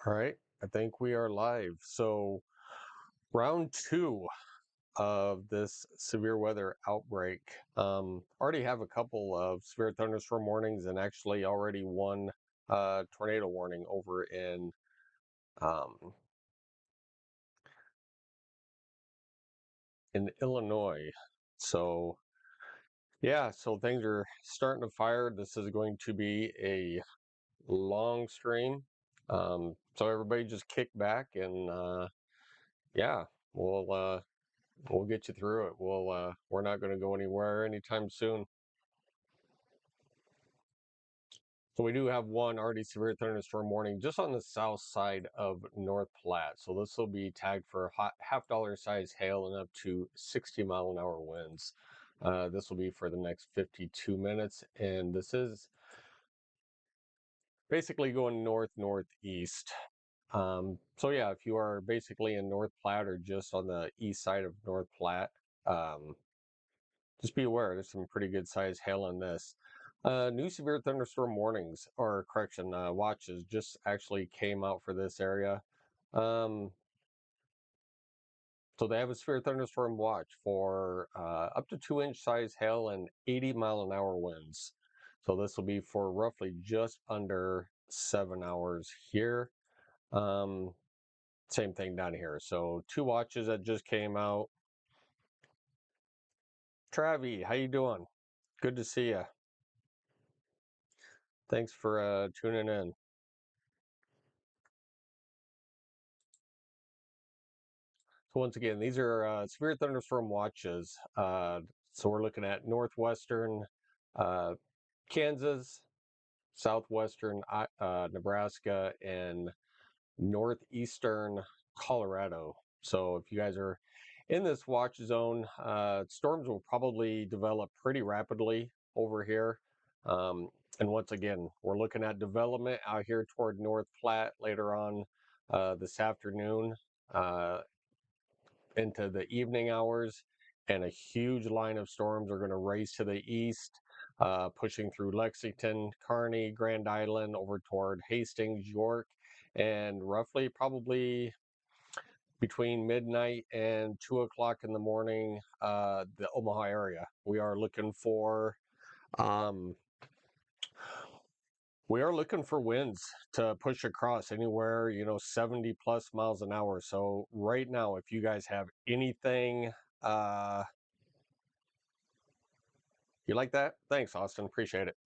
All right, I think we are live. So, round two of this severe weather outbreak. Already have a couple of severe thunderstorm warnings, and actually already one tornado warning over um, in Illinois. So, yeah, so things are starting to fire. This is going to be a long stream. So everybody just kick back and yeah, we'll get you through it. We're not going to go anywhere anytime soon. So we do have one already severe thunderstorm warning just on the south side of North Platte. So this will be tagged for half-dollar size hail and up to 60-mile-an-hour winds. This will be for the next 52 minutes, and this is basically going north-northeast. So yeah, if you are basically in North Platte or just on the east side of North Platte, um, just be aware, there's some pretty good sized hail on this. New severe thunderstorm warnings, or correction, watches just actually came out for this area. Um, so they have a severe thunderstorm watch for up to 2-inch size hail and 80-mile-an-hour winds. So this will be for roughly just under 7 hours here. Same thing down here. So two watches that just came out. Travi, how you doing? Good to see you. Thanks for tuning in. So once again, these are severe thunderstorm watches. So we're looking at northwestern uh, Kansas, southwestern Nebraska, and northeastern Colorado. So if you guys are in this watch zone, storms will probably develop pretty rapidly over here. And once again, we're looking at development out here toward North Platte later on this afternoon. Into the evening hours, and a huge line of storms are going to race to the east, pushing through Lexington, Kearney, Grand Island, over toward Hastings, York, and roughly probably between midnight and 2 o'clock in the morning, the Omaha area. Um, we are looking for winds to push across anywhere, 70 plus miles an hour. So right now, if you guys have anything, uh, you like that? Thanks, Austin. Appreciate it.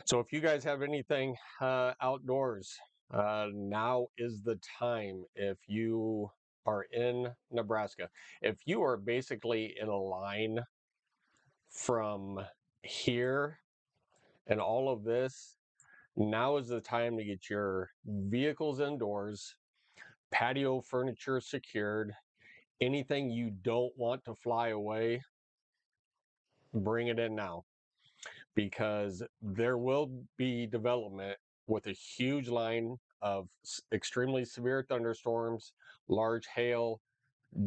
So if you guys have anything outdoors, now is the time. If you are in Nebraska, if you are basically in a line from here and all of this, now is the time to get your vehicles indoors, patio furniture secured, anything you don't want to fly away, bring it in now, because there will be development with a huge line of extremely severe thunderstorms, large hail,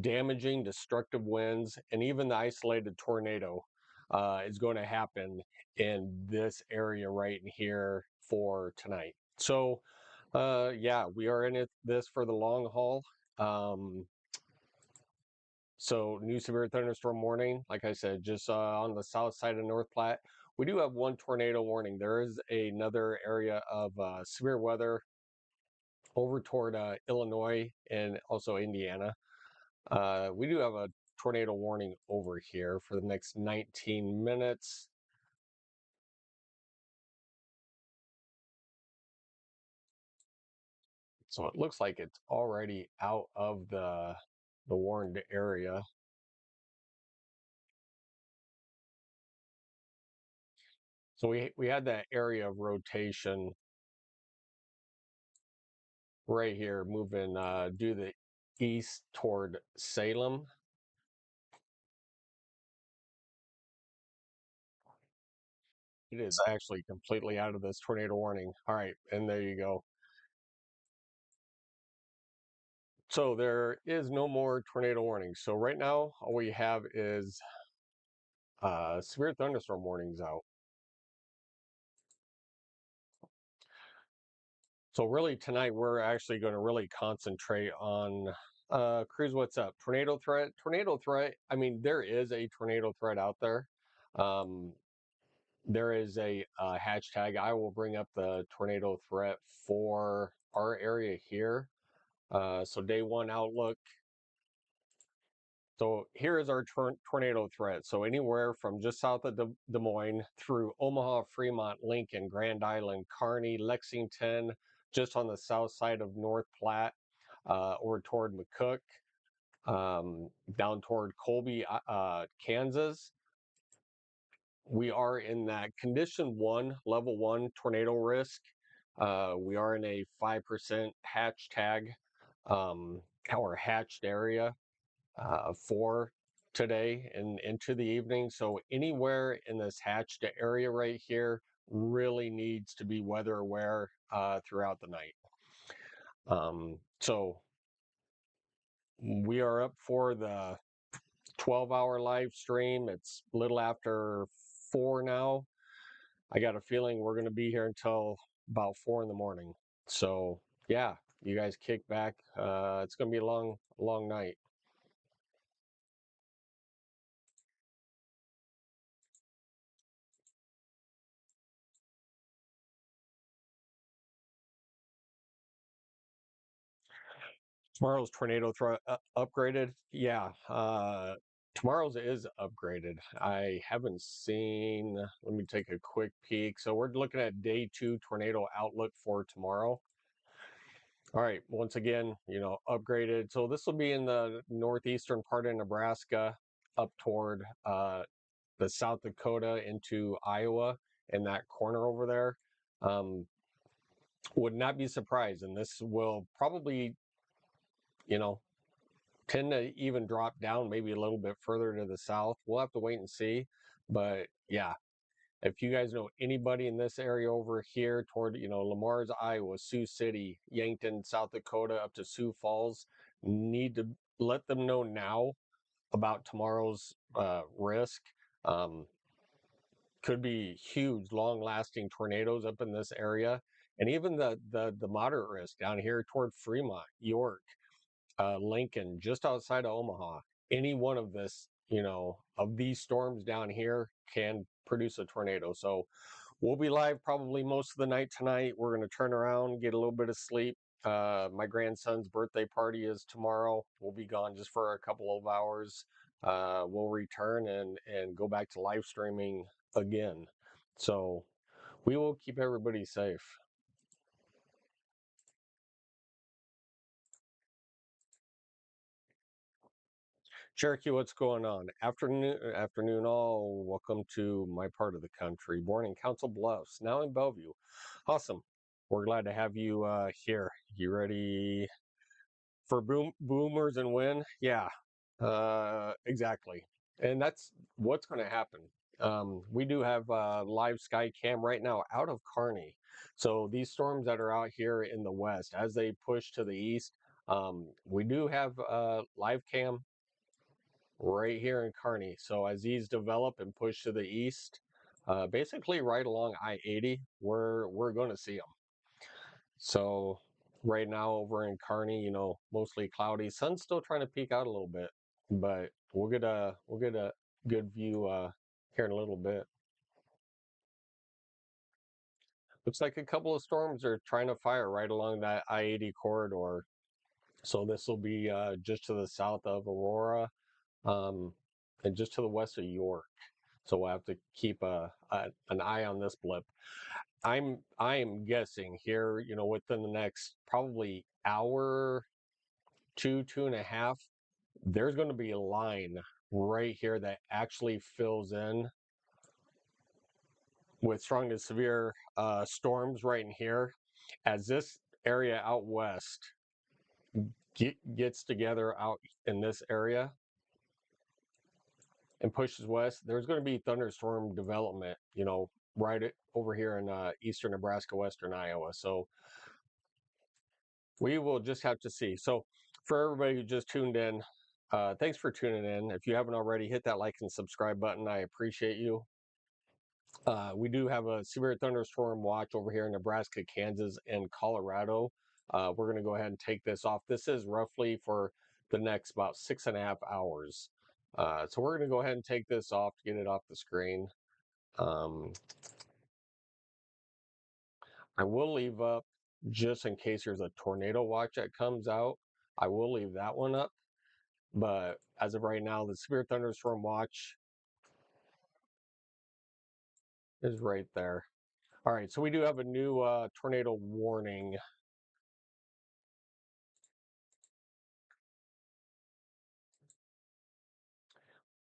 damaging, destructive winds, and even the isolated tornado is going to happen in this area right in here for tonight. So, yeah, we are in this for the long haul. So new severe thunderstorm warning, like I said, just on the south side of North Platte. We do have one tornado warning. There is another area of severe weather over toward Illinois and also Indiana. We do have a tornado warning over here for the next 19 minutes. So it looks like it's already out of the warned area. So we had that area of rotation right here moving due the east toward Salem. It is actually completely out of this tornado warning. All right, and there you go. So there is no more tornado warning. So right now, all we have is severe thunderstorm warnings out. So really tonight we're actually going to really concentrate on Cruz, what's up? Tornado threat. Tornado threat. I mean, there is a tornado threat out there. Um, there is a hashtag. I will bring up the tornado threat for our area here. So day one outlook. So here is our tornado threat. So anywhere from just south of Des Moines through Omaha, Fremont, Lincoln, Grand Island, Kearney, Lexington, just on the south side of North Platte, or toward McCook, down toward Colby, Kansas. We are in that condition one, level one tornado risk. We are in a 5% hatch tag, or hatched area for today and into the evening. So anywhere in this hatched area right here really needs to be weather aware throughout the night. So we are up for the 12-hour live stream. It's a little after 4 now. I got a feeling we're going to be here until about 4 in the morning. So yeah, you guys kick back. It's going to be a long night. Tomorrow's tornado upgraded. Yeah, tomorrow's is upgraded. I haven't seen. Let me take a quick peek. So we're looking at day 2 tornado outlook for tomorrow. All right, once again, upgraded. So this will be in the northeastern part of Nebraska, up toward the South Dakota into Iowa, in that corner over there. Would not be surprised, and this will probably, you know, tend to even drop down maybe a little bit further to the south. We'll have to wait and see. But yeah, if you guys know anybody in this area over here toward, Lamar's, Iowa, Sioux City, Yankton, South Dakota, up to Sioux Falls, need to let them know now about tomorrow's risk. Um, could be huge, long-lasting tornadoes up in this area, and even the moderate risk down here toward Fremont, York, Lincoln, just outside of Omaha. Any one of of these storms down here can produce a tornado. So we'll be live probably most of the night tonight. We're going to turn around, get a little bit of sleep. My grandson's birthday party is tomorrow. We'll be gone just for a couple of hours. We'll return and go back to live streaming again. So we will keep everybody safe. Cherokee, what's going on? Afternoon all. Welcome to my part of the country. Born in Council Bluffs, now in Bellevue. Awesome. We're glad to have you here. You ready for boomers and win? Yeah, exactly. And that's what's going to happen. We do have live sky cam right now out of Kearney. So these storms that are out here in the west, as they push to the east, we do have live cam right here in Kearney. So as these develop and push to the east, basically right along I-80, we're going to see them. So right now over in Kearney, mostly cloudy. Sun's still trying to peek out a little bit, but we'll get a good view here in a little bit. Looks like a couple of storms are trying to fire right along that I-80 corridor. So this will be just to the south of Aurora, um, and just to the west of York. So we'll have to keep an eye on this blip. I am guessing here, within the next probably hour, two and a half, there's going to be a line right here that actually fills in with strong to severe storms right in here. As this area out west gets together out in this area and pushes west, there's going to be thunderstorm development, right over here in eastern Nebraska, western Iowa. So we will just have to see. So for everybody who just tuned in, thanks for tuning in. If you haven't already, hit that like and subscribe button. I appreciate you. We do have a severe thunderstorm watch over here in Nebraska, Kansas, and Colorado. We're going to go ahead and take this off. This is roughly for the next about 6.5 hours. So we're going to go ahead and take this off to get it off the screen. Um, I will leave up just in case there's a tornado watch that comes out. I will leave that one up. But as of right now, the severe thunderstorm watch is right there. All right, so we do have a new tornado warning.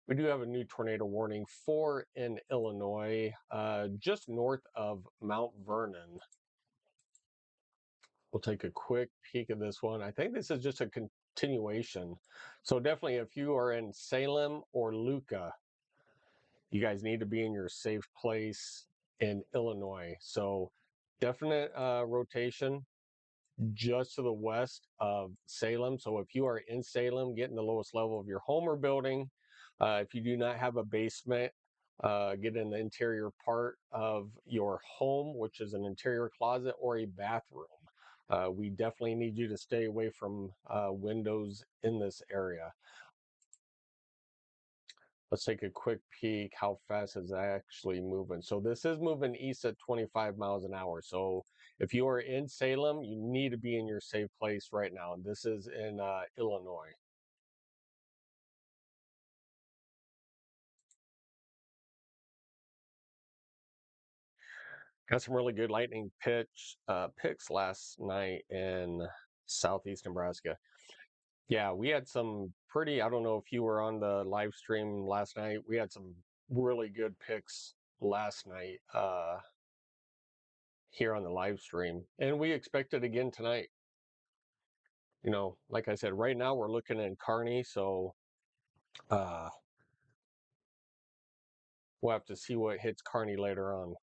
We do have a new tornado warning for in Illinois, just north of Mount Vernon. We'll take a quick peek at this one. I think this is just a continuation. So definitely if you are in Salem or Luca, you guys need to be in your safe place in Illinois. So definite rotation just to the west of Salem. So if you are in Salem, get in the lowest level of your home or building. If you do not have a basement, get in the interior part of your home, which is an interior closet or a bathroom. We definitely need you to stay away from windows in this area. Let's take a quick peek how fast is actually moving. So this is moving east at 25 miles an hour. So if you are in Salem, you need to be in your safe place right now. This is in Illinois. Got some really good lightning picks last night in southeast Nebraska. Yeah, we had some pretty, I don't know if you were on the live stream last night. We had some really good picks last night here on the live stream. And we expect it again tonight. Like I said, right now we're looking in Kearney, so uh, we'll have to see what hits Kearney later on.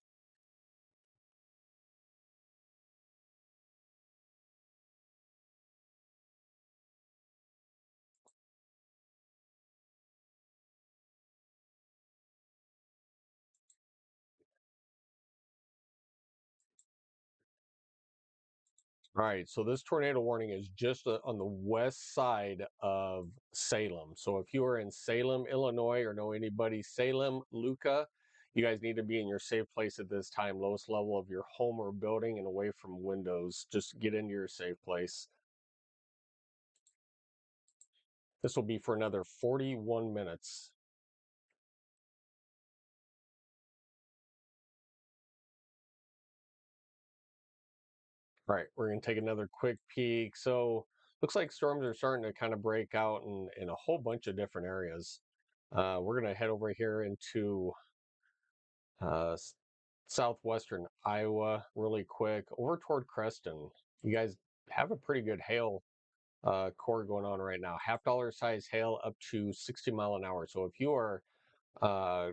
All right, so this tornado warning is just on the west side of Salem. So if you are in Salem, Illinois, or know anybody, Salem, Luca, you guys need to be in your safe place at this time, lowest level of your home or building and away from windows. Just get into your safe place. This will be for another 41 minutes. All right, we're going to take another quick peek. So looks like storms are starting to kind of break out in a whole bunch of different areas. We're going to head over here into uh, southwestern Iowa really quick, over toward Creston. You guys have a pretty good hail core going on right now. $half size hail up to 60 mile an hour. So if you are uh,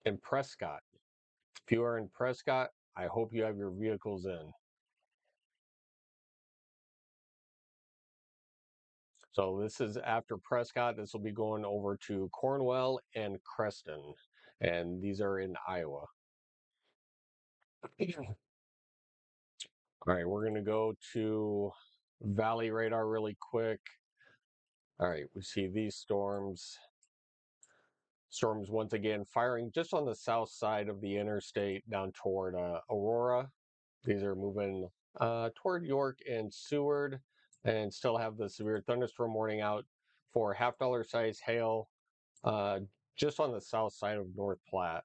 in Prescott, if you are in Prescott, I hope you have your vehicles in. So this is after Prescott. This will be going over to Cornwall and Creston, and these are in Iowa. All right, we're going to go to Valley Radar really quick. All right, we see these storms. Storms once again firing just on the south side of the interstate down toward Aurora. These are moving toward York and Seward, and still have the severe thunderstorm warning out for $half size hail uh, just on the south side of North Platte.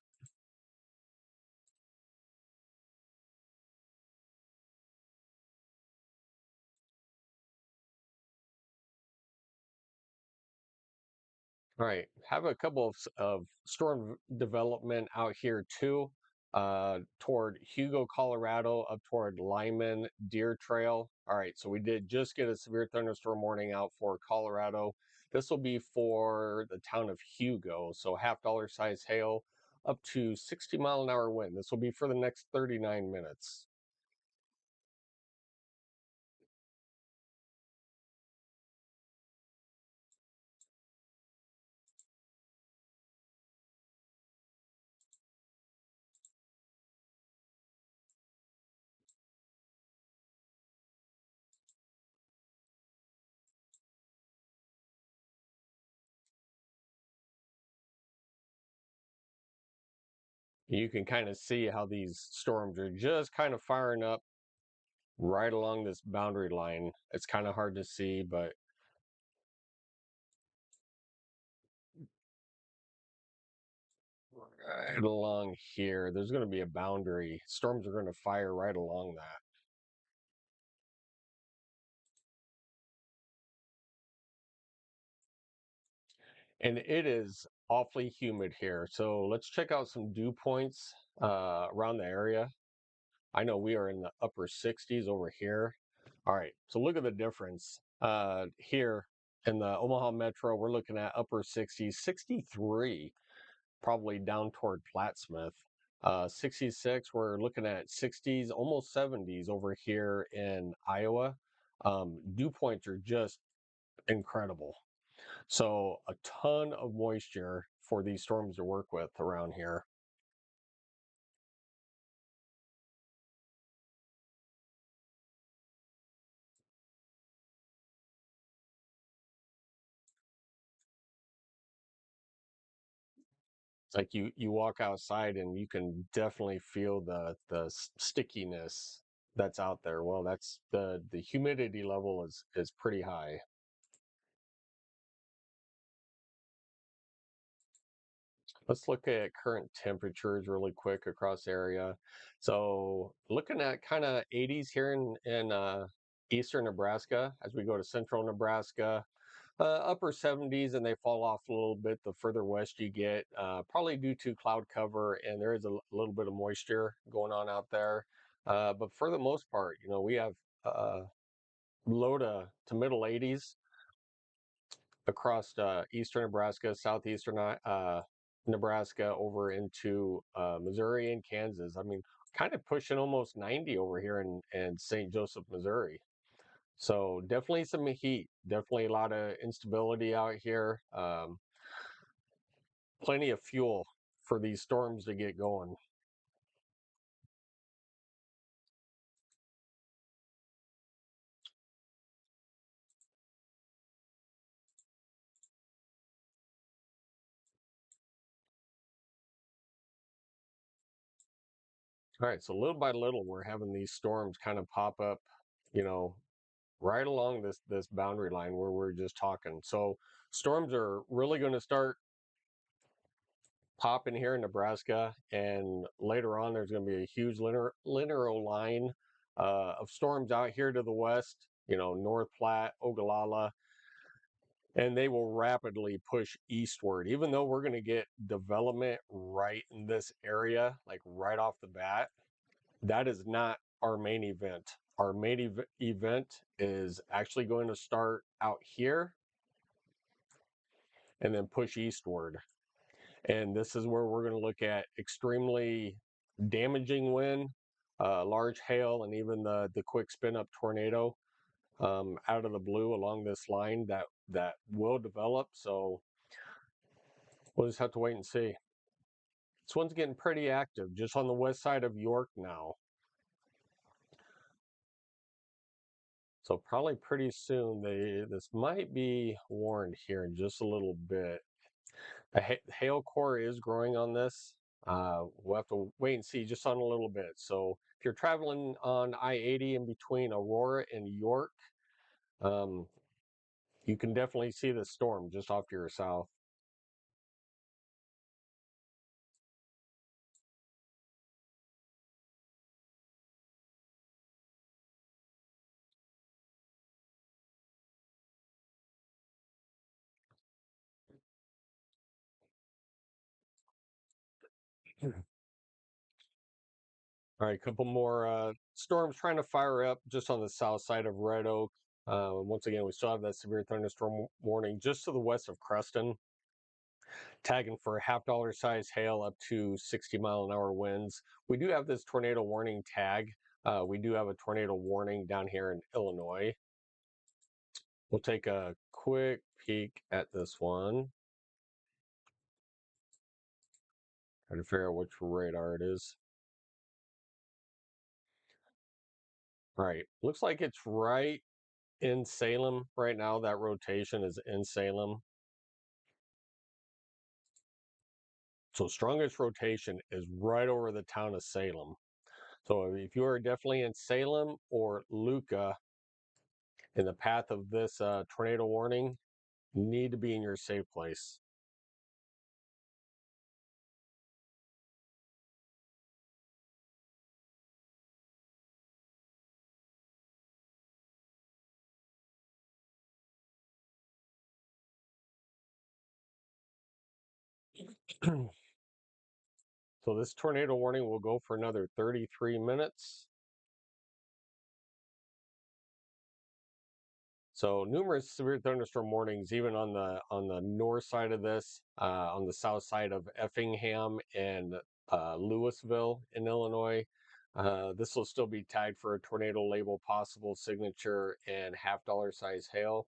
All right, have a couple of storm development out here too, toward Hugo, Colorado, up toward Lyman Deer Trail. All right, so we did just get a severe thunderstorm warning out for Colorado. This will be for the town of Hugo, so $half size hail up to 60 mile an hour wind. This will be for the next 39 minutes. You can kind of see how these storms are just kind of firing up right along this boundary line. It's kind of hard to see, but right along here, there's going to be a boundary. Storms are going to fire right along that. And it is awfully humid here. So let's check out some dew points around the area. I know we are in the upper 60s over here. All right, so look at the difference. Here in the Omaha Metro, we're looking at upper 60s, 63, probably down toward Plattsmouth. 66, we're looking at 60s, almost 70s over here in Iowa. Dew points are just incredible. So a ton of moisture for these storms to work with around here. It's like you walk outside and you can definitely feel the stickiness that's out there. Well, that's the humidity level is pretty high. Let's look at current temperatures really quick across the area. So looking at kind of 80s here in eastern Nebraska as we go to central Nebraska, upper 70s, and they fall off a little bit the further west you get, probably due to cloud cover, and there is a little bit of moisture going on out there. But for the most part, we have uh, low to middle 80s across eastern Nebraska, southeastern Nebraska, over into Missouri and Kansas. I mean, kind of pushing almost 90 over here in St. Joseph, Missouri. So definitely some heat, definitely a lot of instability out here. Plenty of fuel for these storms to get going. All right, so little by little, we're having these storms kind of pop up, you know, right along this boundary line where we're just talking. So storms are really going to start popping here in Nebraska, and later on, there's going to be a huge linear line of storms out here to the west. North Platte, Ogallala, and they will rapidly push eastward. Even though we're going to get development right in this area, like right off the bat, that is not our main event. Our main event is actually going to start out here and then push eastward. And this is where we're going to look at extremely damaging wind, large hail, and even the quick spin up tornado out of the blue along this line that will develop. So we'll just have to wait and see. This one's getting pretty active just on the west side of York now. So probably pretty soon this might be warned here in just a little bit. The hail core is growing on this. We'll have to wait and see just on a little bit. So if you're traveling on I-80 in between Aurora and York, um, you can definitely see the storm just off to your south. All right, a couple more storms trying to fire up just on the south side of Red Oak. Once again, we still have that severe thunderstorm warning just to the west of Creston, tagging for half-dollar size hail up to 60-mile-an-hour winds. We do have this tornado warning tag. We do have a tornado warning down here in Illinois. We'll take a quick peek at this one. Trying to figure out which radar it is. Right. Looks like it's right in Salem right now. That rotation is in Salem. So strongest rotation is right over the town of Salem. So if you are definitely in Salem or Luca in the path of this tornado warning, need to be in your safe place. So this tornado warning will go for another 33 minutes. So numerous severe thunderstorm warnings, even on the north side of this, on the south side of Effingham and Louisville in Illinois. This will still be tagged for a tornado label possible signature and $half size hail.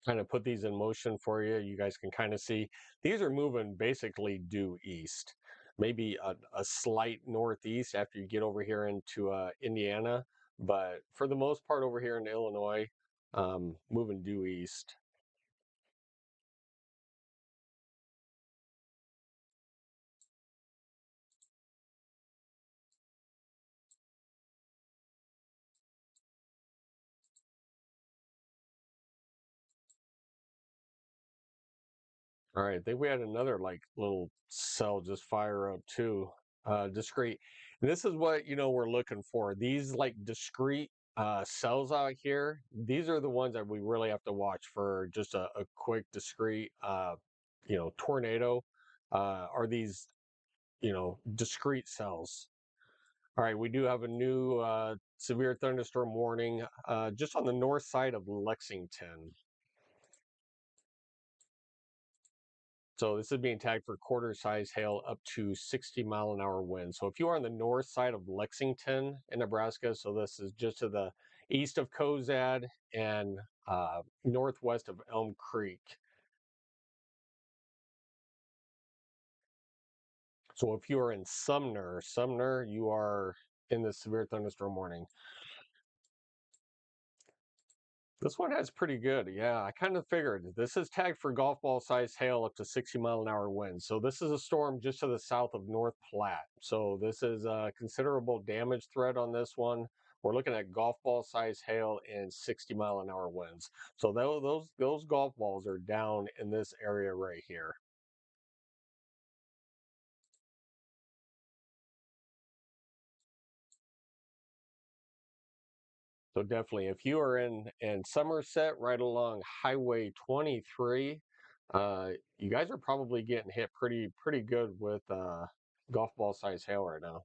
Kind of put these in motion for you. You guys can kind of see these are moving basically due east, maybe a slight northeast after you get over here into Indiana, but for the most part over here in Illinois, moving due east. All right, I think we had another like little cell just fire up too. Discrete. And this is what we're looking for. These like discrete cells out here. These are the ones that we really have to watch for just a quick discrete tornado. Are these discrete cells? All right, we do have a new severe thunderstorm warning just on the north side of Lexington. So this is being tagged for quarter size hail up to 60-mile-an-hour winds. So if you are on the north side of Lexington in Nebraska, so this is just to the east of Cozad and northwest of Elm Creek. So if you are in Sumner, you are in the severe thunderstorm warning. This one has pretty good. Yeah, I kind of figured this is tagged for golf ball size hail up to 60-mile-an-hour winds. So this is a storm just to the south of North Platte. So this is a considerable damage threat on this one. We're looking at golf ball size hail and 60-mile-an-hour winds. So those golf balls are down in this area right here. So definitely, if you are in Somerset, right along Highway 23, you guys are probably getting hit pretty good with golf ball size hail right now.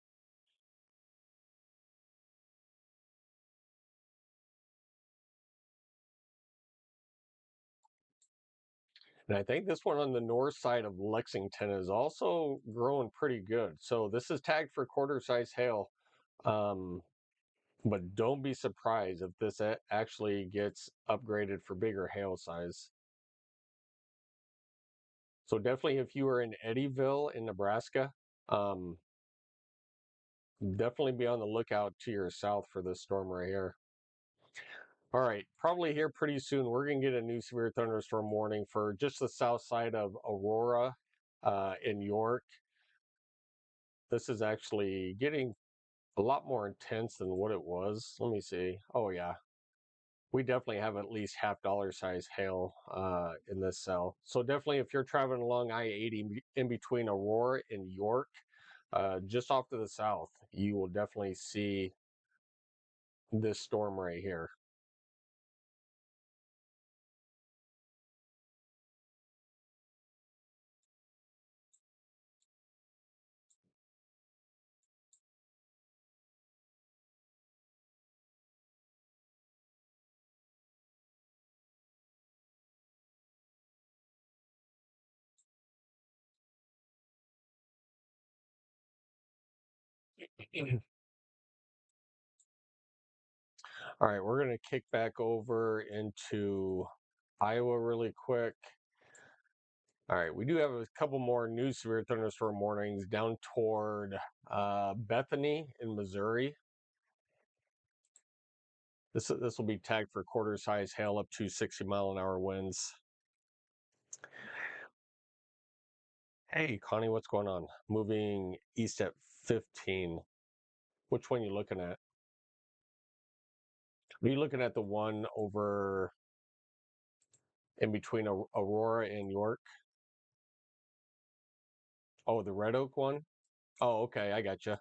And I think this one on the north side of Lexington is also growing pretty good. So this is tagged for quarter size hail, um, but don't be surprised if this actually gets upgraded for bigger hail size. So definitely, if you are in Eddyville in Nebraska, um, definitely be on the lookout to your south for this storm right here. All right, probably here pretty soon. We're going to get a new severe thunderstorm warning for just the south side of Aurora in York. This is actually getting a lot more intense than what it was. Let me see. Oh, yeah. We definitely have at least $half size hail in this cell. So definitely if you're traveling along I-80 in between Aurora and York, just off to the south, you will definitely see this storm right here. All right, we're going to kick back over into Iowa really quick. All right, we do have a couple more new severe thunderstorm warnings down toward Bethany in Missouri. This will be tagged for quarter size hail up to 60-mile-an-hour winds. Hey, Connie, what's going on? Moving east at 15. Which one you looking at? Are you looking at the one over in between Aurora and York? Oh, the Red Oak one? Oh, okay, I got you.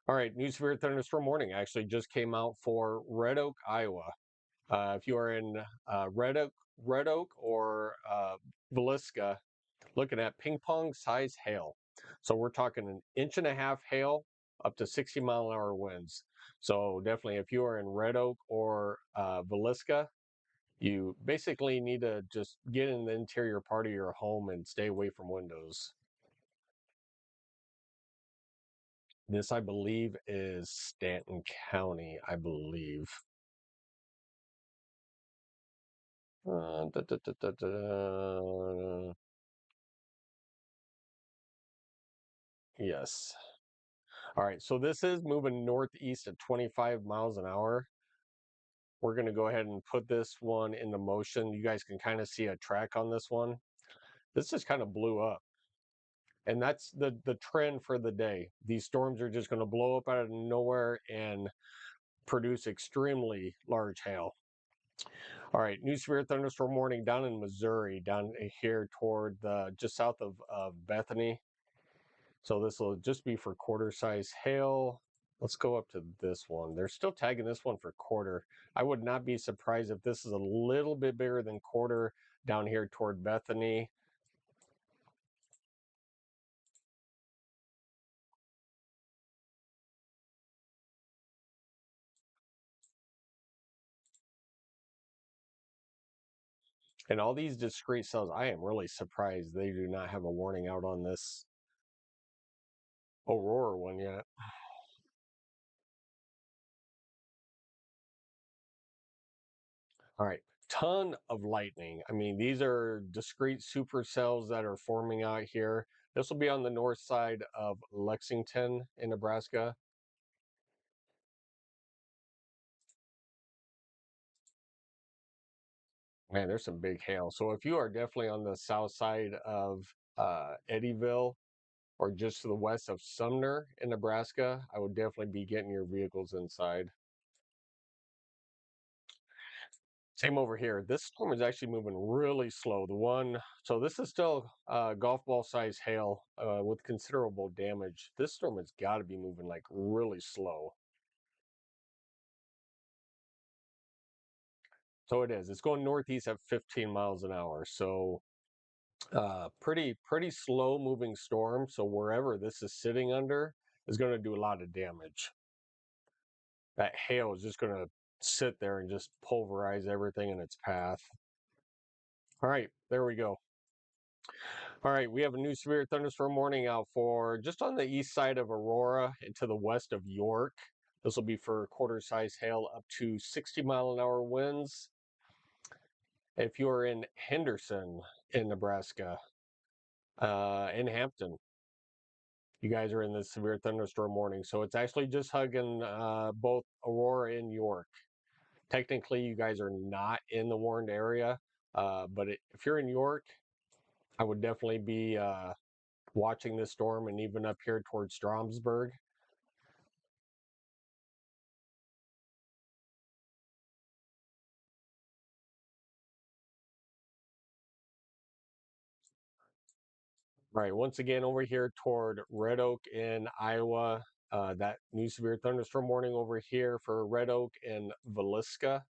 All right, new severe thunderstorm warning actually just came out for Red Oak, Iowa. If you are in Red Oak or Villisca, looking at ping pong size hail. So we're talking an inch and a half hail up to 60-mile-an-hour winds. So definitely, if you are in Red Oak or Villisca, you basically need to just get in the interior part of your home and stay away from windows. This, I believe, is Stanton County, I believe. Da, da, da, da, da. Yes. All right, so this is moving northeast at 25 miles an hour. We're going to go ahead and put this one into motion. You guys can kind of see a track on this one. This just kind of blew up. And that's the trend for the day. These storms are just going to blow up out of nowhere and produce extremely large hail. All right, new severe thunderstorm warning down in Missouri, down here toward just south of Bethany. So this will just be for quarter size hail. Let's go up to this one. They're still tagging this one for quarter. I would not be surprised if this is a little bit bigger than quarter down here toward Bethany. And all these discrete cells, I am really surprised they do not have a warning out on this Aurora one yet. All right, ton of lightning. I mean, these are discrete supercells that are forming out here. This will be on the north side of Lexington in Nebraska. Man, there's some big hail. So if you are definitely on the south side of Eddyville or just to the west of Sumner in Nebraska, I would definitely be getting your vehicles inside. Same over here. This storm is actually moving really slow. So this is still golf ball size hail with considerable damage. This storm has got to be moving like really slow. So it is. It's going northeast at 15 miles an hour. So pretty slow moving storm. So wherever this is sitting under is going to do a lot of damage. That hail is just going to sit there and just pulverize everything in its path. All right, there we go. All right, we have a new severe thunderstorm warning out for just on the east side of Aurora and to the west of York. This will be for quarter size hail up to 60-mile-an-hour winds. If you're in Henderson in Nebraska, in Hampton, you guys are in the severe thunderstorm warning. So it's actually just hugging both Aurora and York. Technically, you guys are not in the warned area, if you're in York, I would definitely be watching this storm and even up here towards Stromsburg. Right, once again over here toward Red Oak in Iowa. That new severe thunderstorm warning over here for Red Oak and Villisca.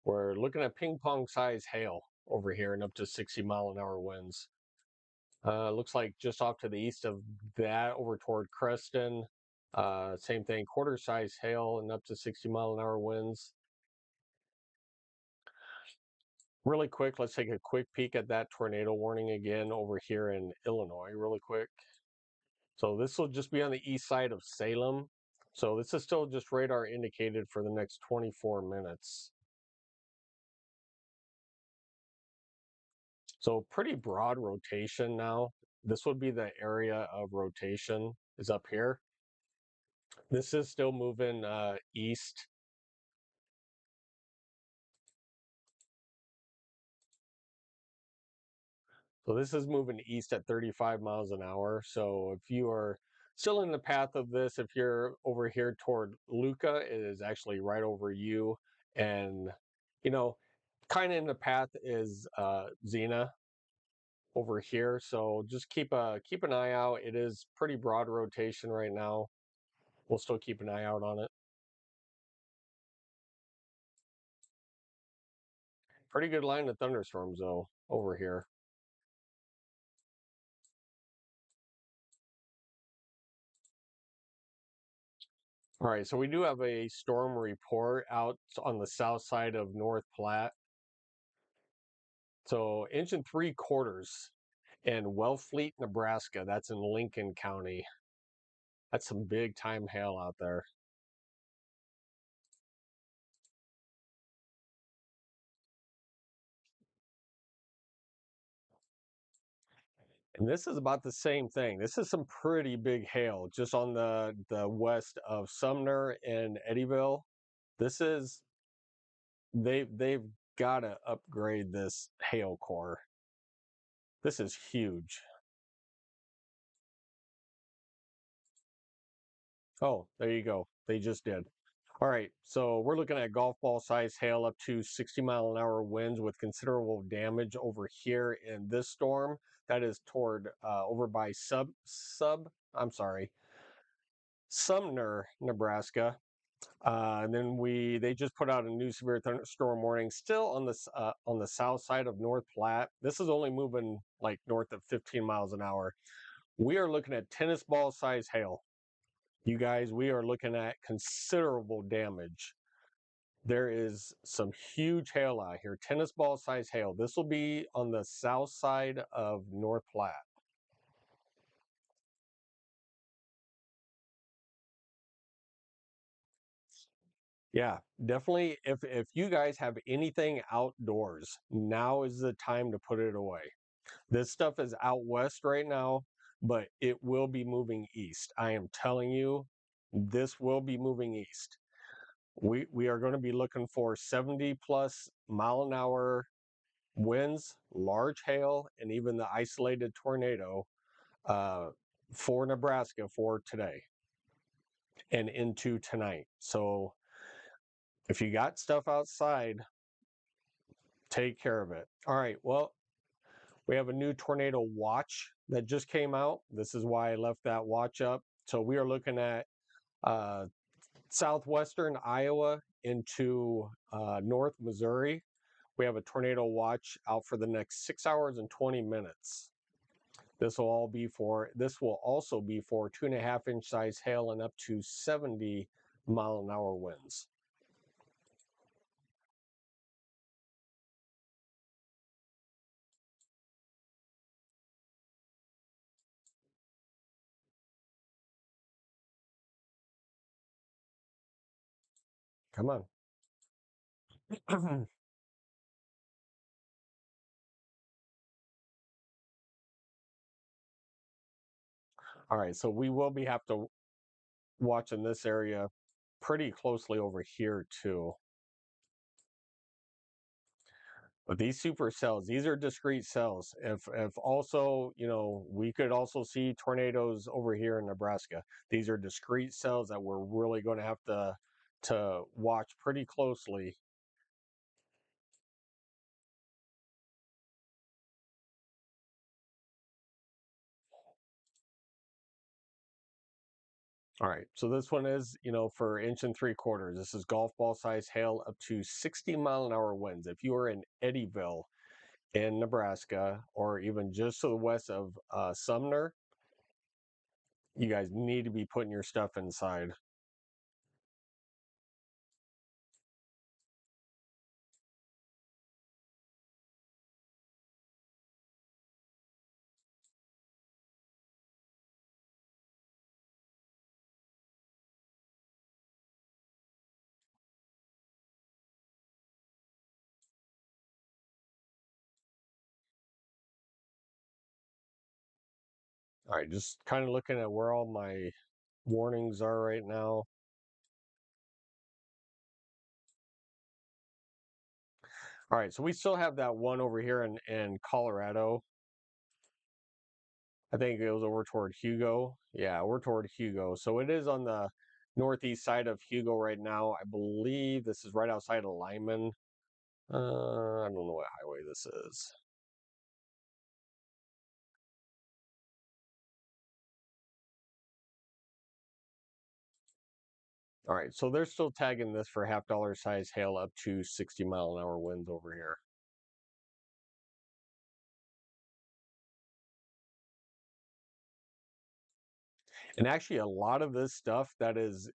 We're looking at ping pong size hail over here and up to 60-mile-an-hour winds. Looks like just off to the east of that over toward Creston. Same thing, quarter size hail and up to 60-mile-an-hour winds. Really quick, let's take a quick peek at that tornado warning again over here in Illinois, really quick. So this will just be on the east side of Salem. So this is still just radar indicated for the next 24 minutes. So pretty broad rotation now. This would be the area of rotation is up here. This is still moving east. So this is moving east at 35 miles an hour. So if you are still in the path of this, if you're over here toward Luca, it is actually right over you. And, you know, kind of in the path is Xena over here. So just keep an eye out. It is pretty broad rotation right now. We'll still keep an eye out on it. Pretty good line of thunderstorms though over here. All right, so we do have a storm report out on the south side of North Platte. So inch and three quarters in Wellfleet, Nebraska. That's in Lincoln County. That's some big time hail out there. And this is about the same thing. This is some pretty big hail just on the west of Sumner and Eddyville. This is they've got to upgrade this hail core. This is huge. Oh, there you go. They just did. All right, so we're looking at golf ball size hail up to 60-mile-an-hour winds with considerable damage over here in this storm. That is toward over by I'm sorry, Sumner, Nebraska. And then they just put out a new severe thunderstorm warning, still on the south side of North Platte. This is only moving like north of 15 miles an hour. We are looking at tennis ball size hail. You guys, we are looking at considerable damage. There is some huge hail out here, tennis ball size hail. This will be on the south side of North Platte. Yeah, definitely. If you guys have anything outdoors, now is the time to put it away. This stuff is out west right now, but it will be moving east. I am telling you, this will be moving east. We are going to be looking for 70 plus mile an hour winds, large hail, and even the isolated tornado uh, for Nebraska for today and into tonight. So if you got stuff outside, take care of it. All right. Well, we have a new tornado watch that just came out. This is why I left that watch up. So we are looking at uh, southwestern Iowa into north Missouri. We have a tornado watch out for the next 6 hours and 20 minutes. This will also be for 2.5 inch size hail and up to 70-mile-an-hour winds. Come on. All right, so we will be have to watching this area pretty closely over here too. But these supercells, these are discrete cells. If also, we could also see tornadoes over here in Nebraska. These are discrete cells that we're really going to have to watch pretty closely. All right, so this one is, for inch and three quarters. This is golf ball size hail up to 60-mile-an-hour winds. If you are in Eddyville in Nebraska, or even just to the west of Sumner, you guys need to be putting your stuff inside. All right, just kind of looking at where all my warnings are right now. All right, so we still have that one over here in Colorado. I think it was over toward Hugo. Yeah, we're toward Hugo. So it is on the northeast side of Hugo right now. I believe this is right outside of Lyman. I don't know what highway this is. All right, so they're still tagging this for $half size hail up to 60-mile-an-hour winds over here. And actually, a lot of this stuff that is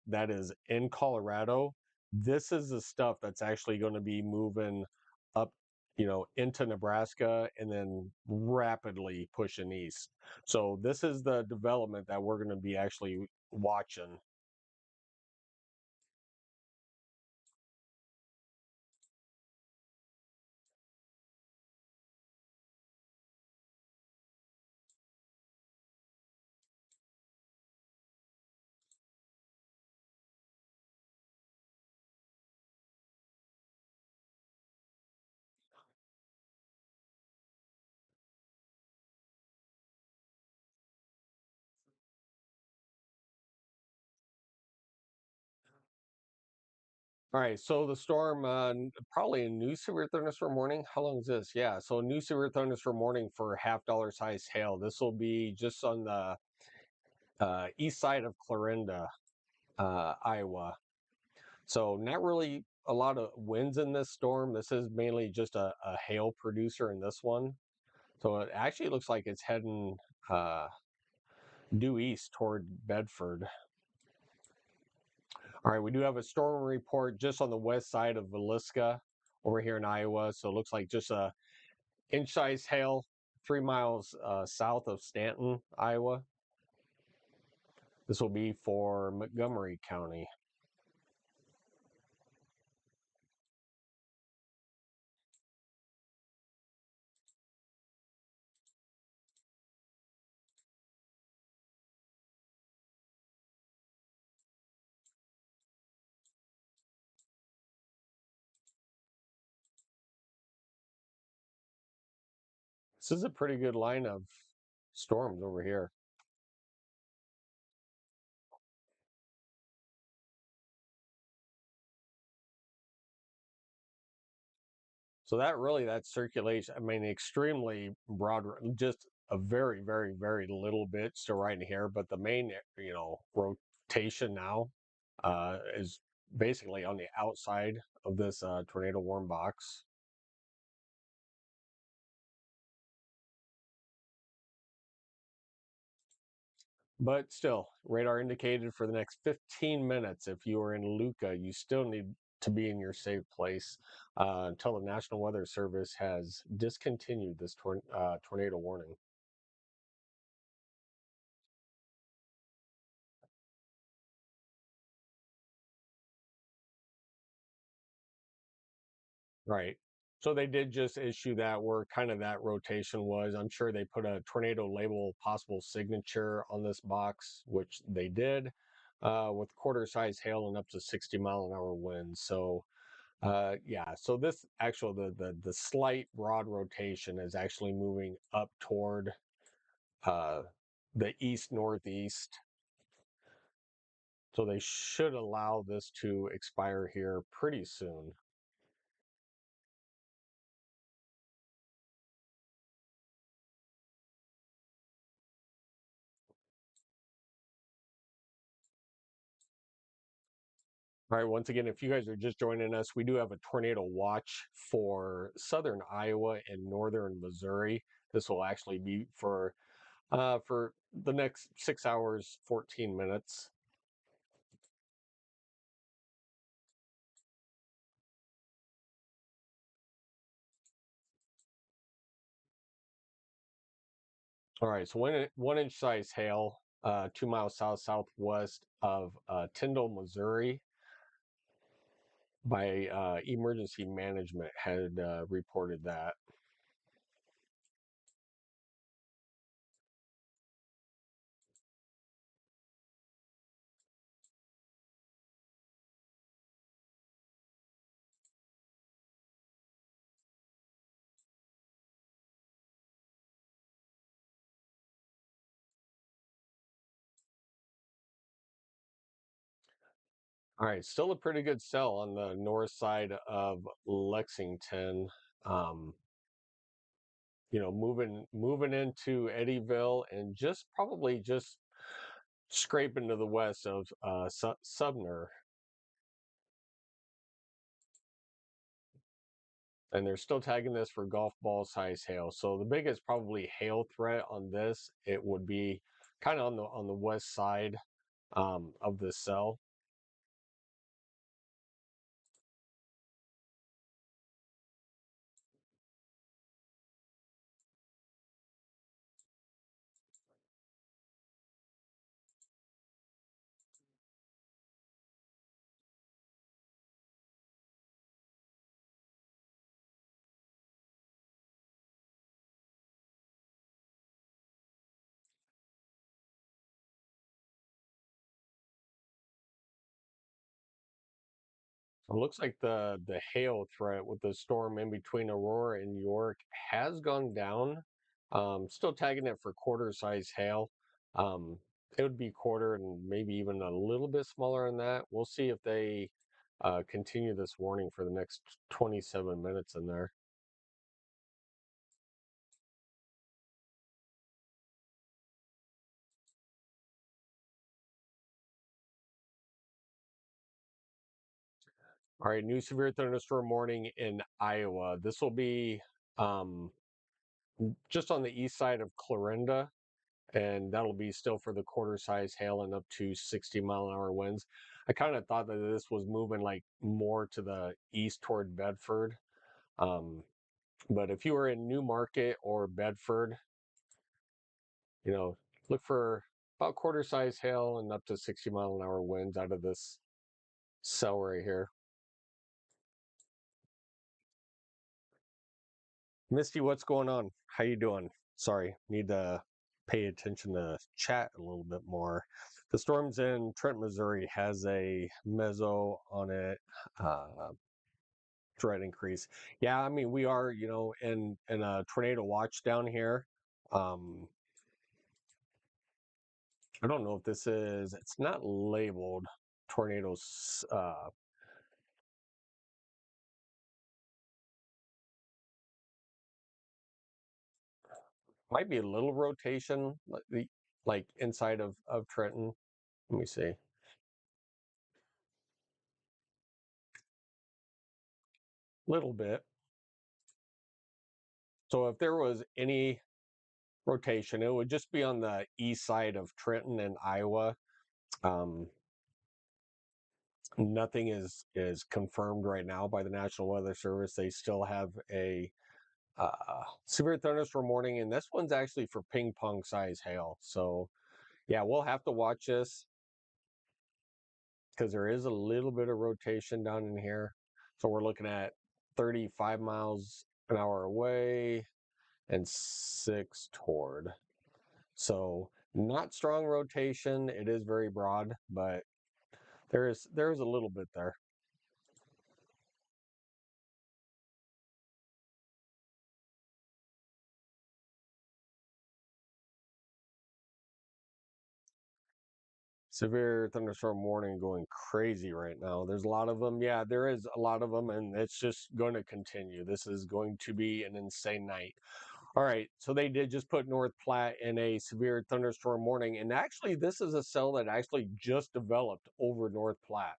in Colorado, this is the stuff that's actually going to be moving up, into Nebraska and then rapidly pushing east. So this is the development that we're going to be actually watching. All right, so the storm, probably a new severe thunderstorm warning. How long is this? Yeah, so new severe thunderstorm warning for $half size hail. This will be just on the east side of Clarinda, Iowa. So not really a lot of winds in this storm. This is mainly just a hail producer in this one. So it actually looks like it's heading uh, due east toward Bedford. All right, we do have a storm report just on the west side of Villisca over here in Iowa. So it looks like just a inch-size hail 3 miles south of Stanton, Iowa. This will be for Montgomery County. This is a pretty good line of storms over here. So that circulation, I mean, extremely broad, just a very, very, very little bit still right in here. But the main, rotation now is basically on the outside of this tornado warm box. But still, radar indicated for the next 15 minutes. If you are in Luca, you still need to be in your safe place until the National Weather Service has discontinued this tornado warning. Right. So they did just issue that where kind of that rotation was. I'm sure they put a tornado label possible signature on this box, which they did, with quarter size hail and up to 60-mile-an-hour winds. So yeah, so this actual the slight broad rotation is actually moving up toward uh, the east northeast. So they should allow this to expire here pretty soon. All right, once again, if you guys are just joining us, we do have a tornado watch for southern Iowa and northern Missouri. This will actually be for the next 6 hours, 14 minutes. All right, so one inch size hail, 2 miles southwest of Tyndall, Missouri, by emergency management had reported that. All right, still a pretty good sell on the north side of Lexington. Um, moving into Eddyville and just probably just scraping to the west of Sumner. And they're still tagging this for golf ball size hail. So the biggest probably hail threat on this, it would be kind of on the west side of the cell. It looks like the hail threat with the storm in between Aurora and York has gone down. Still tagging it for quarter size hail. Um, it would be quarter and maybe even a little bit smaller than that. We'll see if they continue this warning for the next 27 minutes in there. All right, new severe thunderstorm warning in Iowa. This will be um, just on the east side of Clarinda, and that'll be still for the quarter size hail and up to 60-mile-an-hour winds. I kind of thought that this was moving like more to the east toward Bedford. Um, but if you were in Newmarket or Bedford, you know, look for about quarter size hail and up to 60-mile-an-hour winds out of this cell right here. Misty, what's going on? How you doing? Sorry, need to pay attention to chat a little bit more. The storms in Trent, Missouri has a mezzo on it, threat increase. Yeah, I mean we are, in a tornado watch down here. Um, I don't know if this is. It's not labeled tornadoes. Might be a little rotation, like inside of Trenton. Let me see. Little bit. So if there was any rotation, it would just be on the east side of Trenton and Iowa. Um, Nothing is confirmed right now by the National Weather Service. They still have a severe thunderstorm warning, and this one's actually for ping pong size hail. So yeah, we'll have to watch this because there is a little bit of rotation down in here. So we're looking at 35 miles an hour away and 6 toward. So not strong rotation. It is very broad, but there is a little bit there. Severe thunderstorm warning going crazy right now. There's a lot of them. Yeah, there is a lot of them, and it's just going to continue. This is going to be an insane night. All right, so they did just put North Platte in a severe thunderstorm warning, and actually, this is a cell that actually just developed over North Platte.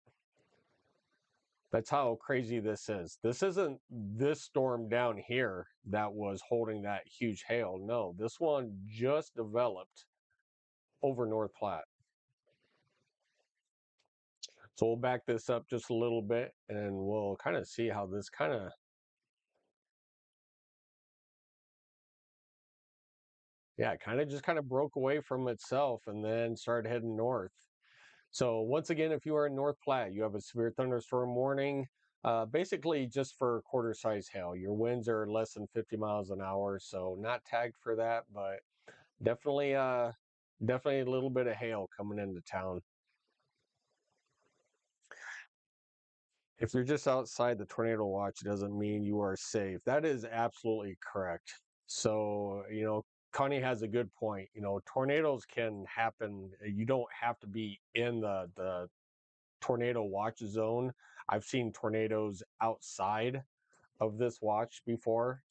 That's how crazy this is. This isn't this storm down here that was holding that huge hail. No, this one just developed over North Platte. So we'll back this up just a little bit and we'll kind of see how this kind of broke away from itself and then started heading north. So once again, if you are in North Platte, you have a severe thunderstorm warning. Basically, just for quarter size hail. Your winds are less than 50 miles an hour, so not tagged for that, but definitely, definitely a little bit of hail coming into town. If you're just outside the tornado watch, it doesn't mean you are safe. That is absolutely correct. So, Connie has a good point. Tornadoes can happen. You don't have to be in the tornado watch zone. I've seen tornadoes outside of this watch before,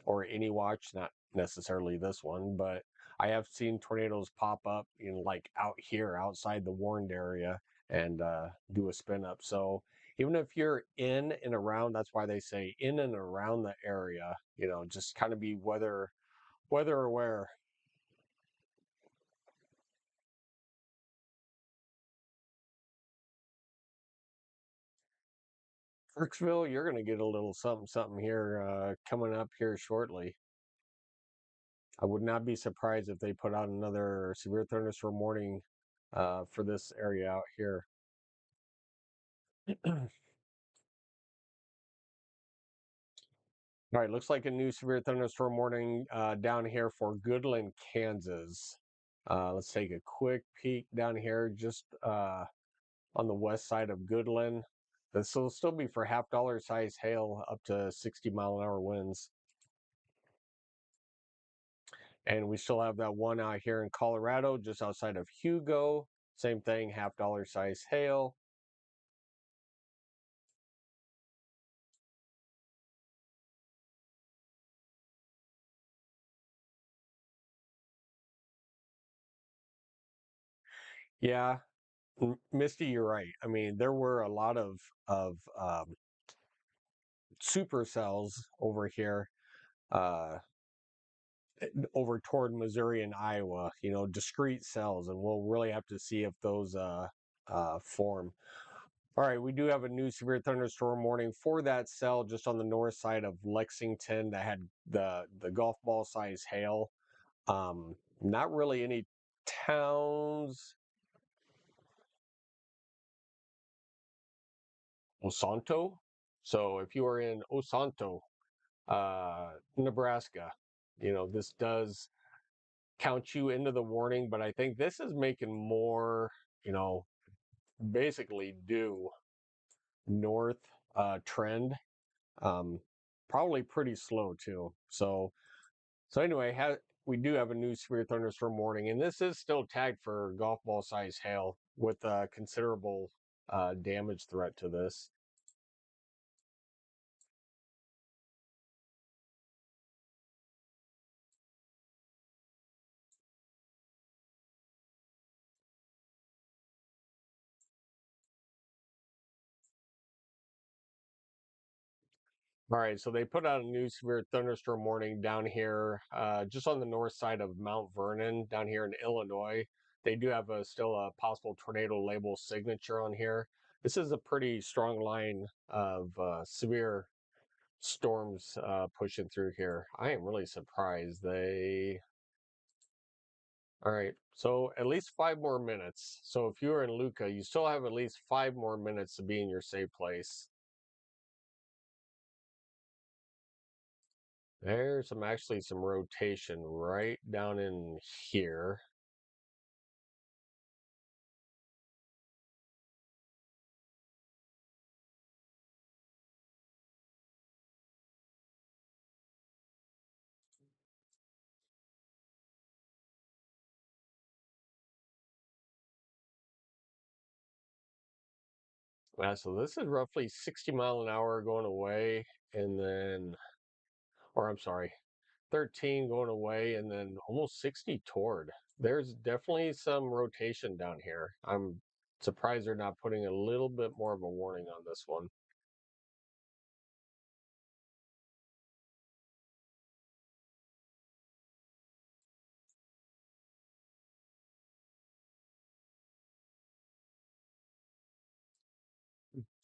or any watch, not necessarily this one, but I have seen tornadoes pop up in like out here outside the warned area and do a spin up. So even if you're in and around, that's why they say in and around the area, just kind of be weather aware. Kirksville, you're going to get a little something something here coming up here shortly. I would not be surprised if they put out another severe thunderstorm warning for this area out here. All right, looks like a new severe thunderstorm warning down here for Goodland, Kansas. Let's take a quick peek down here, just on the west side of Goodland. This will still be for half-dollar size hail up to 60-mile-an-hour winds. And we still have that one out here in Colorado, just outside of Hugo. Same thing, half-dollar size hail. Yeah, Misty, you're right. I mean, there were a lot of supercells over here, uh, over toward Missouri and Iowa. Discrete cells, and we'll really have to see if those form. All right, we do have a new severe thunderstorm warning for that cell just on the north side of Lexington that had the golf ball size hail. Not really any towns. Osanto. So if you are in Osanto, Nebraska, this does count you into the warning, but I think this is making more, you know, basically due north trend. Um, Probably pretty slow too. So anyway, we do have a new severe thunderstorm warning, and this is still tagged for golf ball size hail with a considerable damage threat to this. All right, so they put out a new severe thunderstorm warning down here, just on the north side of Mount Vernon, down here in Illinois. They do have still a possible tornado label signature on here. This is a pretty strong line of severe storms pushing through here. I am really surprised All right, so at least 5 more minutes. So if you're in Luca, you still have at least 5 more minutes to be in your safe place. There's actually some rotation right down in here. Yeah, so this is roughly 60 mile an hour going away, and then, or I'm sorry, 13 going away, and then almost 60 toward. There's definitely some rotation down here. I'm surprised they're not putting a little bit more of a warning on this one.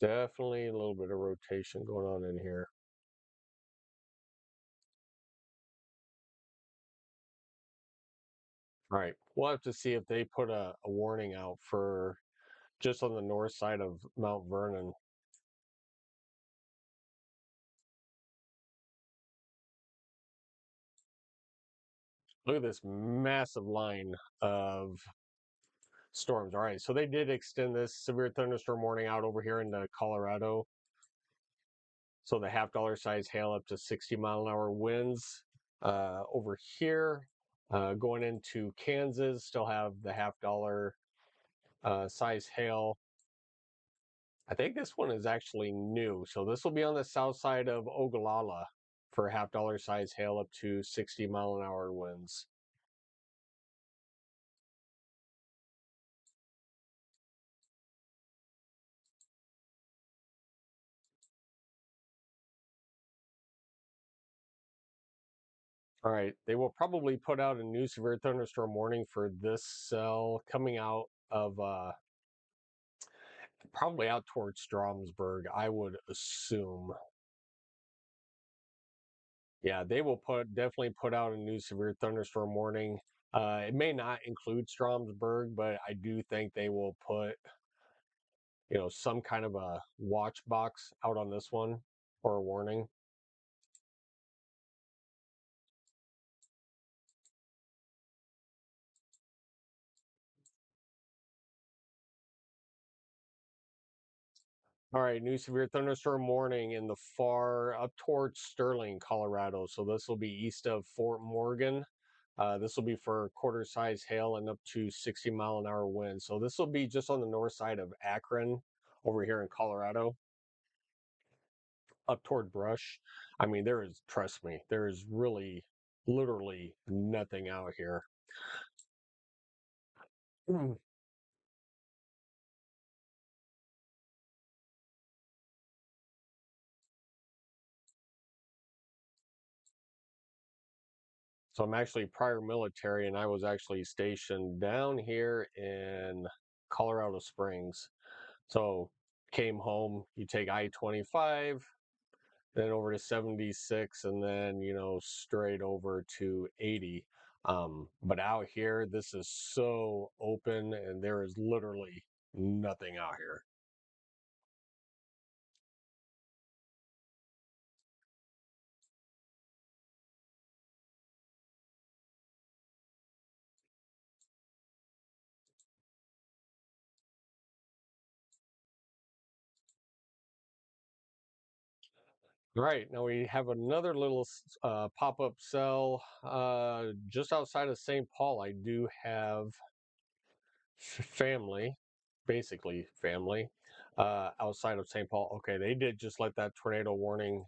Definitely a little bit of rotation going on in here. All right, we'll have to see if they put a warning out for just on the north side of Mount Vernon. Look at this massive line of storms. All right, so they did extend this severe thunderstorm warning out over here into Colorado. So the half-dollar size hail up to 60-mile-an-hour winds over here. Going into Kansas, still have the half-dollar size hail. I think this one is actually new. So this will be on the south side of Ogallala for half-dollar size hail up to 60-mile-an-hour winds. All right, they will probably put out a new severe thunderstorm warning for this cell coming out of probably out towards Stromsburg, I would assume. Yeah, they will definitely put out a new severe thunderstorm warning. It may not include Stromsburg, but I do think they will put, some kind of a watch box out on this one or a warning. All right, new severe thunderstorm warning in the far up towards Sterling, Colorado. So this will be east of Fort Morgan. This will be for quarter size hail and up to 60-mile-an-hour winds. So this will be just on the north side of Akron over here in Colorado, up toward Brush. I mean, trust me, there is really literally nothing out here. So I'm actually prior military, and I was actually stationed down here in Colorado Springs. So came home, you take I-25, then over to 76, and then, straight over to 80. But out here, this is so open, and there is literally nothing out here. Right, now we have another little pop-up cell just outside of St. Paul. I do have family, basically family, outside of St. Paul. Okay, they did just let that tornado warning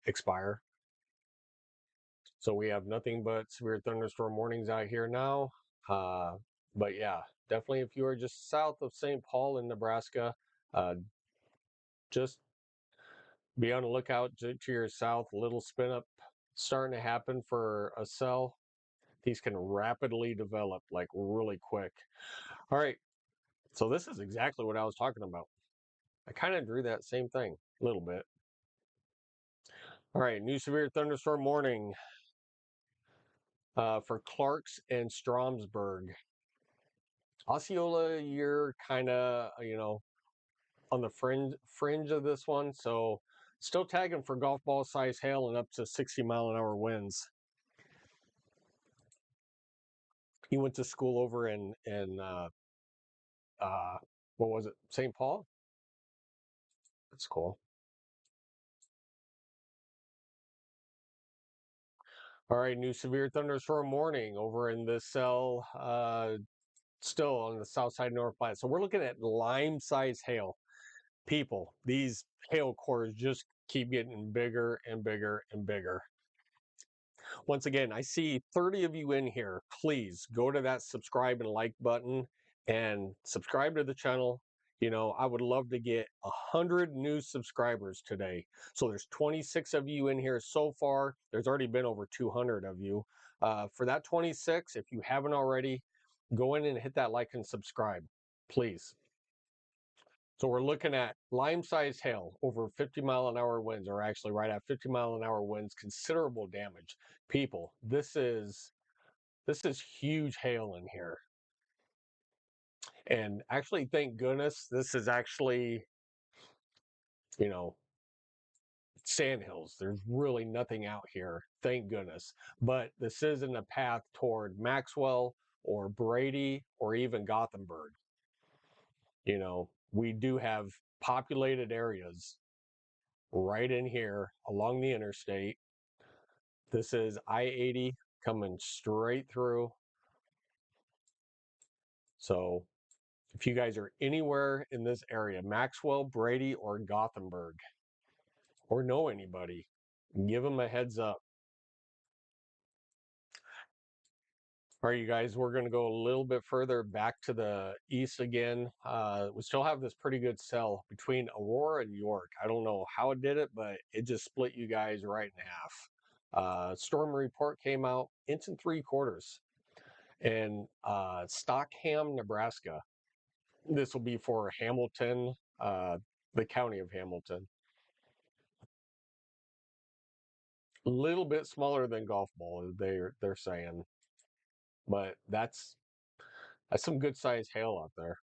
expire. So we have nothing but severe thunderstorm warnings out here now. Uh, but yeah, definitely if you are just south of St. Paul in Nebraska, uh, just be on the lookout to your south. Little spin up starting to happen for a cell. These can rapidly develop like really quick. All right, so this is exactly what I was talking about. I kind of drew that same thing a little bit. All right, new severe thunderstorm warning for Clarks and Stromsburg. Osceola, you're kind of, on the fringe of this one. So still tagging for golf ball size hail and up to 60-mile-an-hour winds. He went to school over in what was it, St. Paul? That's cool. All right, new severe thunderstorm warning over in this cell, still on the south side of North Platte. So we're looking at lime size hail. People, these hail cores just keep getting bigger and bigger and bigger. Once again, I see 30 of you in here. Please go to that subscribe and like button and subscribe to the channel. I would love to get 100 new subscribers today. So there's 26 of you in here so far. There's already been over 200 of you. For that 26, if you haven't already, go in and hit that like and subscribe, please. So we're looking at lime-sized hail over 50-mile-an-hour winds, or actually right at 50-mile-an-hour winds, considerable damage. People, this is huge hail in here. And actually, thank goodness, this is actually, you know, sandhills. There's really nothing out here, thank goodness. But this isn't a path toward Maxwell or Brady or even Gothenburg. We do have populated areas right in here along the interstate. This is I-80 coming straight through. So If you guys are anywhere in this area, Maxwell, Brady, or Gothenburg, or know anybody, give them a heads up. All right, you guys, we're going to go a little bit further back to the east again. We still have this pretty good cell between Aurora and York. I don't know how it did it, but it just split you guys right in half. Storm report came out, inch and 3/4 in Stockham, Nebraska. This will be for Hamilton, the county of Hamilton. A little bit smaller than golf ball, they're saying, but that's some good sized hail out there.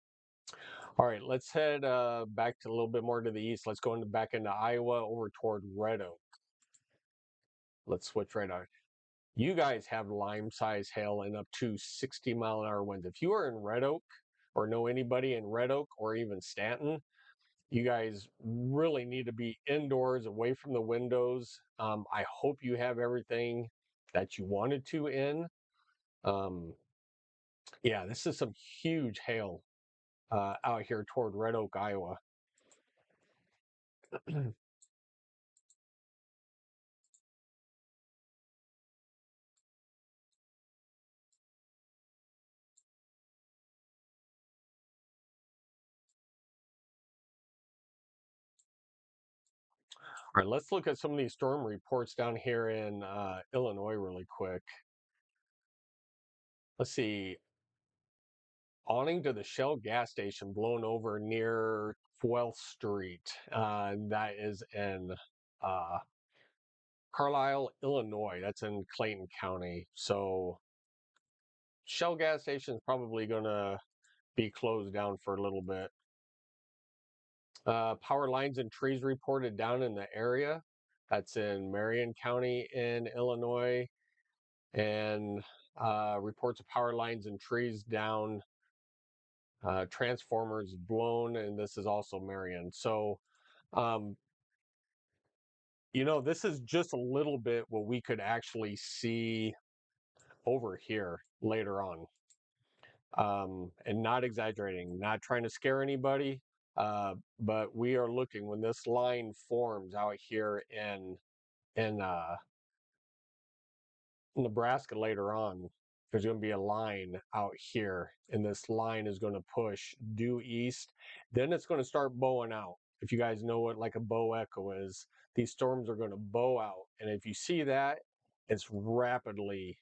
All right, let's head back to a little bit more to the east. Let's go back into Iowa over toward Red Oak. Let's switch right on. You guys have lime size hail and up to 60-mile-an-hour winds. If you are in Red Oak or know anybody in Red Oak or even Stanton, you guys really need to be indoors, away from the windows. I hope you have everything that you wanted to in. Um, yeah, this is some huge hail out here toward Red Oak, Iowa. All right, let's look at some of these storm reports down here in Illinois really quick. Let's see. Awning to the Shell gas station blown over near 12th Street. That is in uh, Carlisle, Illinois. That's in Clayton County. So Shell gas station is probably going to be closed down for a little bit. Power lines and trees reported down in the area. That's in Marion County in Illinois. And reports of power lines and trees down, transformers blown, and this is also Marion. So, um, this is just a little bit what we could actually see over here later on. And not exaggerating, not trying to scare anybody, but we are looking when this line forms out here in Nebraska later on. There's going to be a line out here, and this line is going to push due east. Then it's going to start bowing out. If you guys know what like a bow echo is, these storms are going to bow out, and if you see that, it's rapidly,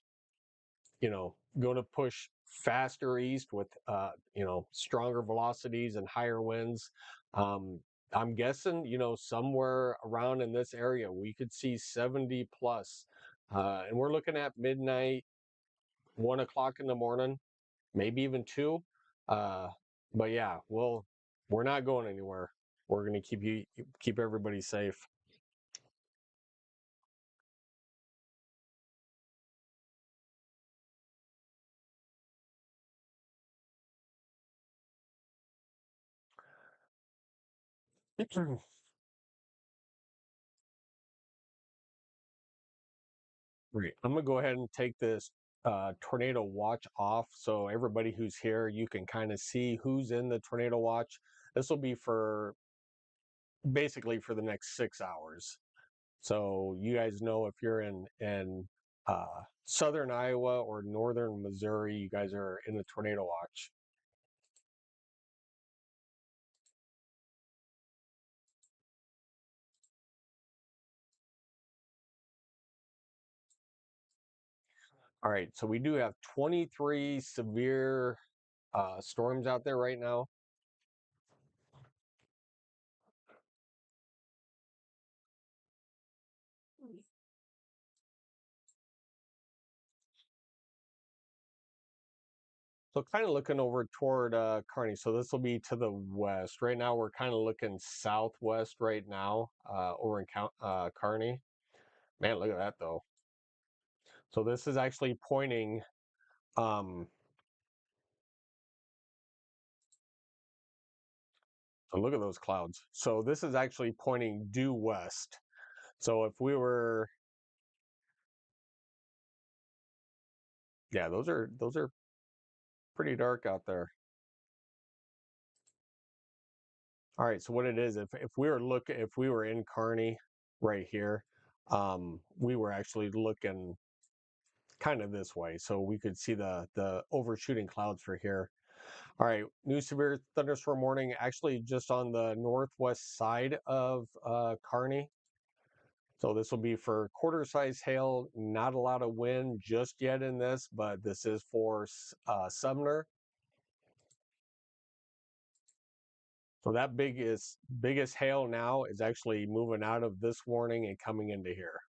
going to push faster east with, stronger velocities and higher winds. Um, I'm guessing, somewhere around in this area, we could see 70 plus. And we're looking at midnight, 1 o'clock in the morning, maybe even two. Uh, but yeah, we're not going anywhere. We're going to keep everybody safe. Great. I'm gonna go ahead and take this tornado watch off, so everybody who's here, you can kind of see who's in the tornado watch. This will be for basically for the next 6 hours. So you guys know if you're in southern Iowa or northern Missouri, you guys are in the tornado watch. All right, so we do have 23 severe storms out there right now. So kind of looking over toward Kearney. So this will be to the west. Right now we're kind of looking southwest right now over in Kearney. Man, look at that though. So this is actually pointing. Um, so look at those clouds. So this is actually pointing due west. So if we were, yeah, those are pretty dark out there. All right, so what it is, if we were in Kearney right here, we were actually looking kind of this way, so we could see the overshooting clouds for here. All right, new severe thunderstorm warning actually just on the northwest side of Kearney. So this will be for quarter size hail, not a lot of wind just yet in this, but this is for Sumner. So that biggest hail now is actually moving out of this warning and coming into here.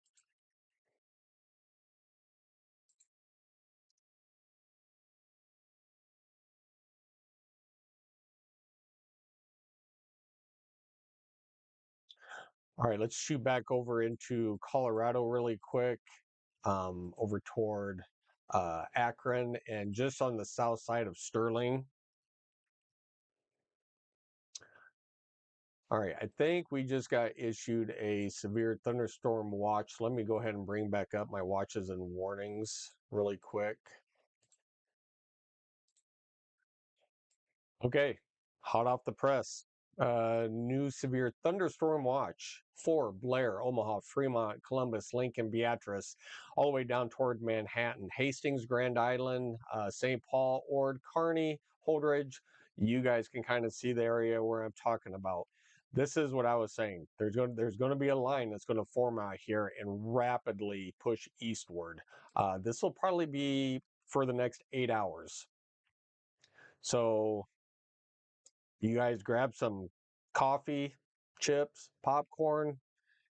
All right, let's shoot back over into Colorado really quick, over toward Akron and just on the south side of Sterling. All right, I think we just got issued a severe thunderstorm watch. Let me go ahead and bring back up my watches and warnings really quick. Okay, hot off the press. New severe thunderstorm watch for Blair, Omaha, Fremont, Columbus, Lincoln, Beatrice, all the way down toward Manhattan, Hastings, Grand Island, St. Paul, Ord, Kearney, Holdridge. You guys can kind of see the area where I'm talking about. This is what I was saying. There's going to be a line that's going to form out here and rapidly push eastward. This will probably be for the next 8 hours. So you guys grab some coffee, chips, popcorn.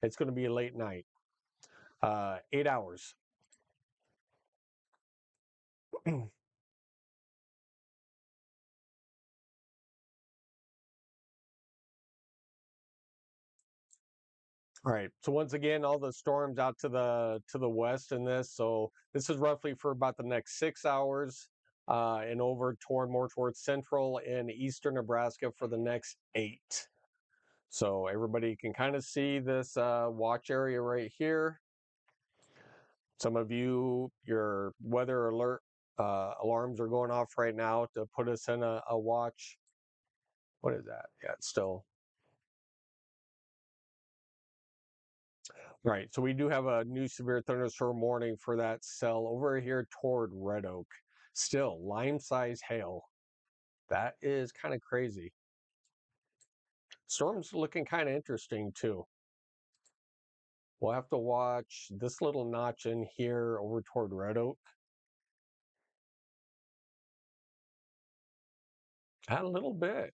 It's going to be a late night. 8 hours. All right. So once again, all the storms out to the west in this. So this is roughly for about the next 6 hours, and over toward more towards central and eastern Nebraska for the next 8. So everybody can kind of see this watch area right here. Some of you, your weather alert alarms are going off right now to put us in a watch. What is that? Yeah, it's still right. So we do have a new severe thunderstorm warning for that cell over here toward Red Oak. Still lime size hail. That is kind of crazy. Storm's looking kind of interesting too. We'll have to watch this little notch in here over toward Red Oak. A little bit.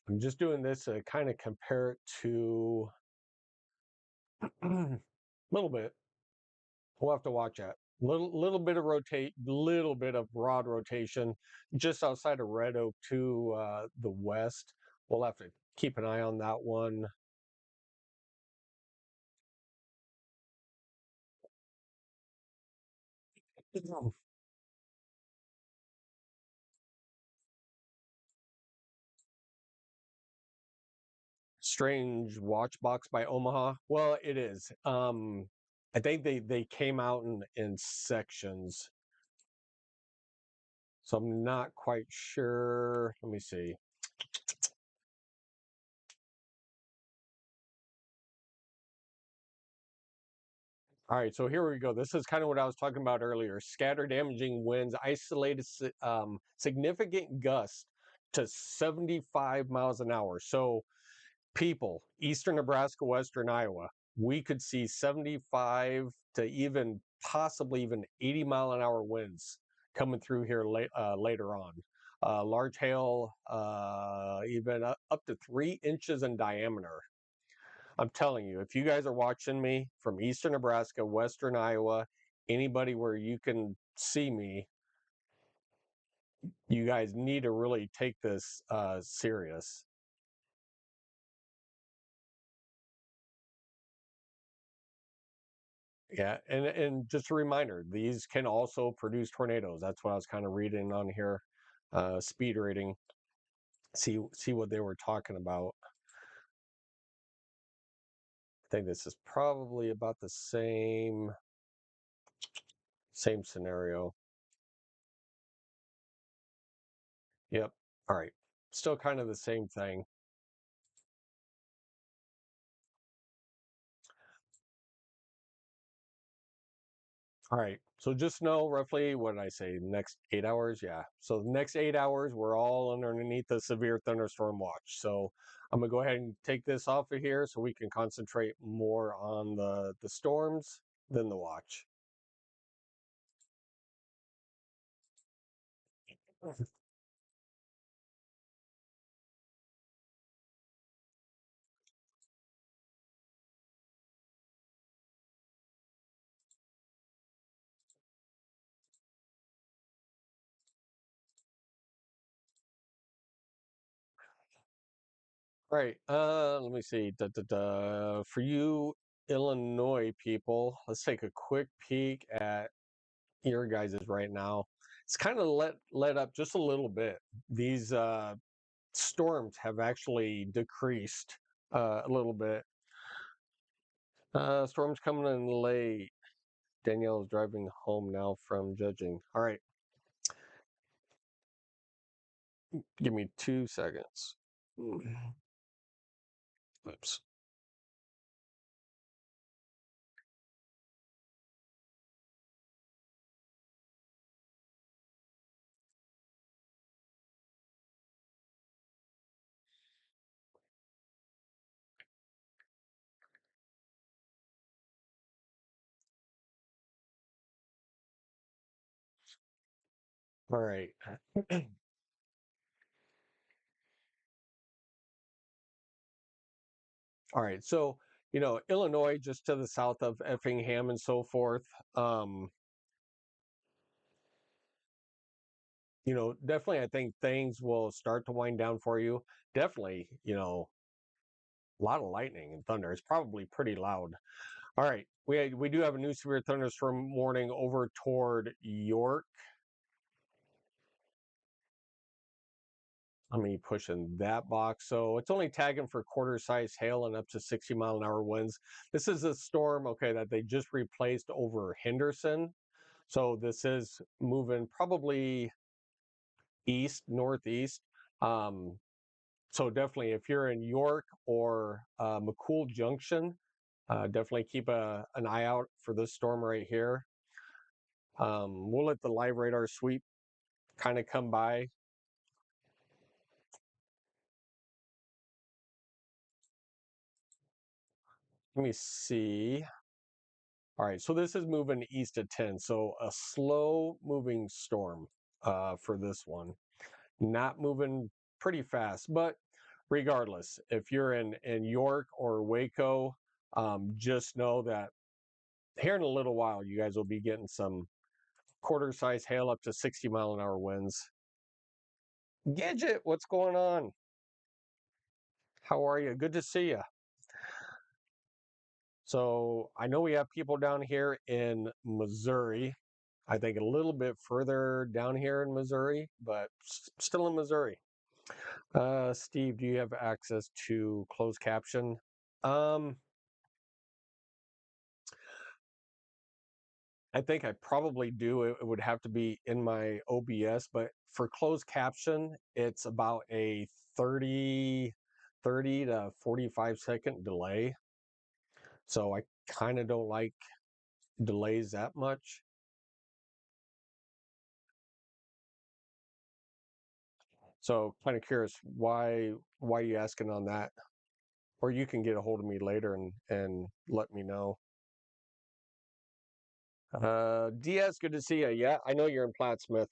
I'm just doing this to kind of compare it to a little bit. We'll have to watch that. Little bit of little bit of broad rotation just outside of Red Oak to the west. We'll have to keep an eye on that one. Strange watch box by Omaha. Well, it is. I think they came out in sections, so I'm not quite sure. Let me see. All right, so here we go. This is kind of what I was talking about earlier. Scatter damaging winds, isolated significant gusts to 75 miles an hour. So people, eastern Nebraska, western Iowa, we could see 75 to even possibly even 80 mile an hour winds coming through here later on. Large hail, even up to 3 inches in diameter. I'm telling you, if you guys are watching me from eastern Nebraska, western Iowa, anybody where you can see me, you guys need to really take this serious. Yeah, and just a reminder, these can also produce tornadoes. That's what I was kind of reading on here, speed rating. See what they were talking about. think this is probably about the same scenario. Yep. All right. Still kind of the same thing. All right. So just know roughly what did I say? Next 8 hours? Yeah. So the next 8 hours, we're all underneath the severe thunderstorm watch. So I'm gonna go ahead and take this off of here so we can concentrate more on the storms than the watch. All right. Let me see. For you Illinois people, let's take a quick peek at your guys's right now. It's kind of let up just a little bit. These storms have actually decreased a little bit. Storms coming in late. Danielle is driving home now from judging. All right, give me 2 seconds. Oops. All right. All right. So, Illinois, just to the south of Effingham and so forth. Um, definitely, I think things will start to wind down for you. Definitely, a lot of lightning and thunder. It's probably pretty loud. All right, we do have a new severe thunderstorm warning over toward York. Let me push in that box. So it's only tagging for quarter size hail and up to 60-mile-an-hour winds. This is a storm, okay, that they just replaced over Henderson. So this is moving probably east, northeast. Um, so definitely, if you're in York or McCool Junction, definitely keep an eye out for this storm right here. We'll let the live radar sweep kind of come by. Let me see. All right, so this is moving east of 10, so a slow moving storm for this one. Not moving pretty fast, but regardless, if you're in York or Waco, just know that here in a little while, you guys will be getting some quarter size hail up to 60-mile-an-hour winds. Gidget, what's going on? How are you? Good to see you. So I know we have people down here in Missouri. I think a little bit further down here in Missouri, but still in Missouri. Steve, do you have access to closed caption? Um, I think I probably do. It would have to be in my OBS, but for closed caption, it's about a 30 to 45-second delay. So I kind of don't like delays that much. So kind of curious why you asking on that, or you can get a hold of me later and let me know. Diaz, good to see you. Yeah, I know you're in Plattsmouth.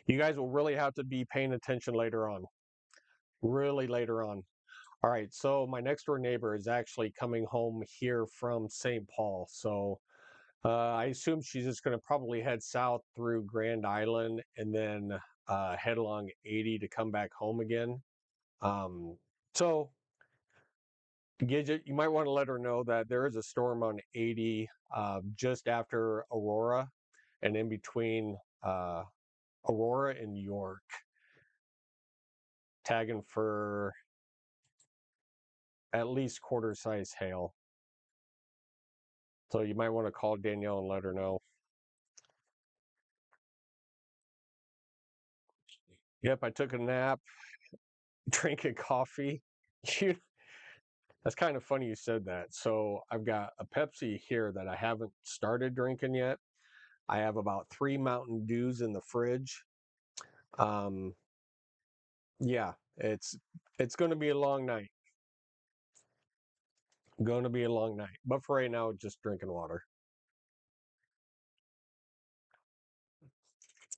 You guys will really have to be paying attention later on. Really later on. All right, so my next door neighbor is actually coming home here from St. Paul. So I assume she's just going to probably head south through Grand Island and then head along 80 to come back home again. So Gidget, you might want to let her know that there is a storm on 80 just after Aurora and in between Aurora and York, tagging for at least quarter size hail. So you might want to call Danielle and let her know. Yep, I took a nap, drinking coffee. That's kind of funny you said that. So I've got a Pepsi here that I haven't started drinking yet. I have about 3 Mountain Dews in the fridge. Um, yeah, it's going to be a long night. Going to be a long night. But for right now, just drinking water.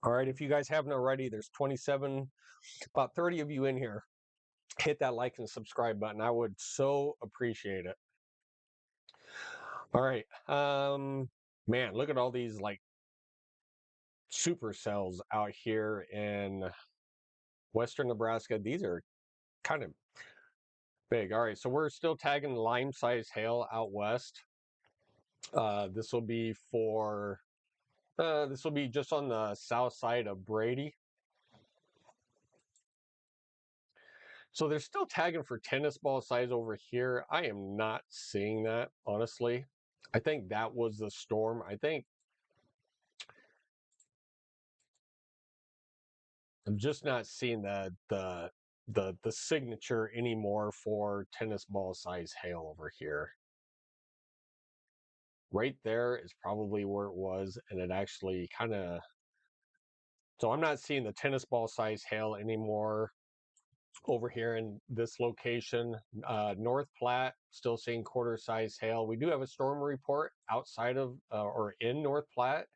All right, if you guys haven't already, there's 27, about 30 of you in here. Hit that like and subscribe button. I would so appreciate it. All right. Man, look at all these like supercells out here in Western Nebraska. These are kind of big. All right, so we're still tagging lime size hail out west. This will be for this will be just on the south side of Brady. So they're still tagging for tennis ball size over here. I am not seeing that, honestly. I think that was the storm. I think I'm just not seeing the signature anymore for tennis ball size hail over here. Right there is probably where it was, and it actually kind of. So I'm not seeing the tennis ball size hail anymore over here in this location. North Platte, still seeing quarter size hail. We do have a storm report outside of or in North Platte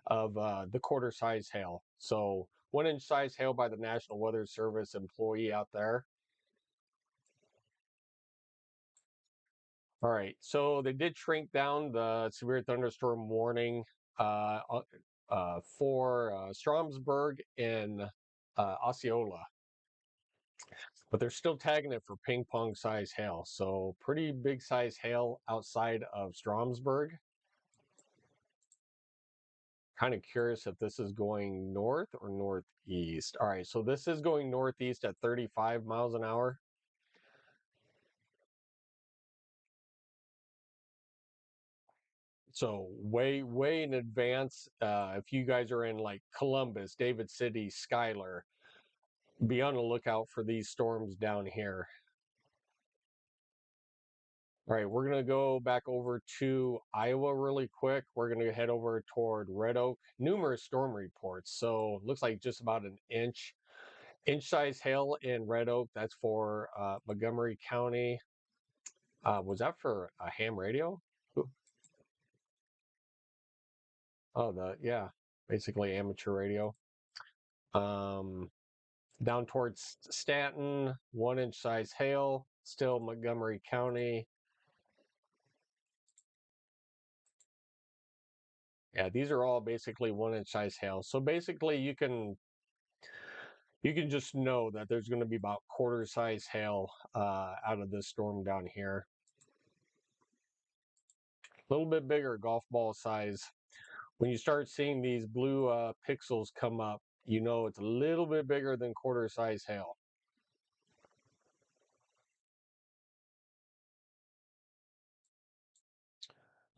of the quarter size hail. So 1 inch size hail by the National Weather Service employee out there. All right, so they did shrink down the severe thunderstorm warning for Stromsburg and Osceola, but they're still tagging it for ping pong size hail. So pretty big size hail outside of Stromsburg. Kind of curious if this is going north or northeast. All right, so this is going northeast at 35 miles an hour. So way in advance. If you guys are in like Columbus, David City, Schuyler, be on the lookout for these storms down here. All right, we're going to go back over to Iowa really quick. We're going to head over toward Red Oak. Numerous storm reports. So looks like just about an inch size hail in Red Oak. That's for Montgomery County. Was that for a ham radio? Oh, yeah, basically amateur radio. Um, Down towards Stanton, 1 inch size hail, still Montgomery County. Yeah, these are all basically 1 inch size hail. So basically you can just know that there's going to be about quarter size hail out of this storm down here. A little bit bigger golf ball size. When you start seeing these blue pixels come up, you know it's a little bit bigger than quarter size hail.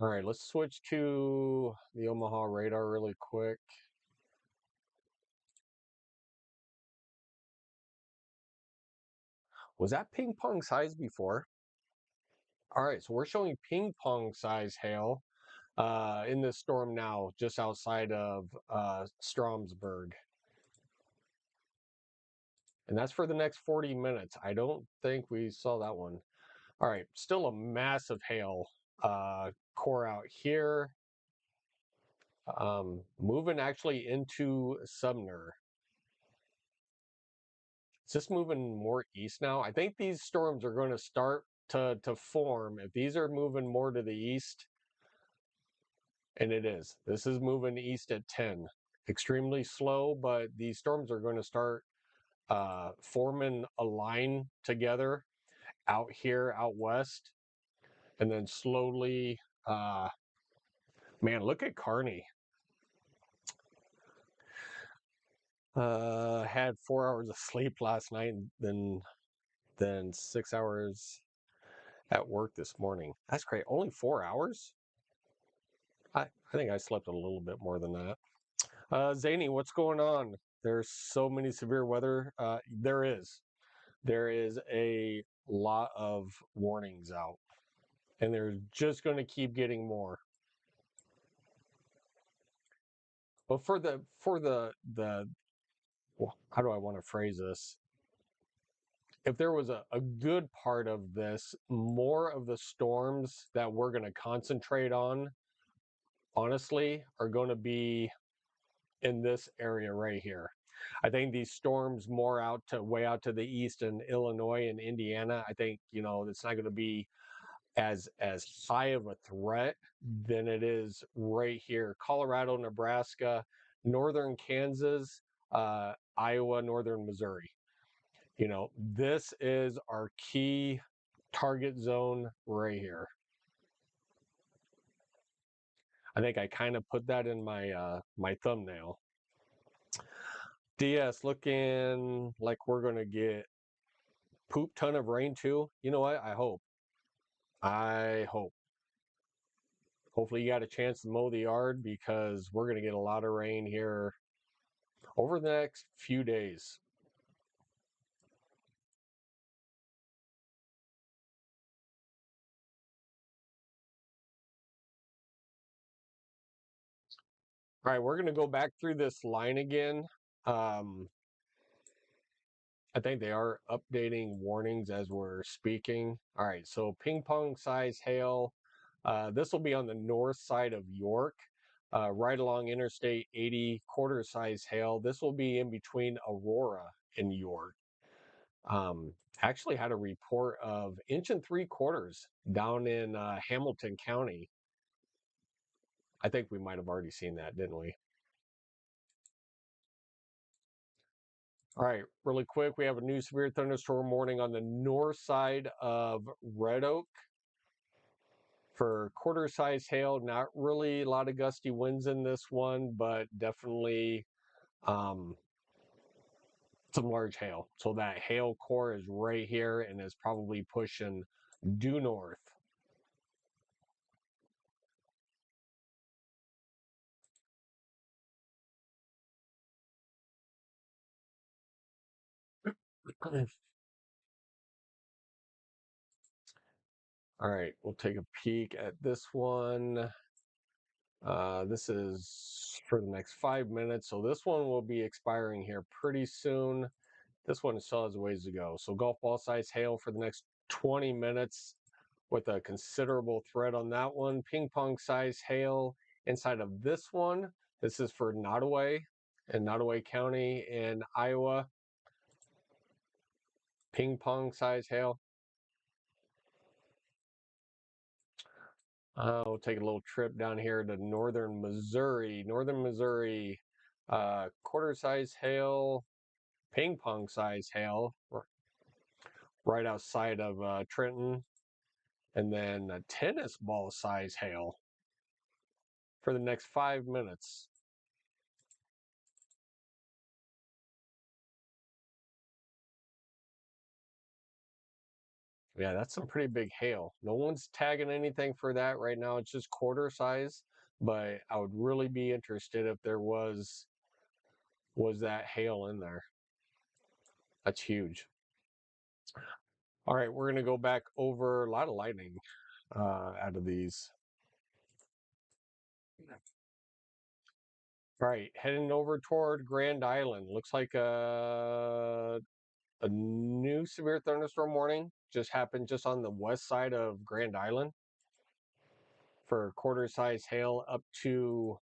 All right, let's switch to the Omaha radar really quick. Was that ping pong size before? All right, so we're showing ping pong size hail in this storm now, just outside of Stromsburg. And that's for the next 40 minutes. I don't think we saw that one. All right, still a massive hail core out here. Moving actually into Sumner. It's just moving more east now. I think these storms are going to start to form. If these are moving more to the east, and it is. This is moving east at 10. Extremely slow, but these storms are going to start forming a line together out here, out west, and then slowly, man, look at Kearney. Had 4 hours of sleep last night, then 6 hours. at work this morning. That's great. Only 4 hours? I think I slept a little bit more than that. Zany, what's going on? There's so many severe weather. There is. There is a lot of warnings out, and they're just going to keep getting more. But well, how do I want to phrase this? If there was a good part of this, more of the storms that we're going to concentrate on, honestly, are going to be in this area right here. I think these storms more way out to the east in Illinois and Indiana, I think, it's not going to be as high of a threat than it is right here. Colorado, Nebraska, northern Kansas, Iowa, northern Missouri. This is our key target zone right here. I think I kind of put that in my thumbnail. DS looking like we're gonna get poop ton of rain too. You know what? I hope. I hope. Hopefully you got a chance to mow the yard because we're gonna get a lot of rain here over the next few days. All right, we're gonna go back through this line again. I think they are updating warnings as we're speaking. All right, so ping pong size hail. This will be on the north side of York, right along Interstate 80, quarter size hail. This will be in between Aurora and York. Actually had a report of 1.75 inches down in Hamilton County. I think we might have already seen that, didn't we? All right, really quick, we have a new severe thunderstorm warning on the north side of Red Oak for quarter size hail. Not really a lot of gusty winds in this one, but definitely some large hail. So that hail core is right here and is probably pushing due north. All right, we'll take a peek at this one. This is for the next 5 minutes. So this one will be expiring here pretty soon. This one still has a ways to go. So golf ball size hail for the next 20 minutes with a considerable threat on that one. Ping pong size hail inside of this one. This is for Nottoway in Nottoway County in Iowa. Ping pong size hail. We'll take a little trip down here to northern Missouri. Northern Missouri, quarter size hail, ping pong size hail, right outside of Trenton, and then a tennis ball size hail for the next 5 minutes. Yeah, that's some pretty big hail. No one's tagging anything for that right now. It's just quarter size, but I would really be interested if there was that hail in there. That's huge. All right, we're gonna go back over a lot of lightning out of these. All right, heading over toward Grand Island. Looks like a new severe thunderstorm warning just happened just on the west side of Grand Island for quarter size hail up to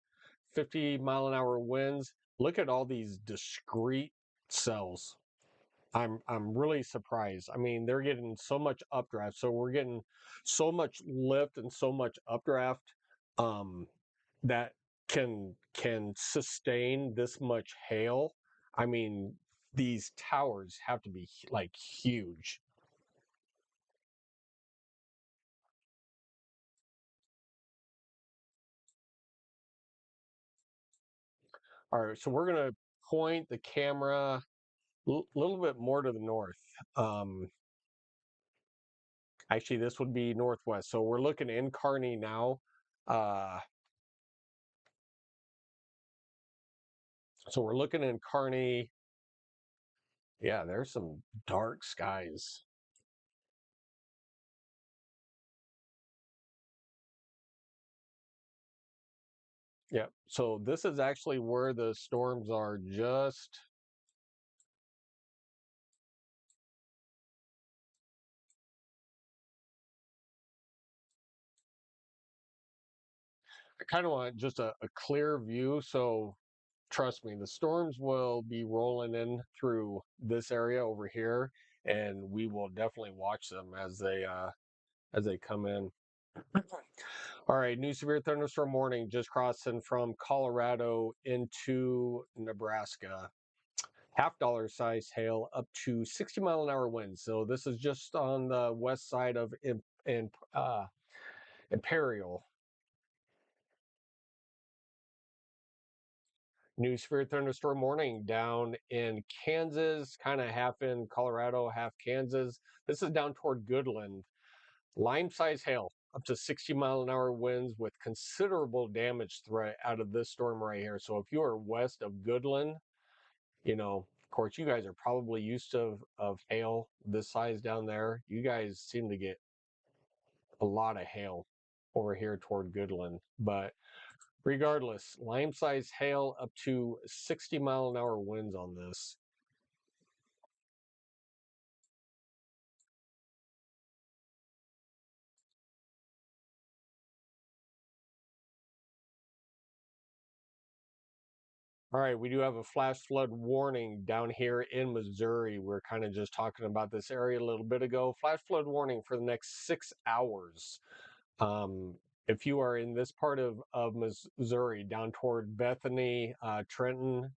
50-mile-an-hour winds. Look at all these discrete cells. I'm really surprised. I mean, they're getting so much updraft. So we're getting so much lift and so much updraft um, that can sustain this much hail. I mean, these towers have to be like huge. All right, so we're gonna point the camera a little bit more to the north. Um, Actually, this would be northwest. So we're looking in Kearney now. Uh, so we're looking in Kearney. Yeah, there's some dark skies. Yeah. So this is actually where the storms are just. I kind of want just a clear view. So trust me, the storms will be rolling in through this area over here, and we will definitely watch them as they come in. All right, new severe thunderstorm warning just crossing from Colorado into Nebraska. $50 size hail up to 60-mile-an-hour winds. So this is just on the west side of Imperial. New severe thunderstorm warning down in Kansas, kind of half in Colorado, half Kansas. This is down toward Goodland. Lime size hail up to 60-mile-an-hour winds with considerable damage threat out of this storm right here. So if you are west of Goodland, of course, you guys are probably used to of hail this size down there. You guys seem to get a lot of hail over here toward Goodland. But regardless, lime size hail up to 60-mile-an-hour winds on this. All right, we do have a flash flood warning down here in Missouri. We're kind of just talking about this area a little bit ago. Flash flood warning for the next 6 hours. Um, if you are in this part of Missouri, down toward Bethany, Trenton,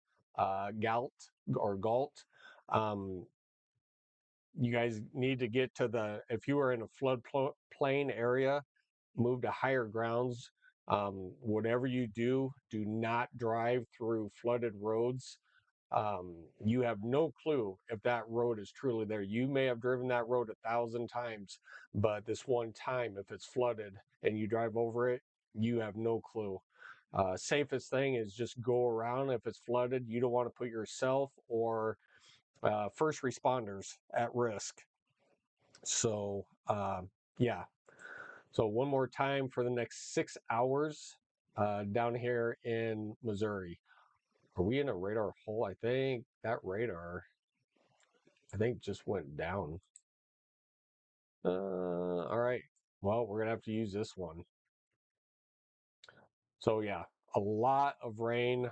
Galt, um, you guys need to get to if you are in a floodplain area, move to higher grounds. Whatever you do, do not drive through flooded roads. You have no clue if that road is truly there. You may have driven that road 1,000 times, but this one time, if it's flooded and you drive over it, you have no clue. Safest thing is just go around. If it's flooded, you don't want to put yourself or first responders at risk. So, yeah. So, one more time for the next 6 hours down here in Missouri. Are we in a radar hole? I think that radar, I think, just went down. All right. Well, we're going to have to use this one. So, yeah, a lot of rain.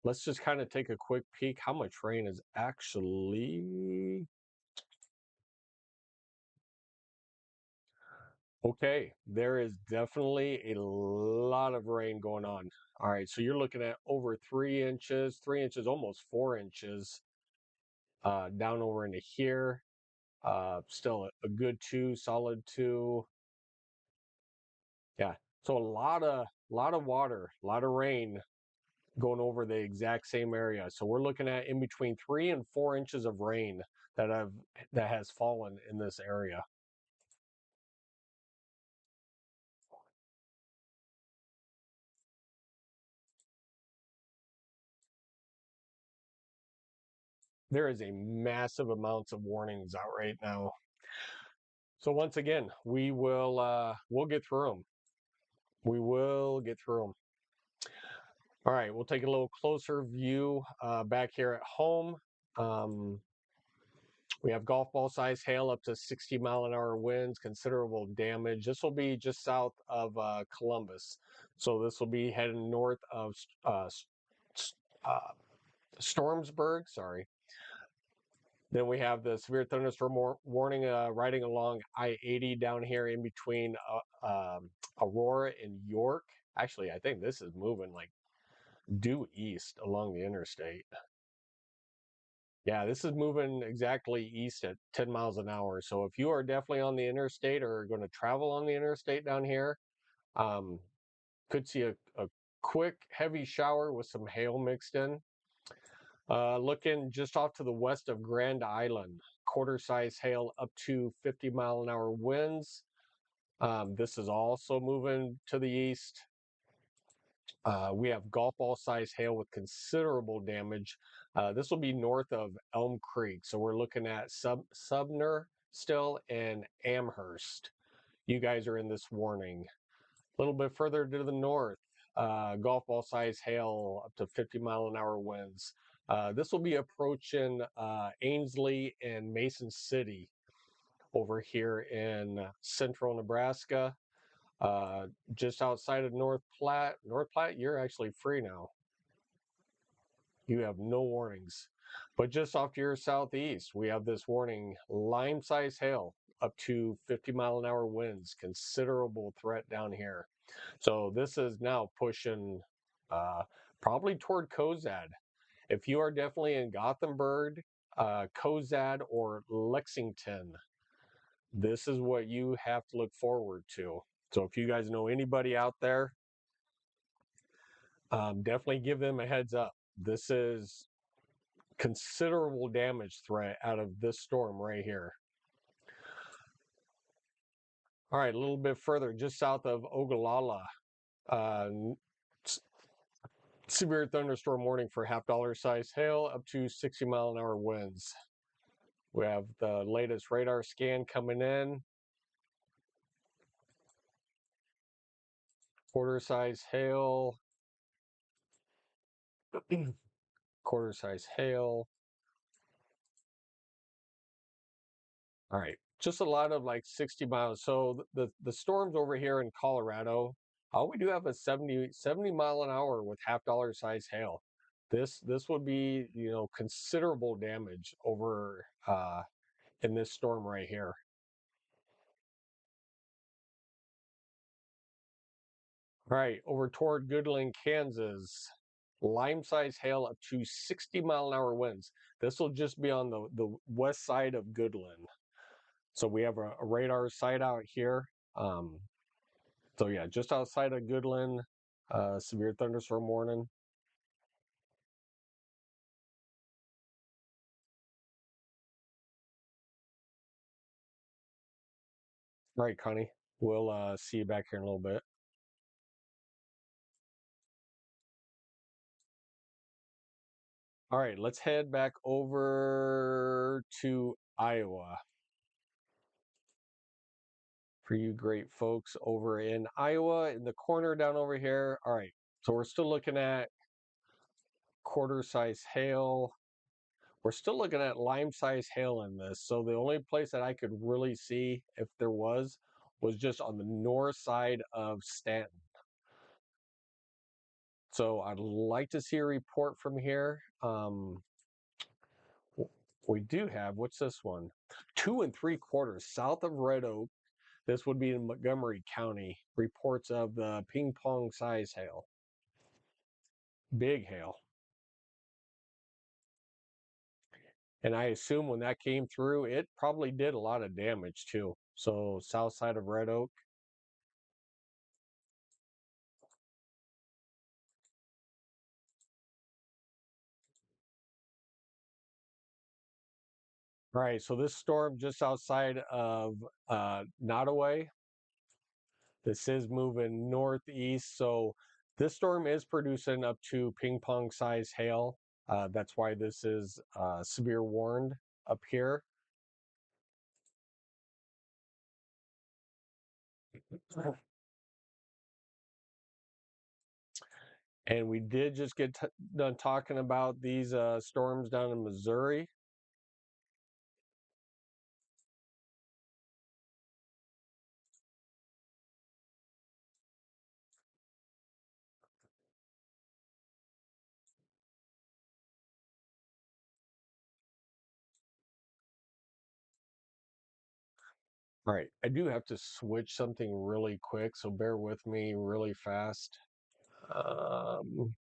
Let's just kind of take a quick peek. How much rain is actually. Okay, there is definitely a lot of rain going on. All right, so you're looking at over 3 inches, 3 inches, almost 4 inches down over into here. Still a good two, solid two. Yeah. So a lot of water, a lot of rain going over the exact same area. So we're looking at in between 3 and 4 inches of rain that has fallen in this area. There is a massive amounts of warnings out right now. So once again, we'll get through them. We will get through them. All right, we'll take a little closer view back here at home. Um, we have golf ball size hail up to 60-mile-an-hour winds, considerable damage. This will be just south of Columbus. So this will be heading north of uh, Stormsburg. Sorry. Then we have the severe thunderstorm warning riding along I-80 down here in between Aurora and York. Actually, I think this is moving like due east along the interstate. Yeah, this is moving exactly east at 10 miles an hour. So if you are definitely on the interstate or are going to travel on the interstate down here, um, could see a quick heavy shower with some hail mixed in. Looking just off to the west of Grand Island. quarter-size hail up to 50-mile-an-hour winds. This is also moving to the east. We have golf ball size hail with considerable damage. This will be north of Elm Creek. So we're looking at Sumner still and Amherst. You guys are in this warning. A little bit further to the north, golf ball size hail up to 50-mile-an-hour winds. This will be approaching Ainsley and Mason City over here in central Nebraska. Just outside of North Platte. North Platte, you're actually free now. You have no warnings. But just off to your southeast, we have this warning, lime-size hail up to 50-mile-an-hour winds, considerable threat down here. So this is now pushing probably toward Cozad. If you are definitely in Gothenburg, Cozad, or Lexington, this is what you have to look forward to. So if you guys know anybody out there, definitely give them a heads up. This is considerable damage threat out of this storm right here. All right, a little bit further, just south of Ogallala, severe thunderstorm warning for half-dollar size hail up to 60-mile-an-hour winds. We have the latest radar scan coming in. Quarter size hail. Quarter size hail. All right, just a lot of like 60 miles. So the storms over here in Colorado, we do have a 70 mile an hour with half-dollar size hail. This would be, you know, considerable damage over in this storm right here. All right, over toward Goodland, Kansas, lime-size hail up to 60-mile-an-hour winds. This will just be on the west side of Goodland. So we have a radar site out here. So yeah, just outside of Goodland, severe thunderstorm warning. All right, Connie, we'll see you back here in a little bit. All right, let's head back over to Iowa. For you great folks over in Iowa, in the corner down over here. All right, so we're still looking at quarter size hail. We're still looking at lime size hail in this. So the only place that I could really see if there was just on the north side of Stanton. So I'd like to see a report from here. We do have, what's this one? 2 3/4 south of Red Oak. This would be in Montgomery County. Reports of the ping pong size hail. Big hail. And I assume when that came through, it probably did a lot of damage too. So south side of Red Oak. All right, so this storm just outside of Nottoway. This is moving northeast, so this storm is producing up to ping pong size hail. That's why this is severe warned up here. And we did just get done talking about these storms down in Missouri. All right, I do have to switch something really quick, so bear with me really fast. Um,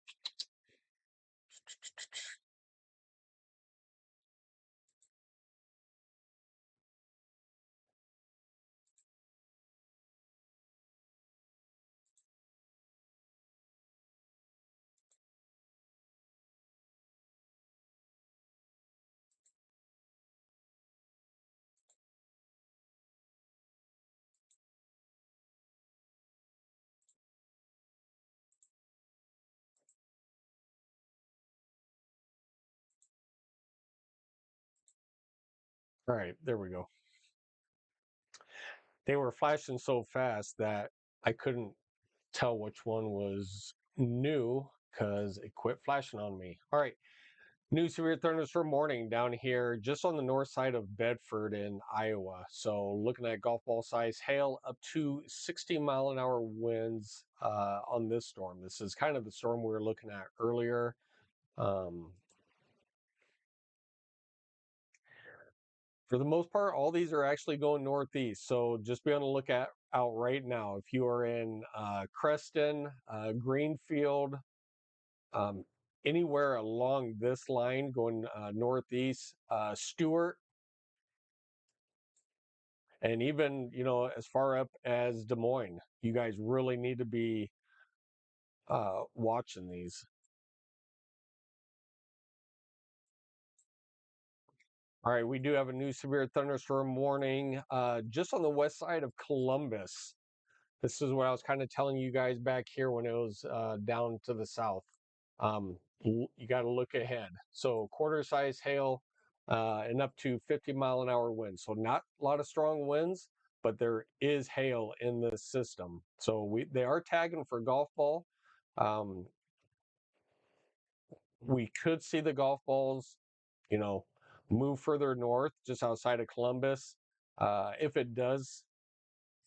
All right, there we go. They were flashing so fast that I couldn't tell which one was new because it quit flashing on me. All right, new severe thunderstorm warning down here just on the north side of Bedford in Iowa. So looking at golf ball size hail up to 60-mile-an-hour winds on this storm. This is kind of the storm we were looking at earlier. Um, for the most part, all these are actually going northeast. So just be on the lookout out right now. If you are in Creston, Greenfield, um, anywhere along this line going northeast, Stewart, and even as far up as Des Moines, you guys really need to be watching these. All right, we do have a new severe thunderstorm warning just on the west side of Columbus. This is what I was kind of telling you guys back here when it was down to the south. You got to look ahead. So quarter size hail and up to 50-mile-an-hour winds. So not a lot of strong winds, but there is hail in this system. So they are tagging for golf ball. Um, we could see the golf balls, you know, move further north, just outside of Columbus. If it does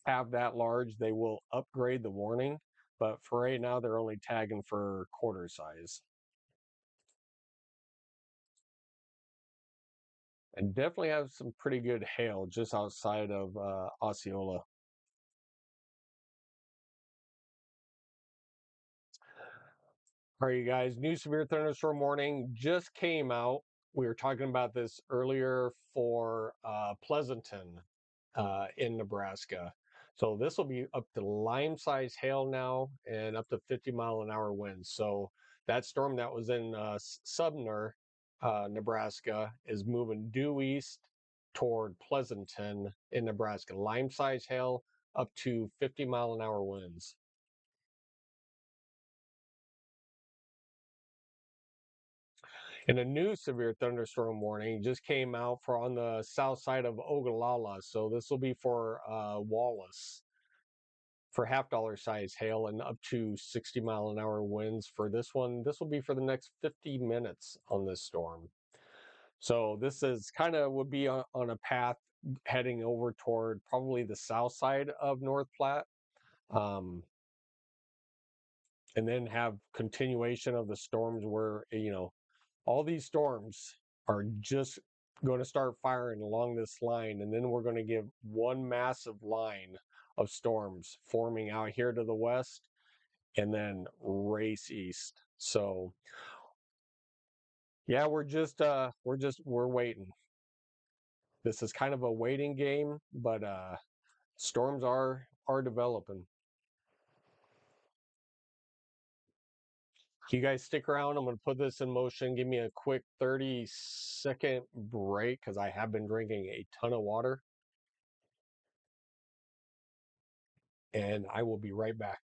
have that large, they will upgrade the warning. But for right now, they're only tagging for quarter size. And definitely have some pretty good hail just outside of Osceola. All right, you guys, new severe thunderstorm warning just came out. We were talking about this earlier for Pleasanton in Nebraska. So this will be up to lime size hail now and up to 50-mile-an-hour winds. So that storm that was in Sumner, Nebraska, is moving due east toward Pleasanton in Nebraska. Lime size hail up to 50-mile-an-hour winds. And a new severe thunderstorm warning just came out for on the south side of Ogallala. So this will be for Wallace for half-dollar size hail and up to 60-mile-an-hour winds for this one. This will be for the next 50 minutes on this storm. So this is kind of would be on a path heading over toward probably the south side of North Platte. Um, and then have continuation of the storms where all these storms are just going to start firing along this line, and then we're going to give one massive line of storms forming out here to the west and then race east. So yeah, we're waiting. This is kind of a waiting game, but storms are developing. You guys stick around. I'm going to put this in motion. Give me a quick 30-second break because I have been drinking a ton of water. And I will be right back.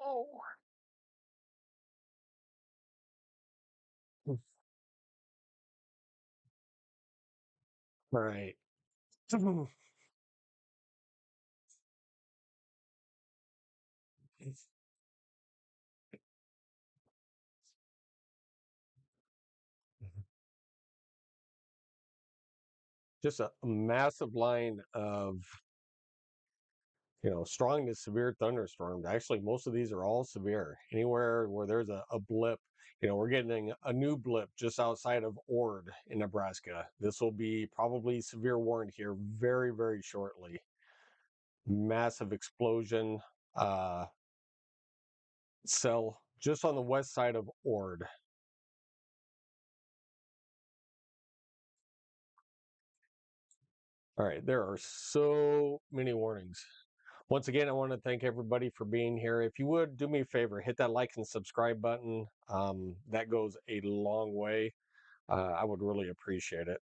Oh. All right. just a massive line of strong to severe thunderstorms. Actually, most of these are all severe. Anywhere where there's a blip, we're getting a new blip just outside of Ord in Nebraska. This will be probably severe warned here very, very shortly. Massive explosion cell just on the west side of Ord. All right, there are so many warnings. Once again, I want to thank everybody for being here. If you would do me a favor, hit that like and subscribe button. That goes a long way. I would really appreciate it.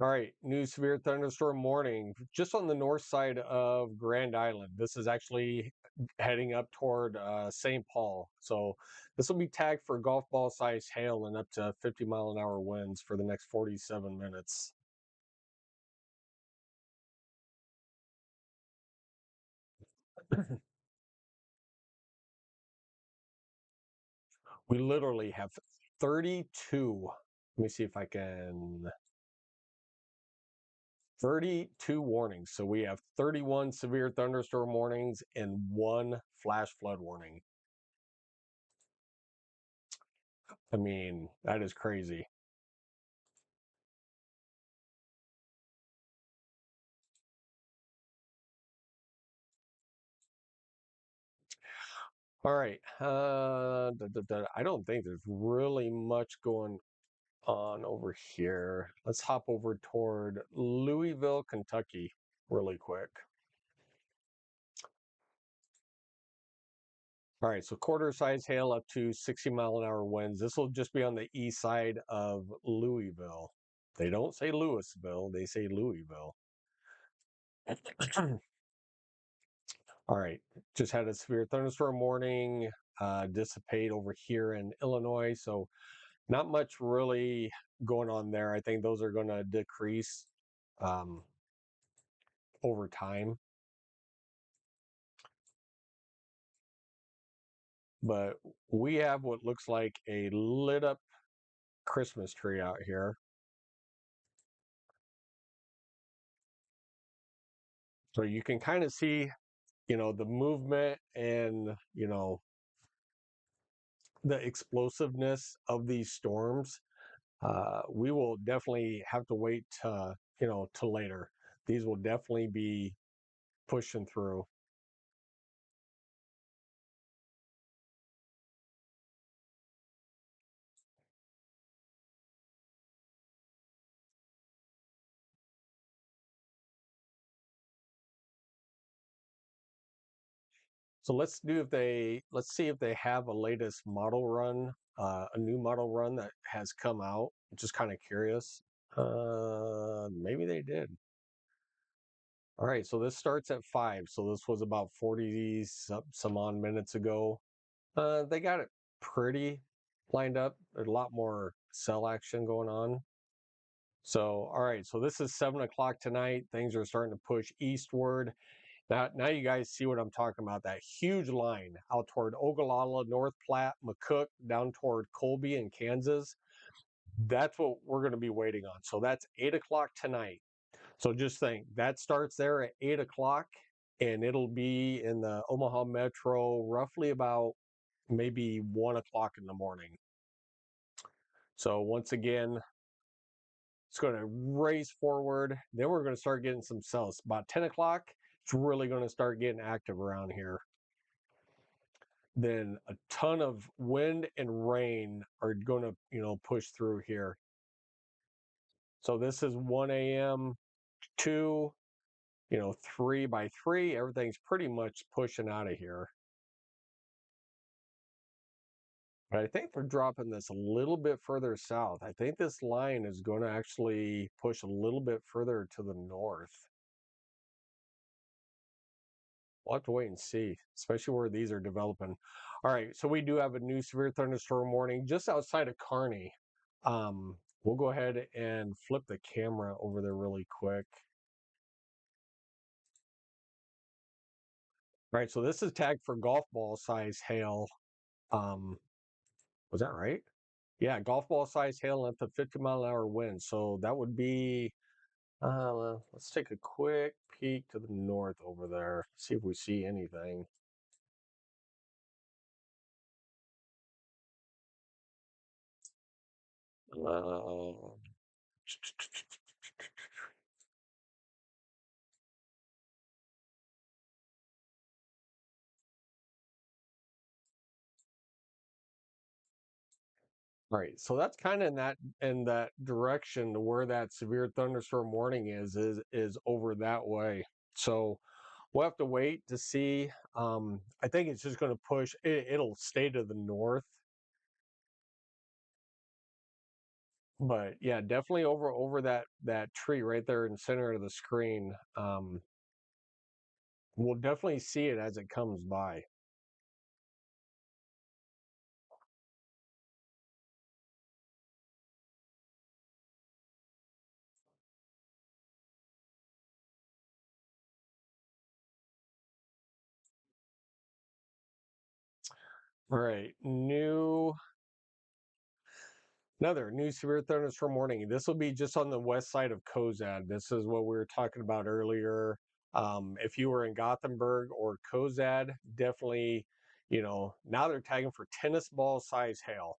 All right, new severe thunderstorm warning just on the north side of Grand Island. This is actually heading up toward St. Paul. So this will be tagged for golf ball size hail and up to 50-mile-an-hour winds for the next 47 minutes. We literally have 32. Let me see if I can. 32 warnings. So we have 31 severe thunderstorm warnings and one flash flood warning. I mean, that is crazy. All right. I don't think there's really much going on over here. Let's hop over toward Louisville, Kentucky, really quick. All right, so quarter size hail up to 60-mile-an-hour winds. This will just be on the east side of Louisville. They don't say Louisville, they say Louisville. All right, just had a severe thunderstorm warning dissipate over here in Illinois. So not much really going on there. I think those are going to decrease um, over time. But we have what looks like a lit up Christmas tree out here. So you can kind of see, the movement and, the explosiveness of these storms. We will definitely have to wait to later. These will definitely be pushing through. So let's see if they have a latest model run, a new model run that has come out. I'm just kind of curious. Maybe they did. All right, so this starts at 5. So this was about 40 some odd minutes ago. They got it pretty lined up. There's a lot more cell action going on. So, all right, so this is 7 o'clock tonight. Things are starting to push eastward. Now you guys see what I'm talking about. That huge line out toward Ogallala, North Platte, McCook, down toward Colby and Kansas. That's what we're going to be waiting on. So that's 8 o'clock tonight. So just think that starts there at 8 o'clock, and it'll be in the Omaha Metro roughly about maybe 1 o'clock in the morning. So once again, it's going to race forward. Then we're going to start getting some cells. About 10 o'clock, it's really going to start getting active around here. Then a ton of wind and rain are going to, push through here. So this is 1 a.m., 2, 3 by 3. Everything's pretty much pushing out of here. But I think they're dropping this a little bit further south. I think this line is going to actually push a little bit further to the north. We'll have to wait and see, especially where these are developing. All right, so we do have a new severe thunderstorm warning just outside of Kearney. We'll go ahead and flip the camera over there really quick. Right, so this is tagged for golf ball size hail. Um, was that right? Yeah, golf ball size hail and up to 50-mile-an-hour winds. So that would be, let's take a quick peek to the north over there, see if we see anything. Uh, right, so that's kind of in that direction to where that severe thunderstorm warning is over that way. So we'll have to wait to see. I think it's just going to push. It'll stay to the north, but yeah, definitely over that tree right there in the center of the screen. We'll definitely see it as it comes by. All right, another new severe thunderstorm warning. This will be just on the west side of Kozad. This is what we were talking about earlier. If you were in Gothenburg or Kozad, definitely, now they're tagging for tennis ball size hail.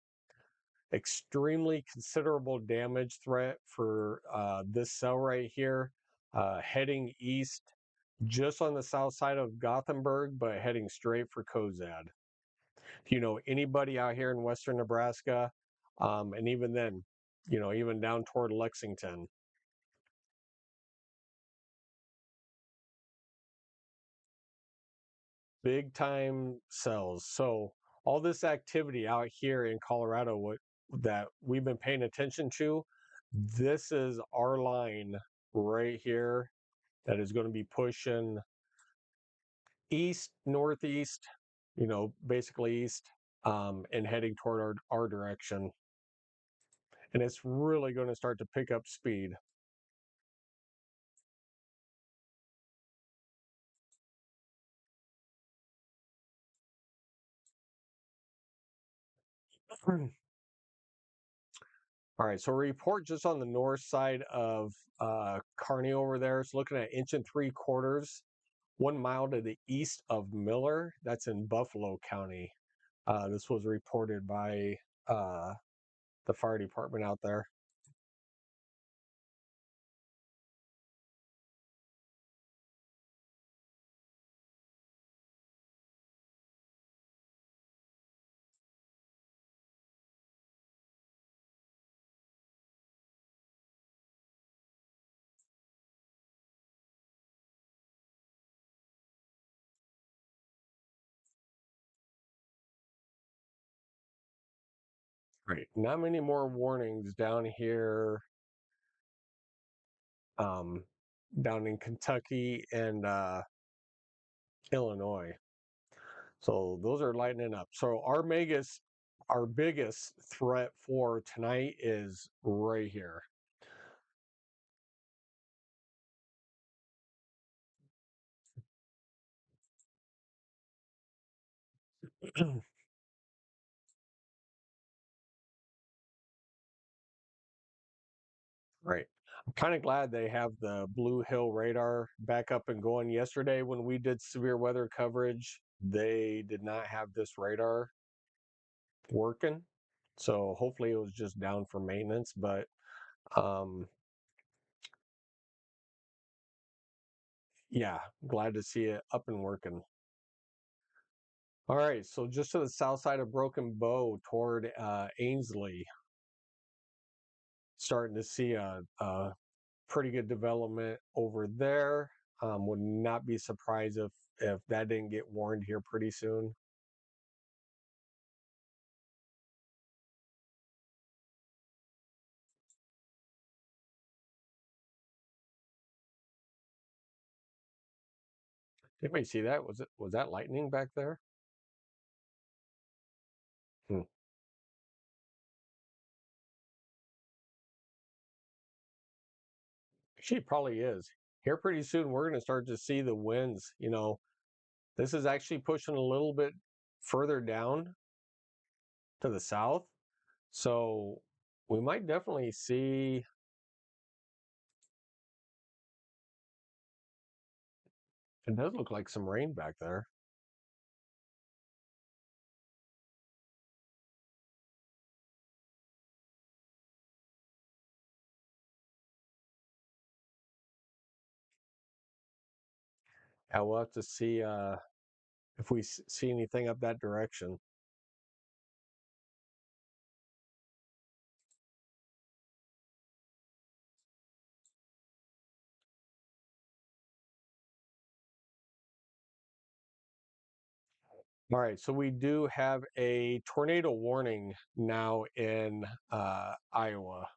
Extremely considerable damage threat for this cell right here, heading east just on the south side of Gothenburg, but heading straight for Kozad. If you know anybody out here in Western Nebraska, and even then, even down toward Lexington, big time cells. So all this activity out here in Colorado, that we've been paying attention to, this is our line right here that is going to be pushing east, northeast, basically east, and heading toward our direction. And it's really going to start to pick up speed. All right, so a report just on the north side of Kearney over there. It's looking at 1.75 inches, 1 mile to the east of Miller. That's in Buffalo County. This was reported by uh, the fire department out there. Right, not many more warnings down here, um, down in Kentucky and Illinois. So those are lightening up. So our biggest threat for tonight is right here. Right. I'm kind of glad they have the Blue Hill radar back up and going. Yesterday, when we did severe weather coverage, they did not have this radar working. So hopefully it was just down for maintenance. But um, yeah, glad to see it up and working. All right. So just to the south side of Broken Bow toward Ainsley, starting to see a pretty good development over there. Would not be surprised if that didn't get warned here pretty soon. Anybody see that? Was that lightning back there? Hmm. She probably is. Here pretty soon we're gonna start to see the winds, This is actually pushing a little bit further down to the south. So we might definitely see, it does look like some rain back there. Yeah, we'll have to see if we see anything up that direction. All right, so we do have a tornado warning now in Iowa.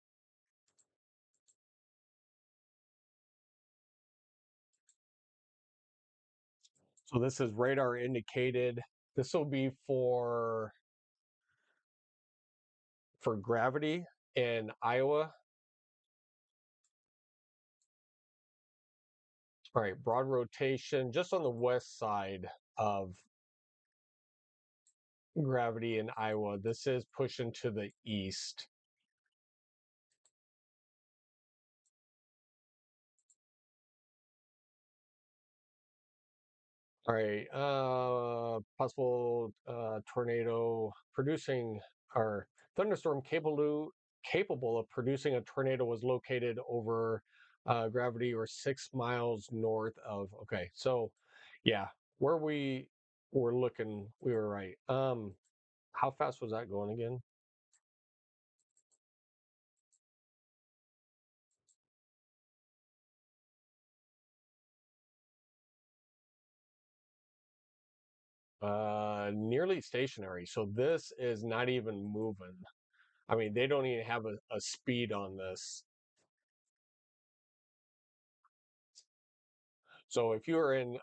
So this is radar indicated. This will be for gravity in Iowa. All right, broad rotation just on the west side of gravity in Iowa. This is pushing to the east. All right, possible tornado producing or thunderstorm capable of producing a tornado was located over gravity or 6 miles north of. Okay, so yeah, where we were looking, we were right. How fast was that going again? Nearly stationary. So this is not even moving. I mean, they don't even have a speed on this. So if you are in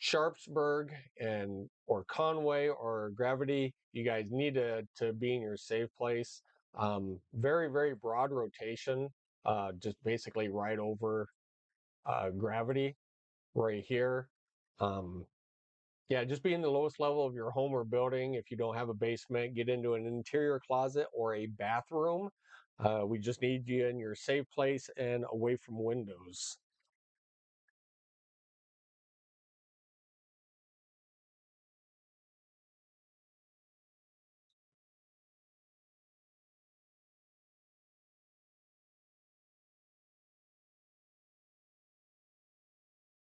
Sharpsburg and or Conway or Gravity, you guys need to be in your safe place. Very very broad rotation, just basically right over Gravity, right here. Um, yeah, just be in the lowest level of your home or building. If you don't have a basement, get into an interior closet or a bathroom. We just need you in your safe place and away from windows.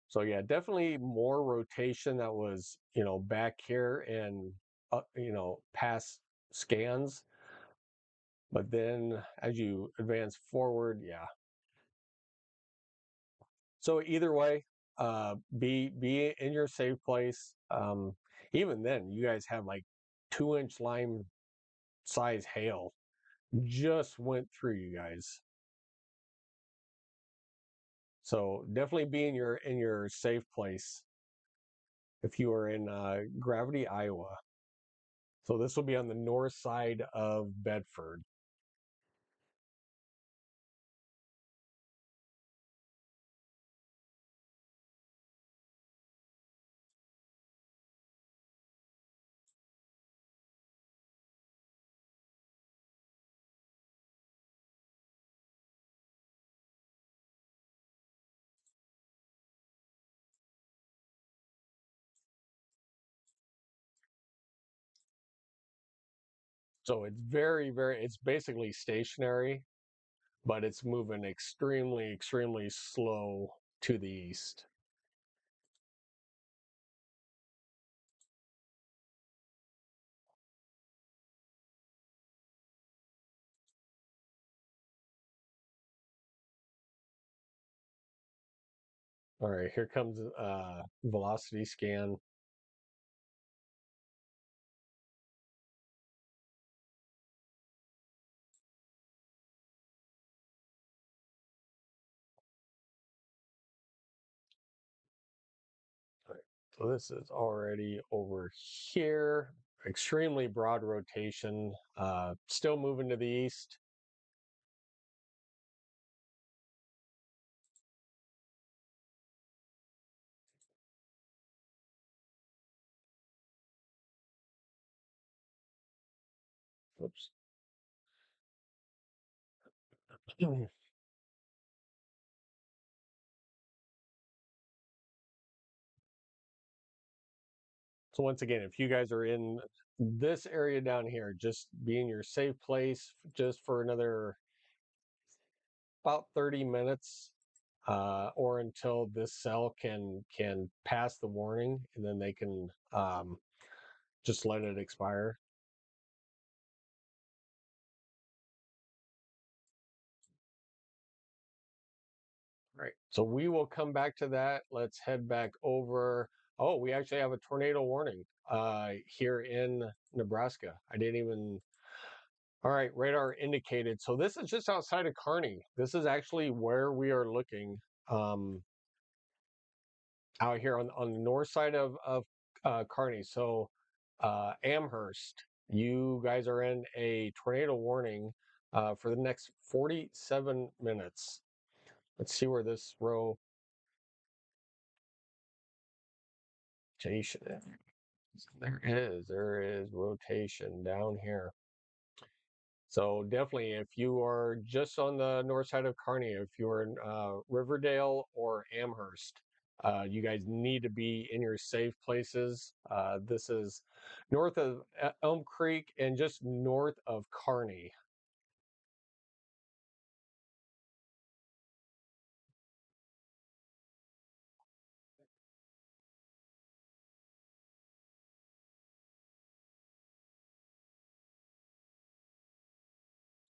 So yeah, definitely more rotation that was, back here and past scans. But then as you advance forward, yeah. So either way, be in your safe place. Even then, you guys have like 2 inch lime size hail just went through you guys. So definitely be in your safe place if you are in Gravity, Iowa. So this will be on the north side of Bedford. So it's very, very, it's basically stationary, but it's moving extremely, extremely slow to the east. All right, here comes velocity scan. All right, so this is already over here. Extremely broad rotation, still moving to the east. Oops. So once again, if you guys are in this area down here, just be in your safe place just for another about 30 minutes, or until this cell can pass the warning, and then they can just let it expire. All right. So we will come back to that. Let's head back over. Oh, we actually have a tornado warning here in Nebraska. I didn't even. All right, radar indicated. So this is just outside of Kearney. This is actually where we are looking, um, out here on the north side of Kearney. So Amherst, you guys are in a tornado warning for the next 47 minutes. Let's see where this rotation is. There is rotation down here. So definitely, if you are just on the north side of Kearney, if you're in Riverdale or Amherst, you guys need to be in your safe places. This is north of Elm Creek and just north of Kearney.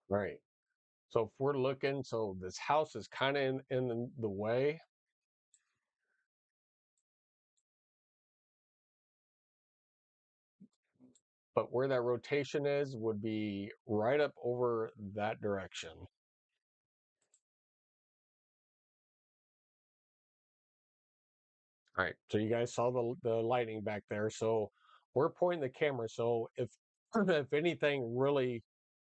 Right. So if we're looking, so this house is kind of in the way, but where that rotation is would be right up over that direction. All right. So you guys saw the lightning back there. So we're pointing the camera. So if if anything really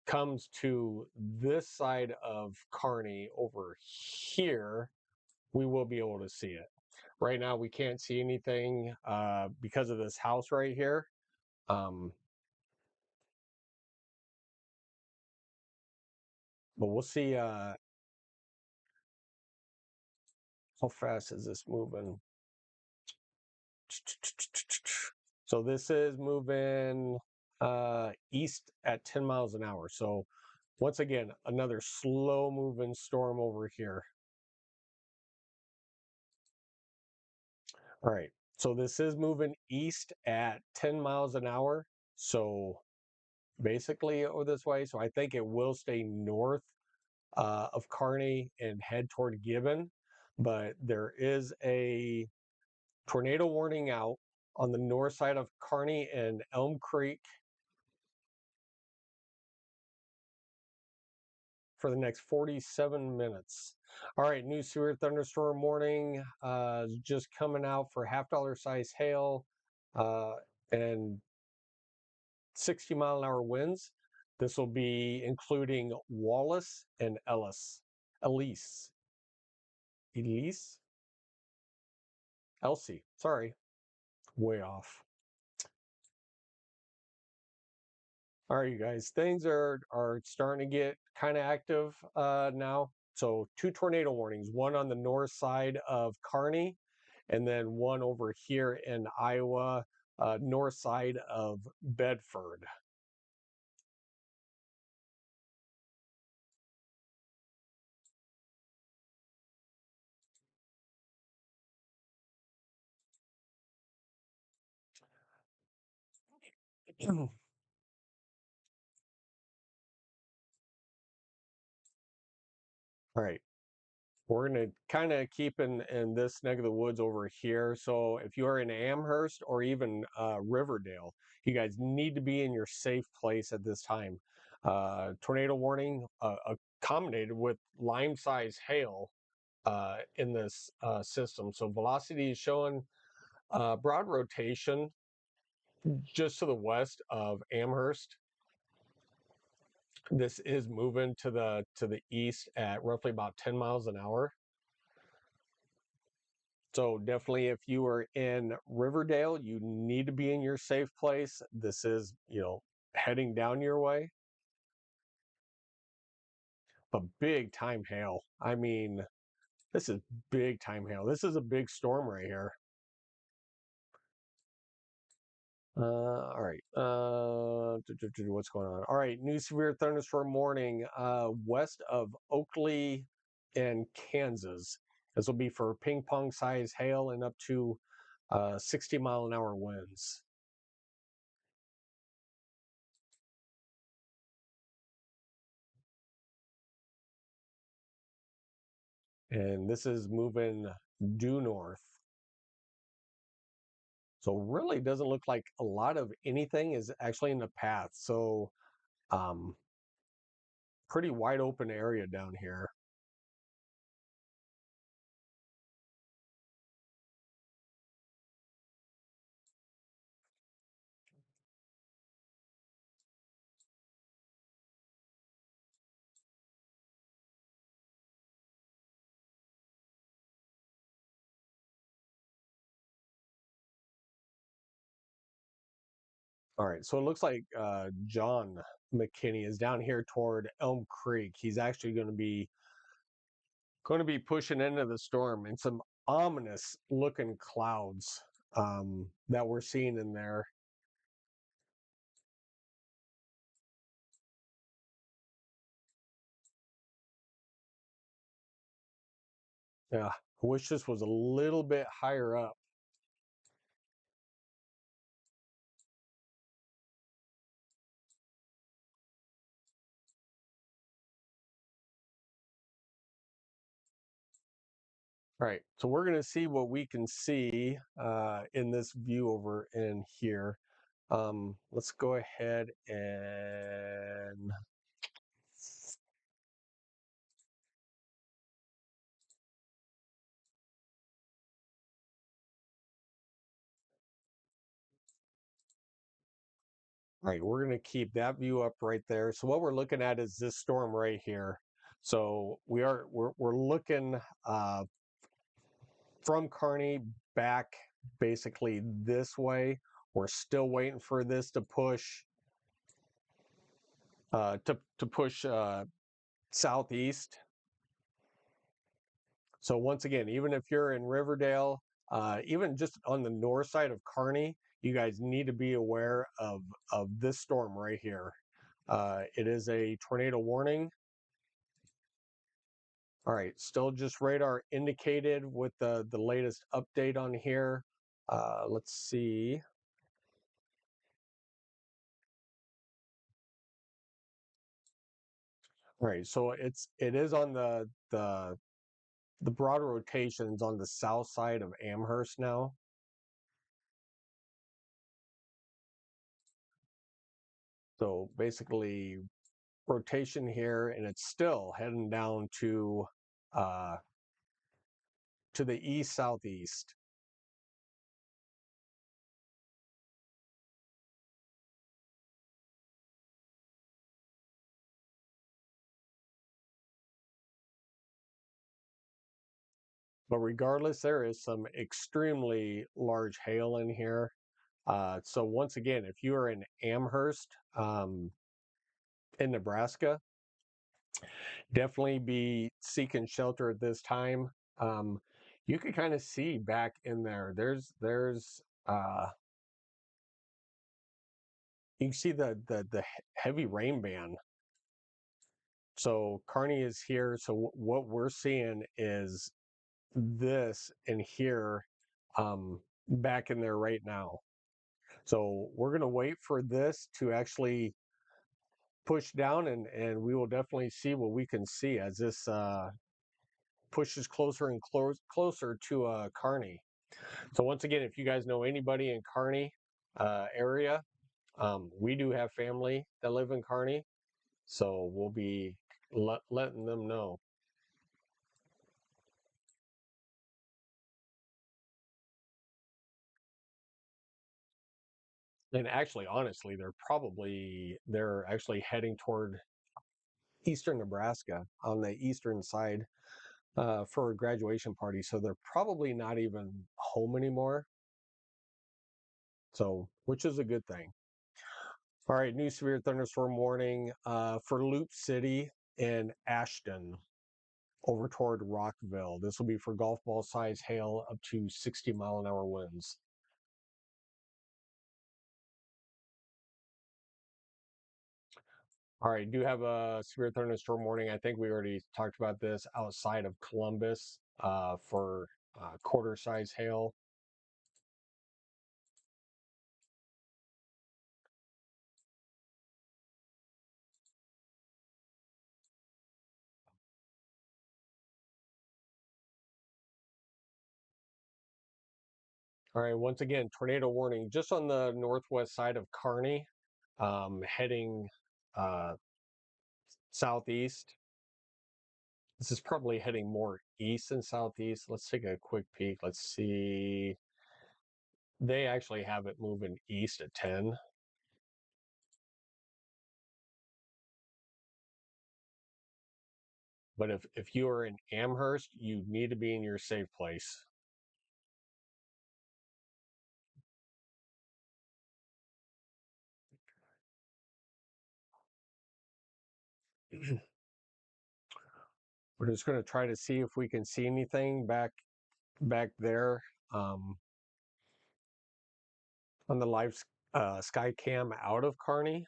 comes to this side of Kearney over here, we will be able to see it. Right now, we can't see anything because of this house right here. Um, but we'll see how fast is this moving. So this is moving east at 10 miles an hour. So once again, another slow moving storm over here. All right. So this is moving east at 10 miles an hour. So basically over this way. So I think it will stay north of Kearney and head toward Gibbon. But there is a tornado warning out on the north side of Kearney and Elm Creek for the next 47 minutes. All right, new severe thunderstorm warning just coming out for $half size hail uh, and 60-mile-an-hour winds. This will be including Wallace and Elise, Elise, Elsie. Sorry, way off. All right, you guys, things are starting to get kind of active now. So two tornado warnings, one on the north side of Kearney, and then one over here in Iowa, north side of Bedford. All right. We're going to kind of keep in this neck of the woods over here. So if you are in Amherst or even Riverdale, you guys need to be in your safe place at this time. Tornado warning accommodated with lime-sized hail in this system. So velocity is showing broad rotation just to the west of Amherst. This is moving to the east at roughly about 10 miles an hour. So definitely if you are in Riverdale, you need to be in your safe place. This is, heading down your way. but big time hail. I mean, this is big time hail. This is a big storm right here. All right. What's going on? All right. New severe thunderstorm warning west of Oakley and Kansas. This will be for ping pong size hail and up to 60-mile-an-hour winds. And this is moving due north. So really doesn't look like a lot of anything is actually in the path. So um, pretty wide open area down here. All right, so it looks like John McKinney is down here toward Elm Creek. He's actually going to be pushing into the storm, and some ominous looking clouds that we're seeing in there. Yeah, I wish this was a little bit higher up. All right, so we're going to see what we can see in this view over in here. Let's go ahead and all right, we're going to keep that view up right there. So what we're looking at is this storm right here. So we're looking from Kearney back basically this way. We're still waiting for this to push southeast. So once again, even if you're in Riverdale, even just on the north side of Kearney, you guys need to be aware of this storm right here. It is a tornado warning. All right, still just radar indicated with the latest update on here. Let's see. All right, so it is on the broad rotations on the south side of Amherst now. So basically rotation here, and it's still heading down uh, to the east southeast. But regardless, there is some extremely large hail in here. So once again, if you are in Amherst, in Nebraska, definitely be seeking shelter at this time. Um, you can kind of see back in there. You can see the heavy rain band. So Kearney is here. So what we're seeing is this and here, back in there right now. So we're gonna wait for this to actually push down, and we will definitely see what we can see as this pushes closer and closer to Kearney. So once again, if you guys know anybody in Kearney area, we do have family that live in Kearney, so we'll be letting them know. And actually, honestly, they're actually heading toward eastern Nebraska on the eastern side for a graduation party. So they're probably not even home anymore. So, which is a good thing. All right, new severe thunderstorm warning for Loop City. in Ashton over toward Rockville. This will be for golf ball size hail up to 60-mile-an-hour winds. All right, do have a severe thunderstorm warning. I think we already talked about this outside of Columbus for quarter size hail. All right, once again, tornado warning just on the northwest side of Kearney, heading uh, southeast. This is probably heading more east than southeast. Let's take a quick peek. Let's see. They actually have it moving east at 10. But if you are in Amherst, you need to be in your safe place. We're just going to try to see if we can see anything back there on the live sky cam out of Kearney.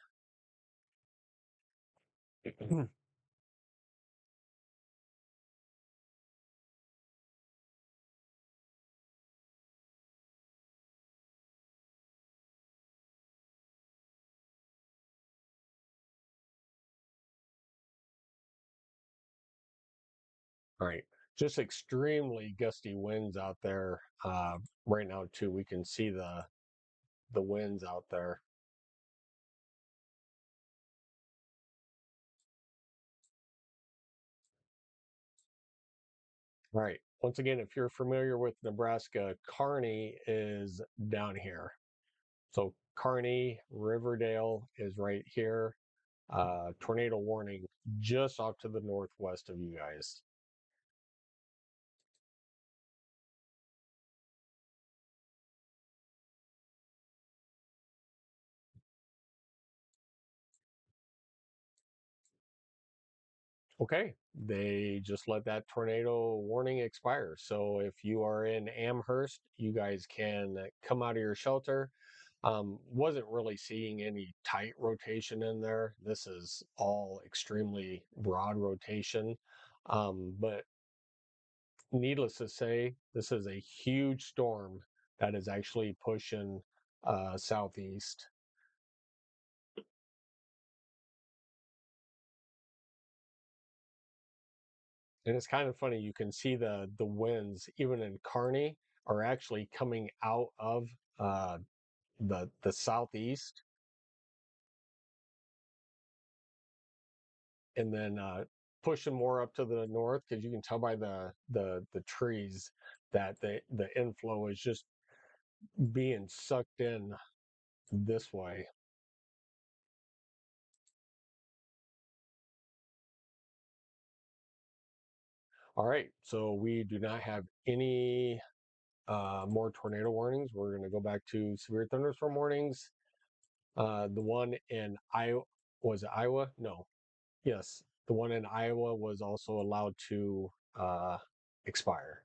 All right, just extremely gusty winds out there right now too. We can see the winds out there. All right. Once again, if you're familiar with Nebraska, Kearney is down here. So Kearney, Riverdale is right here. Tornado warning just off to the northwest of you guys. Okay, they just let that tornado warning expire. So if you are in Amherst, you guys can come out of your shelter. Wasn't really seeing any tight rotation in there. This is all extremely broad rotation. But needless to say, this is a huge storm that is actually pushing southeast. And it's kind of funny, you can see the winds, even in Kearney, are actually coming out of uh, the southeast, and then pushing more up to the north because you can tell by the trees that the inflow is just being sucked in this way. All right, so we do not have any more tornado warnings. We're going to go back to severe thunderstorm warnings. The one in Iowa, was it Iowa? No. Yes, the one in Iowa was also allowed to expire.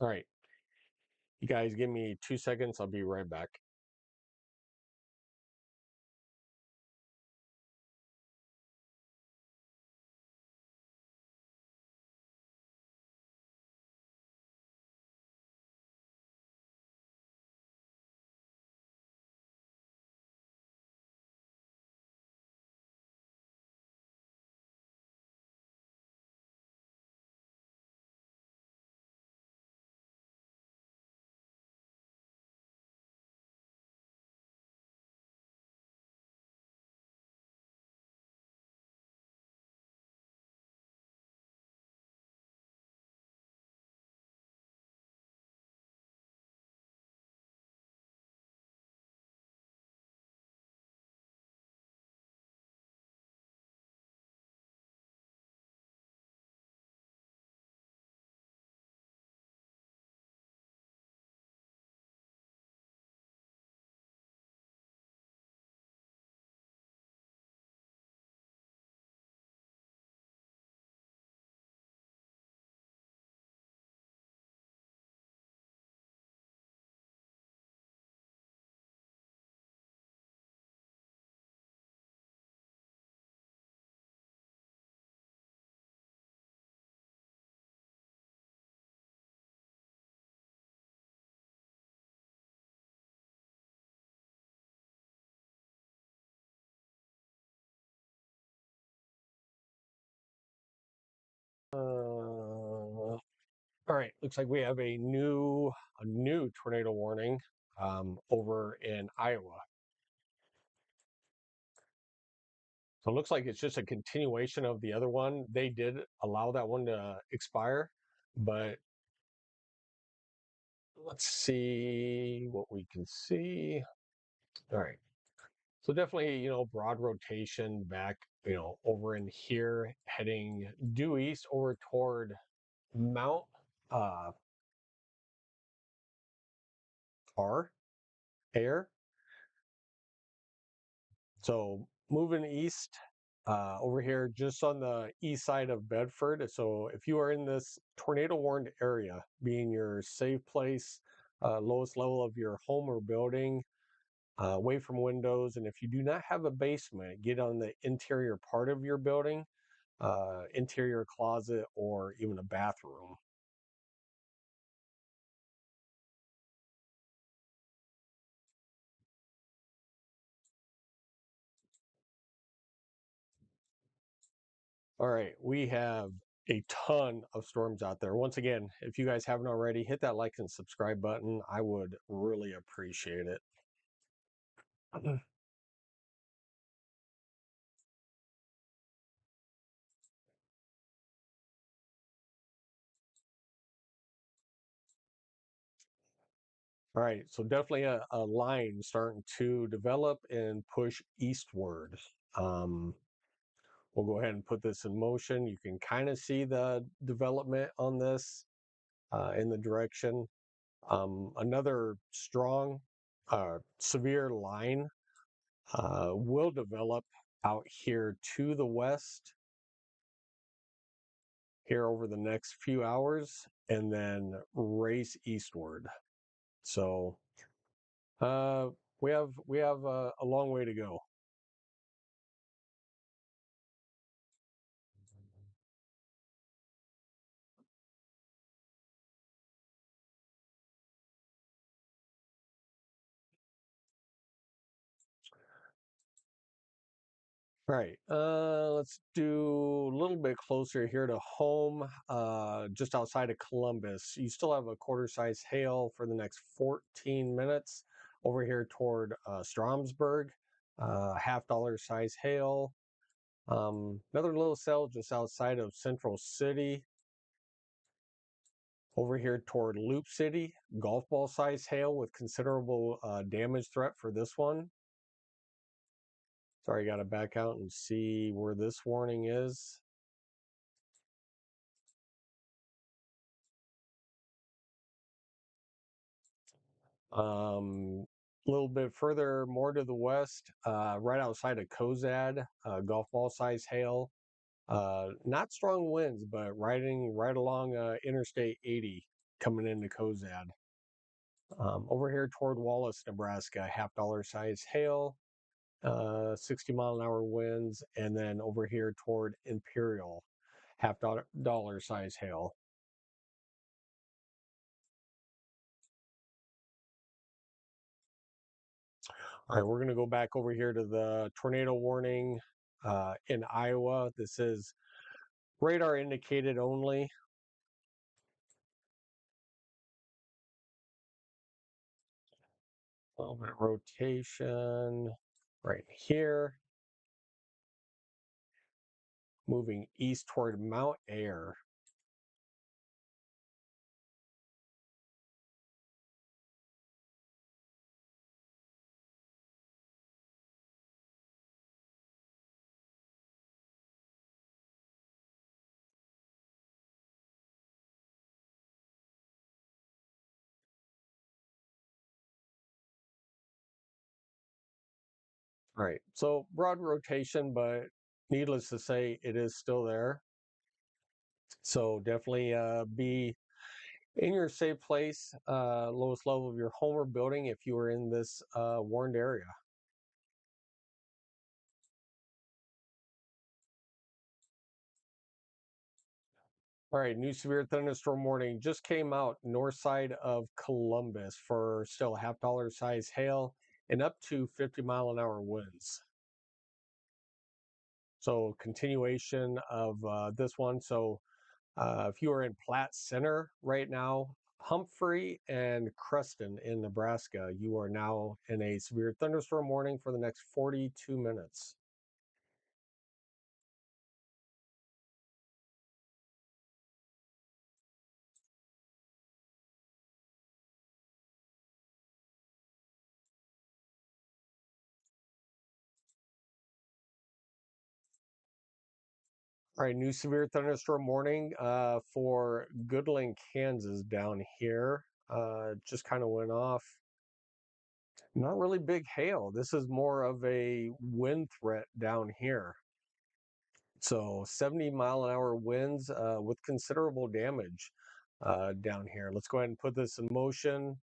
All right, you guys give me 2 seconds. I'll be right back. All right, looks like we have a new tornado warning over in Iowa. So it looks like it's just a continuation of the other one. They did allow that one to expire, but let's see what we can see. All right. So definitely, broad rotation back, over in here, heading due east over toward Mount uh, R Air. So moving east over here, just on the east side of Bedford. So if you are in this tornado warned area, being your safe place, lowest level of your home or building, away from windows, and if you do not have a basement, get on the interior part of your building, interior closet, or even a bathroom. All right, we have a ton of storms out there. Once again, if you guys haven't already, hit that like and subscribe button. I would really appreciate it. All right, so definitely a line starting to develop and push eastward. Um, we'll go ahead and put this in motion. You can kind of see the development on this in the direction. Another strong, severe line will develop out here to the west here over the next few hours and then race eastward. So uh, we have a long way to go. All right, let's do a little bit closer here to home, just outside of Columbus. You still have a quarter size hail for the next 14 minutes over here toward Stromsburg, half dollar size hail. Another little cell just outside of Central City, over here toward Loop City, golf ball size hail with considerable damage threat for this one. Sorry, got to back out and see where this warning is. A little bit further, more to the west, right outside of Cozad, golf ball size hail. Not strong winds, but riding right along Interstate 80 coming into Cozad. Over here toward Wallace, Nebraska, half dollar size hail, 60-mile-an-hour winds, and then over here toward Imperial, half dollar size hail. All right, we're going to go back over here to the tornado warning in Iowa. This is radar indicated only. A little bit of rotation right here, moving east toward Mount Air. All right, so broad rotation, but needless to say, it is still there. So definitely be in your safe place, lowest level of your home or building if you are in this warned area. All right, new severe thunderstorm warning just came out north side of Columbus for still half dollar size hail and up to 50-mile-an-hour winds. So continuation of this one. So If you are in Platte Center right now, Humphrey and Creston in Nebraska, you are now in a severe thunderstorm warning for the next 42 minutes. All right, new severe thunderstorm warning for Goodland, Kansas down here. Just kind of went off. Not really big hail. This is more of a wind threat down here. So 70-mile-an-hour winds with considerable damage down here. Let's go ahead and put this in motion.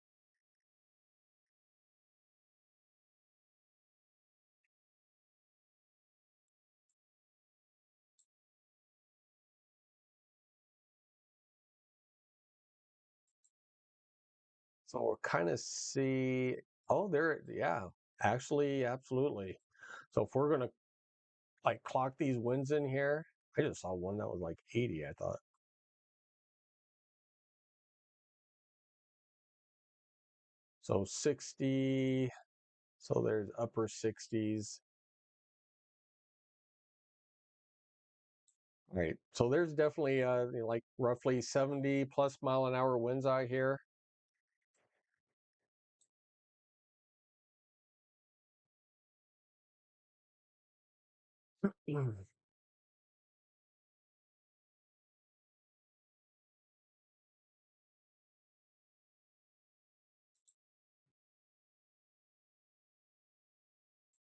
So we'll kind of see, oh, there, yeah, actually, absolutely. So if we're going to like clock these winds in here, I just saw one that was like 80, I thought. So 60, so there's upper 60s. Right. So there's definitely like roughly 70 plus mile an hour winds out here.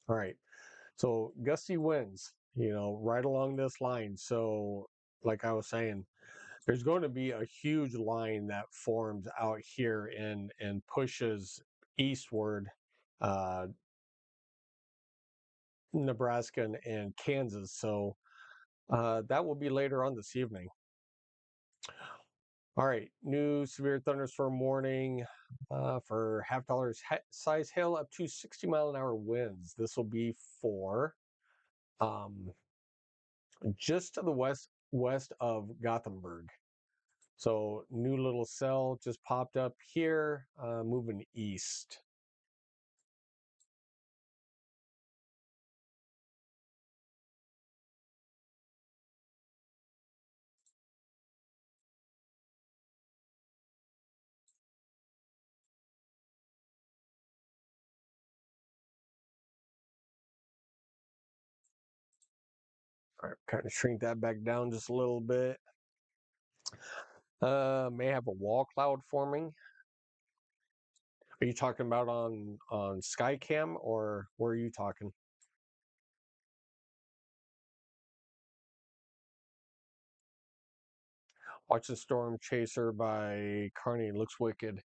All right. So gusty winds, right along this line. So like I was saying, there's going to be a huge line that forms out here and pushes eastward, uh, Nebraska and Kansas. So that will be later on this evening. All right, new severe thunderstorm warning for half-dollar size hail up to 60-mile-an-hour winds. This will be for um, just to the west of Gothenburg. So new little cell just popped up here, moving east. All right, kind of shrink that back down just a little bit. May have a wall cloud forming. Are you talking about on Skycam or where are you talking? Watch the Storm Chaser by Carney looks wicked.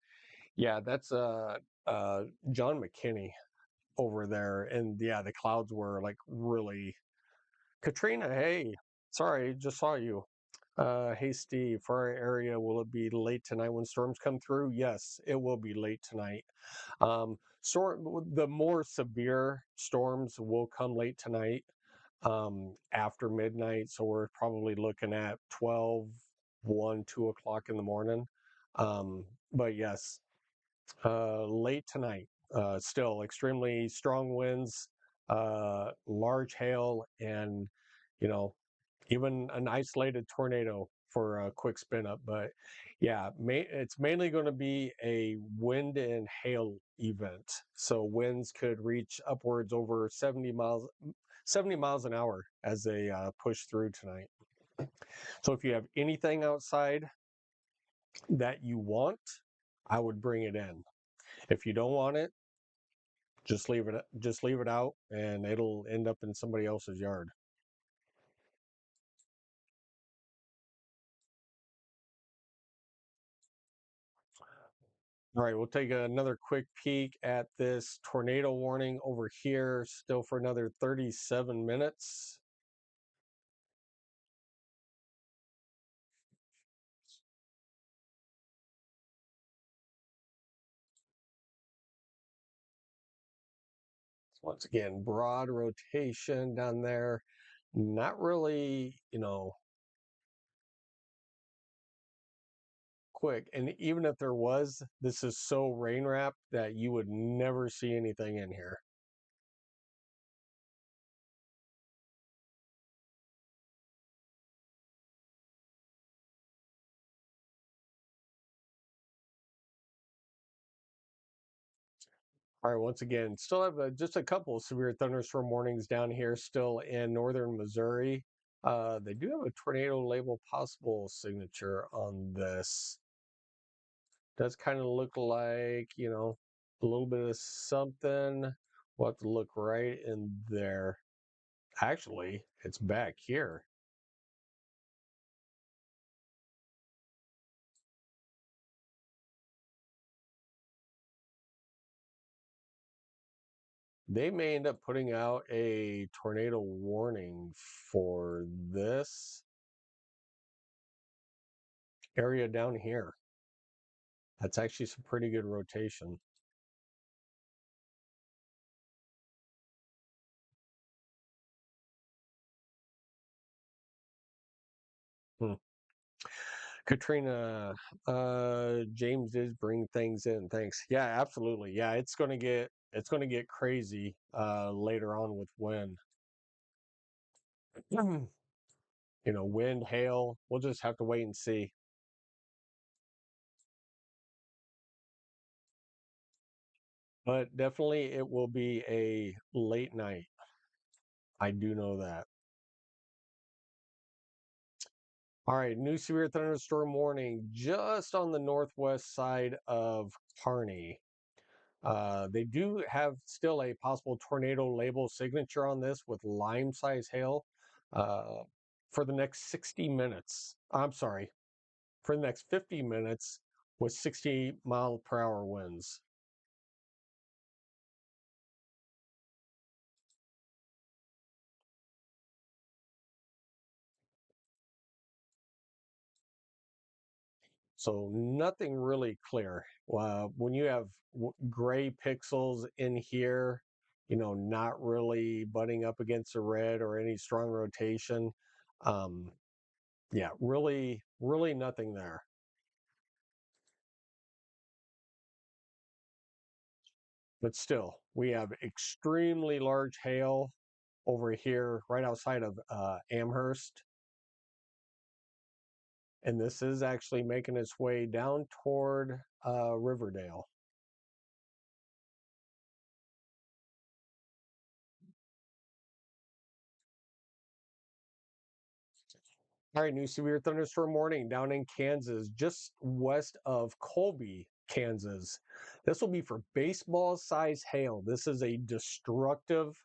Yeah, that's John McKinney over there, and yeah, the clouds were like really. Katrina, hey, sorry, just saw you. Hey Steve, for our area, will it be late tonight when storms come through? Yes, it will be late tonight. The more severe storms will come late tonight, after midnight. So we're probably looking at 12, 1, 2 o'clock in the morning. But yes, late tonight. Still extremely strong winds, large hail, and you know, even an isolated tornado for a quick spin up. But yeah, it's mainly going to be a wind and hail event. So winds could reach upwards over 70 miles an hour as they push through tonight. So if you have anything outside that you want, I would bring it in. If you don't want it, just leave it out and it'll end up in somebody else's yard. All right, we'll take another quick peek at this tornado warning over here, still for another 37 minutes. Once again, broad rotation down there. Not really, quick. And even if there was, this is so rain wrapped that you would never see anything in here. All right, once again, still have just a couple of severe thunderstorm warnings down here still in northern Missouri. They do have a tornado label possible signature on this. Does kind of look like, a little bit of something. We'll have to look right in there. Actually, it's back here. They may end up putting out a tornado warning for this area down here. That's actually some pretty good rotation. Hmm. Katrina, James did bring things in. Thanks. Yeah, absolutely. Yeah, it's gonna get crazy later on with wind. Wind, hail. We'll just have to wait and see. But definitely it will be a late night. I do know that. All right, new severe thunderstorm warning just on the northwest side of Kearney. They do have still a possible tornado label signature on this with lime size hail uh, for the next 60 minutes. I'm sorry, for the next 50 minutes with 60-mile-per-hour winds. So nothing really clear. When you have gray pixels in here, not really butting up against the red or any strong rotation. Um, yeah, really, really nothing there. But still, we have extremely large hail over here right outside of Amherst. And this is actually making its way down toward Riverdale. All right, new severe thunderstorm warning down in Kansas, just west of Colby, Kansas. This will be for baseball size hail. This is a destructive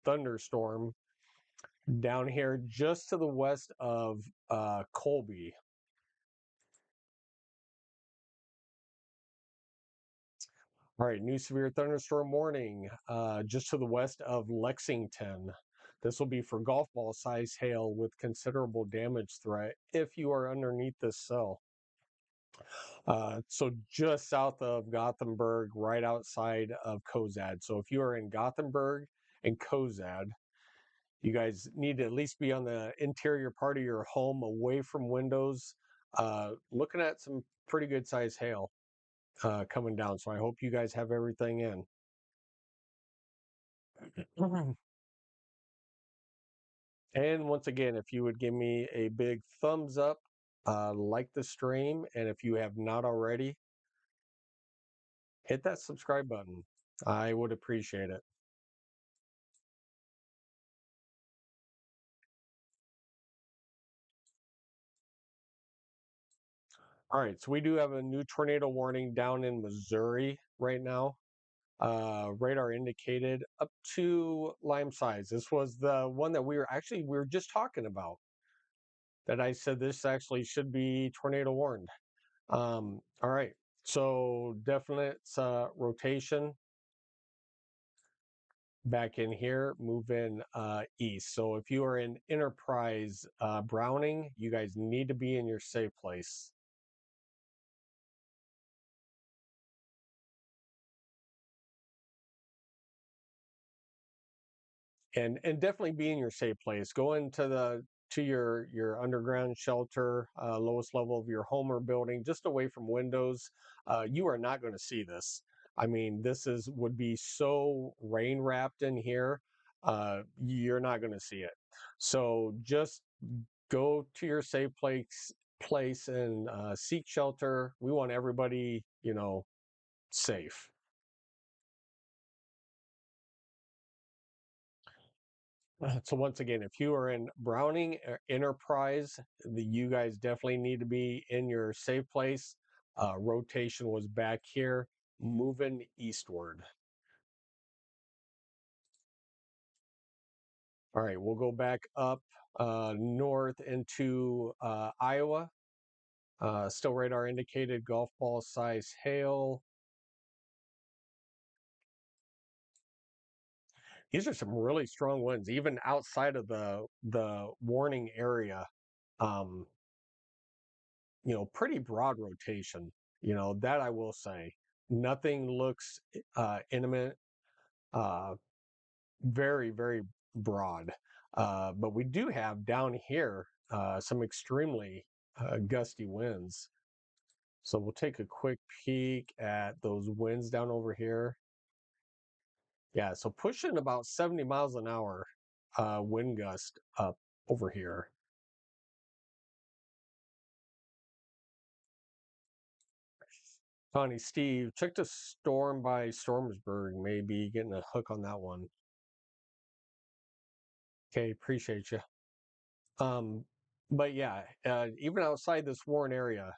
thunderstorm down here just to the west of Colby. All right, new severe thunderstorm warning just to the west of Lexington. This will be for golf ball size hail with considerable damage threat if you are underneath this cell. So just south of Gothenburg, right outside of Kozad. So if you are in Gothenburg and Kozad, you guys need to at least be on the interior part of your home away from windows, looking at some pretty good size hail coming down. So I hope you guys have everything in. And once again, if you would give me a big thumbs up, like the stream, and if you have not already, hit that subscribe button. I would appreciate it. All right, so we do have a new tornado warning down in Missouri right now. Radar indicated up to lime size. This was the one that we were just talking about. That I said this actually should be tornado warned. All right, so definite rotation back in here, move in east. So if you are in Enterprise Browning, you guys need to be in your safe place. And definitely be in your safe place. Go into to your underground shelter, lowest level of your home or building, just away from windows. You are not going to see this. I mean, this is would be so rain wrapped in here. You're not going to see it. So just go to your safe place and seek shelter. We want everybody, safe. So once again, if you are in Browning or Enterprise, you guys definitely need to be in your safe place. Rotation was back here, moving eastward. All right, we'll go back up north into Iowa. Still radar indicated golf ball size hail. These are some really strong winds, even outside of the warning area. Um, pretty broad rotation. That I will say. Nothing looks intimate. Uh, very, very broad. But we do have down here some extremely gusty winds. So we'll take a quick peek at those winds down over here. Yeah, so pushing about 70 miles an hour wind gust up over here. Connie, Steve, check the storm by Stormsburg. Maybe getting a hook on that one. Okay, appreciate you. Um, but yeah, even outside this Warren area,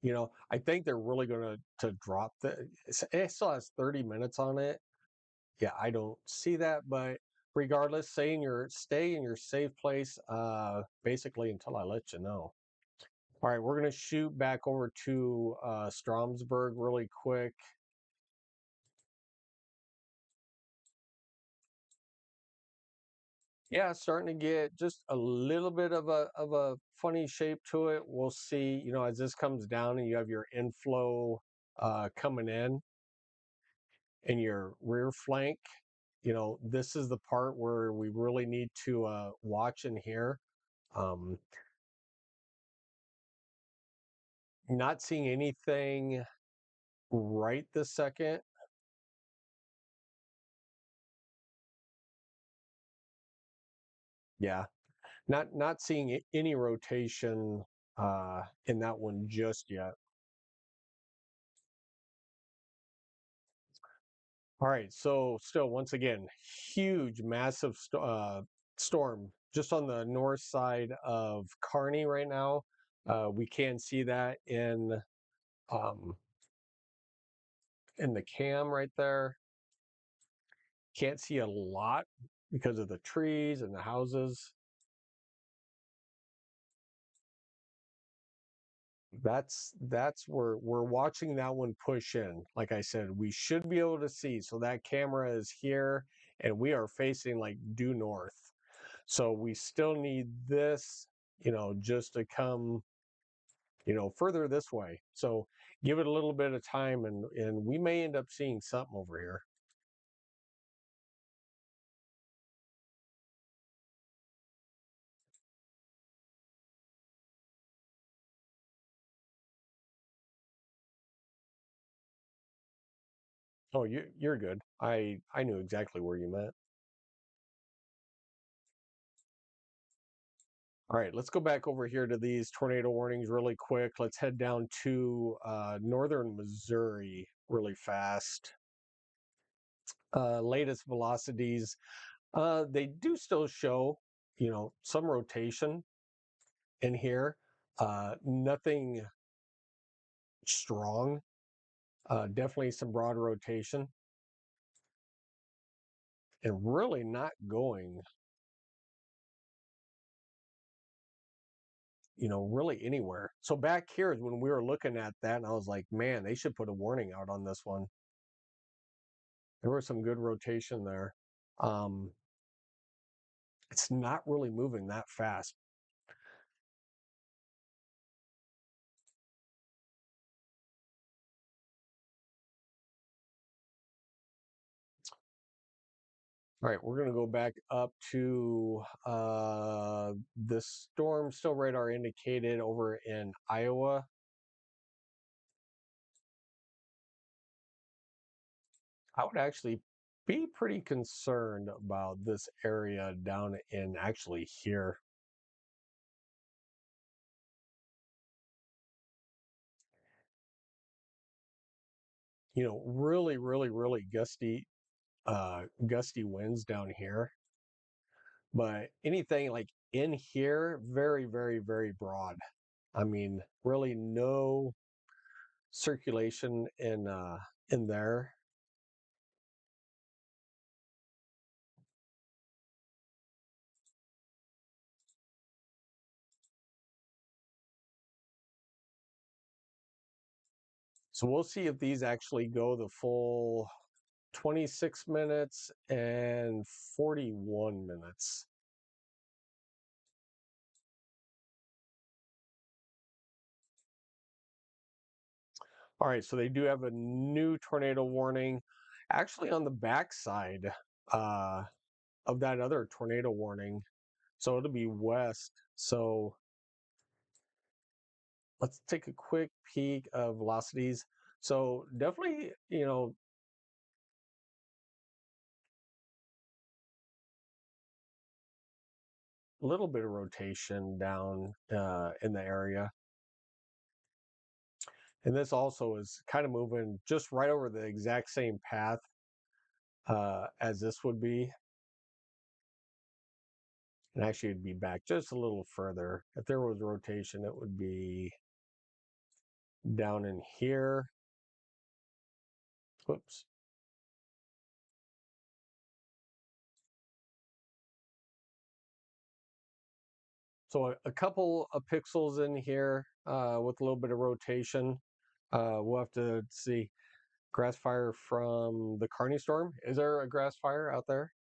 I think they're really going to drop it still has 30 minutes on it. Yeah, I don't see that, but regardless, stay in your safe place, basically until I let you know. All right, we're going to shoot back over to Stromsburg really quick. Yeah, starting to get just a little bit of a funny shape to it. We'll see, as this comes down and you have your inflow coming in your rear flank. This is the part where we really need to watch and hear. Um, Not seeing anything right this second. Yeah, not seeing any rotation in that one just yet. All right, so still, once again, huge, massive storm just on the north side of Kearney right now. We can see that um, in the cam right there. Can't see a lot because of the trees and the houses. That's where we're watching that one push in. Like I said, we should be able to see. So that camera is here, and we are facing like due north. So we still need this, just to come, further this way. So give it a little bit of time, and we may end up seeing something over here. Oh, you're good. I knew exactly where you meant. All right, let's go back over here to these tornado warnings really quick. Let's head down to northern Missouri really fast. Latest velocities, they do still show, some rotation in here. Nothing strong. Definitely some broad rotation, and really not going, really anywhere. So back here is when we were looking at that, and I was like, man, they should put a warning out on this one. There was some good rotation there. Um, it's not really moving that fast. All right, we're going to go back up to the storm still radar indicated over in Iowa. I would actually be pretty concerned about this area down in actually here. Really, really, really gusty winds down here. But anything like in here, very, very, very broad. I mean, really no circulation in there. So we'll see if these actually go the full 26 minutes and 41 minutes. All right, so they do have a new tornado warning actually on the backside uh, of that other tornado warning. So it'll be west. So let's take a quick peek of velocities. So definitely, a little bit of rotation down in the area. And this also is kind of moving just right over the exact same path as this would be. And actually, it'd be back just a little further. If there was rotation, it would be down in here. Whoops. So a couple of pixels in here with a little bit of rotation. We'll have to see. Grass fire from the Carney storm. Is there a grass fire out there?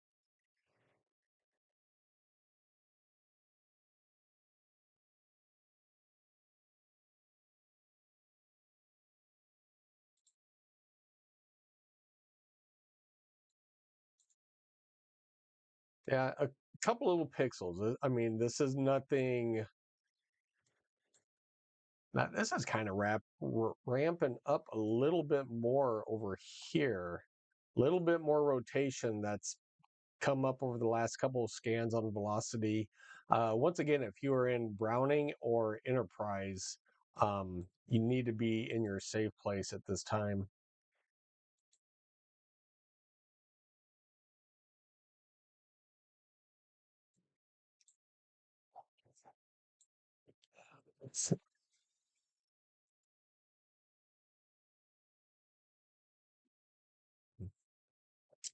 Yeah, a couple little pixels. I mean, this is nothing. This is kind of ramping up a little bit more over here. A little bit more rotation that's come up over the last couple of scans on velocity. Once again, if you are in Browning or Enterprise, you need to be in your safe place at this time.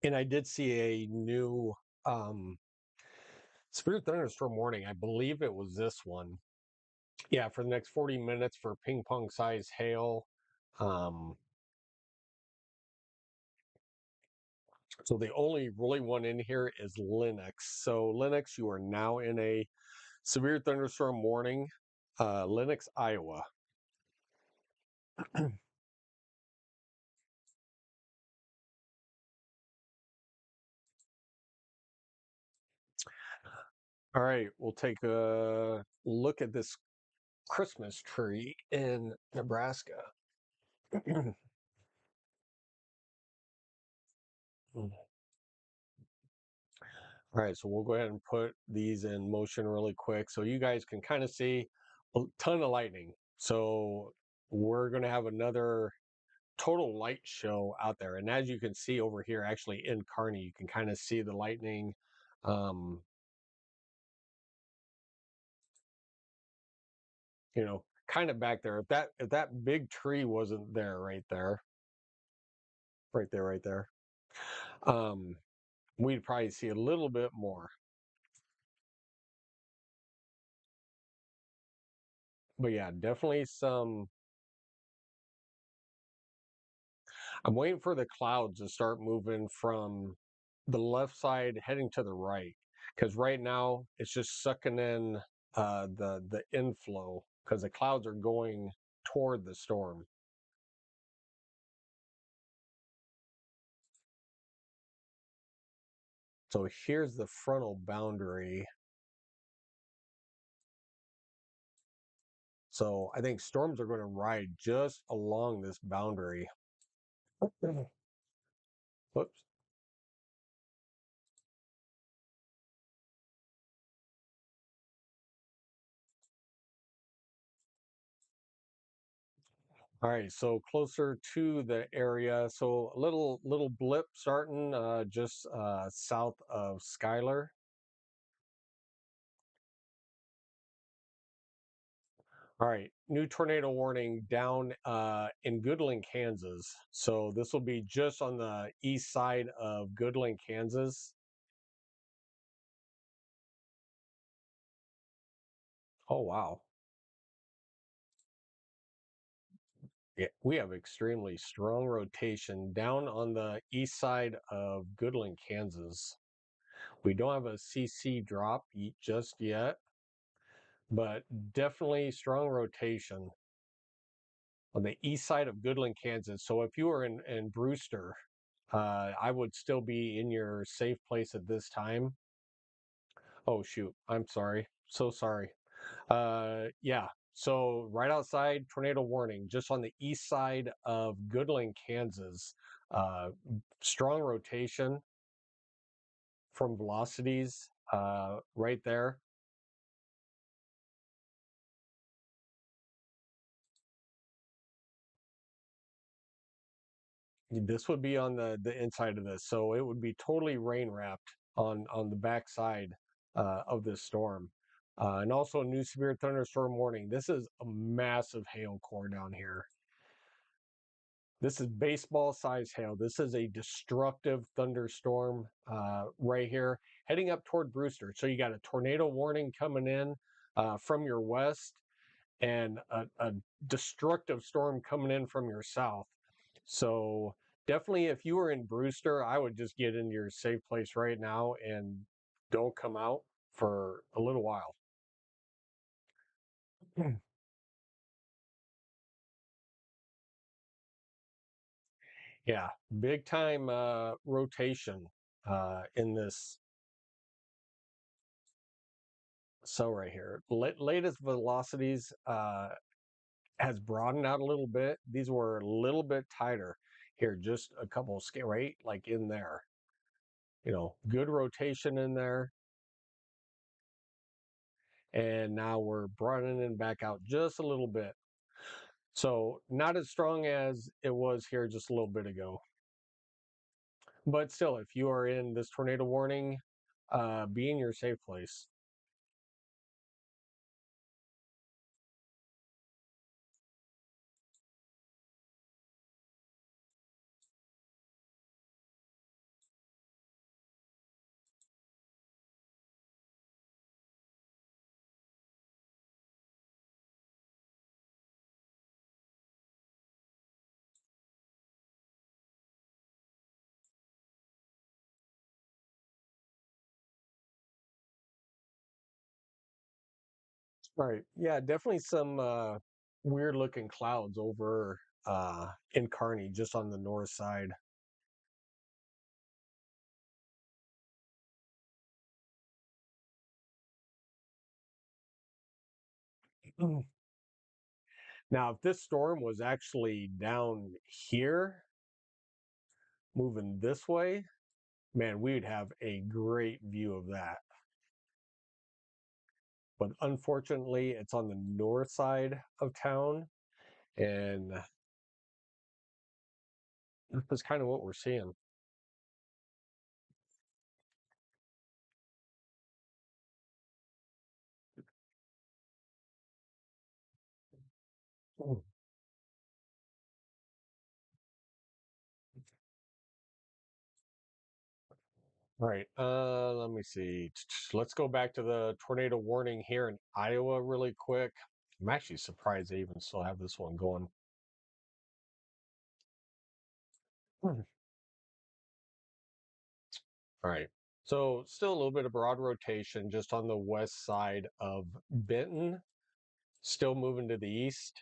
And I did see a new severe thunderstorm warning. I believe it was this one. Yeah, for the next 40 minutes for ping pong size hail. Um, so the only really one in here is Linux. So Linux, you are now in a severe thunderstorm warning. Linux, Iowa. All right, we'll take a look at this Christmas tree in Nebraska. All right, so we'll go ahead and put these in motion really quick so you guys can kind of see a ton of lightning. So we're going to have another total light show out there. And as you can see over here, actually in Kearney, you can kind of see the lightning. Um, kind of back there. If that big tree wasn't there, right there, um, we'd probably see a little bit more. But yeah, definitely some. I'm waiting for the clouds to start moving from the left side heading to the right, because right now it's just sucking in the inflow because the clouds are going toward the storm. So here's the frontal boundary. So I think storms are going to ride just along this boundary. Whoops. All right, so closer to the area, so a little blip starting just south of Schuyler. All right, new tornado warning down in Goodland, Kansas. So this will be just on the east side of Goodland, Kansas. Oh wow, yeah, we have extremely strong rotation down on the east side of Goodland, Kansas. We don't have a CC drop just yet, but definitely strong rotation on the east side of Goodland, Kansas. So if you were in Brewster, I would still be in your safe place at this time. Oh shoot, I'm sorry. So sorry. Yeah. So right outside, tornado warning, just on the east side of Goodland, Kansas. Uh, Strong rotation from velocities right there. This would be on the inside of this, so it would be totally rain wrapped on the backside of this storm. And also a new severe thunderstorm warning. This is a massive hail core down here. This is baseball size hail. This is a destructive thunderstorm right here, heading up toward Brewster. So you got a tornado warning coming in from your west, and a destructive storm coming in from your south. So definitely, if you were in Brewster, I would just get into your safe place right now and don't come out for a little while. Yeah, big time rotation in this cell right here. Latest velocities has broadened out a little bit. These were a little bit tighter here, just a couple right like in there. Good rotation in there. And now we're broadening back out just a little bit. So not as strong as it was here just a little bit ago. But still, if you are in this tornado warning, be in your safe place. All right. Yeah, definitely some weird looking clouds over in Kearney, just on the north side. Now, if this storm was actually down here, moving this way, man, we'd have a great view of that. But unfortunately, it's on the north side of town, and that's kind of what we're seeing. All right, let me see. Let's go back to the tornado warning here in Iowa really quick. I'm actually surprised they even still have this one going. All right. So still a little bit of broad rotation just on the west side of Benton, still moving to the east.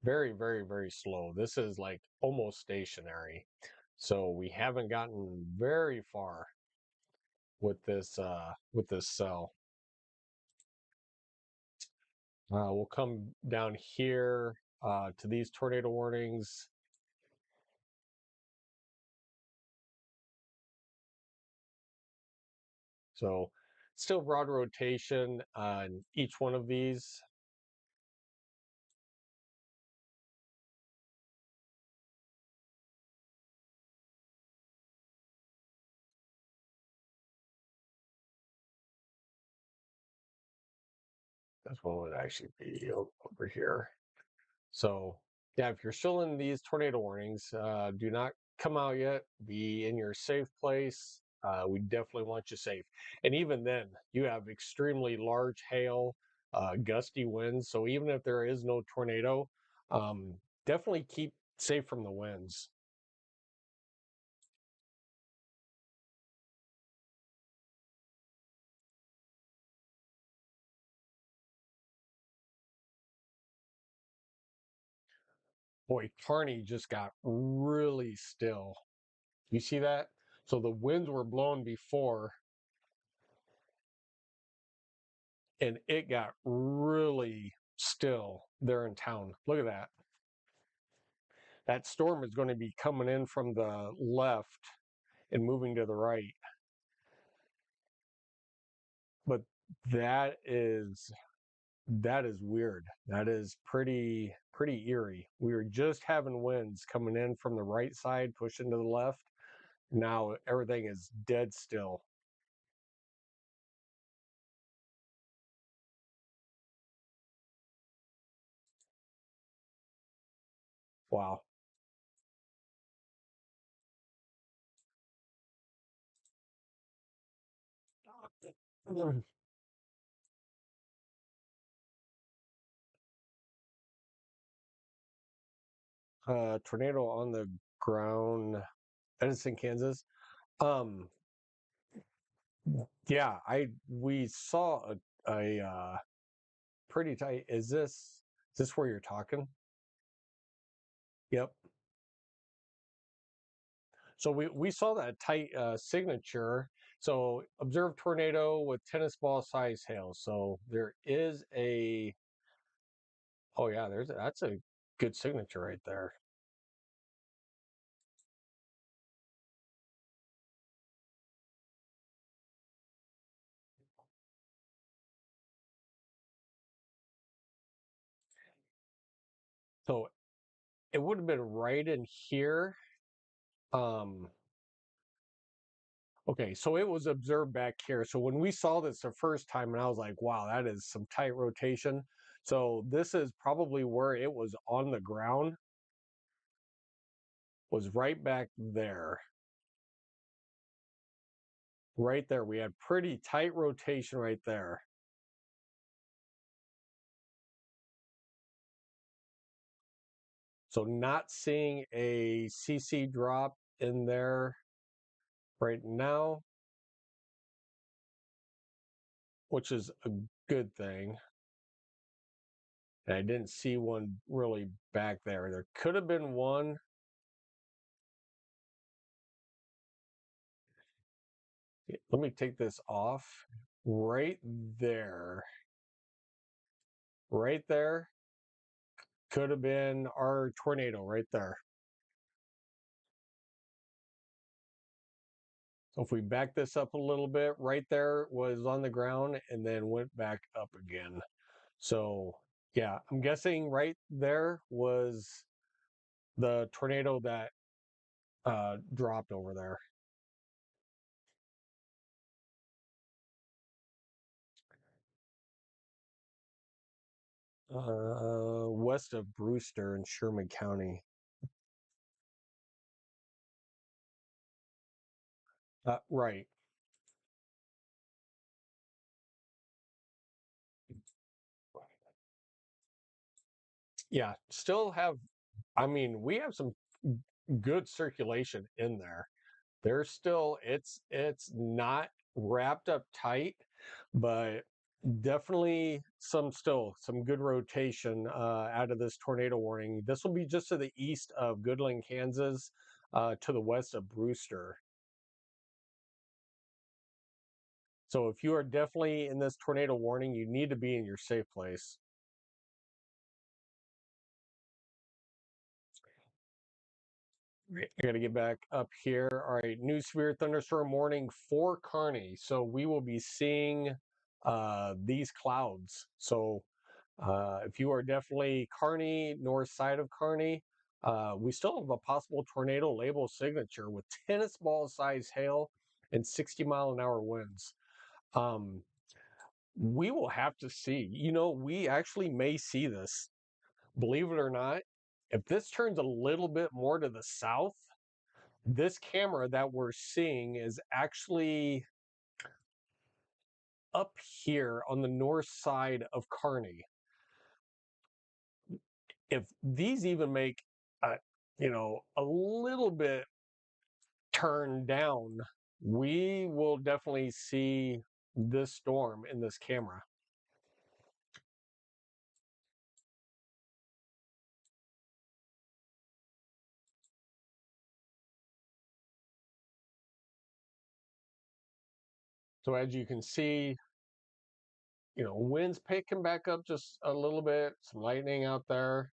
Very, very, very slow. This is like almost stationary. So we haven't gotten very far with this cell. We'll come down here to these tornado warnings. So still broad rotation on each one of these. That's what would actually be over here. So yeah, if you're still in these tornado warnings, do not come out yet. Be in your safe place. We definitely want you safe. And even then, you have extremely large hail, gusty winds. So even if there is no tornado, um, definitely keep safe from the winds. Boy, Kearney just got really still. You see that? So the winds were blowing before, and it got really still there in town. Look at that. That storm is going to be coming in from the left and moving to the right. But that is that is weird. That is pretty eerie. We were just having winds coming in from the right side, pushing to the left. Now everything is dead still. Wow. Tornado on the ground, Edison, Kansas. Um, yeah, I we saw a pretty tight. Is this where you're talking? Yep. So we saw that tight signature. So observed tornado with tennis ball size hail. So there is a oh yeah, that's a good signature right there. So it would have been right in here. Um, okay, so it was observed back here. So when we saw this the first time, and I was like, wow, that is some tight rotation. So this is probably where it was on the ground, was right back there. Right there. We had pretty tight rotation right there. So not seeing a CC drop in there right now, which is a good thing. And I didn't see one really back there. There could have been one. Let me take this off. Right there. Right there could have been our tornado right there. So if we back this up a little bit, right there was on the ground and then went back up again. So yeah, I'm guessing right there was the tornado that dropped over there. West of Brewster in Sherman County. Right. Yeah. Still have, I mean, we have some good circulation in there. There's still, it's not wrapped up tight, but definitely some good rotation out of this tornado warning. This will be just to the east of Goodland, Kansas, to the west of Brewster. So if you are definitely in this tornado warning, you need to be in your safe place. Right, I got to get back up here. All right, new severe thunderstorm warning for Kearney. So we will be seeing these clouds. So if you are definitely Kearney, north side of Kearney, we still have a possible tornado label signature with tennis ball size hail and 60-mile-an-hour winds. Um, we will have to see. You know, we actually may see this. Believe it or not, if this turns a little bit more to the south, this camera that we're seeing is actually up here on the north side of Kearney. If these even make a, a little bit turn down, we will definitely see this storm in this camera. So as you can see, winds picking back up just a little bit, some lightning out there.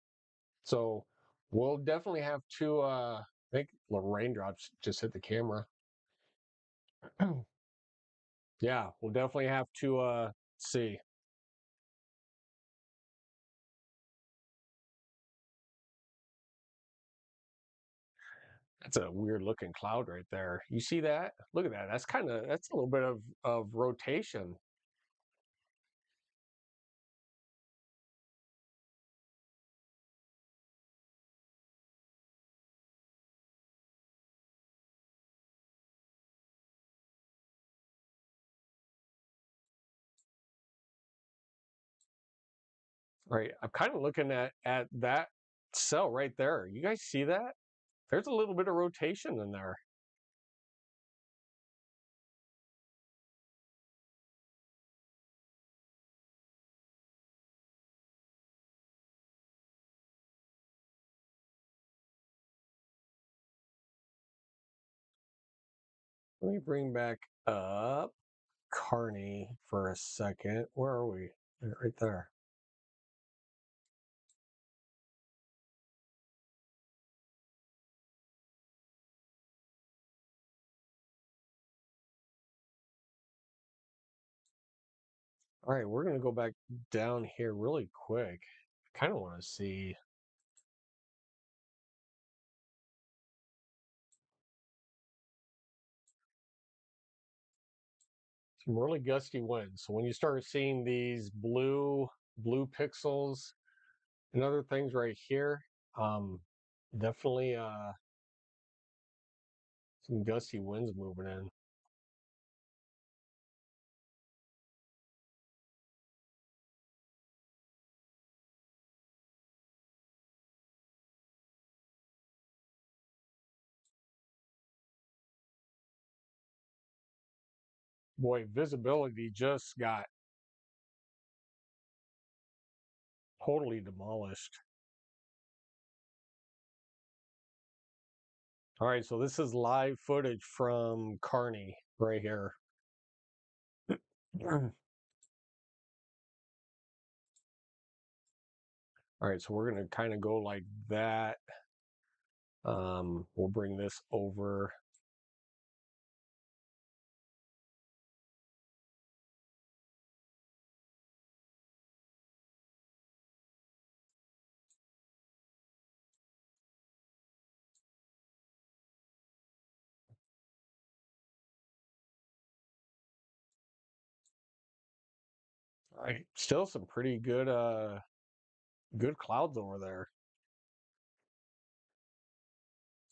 So we'll definitely have to I think the raindrops just hit the camera. Yeah, we'll definitely have to see. That's a weird looking cloud right there. You see that? Look at that. That's a little bit of rotation. Right. I'm kind of looking at that cell right there. You guys see that? There's a little bit of rotation in there. Let me bring back up Carney for a second. Where are we? Right there. All right, we're gonna go back down here really quick. I kind of want to see some really gusty winds. So when you start seeing these blue pixels and other things right here, um, definitely some gusty winds moving in. Boy, visibility just got totally demolished. All right, so this is live footage from Kearney right here. All right, so we're gonna kind of go like that. We'll bring this over. All right, still some pretty good clouds over there.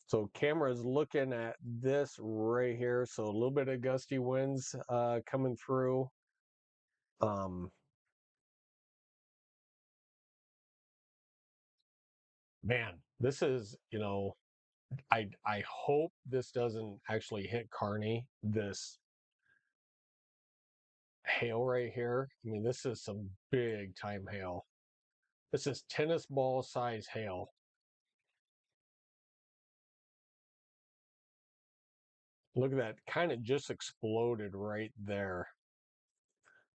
So camera's looking at this right here. So a little bit of gusty winds coming through. Um, man, this is, I hope this doesn't actually hit Kearney, this hail right here. I mean, this is some big time hail. This is tennis ball size hail. Look at that, kind of just exploded right there.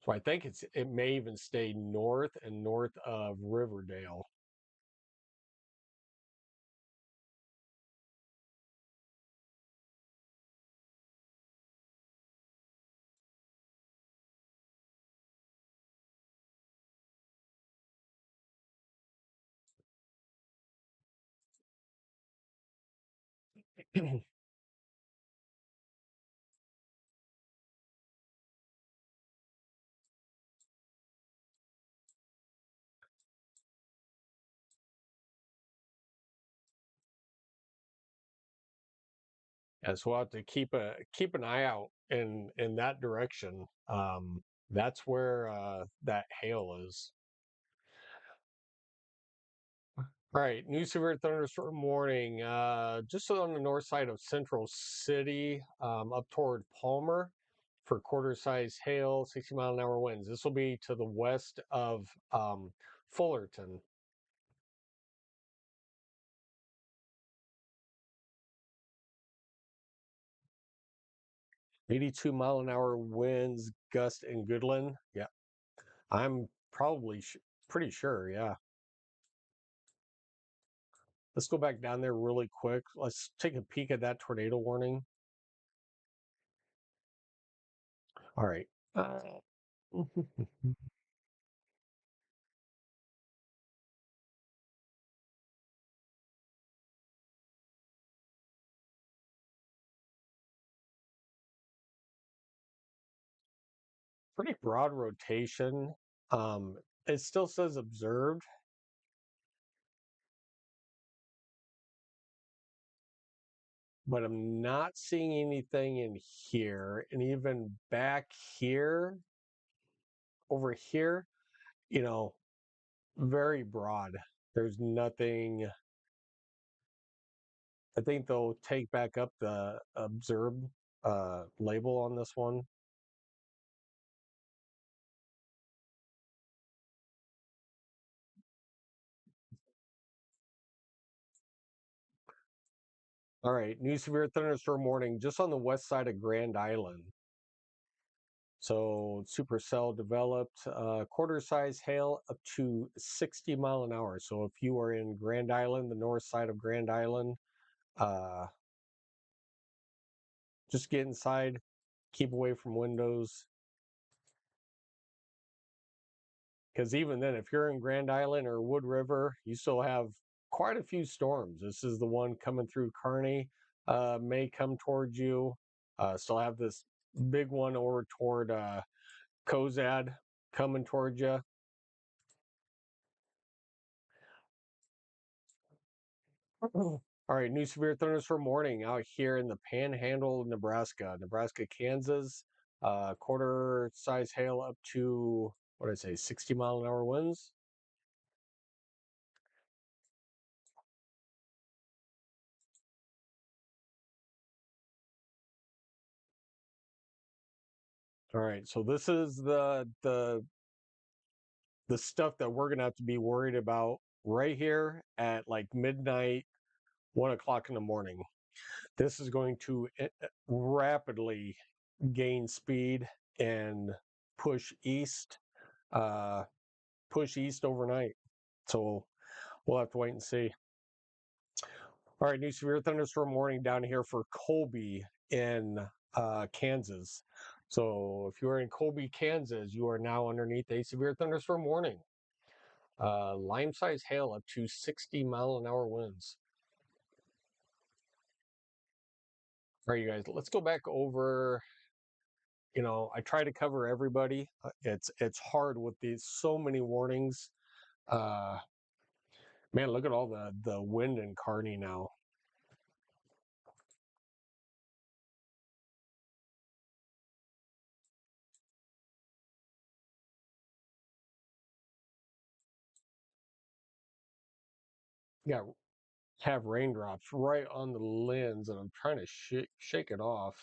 So I think it may even stay north and north of Riverdale. And so we'll have to keep an eye out in that direction. That's where that hail is. All right, new severe thunderstorm warning. Just on the north side of Central City, up toward Palmer, for quarter-size hail, 60-mile-an-hour winds. This will be to the west of Fullerton. 82-mile-an-hour winds, gust in Goodland. Yeah, I'm probably pretty sure. Yeah. Let's go back down there really quick. Let's take a peek at that tornado warning. All right. Pretty broad rotation. It still says observed, but I'm not seeing anything in here. And even back here, over here, you know, very broad. There's nothing. I think they'll take back up the observed label on this one. All right, new severe thunderstorm warning just on the west side of Grand Island. So supercell developed quarter size hail up to 60 mile an hour. So if you are in Grand Island, the north side of Grand Island, uh, just get inside, keep away from windows. Because even then, if you're in Grand Island or Wood River, you still have quite a few storms. This is the one coming through Kearney, may come towards you. Still have this big one over toward Cozad coming towards you. All right, new severe thunderstorm warning out here in the Panhandle of Nebraska, Kansas. Quarter size hail up to what did I say, 60-mile-an-hour winds. All right, so this is the stuff that we're gonna have to be worried about right here at like midnight, 1 o'clock in the morning. This is going to rapidly gain speed and push east, uh, push east overnight. So we'll have to wait and see. All right, new severe thunderstorm warning down here for Colby in Kansas. So if you're in Colby, Kansas, you are now underneath a severe thunderstorm warning. Lime size hail up to 60-mile-an-hour winds. All right, you guys, let's go back over. I try to cover everybody. It's hard with these so many warnings. Uh, Man, look at all the wind in Kearney now. Yeah, have raindrops right on the lens, and I'm trying to shake it off.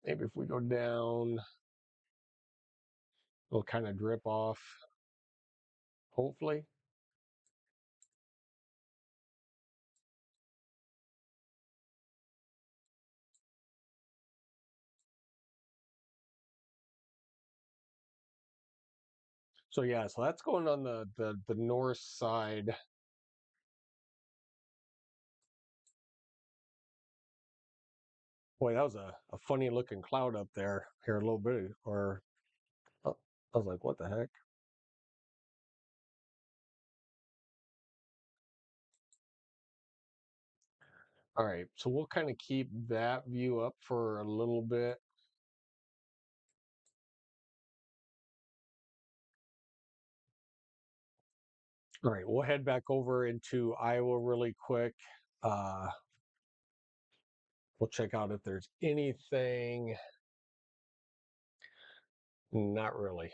Maybe if we go down, it'll kind of drip off. Hopefully. So yeah, so that's going on the north side. Boy, that was a funny looking cloud up there here a little bit. Or I was like, what the heck? All right, so we'll kind of keep that view up for a little bit. All right, we'll head back over into Iowa really quick. Uh, we'll check out if there's anything. Not really.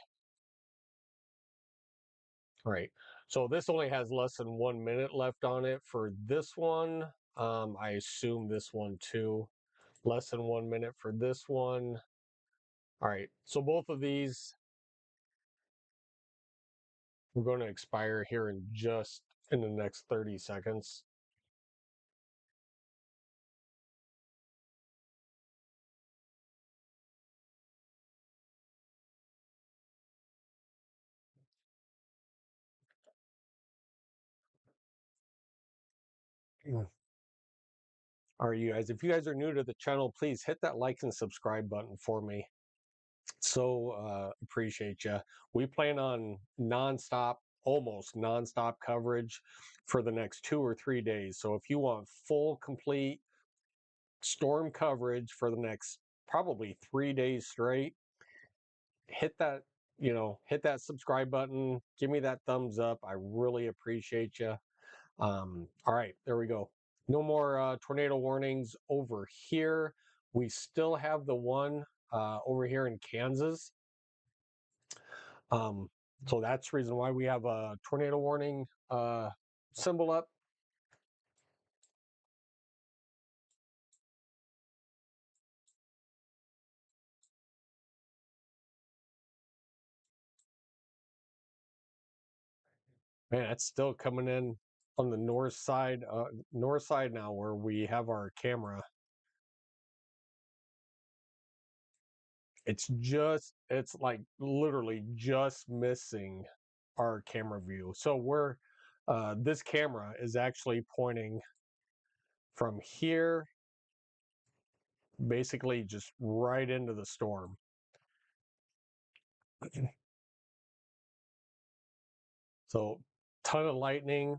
All right, so this only has less than 1 minute left on it for this one. I assume this one too. Less than 1 minute for this one. All right, so both of these we're going to expire here in the next 30 seconds. Mm. All right, you guys, if you guys are new to the channel, please hit that like and subscribe button for me. So appreciate you. We plan on nonstop, almost nonstop coverage for the next 2 or 3 days. So if you want full, complete storm coverage for the next probably 3 days straight, hit that, hit that subscribe button. Give me that thumbs up. I really appreciate you. All right, there we go. No more tornado warnings over here. We still have the one over here in Kansas. Um, so that's the reason why we have a tornado warning symbol up. Man, it's still coming in on the north side now where we have our camera. It's like literally just missing our camera view. So this camera is actually pointing from here, basically just right into the storm. So, ton of lightning.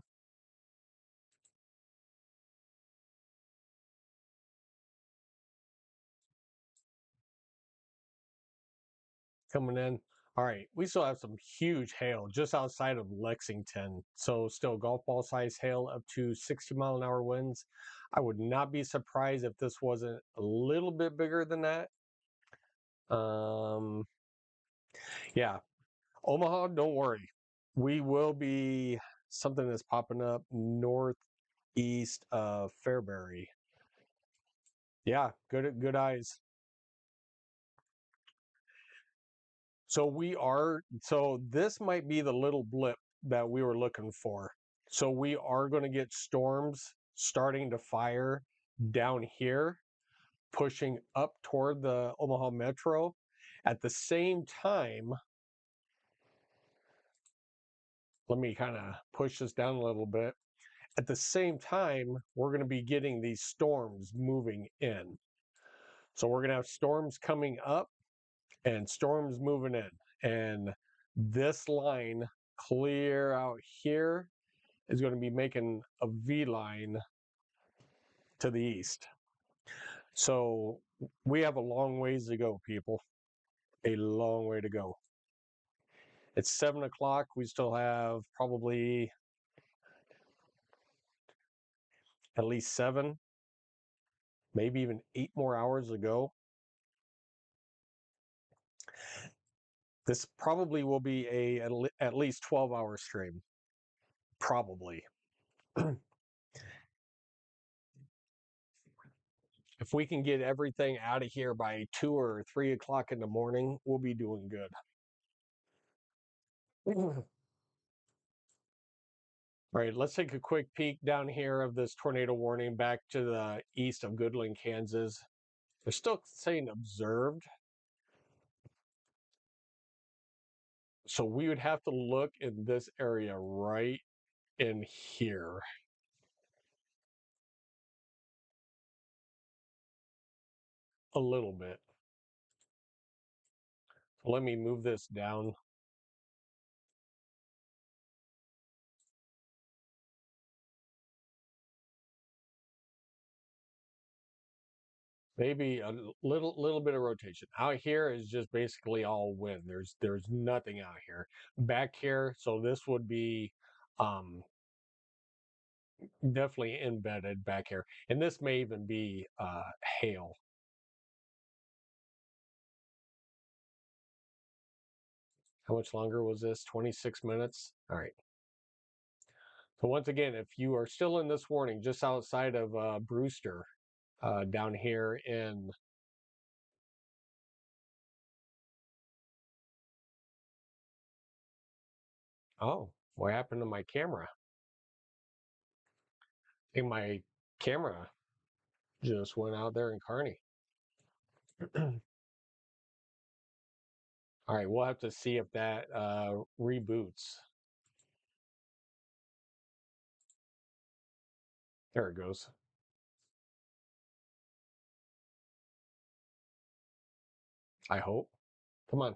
Coming in. All right, we still have some huge hail just outside of Lexington. So still golf ball size hail up to 60-mile-an-hour winds. I would not be surprised if this wasn't a little bit bigger than that. Um, yeah, Omaha, don't worry. We will be something that's popping up northeast of Fairbury. Yeah, good eyes. So this might be the little blip that we were looking for. So we are going to get storms starting to fire down here, pushing up toward the Omaha Metro. At the same time, let me kind of push this down a little bit. At the same time, we're going to be getting these storms moving in. So we're going to have storms coming up and storms moving in. And this line clear out here is going to be making a V line to the east. So we have a long ways to go, people. A long way to go. It's 7 o'clock. We still have probably at least 7, maybe even 8 more hours to go. This probably will be at least 12-hour stream. Probably. If we can get everything out of here by 2 or 3 o'clock in the morning, we'll be doing good. All right, let's take a quick peek down here of this tornado warning back to the east of Goodland, Kansas. They're still saying observed. So we would have to look in this area right in here. A little bit. So let me move this down. maybe a little bit of rotation. Out here is just basically all wind. There's nothing out here. Back here, so this would be um definitely embedded back here. And this may even be hail. How much longer was this? 26 minutes? All right. So once again, if you are still in this warning, just outside of Brewster, down here in oh, what happened to my camera? I think my camera just went out there in Kearney. All right, we'll have to see if that reboots. There it goes. I hope. Come on.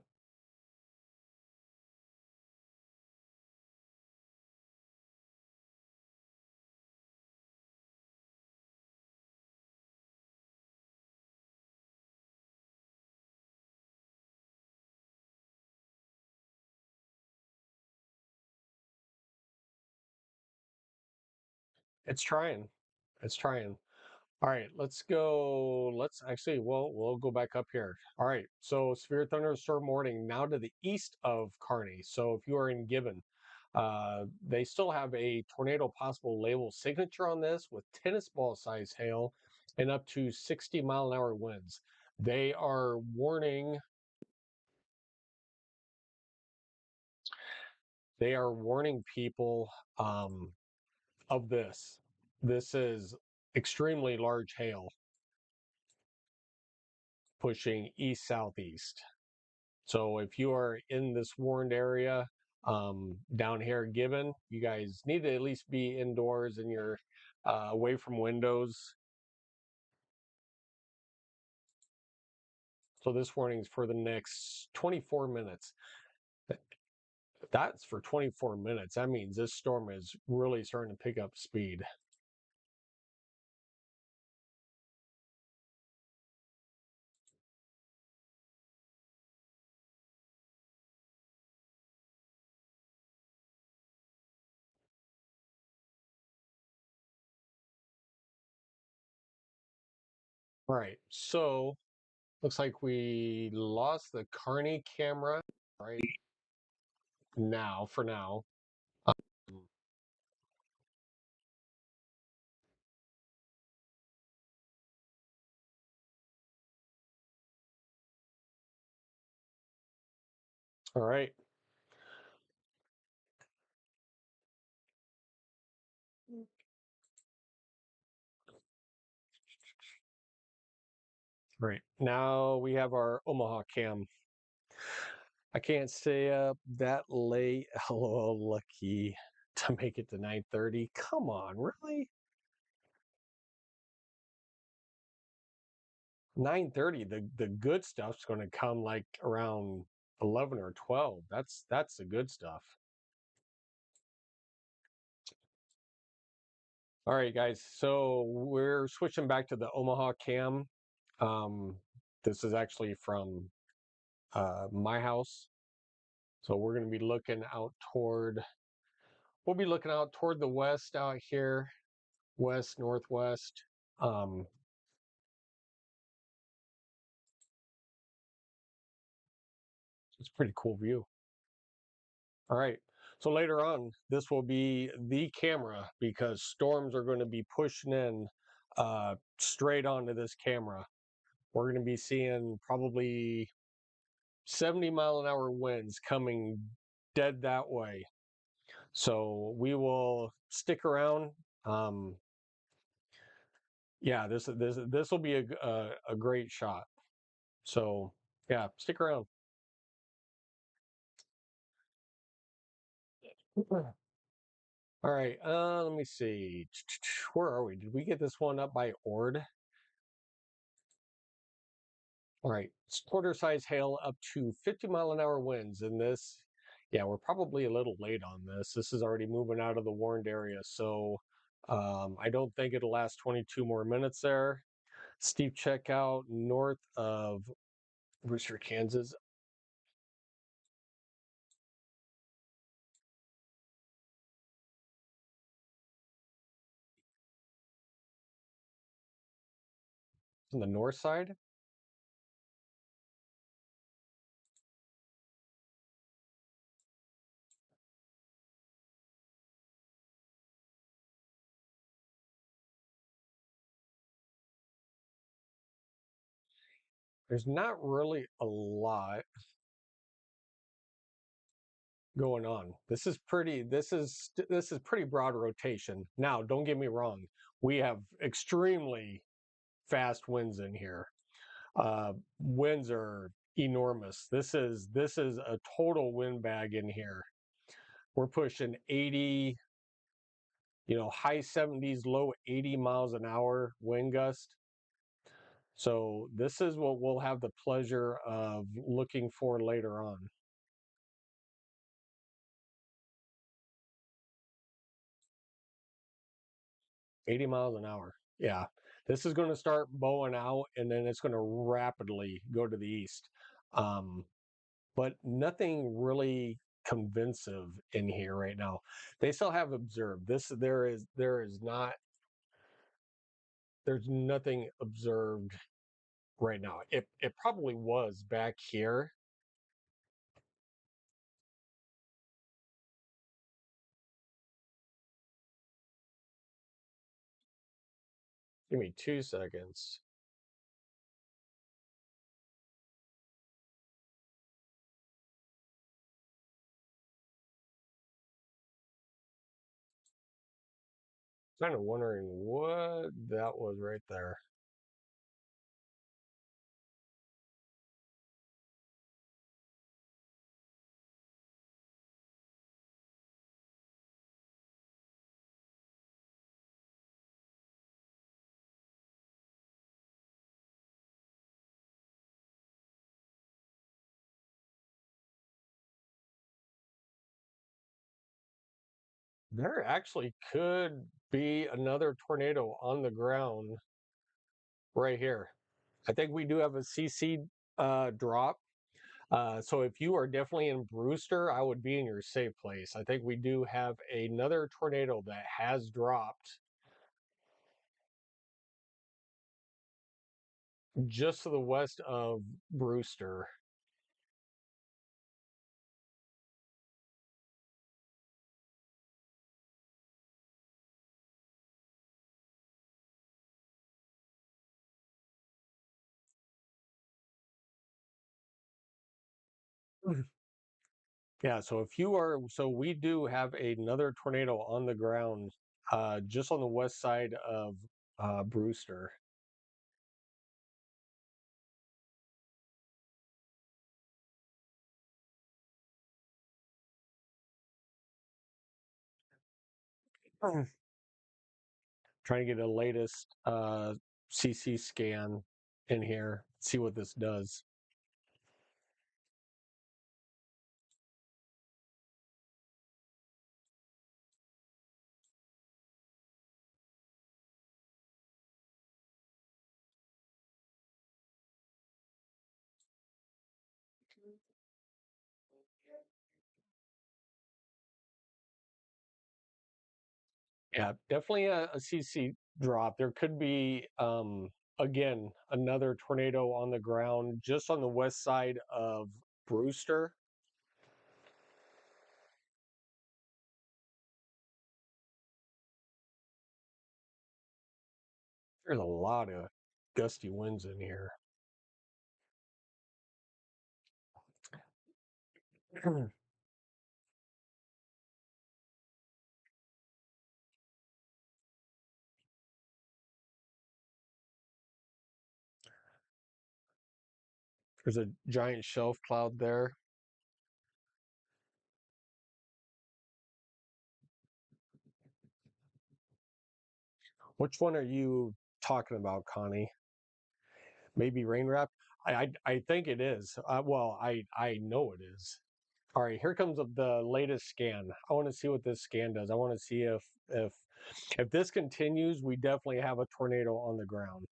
It's trying. It's trying. All right, let's go. Let's actually, we'll go back up here. All right, so severe thunderstorm warning now to the east of Kearney. So if you are in Gibbon, they still have a tornado possible label signature on this with tennis ball size hail and up to 60-mile-an-hour winds. They are warning. They are warning people of this. This is extremely large hail pushing east southeast. So if you are in this warned area down here at Gibbon, you guys need to at least be indoors and you're away from windows. So this warning is for the next 24 minutes. That's for 24 minutes. That means this storm is really starting to pick up speed. All right, so looks like we lost the Kearney camera right now for now. Um, all right. Right. Now we have our Omaha cam. I can't stay up that late. Hello, lucky to make it to 9:30. Come on, really? 9:30. The good stuff's going to come like around 11 or 12. That's the good stuff. All right, guys. So we're switching back to the Omaha cam. Um, this is actually from my house. So we're going to be looking out toward. We'll be looking out toward the west out here, west northwest. Um, it's a pretty cool view. All right. So later on, this will be the camera because storms are going to be pushing in straight onto this camera. We're going to be seeing probably 70-mile-an-hour winds coming dead that way. So we will stick around. Um, yeah, this will be a great shot. So yeah, stick around. All right. Let me see. Where are we? Did we get this one up by Ord? All right. Quarter size hail up to 50-mile-an-hour winds. And this, yeah, we're probably a little late on this. This is already moving out of the warned area. So I don't think it'll last 22 more minutes there. Steep checkout north of Brewster, Kansas. On the north side. There's not really a lot going on. This is pretty broad rotation. Now, don't get me wrong. We have extremely fast winds in here. Winds are enormous. This is a total wind bag in here. We're pushing 80, high 70s, low 80 miles an hour wind gust. So this is what we'll have the pleasure of looking for later on. 80 miles an hour. Yeah. This is going to start bowing out and then it's going to rapidly go to the east. Um, but nothing really convincing in here right now. They still have observed. There is not there's nothing observed right now. It probably was back here. Give me 2 seconds. Kind of wondering what that was right there. There actually could be another tornado on the ground right here. I think we do have a CC drop. So if you are definitely in Brewster, I would be in your safe place. I think we do have another tornado that has dropped just to the west of Brewster. Yeah, so we do have another tornado on the ground just on the west side of Brewster. Trying to get a latest CC scan in here, see what this does. Yeah, definitely a CC drop. There could be, again, another tornado on the ground just on the west side of Brewster. There's a lot of gusty winds in here. There's a giant shelf cloud there. Which one are you talking about, Connie? Maybe rain wrap? I think it is. Well, I know it is. All right, here comes the latest scan. I want to see what this scan does. I want to see if if this continues, we definitely have a tornado on the ground.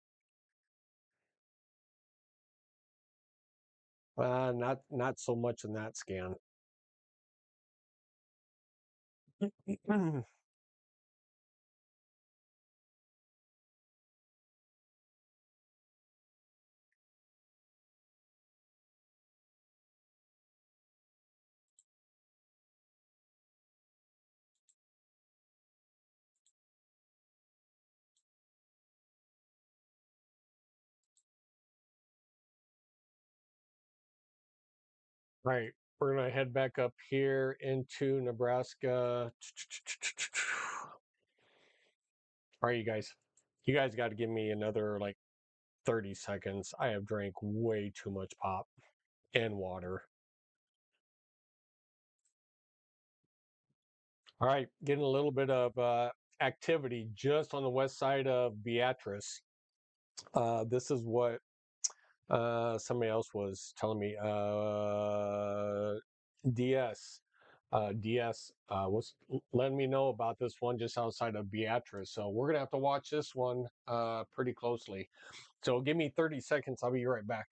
Not so much in that scan. Right. We're gonna head back up here into Nebraska. All right, you guys. You guys got to give me another like 30 seconds. I have drank way too much pop and water. All right, getting a little bit of activity just on the west side of Beatrice. This is what somebody else was telling me. DS was letting me know about this one just outside of Beatrice. So we're gonna have to watch this one pretty closely. So give me 30 seconds. I'll be right back.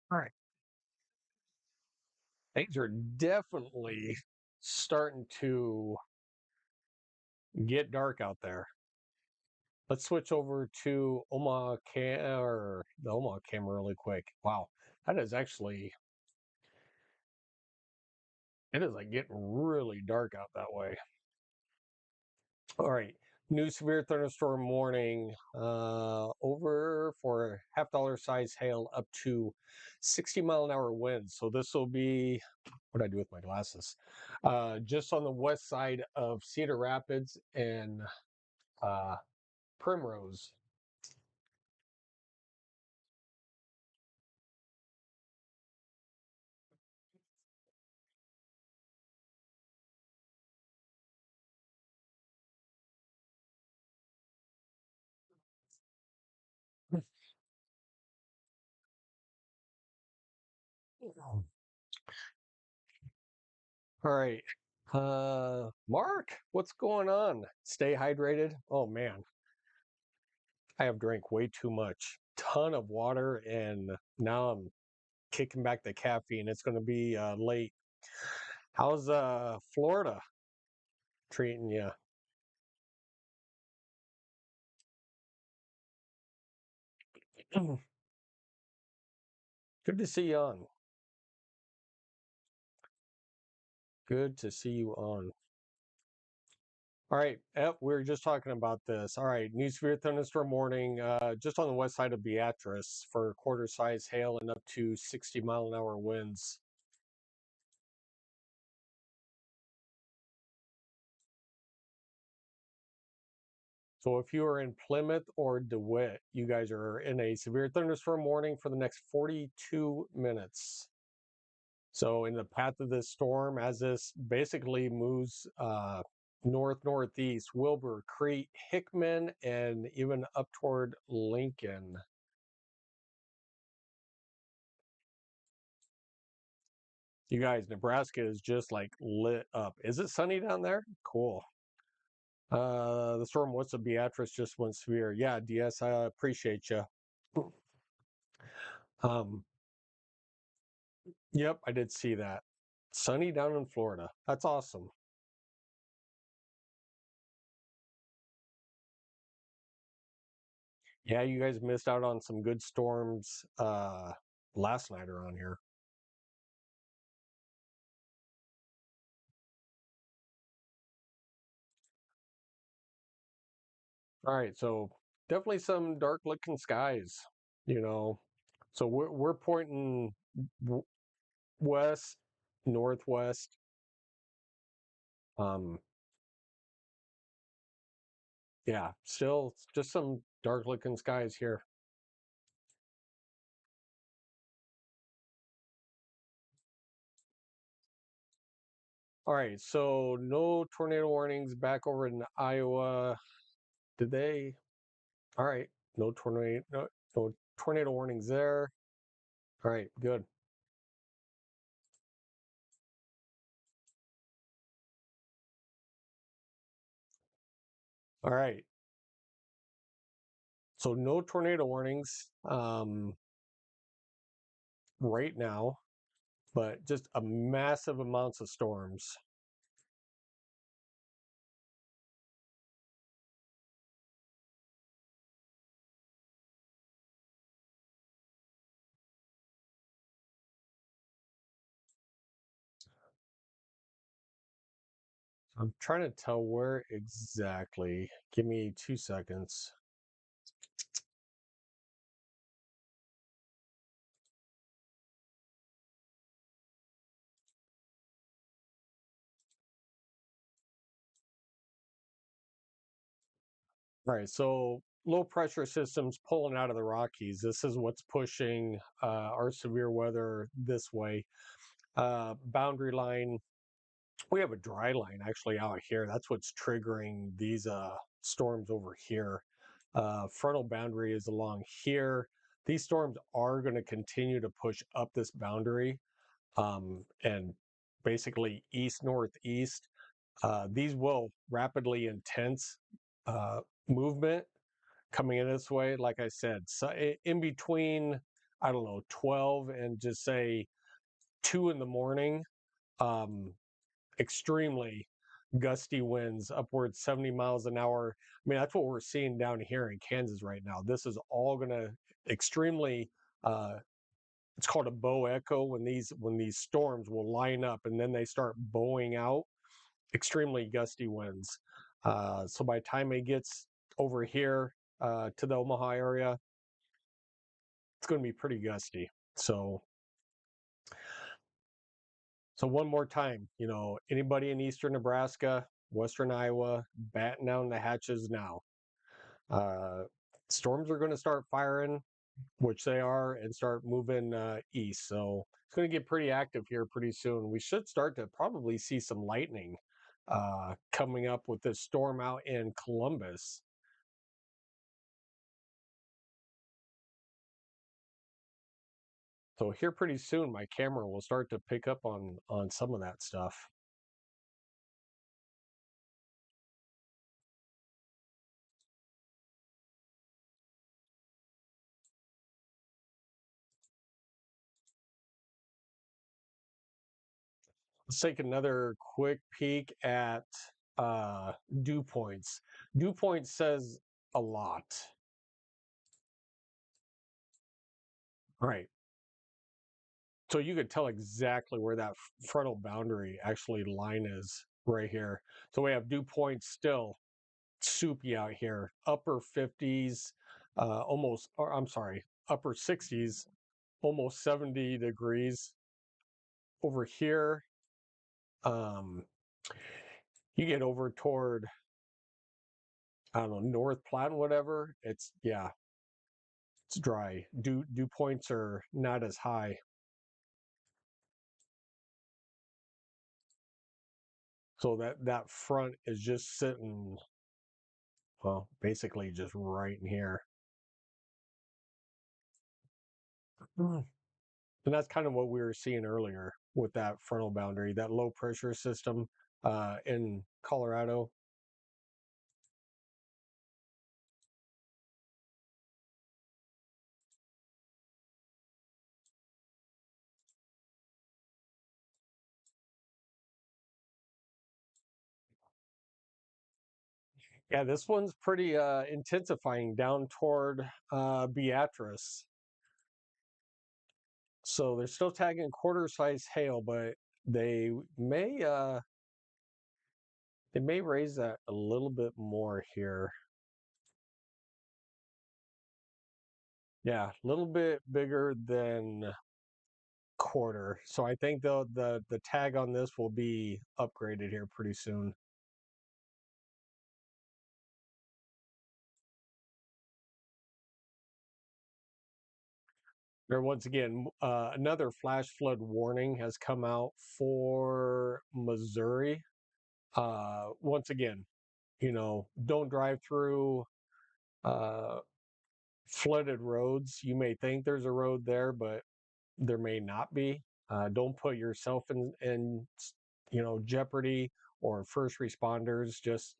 All right. Things are definitely starting to get dark out there. Let's switch over to or the Omaha camera really quick. Wow, that is actually it is like getting really dark out that way. All right, new severe thunderstorm warning over for half-dollar size hail up to 60-mile-an-hour winds. So this will be what I do with my glasses. Just on the west side of Cedar Rapids and uh, Primrose. All right. Mark, what's going on? Stay hydrated. Oh man, I have drank way too much. Ton of water, and now I'm kicking back the caffeine. It's going to be late. How's Florida treating you? Good to see you on. Good to see you on. All right. Yep, we were just talking about this. All right. New severe thunderstorm warning just on the west side of Beatrice for quarter size hail and up to 60-mile-an-hour winds. So if you are in Plymouth or DeWitt, you guys are in a severe thunderstorm warning for the next 42 minutes. So in the path of this storm, as this basically moves north-northeast, Wilbur, Crete, Hickman, and even up toward Lincoln. You guys, Nebraska is just like lit up. Is it sunny down there? Cool. The storm what's a Beatrice just went severe. Yeah, DS, I appreciate you. Um, yep, I did see that. Sunny down in Florida. That's awesome. Yeah, you guys missed out on some good storms last night around here. All right, so definitely some dark looking skies, you know. So we're pointing west, northwest. Um, yeah, still just some dark looking skies here. All right, so no tornado warnings back over in Iowa. Did they? All right, no tornado warnings there. All right, good. All right, so no tornado warnings right now, but just a massive amounts of storms. I'm trying to tell where exactly. Give me 2 seconds. All right, so low pressure systems pulling out of the Rockies. This is what's pushing our severe weather this way. Boundary line. We have a dry line actually out here. That's what's triggering these storms over here. Frontal boundary is along here. These storms are going to continue to push up this boundary and basically east northeast. These will rapidly intense uh, movement coming in this way. Like I said, so in between, I don't know, 12 and just say 2 in the morning, um, extremely gusty winds, upwards 70 miles an hour. I mean, that's what we're seeing down here in Kansas right now. This is all going to extremely uh, it's called a bow echo when these storms will line up and then they start bowing out extremely gusty winds. So by the time it gets over here to the Omaha area, it's going to be pretty gusty. So one more time, anybody in eastern Nebraska, western Iowa, batten down the hatches now. Uh, Storms are going to start firing, which they are, and start moving east. So it's going to get pretty active here pretty soon. We should start to probably see some lightning coming up with this storm out in Columbus. So here pretty soon, my camera will start to pick up on some of that stuff. Let's take another quick peek at dew points. Dew point says a lot. All right. So you could tell exactly where that frontal boundary actually line is right here. So we have dew points still soupy out here, upper 50s, almost, or I'm sorry, upper 60s, almost 70 degrees. Over here, um, you get over toward, I don't know, North Platte, whatever. Yeah, it's dry. Dew points are not as high. So that front is just sitting, well, basically just right in here. And that's kind of what we were seeing earlier. with that frontal boundary, that low pressure system in Colorado. Yeah, this one's pretty intensifying down toward Beatrice. So they're still tagging quarter size hail, but they may uh, they may raise that a little bit more here. Yeah, a little bit bigger than quarter. So I think though the tag on this will be upgraded here pretty soon. There once again, another flash flood warning has come out for Missouri. Once again, don't drive through uh, flooded roads. You may think there's a road there, but there may not be. Don't put yourself in jeopardy, or first responders. Just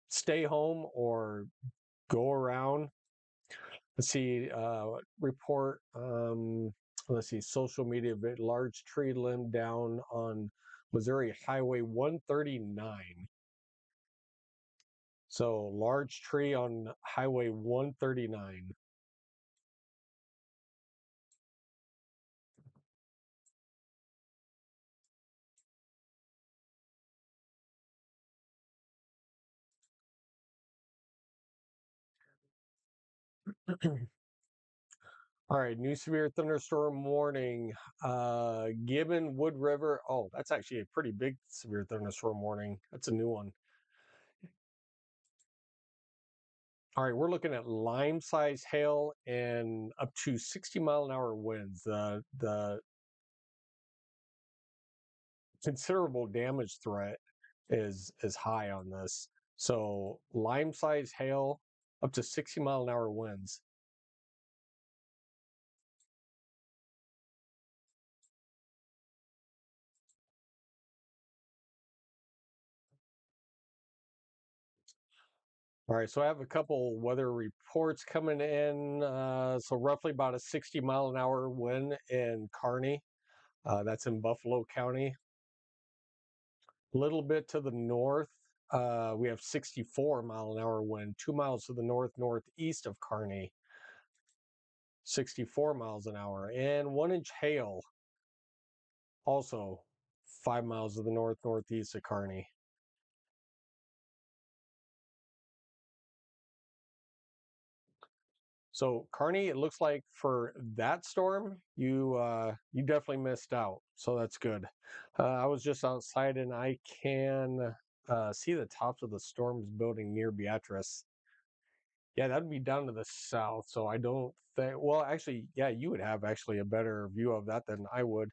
stay home or go around. Let's see. Report. Let's see. Social media. Large tree limb down on Missouri Highway 139. So large tree on Highway 139. All right, new severe thunderstorm warning. Gibbon, Wood River. Oh, that's actually a pretty big severe thunderstorm warning. That's a new one. All right, we're looking at lime size hail and up to 60-mile-an-hour winds. The considerable damage threat is high on this. So lime size hail, up to 60-mile-an-hour winds. All right, so I have a couple weather reports coming in. So roughly about a 60-mile-an-hour wind in Kearney. That's in Buffalo County. A little bit to the north, we have 64-mile-an-hour wind, 2 miles to the northeast of Kearney, 64 miles an hour, and 1 inch hail, also 5 miles to the northeast of Kearney. So Kearney, it looks like for that storm, you definitely missed out. So that's good. I was just outside and I can see the tops of the storms building near Beatrice. Yeah, that'd be down to the south. So I don't think. Well, actually, yeah, you would have actually a better view of that than I would.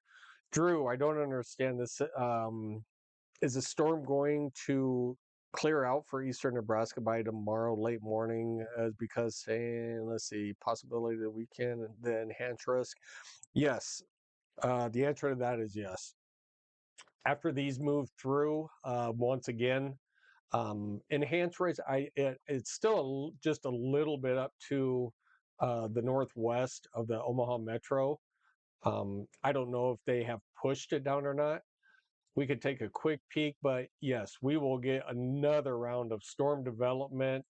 Drew, I don't understand this. Is the storm going to clear out for eastern Nebraska by tomorrow late morning? Because saying, let's see, possibility of the weekend, the enhanced risk. Yes, the answer to that is yes. After these move through, once again, enhanced rates, it's still just a little bit up to the northwest of the Omaha Metro. I don't know if they have pushed it down or not. We could take a quick peek, but yes, we will get another round of storm development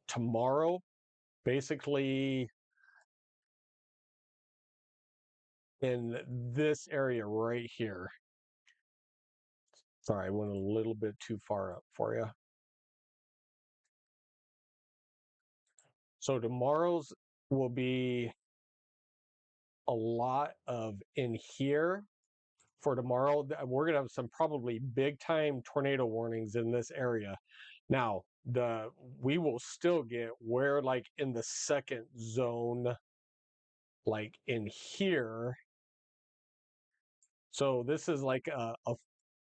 tomorrow. Basically, in this area right here. Sorry, I went a little bit too far up for you. So tomorrow's will be a lot of in here for tomorrow. We're going to have some probably big time tornado warnings in this area. Now, we will still get where like in the second zone, like in here. So this is like a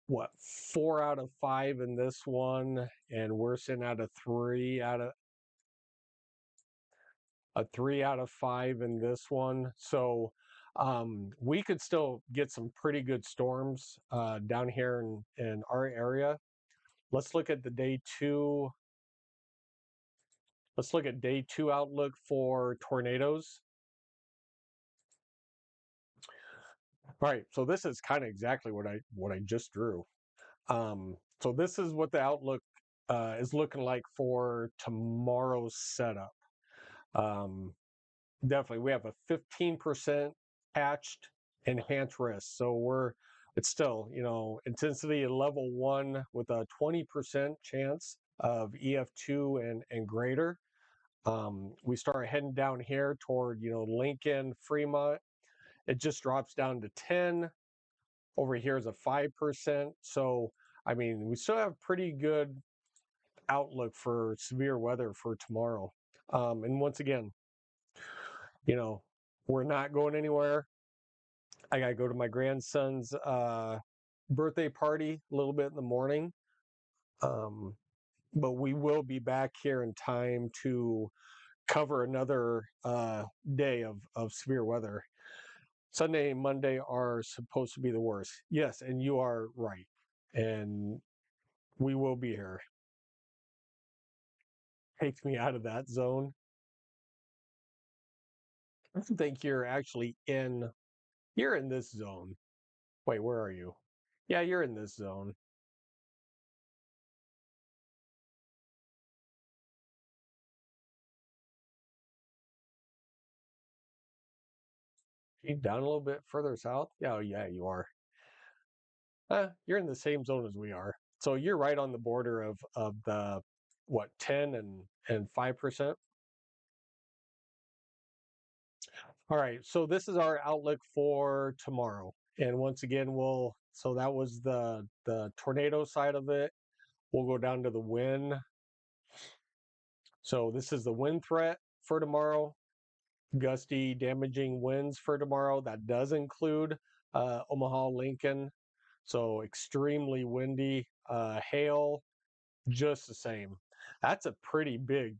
what 4 out of 5 in this one, and we're sitting at a 3 out of 5 in this one. So We could still get some pretty good storms down here in our area. Let's look at the day two. Let's look at day two outlook for tornadoes. All right, so this is kind of exactly what I just drew. So this is what the outlook is looking like for tomorrow's setup. Um, Definitely, we have a 15% patched enhanced risk. So it's still, intensity at level 1 with a 20% chance of EF2 and greater. We start heading down here toward, Lincoln, Fremont. It just drops down to 10. Over here is a 5%. So, I mean, we still have pretty good outlook for severe weather for tomorrow. And once again, you know, we're not going anywhere. I got to go to my grandson's birthday party a little bit in the morning. Um, but we will be back here in time to cover another day of severe weather. Sunday and Monday are supposed to be the worst. Yes, and you are right. And we will be here. Takes me out of that zone. I don't think you're in this zone. Wait, where are you? Yeah, you're in this zone. You down a little bit further south? Yeah, oh, yeah, you are. You're in the same zone as we are. So you're right on the border of the what 10 and 5%. All right, so this is our outlook for tomorrow. And once again, so that was the tornado side of it. We'll go down to the wind. So this is the wind threat for tomorrow. Gusty, damaging winds for tomorrow. That does include Omaha, Lincoln. So extremely windy, hail, just the same. That's a pretty big.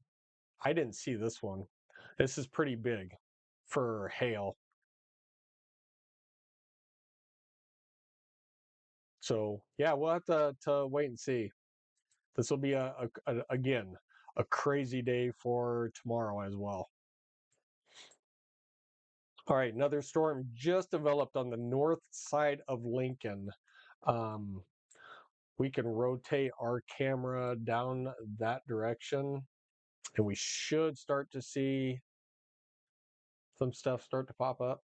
I didn't see this one. This is pretty big for hail. So yeah, we'll have to wait and see. This will be again a crazy day for tomorrow as well. All right, another storm just developed on the north side of Lincoln. Um, we can rotate our camera down that direction, and we should start to see some stuff start to pop up.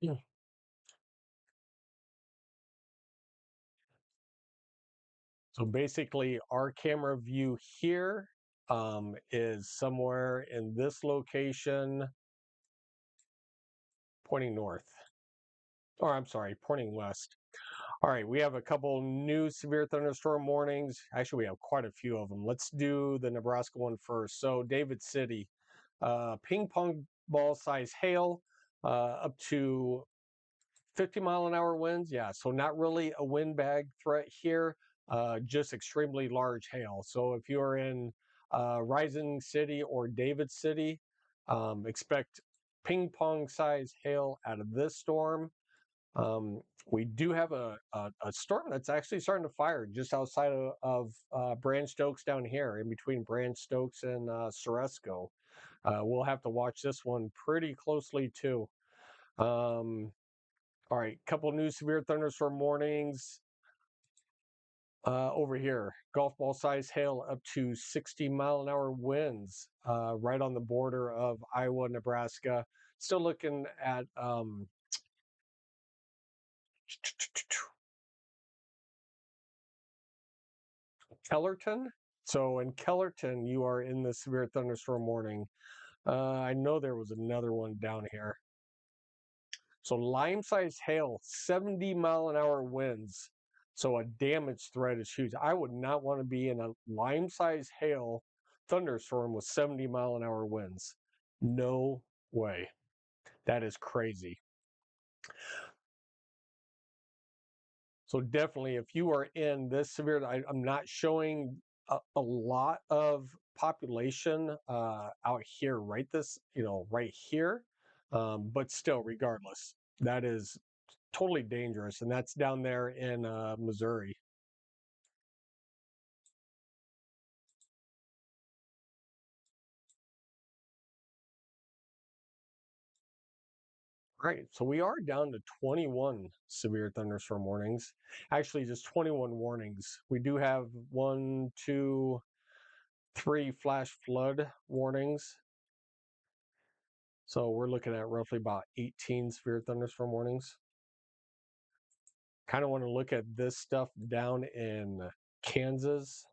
Yeah. So basically, our camera view here is somewhere in this location, pointing north. Or I'm sorry, pointing west. All right, we have a couple new severe thunderstorm warnings. Actually, we have quite a few of them. Let's do the Nebraska one first. So, David City, ping pong ball size hail up to 50-mile-an-hour winds. Yeah, so not really a windbag threat here, just extremely large hail. So, if you're in Rising City or David City, expect ping pong size hail out of this storm. We do have a storm that's actually starting to fire just outside of Branch Stokes down here, in between Branch Stokes and Ceresco. We'll have to watch this one pretty closely too. All right, couple new severe thunderstorm warnings over here. Golf ball size hail up to 60-mile-an-hour winds right on the border of Iowa, Nebraska. Still looking at Kellerton. So in Kellerton, you are in the severe thunderstorm warning. I know there was another one down here. So lime-sized hail, 70-mile-an-hour winds. So a damage threat is huge. I would not want to be in a lime-sized hail thunderstorm with 70-mile-an-hour winds. No way. That is crazy. So definitely, if you are in this severe, I'm not showing a lot of population out here, right here. But still, regardless, that is totally dangerous, and that's down there in Missouri. Right. So we are down to 21 severe thunderstorm warnings. Actually, just 21 warnings. We do have one, two, three flash flood warnings. So we're looking at roughly about 18 severe thunderstorm warnings. Kind of want to look at this stuff down in Kansas.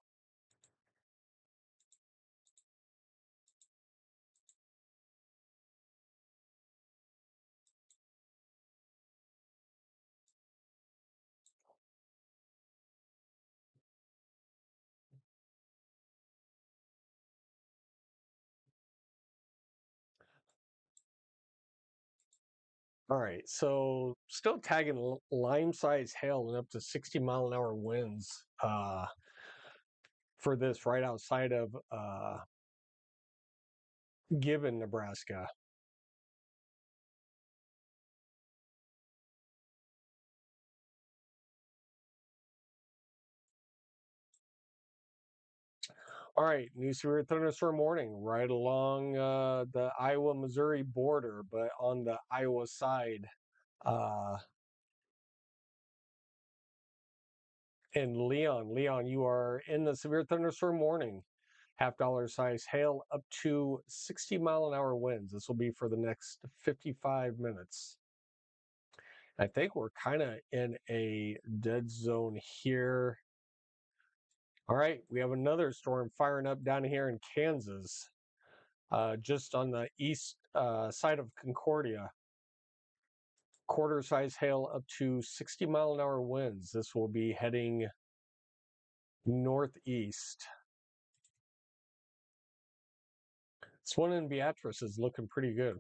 All right, so still tagging lime-sized hail and up to 60-mile-an-hour winds for this right outside of Gibbon, Nebraska. All right, new severe thunderstorm warning right along the Iowa-Missouri border, but on the Iowa side. Uh, in Leon, you are in the severe thunderstorm warning. $50 size hail up to 60-mile-an-hour winds. This will be for the next 55 minutes. I think we're kind of in a dead zone here. All right, we have another storm firing up down here in Kansas, just on the east side of Concordia. Quarter size hail up to 60-mile-an-hour winds. This will be heading northeast. This one in Beatrice is looking pretty good.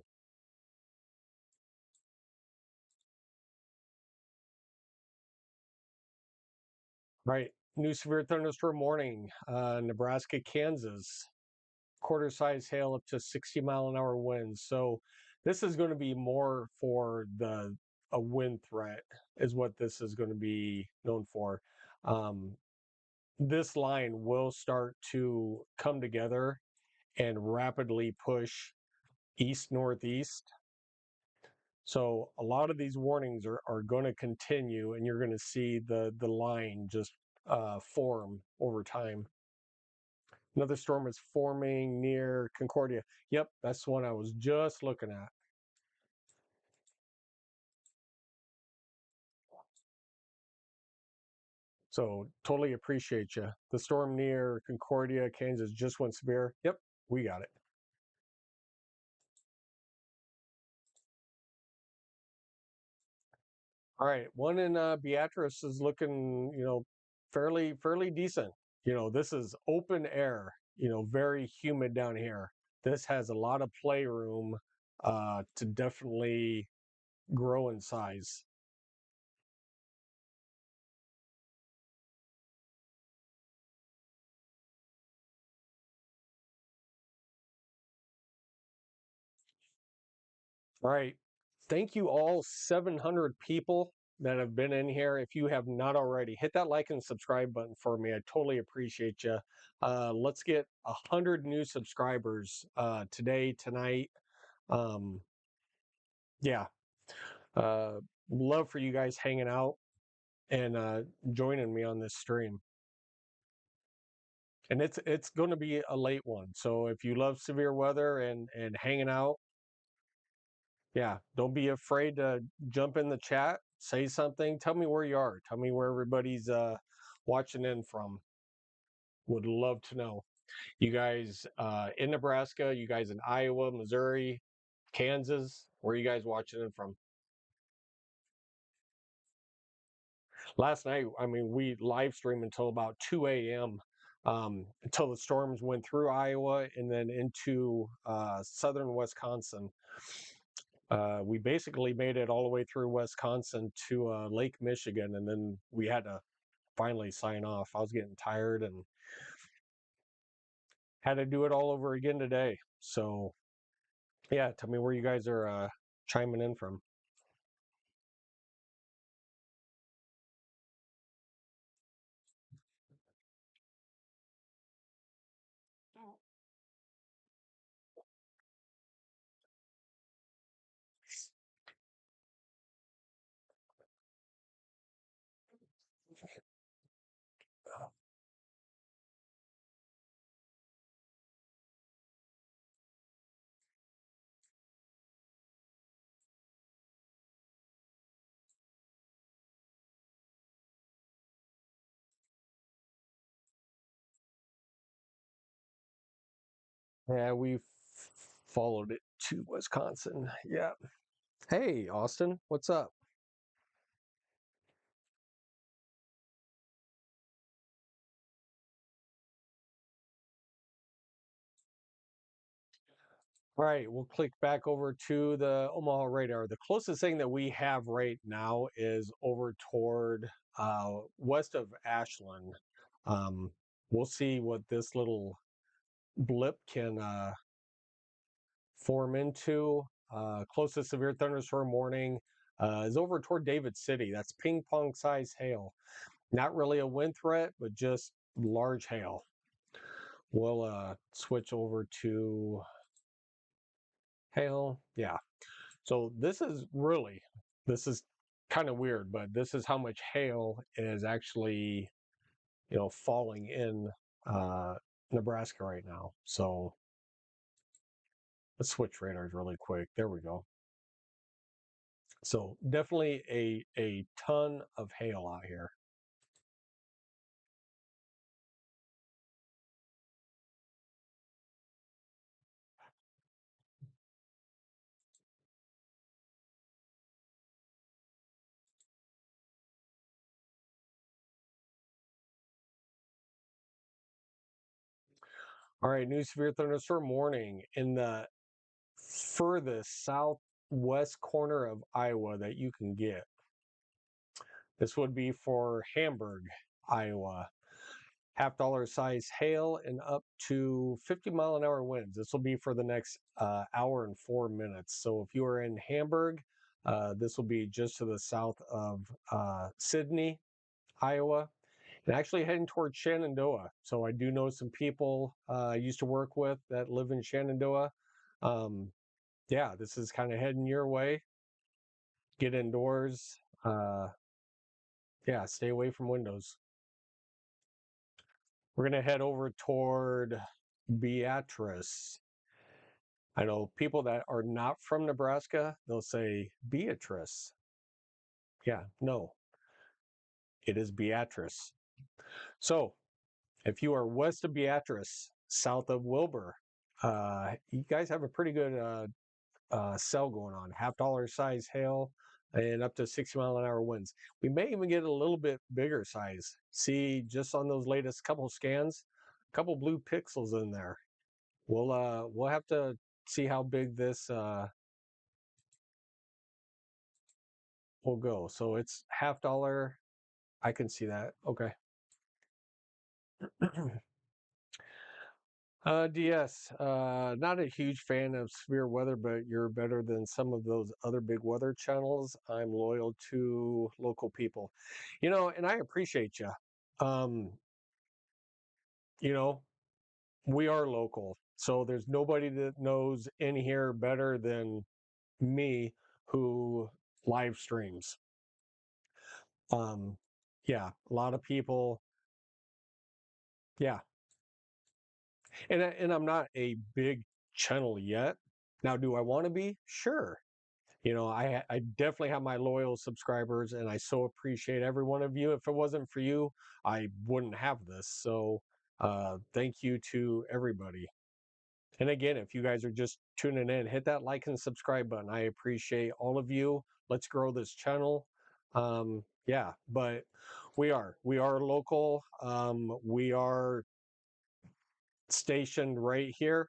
Right. New severe thunderstorm warning, Nebraska, Kansas. Quarter size hail up to 60-mile-an-hour winds. So this is going to be more for the a wind threat is what this is going to be known for. Um, this line will start to come together and rapidly push east northeast. So a lot of these warnings are going to continue, and you're going to see the line just form over time. Another storm is forming near Concordia. Yep, that's the one I was just looking at. So totally appreciate you. The storm near Concordia, Kansas just went severe. Yep, we got it. All right, one in Beatrice is looking, fairly decent. This is open air. Very humid down here. This has a lot of playroom to definitely grow in size. All right. Thank you all 700 people that have been in here. If you have not already, hit that like and subscribe button for me. I totally appreciate you. Let's get 100 new subscribers today, tonight. Um, yeah. Uh, love for you guys hanging out and joining me on this stream. And it's going to be a late one. So if you love severe weather and hanging out, yeah, don't be afraid to jump in the chat, say something, tell me where you are, tell me where everybody's watching in from. Would love to know. You guys in Nebraska, you guys in Iowa, Missouri, Kansas, where are you guys watching in from? Last night, I mean, we live streamed until about 2 a.m. Until the storms went through Iowa and then into southern Wisconsin. We basically made it all the way through Wisconsin to Lake Michigan, and then we had to finally sign off. I was getting tired, and had to do it all over again today. So yeah, tell me where you guys are chiming in from. Yeah, we followed it to Wisconsin. Yeah. Hey, Austin, what's up? All right, we'll click back over to the Omaha radar. The closest thing that we have right now is over toward west of Ashland. Um, we'll see what this little blip can form into. Closest severe thunderstorm warning is over toward David City. That's ping pong size hail. Not really a wind threat, but just large hail. We'll switch over to hail. Yeah. So this is kind of weird, but this is how much hail is actually, falling in uh, Nebraska right now. So let's switch radars really quick. There we go. So definitely a ton of hail out here. All right, new severe thunderstorm warning in the furthest southwest corner of Iowa that you can get. This would be for Hamburg, Iowa. $50 size hail and up to 50-mile-an-hour winds. This will be for the next hour and 4 minutes. So if you are in Hamburg, this will be just to the south of Sydney, Iowa, and actually heading towards Shenandoah. So I do know some people I used to work with that live in Shenandoah. Um, yeah, this is kind of heading your way. Get indoors. Yeah, stay away from windows. We're going to head over toward Beatrice. I know people that are not from Nebraska, they'll say Beatrice. Yeah, no, it is Beatrice. So if you are west of Beatrice, south of Wilbur, you guys have a pretty good sell going on. $50 size hail and up to 60-mile-an-hour winds. We may even get a little bit bigger size. See, just on those latest couple scans, a couple blue pixels in there. We'll have to see how big this will go. So it's $50. I can see that. Okay. DS, not a huge fan of severe weather, but you're better than some of those other big weather channels. I'm loyal to local people, and I appreciate you. Um, you know, we are local, so there's nobody that knows in here better than me who live streams. Um, yeah, a lot of people. Yeah, and I'm not a big channel yet. Now, do I want to be? Sure. I definitely have my loyal subscribers, and I so appreciate every one of you. If it wasn't for you, I wouldn't have this. So, thank you to everybody. And again, if you guys are just tuning in, hit that like and subscribe button. I appreciate all of you. Let's grow this channel. Yeah, but we are local. We are stationed right here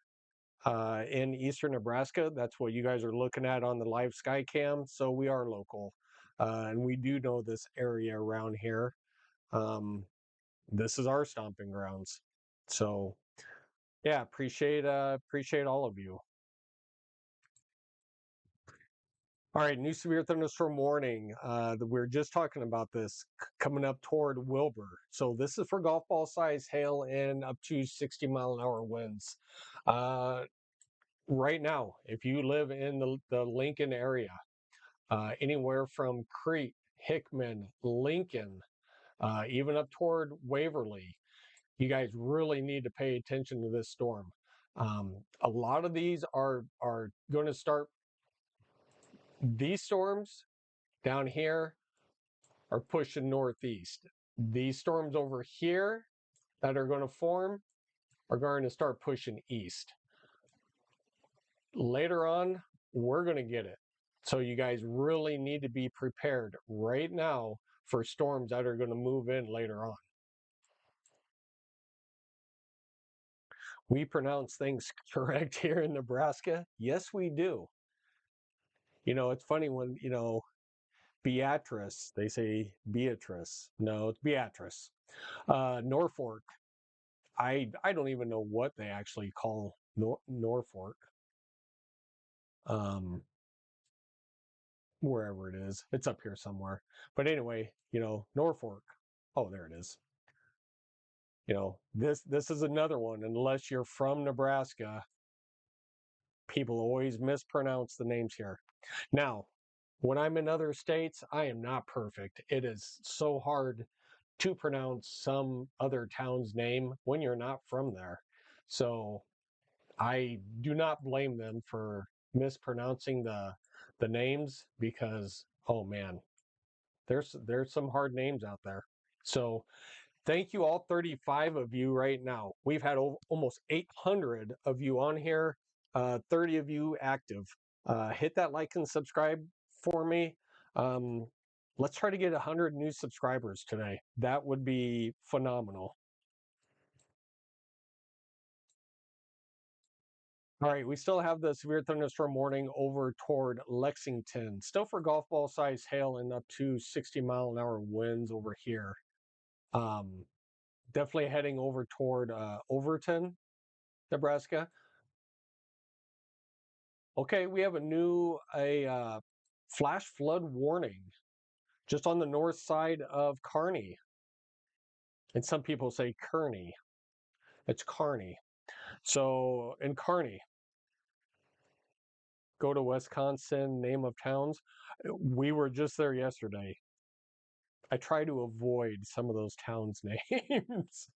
in eastern Nebraska. That's what you guys are looking at on the live sky cam. So we are local, and we do know this area around here. Um, this is our stomping grounds. So Yeah, appreciate all of you. All right, new severe thunderstorm warning. We're just talking about this coming up toward Wilbur. So this is for golf ball size hail and up to 60-mile-an-hour winds. Uh, right now, if you live in the Lincoln area, anywhere from Crete, Hickman, Lincoln, even up toward Waverly, you guys really need to pay attention to this storm. A lot of these are going to start. These storms down here are pushing northeast. These storms over here that are going to form are going to start pushing east. Later on, we're going to get it. So you guys really need to be prepared right now for storms that are going to move in later on. We pronounce things correct here in Nebraska. Yes, we do. You know, it's funny when, Beatrice, they say Beatrice. No, it's Beatrice. Norfolk, I don't even know what they actually call Norfolk. Um, Wherever it is, it's up here somewhere. But anyway, Norfolk. Oh, there it is. This is another one. Unless you're from Nebraska, people always mispronounce the names here. Now, when I'm in other states, I am not perfect. It is so hard to pronounce some other town's name when you're not from there. So I do not blame them for mispronouncing the names because oh man, there's some hard names out there. So thank you all 35 of you right now. We've had almost 800 of you on here, 30 of you active. Hit that like and subscribe for me. Um, let's try to get 100 new subscribers today. That would be phenomenal. All right, we still have the severe thunderstorm warning over toward Lexington. Still for golf ball size hail and up to 60-mile-an-hour winds over here. Um, Definitely heading over toward Overton, Nebraska. Okay, we have a flash flood warning just on the north side of Kearney. And some people say Kearney. It's Kearney. So in Kearney, go to Wisconsin, name of towns. We were just there yesterday. I try to avoid some of those towns' names.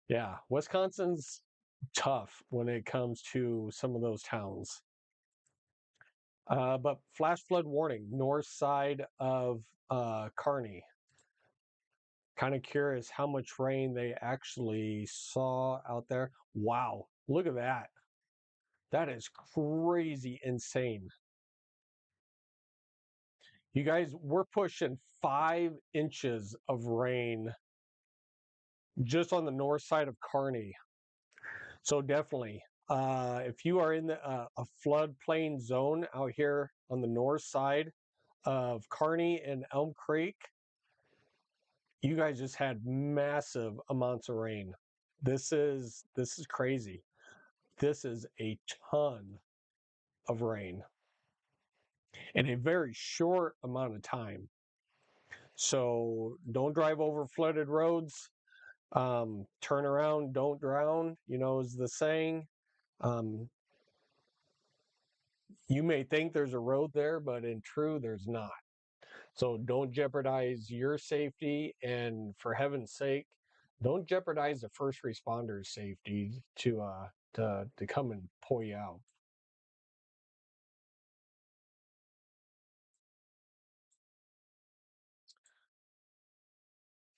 Yeah, Wisconsin's tough when it comes to some of those towns. But flash flood warning, north side of Kearney. Kind of curious how much rain they actually saw out there. Wow, look at that. That is crazy insane. You guys, we're pushing 5 inches of rain just on the north side of Kearney. So definitely, if you are in a floodplain zone out here on the north side of Kearney and Elm Creek, you guys just had massive amounts of rain. This is crazy. This is a ton of rain in a very short amount of time. So don't drive over flooded roads. Turn around, don't drown, is the saying. Um, you may think there's a road there, but in truth, there's not. So don't jeopardize your safety. And for heaven's sake, don't jeopardize the first responders' safety to come and pull you out.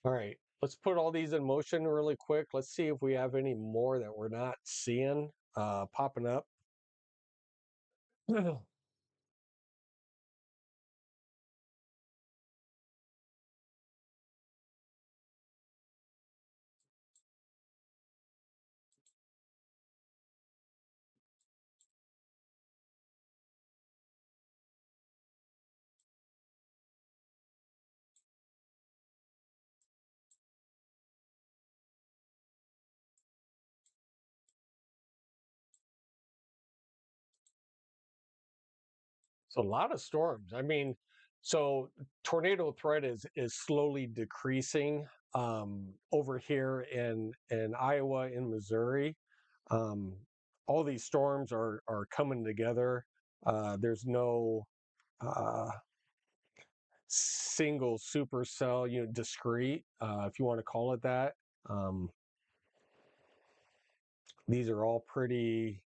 All right, let's put all these in motion really quick. Let's see if we have any more that we're not seeing popping up. So a lot of storms. I mean, so tornado threat is slowly decreasing over here in Iowa, in Missouri. Um, all these storms are coming together. There's no uh, single supercell, discrete, if you want to call it that. Um, these are all pretty.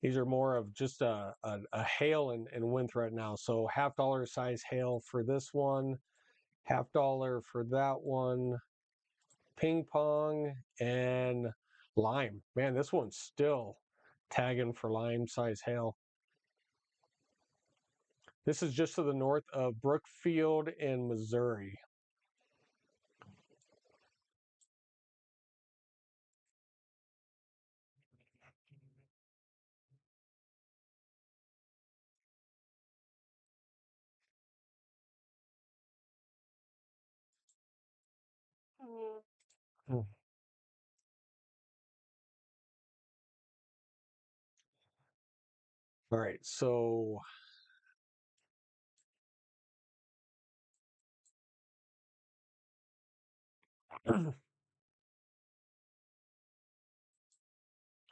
These are more of just a hail and wind threat now. So $50 size hail for this one, $50 for that one, ping pong, and lime. Man, this one's still tagging for lime size hail. This is just to the north of Brookfield in Missouri. All right, so all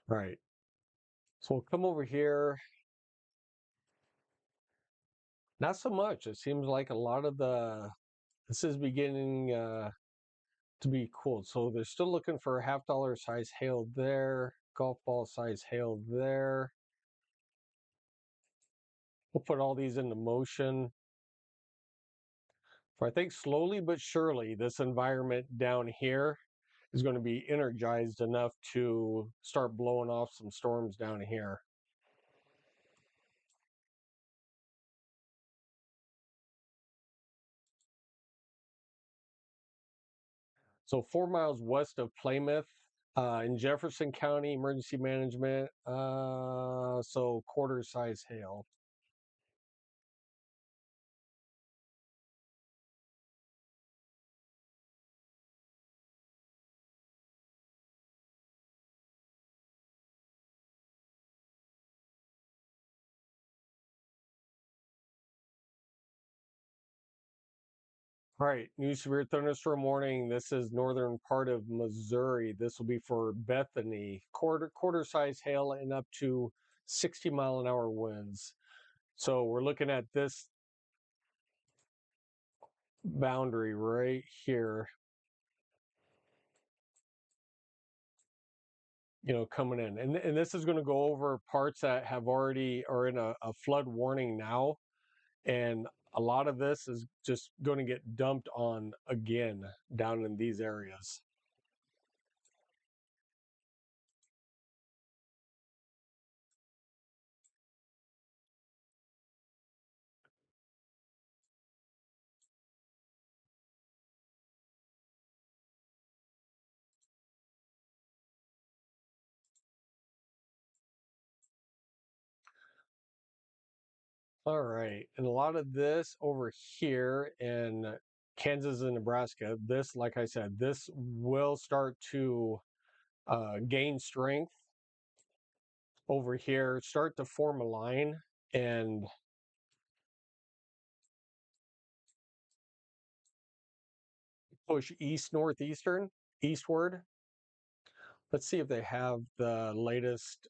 right, so we'll come over here. Not so much. It seems like a lot of this is beginning to be cool. So they're still looking for a $50 size hail there, golf ball size hail there. We'll put all these into motion. So I think slowly but surely, this environment down here is going to be energized enough to start blowing off some storms down here. So 4 miles west of Plymouth, in Jefferson County, emergency management. So quarter size hail. All right, new severe thunderstorm warning. This is northern part of Missouri. This will be for Bethany. Quarter size hail and up to 60-mile-an-hour winds. So we're looking at this boundary right here, coming in. And this is going to go over parts that have already are in a flood warning now. And a lot of this is just going to get dumped on again down in these areas. All right. And a lot of this over here in Kansas and Nebraska, this, like I said, this will start to gain strength over here, start to form a line and push east northeastern, eastward. Let's see if they have the latest.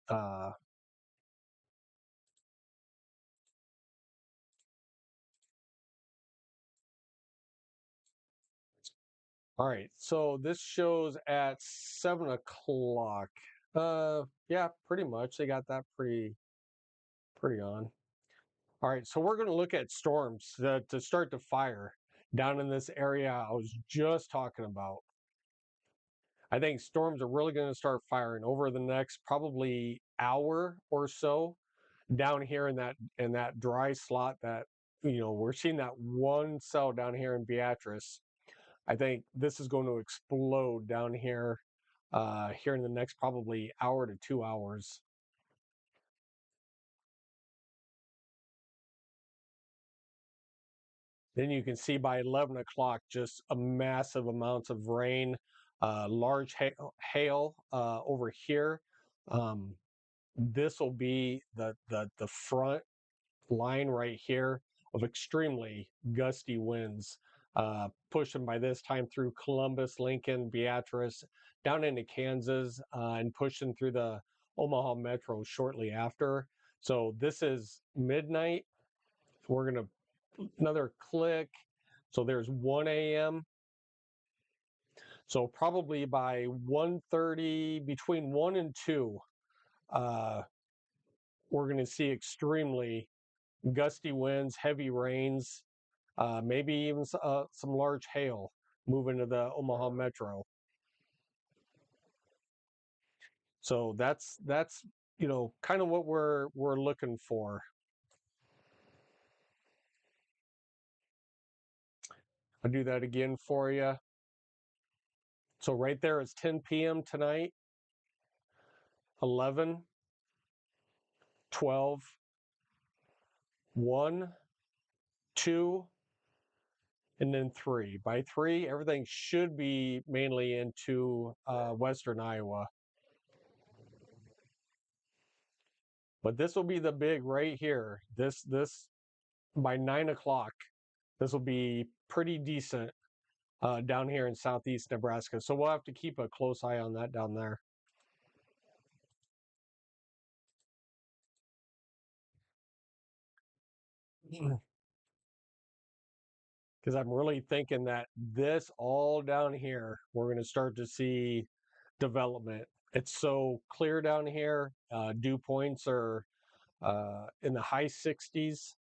All right. So this shows at 7 o'clock. Yeah, pretty much. They got that pretty on. All right, so we're going to look at storms to start to fire down in this area I was just talking about. I think storms are really going to start firing over the next probably hour or so down here in that dry slot that we're seeing that one cell down here in Beatrice. I think this is going to explode down here here in the next probably hour to 2 hours. Then you can see by 11 o'clock just a massive amounts of rain, large hail over here. Um, this will be the front line right here of extremely gusty winds, pushing by this time through Columbus, Lincoln, Beatrice, down into Kansas, and pushing through the Omaha metro shortly after. So this is midnight. We're going to another click. So there's 1 a.m. So probably by 1:30, between 1 and 2, uh, we're going to see extremely gusty winds, heavy rains, maybe even some large hail move into the Omaha metro. So that's kind of what we're looking for. I'll do that again for you. So right there is 10 p.m. tonight, 11, 12, 1, 2, and then 3. By 3, everything should be mainly into western Iowa. But this will be the big right here. This by 9 o'clock, this will be pretty decent down here in southeast Nebraska. So we'll have to keep a close eye on that down there. Because I'm really thinking that this all down here, we're going to start to see development. It's so clear down here. Dew points are in the high 60s.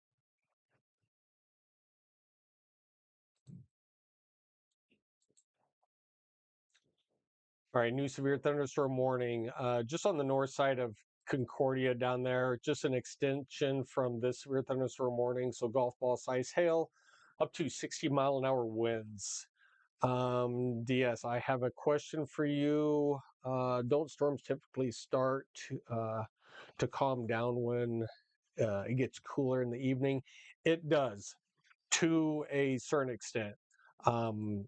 All right, new severe thunderstorm warning. Just on the north side of Concordia down there, just an extension from this severe thunderstorm warning. So golf ball size hail, up to 60-mile-an-hour winds. DS, I have a question for you. Don't storms typically start to calm down when it gets cooler in the evening? It does, to a certain extent. Um,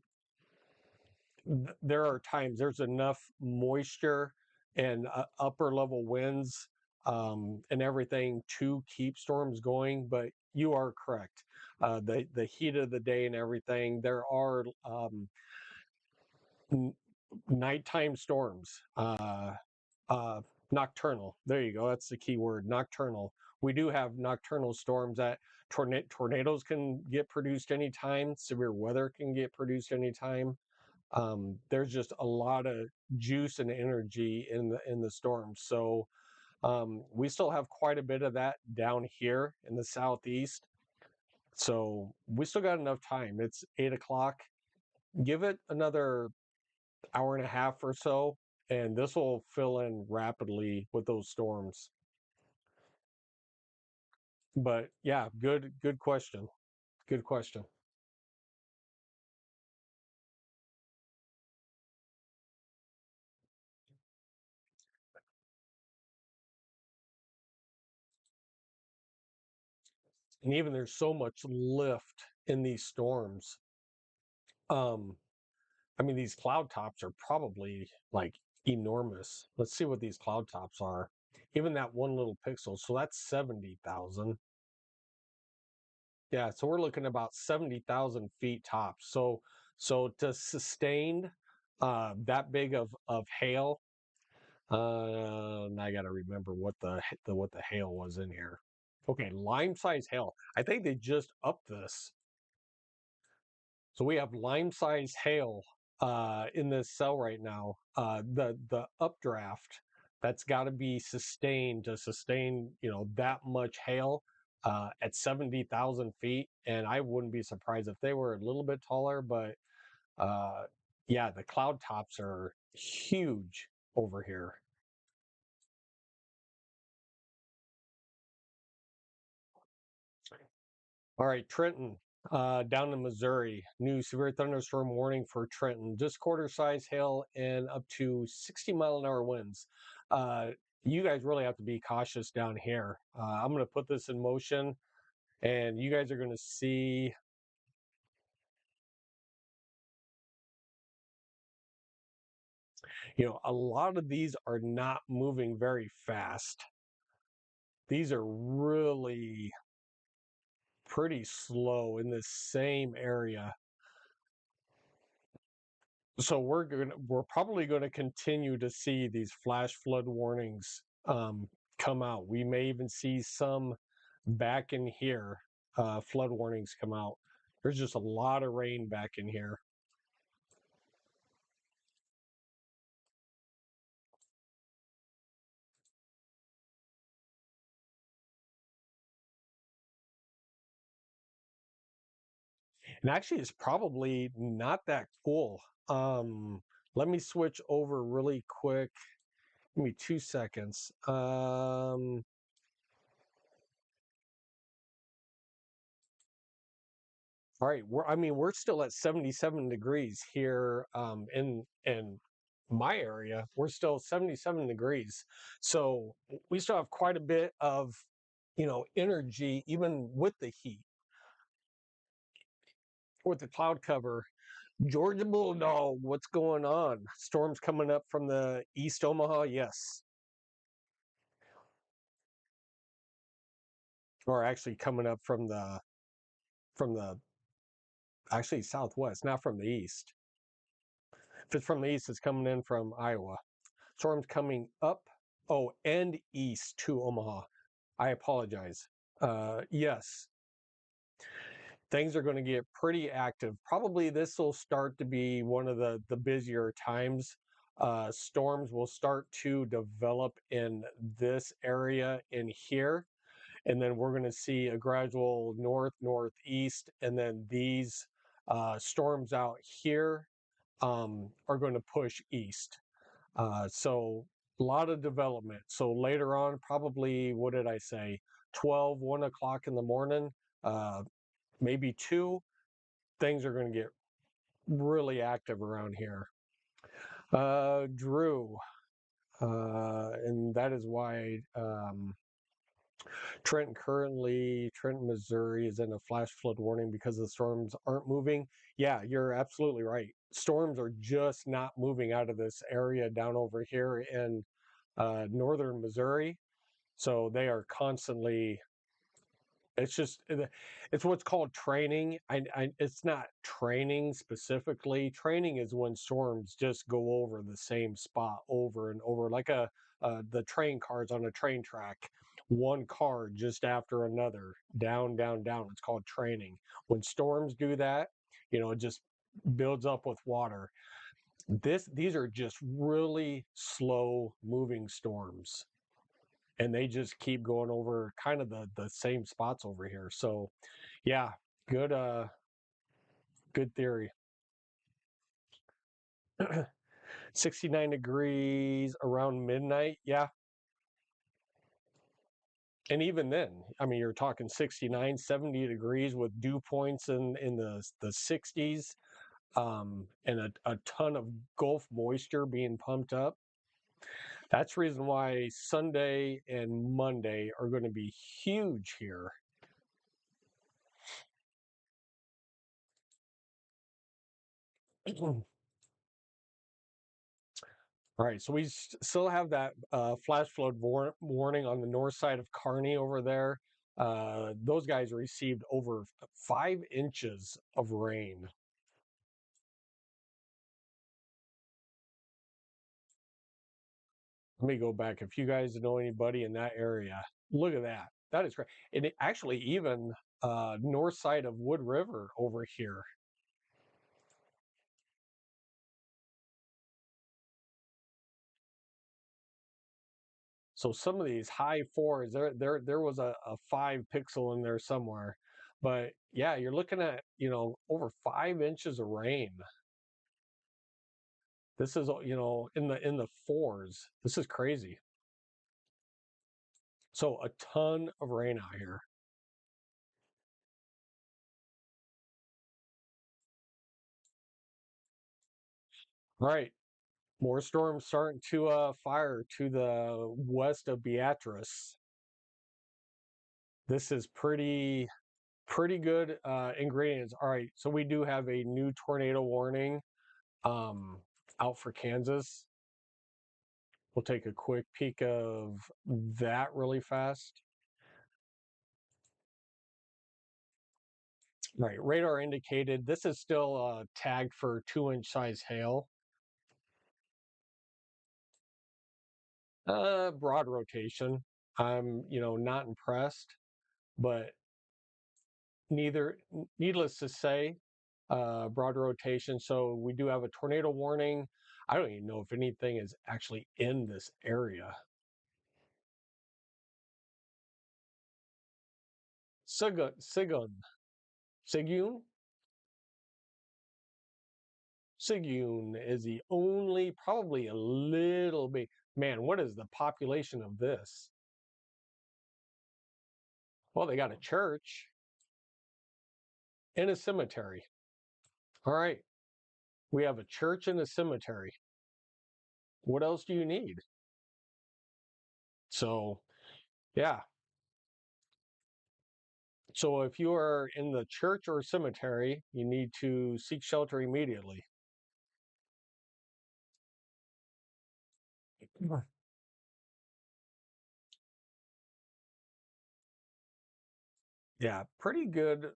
there are times there's enough moisture and upper level winds and everything to keep storms going, but you are correct. The heat of the day and everything, there are nighttime storms, nocturnal. There you go. That's the key word, nocturnal. We do have nocturnal storms that tornadoes can get produced anytime. Severe weather can get produced anytime. There's just a lot of juice and energy in the storms. So we still have quite a bit of that down here in the southeast. So we still got enough time. It's 8 o'clock. Give it another hour and a half or so, and this will fill in rapidly with those storms. But yeah, good question. Good question. And even there's so much lift in these storms. Um, I mean, these cloud tops are probably like enormous. Let's see what these cloud tops are. Even that one little pixel. So that's 70,000. Yeah, so we're looking about 70,000 feet tops. So to sustain that big of hail, I got to remember what the hail was in here. Okay, lime size hail. I think they just upped this. So we have lime size hail in this cell right now. The updraft that's got to be sustained to sustain that much hail at 70,000 feet, and I wouldn't be surprised if they were a little bit taller. But uh, yeah, the cloud tops are huge over here. All right, Trenton, down in Missouri, new severe thunderstorm warning for Trenton. Just quarter size hail and up to 60-mile-an-hour winds. You guys really have to be cautious down here. I'm going to put this in motion, and you guys are going to see. A lot of these are not moving very fast. these are really pretty slow in the same area. So we're probably gonna continue to see these flash flood warnings come out. We may even see some back in here, flood warnings come out. There's just a lot of rain back in here. And actually, it's probably not that cool. Let me switch over really quick. Give me 2 seconds. All right, we're still at 77 degrees here in my area. We're still 77 degrees. So we still have quite a bit of, energy even with the heat, with the cloud cover. Georgia Bulldog, what's going on? Storms coming up from the East Omaha, yes. Or actually coming up from the actually southwest, not from the east. If it's from the east, it's coming in from Iowa. Storms coming up, oh, and east to Omaha. I apologize. Yes, things are going to get pretty active. Probably this will start to be one of the busier times. Storms will start to develop in this area in here, and then we're going to see a gradual northeast, and then these storms out here are going to push east. So a lot of development. So later on, probably, what did I say? 12, 1 o'clock in the morning, uh, maybe 2, things are going to get really active around here. Drew, and that is why Trenton, Missouri is in a flash flood warning because the storms aren't moving. Yeah, you're absolutely right. Storms are just not moving out of this area down over here in northern Missouri. So they are constantly, it's just, it's what's called training. It's not training specifically. Training is when storms just go over the same spot over and over, like the train cars on a train track, one car just after another, down, down, down. It's called training. When storms do that, it just builds up with water. These are just really slow moving storms, and they just keep going over kind of the same spots over here. So yeah, good good theory. 69 degrees around midnight, yeah. And even then, I mean, you're talking 69, 70 degrees with dew points in the 60s, and a ton of Gulf moisture being pumped up. That's the reason why Sunday and Monday are going to be huge here. All right, so we still have that flash flood warning on the north side of Kearney over there. Those guys received over 5 inches of rain. Let me go back. If you guys know anybody in that area, look at that. That is great. And actually, even north side of Wood River over here. So some of these high fours, there was a 5 pixel in there somewhere. But yeah, you're looking at, over 5 inches of rain. This is, in the fours. This is crazy. So a ton of rain out here. All right, more storms starting to fire to the west of Beatrice. This is pretty good ingredients. All right, so we do have a new tornado warning um, out for Kansas. We'll take a quick peek of that really fast. Right, radar indicated. This is still tagged for 2-inch size hail. Broad rotation. I'm, not impressed, but needless to say, broad rotation. So we do have a tornado warning. I don't even know if anything is actually in this area. Sigun, Sigun, Sigun is the only, probably a little bit. Man, what is the population of this? Well, they got a church and a cemetery. All right, we have a church and a cemetery. What else do you need? So, yeah. So if you are in the church or cemetery, you need to seek shelter immediately. Yeah, pretty good,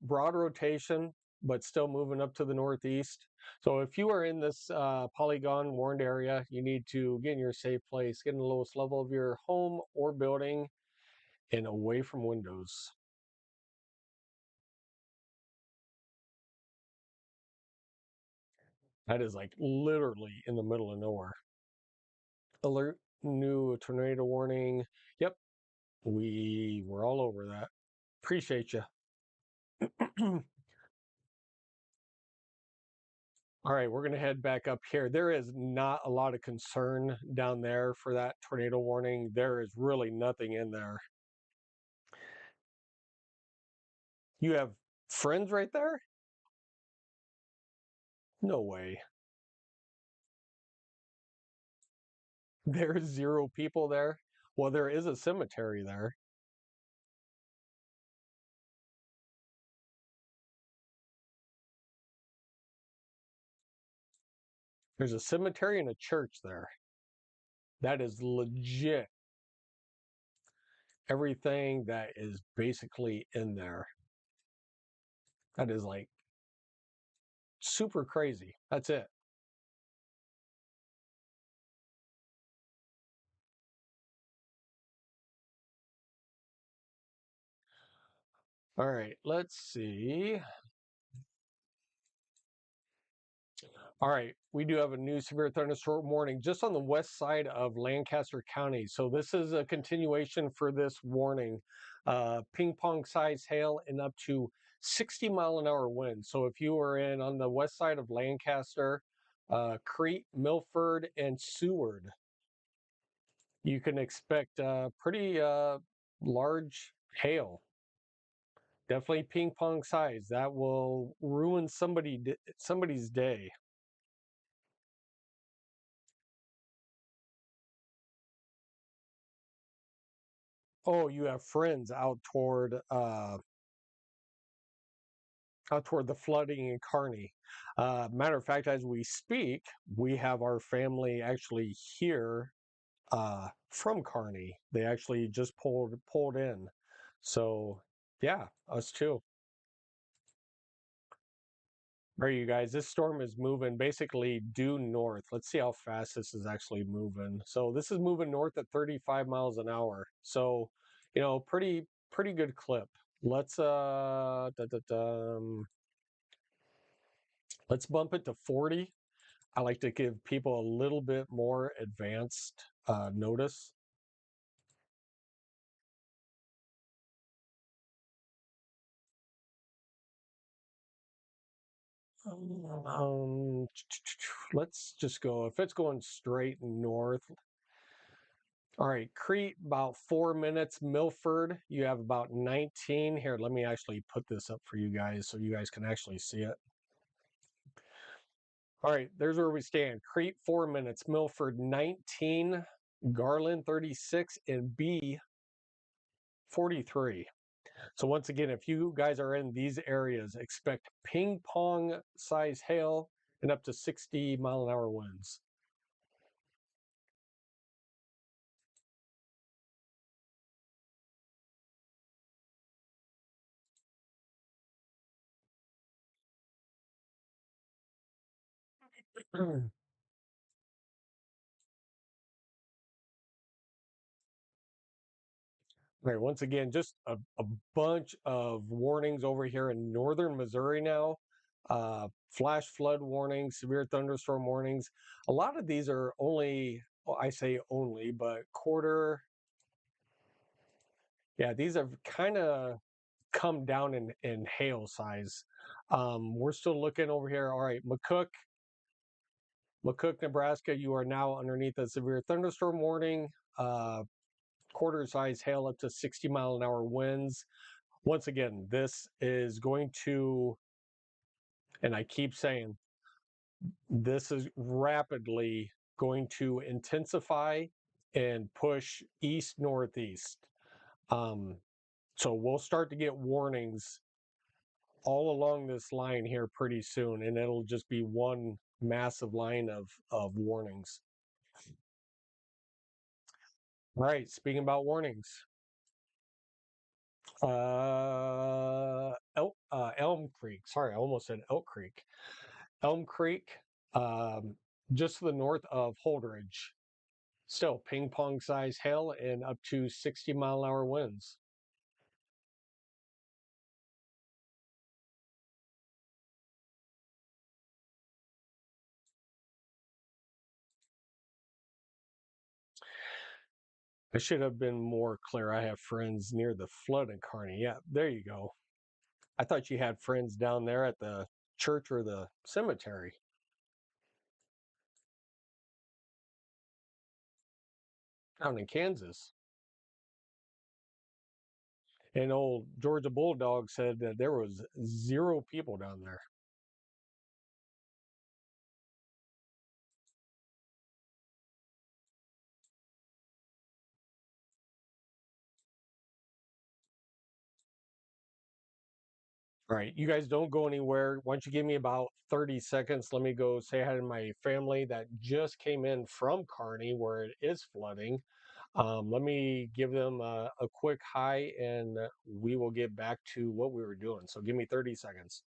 broad rotation, but still moving up to the northeast. So if you are in this polygon warned area, you need to get in your safe place, get in the lowest level of your home or building, and away from windows. That is like literally in the middle of nowhere. Alert, new tornado warning. Yep, we were all over that. Appreciate you. All right, we're going to head back up here. There is not a lot of concern down there for that tornado warning. There is really nothing in there. You have friends right there? No way. There's 0 people there. Well, there is a cemetery there. There's a cemetery and a church there. That is legit everything that is basically in there. That is like super crazy. That's it. All right, let's see. All right, we do have a new severe thunderstorm warning just on the west side of Lancaster County. So this is a continuation for this warning. Ping pong size hail and up to 60-mile-an-hour winds. So if you are in on the west side of Lancaster, Crete, Milford, and Seward, you can expect pretty large hail. Definitely ping pong size. That will ruin somebody's day. Oh, you have friends out toward the flooding in Kearney. Matter of fact, as we speak, we have our family actually here from Kearney. They actually just pulled in. So yeah, us too. All right, you guys, this storm is moving basically due north. Let's see how fast this is actually moving. So this is moving north at 35 miles an hour. So, pretty good clip. Let's let's bump it to 40. I like to give people a little bit more advanced notice. Um, let's just go. If it's going straight north, all right, Crete, about 4 minutes. Milford, you have about 19. Here, let me actually put this up for you guys so you guys can actually see it. All right, there's where we stand. Crete, 4 minutes. Milford, 19. Garland, 36. And B, 43. So once again, if you guys are in these areas, expect ping pong size hail and up to 60-mile-an-hour winds. All right, once again, just a bunch of warnings over here in northern Missouri now. Flash flood warnings, severe thunderstorm warnings. A lot of these are only, well, I say only, but quarter. Yeah, these have kind of come down in hail size. We're still looking over here. All right, McCook, Nebraska, you are now underneath a severe thunderstorm warning. Uh, Quarter size hail up to 60-mile-an-hour winds. Once again, this is going to, and I keep saying, this is rapidly going to intensify and push east northeast. Um, so we'll start to get warnings all along this line here pretty soon, and it'll just be one massive line of warnings. All right, speaking about warnings, Elm Creek. Sorry, I almost said Elk Creek. Elm Creek, um, just to the north of Holdridge. Still ping pong size hail and up to 60-mile-an-hour winds. I should have been more clear. I have friends near the flood in Kearney. Yeah, there you go. I thought you had friends down there at the church or the cemetery down in Kansas. And old Georgia Bulldog said that there was 0 people down there. All right, you guys don't go anywhere. Why don't you give me about 30 seconds? Let me go say hi to my family that just came in from Kearney where it is flooding. Let me give them a quick hi and we will get back to what we were doing. So give me 30 seconds.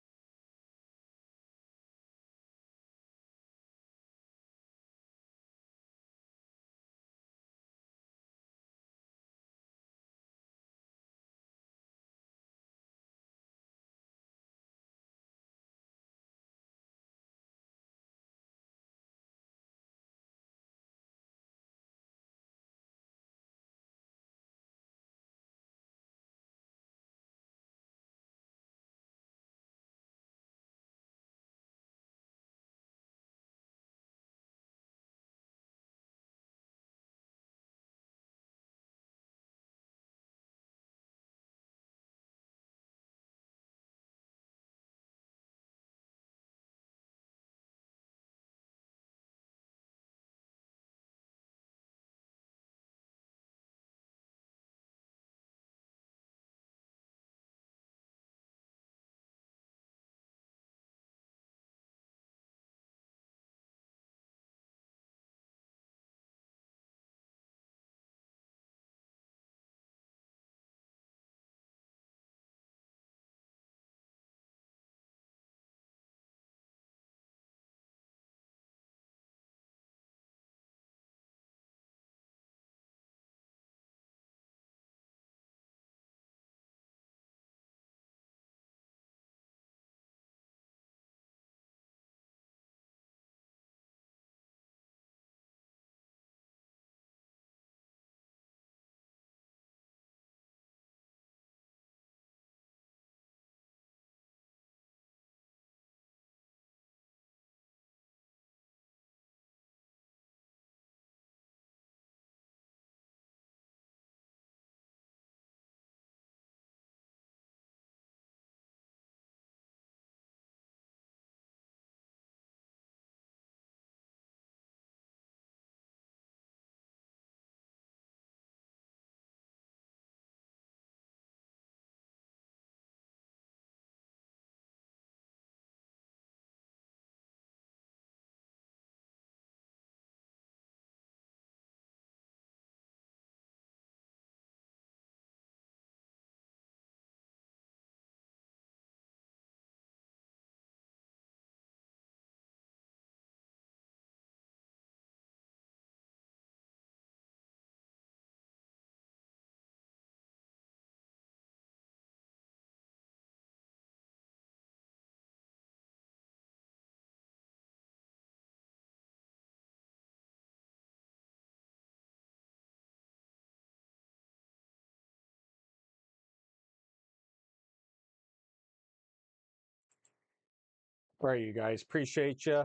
All right, you guys, appreciate you.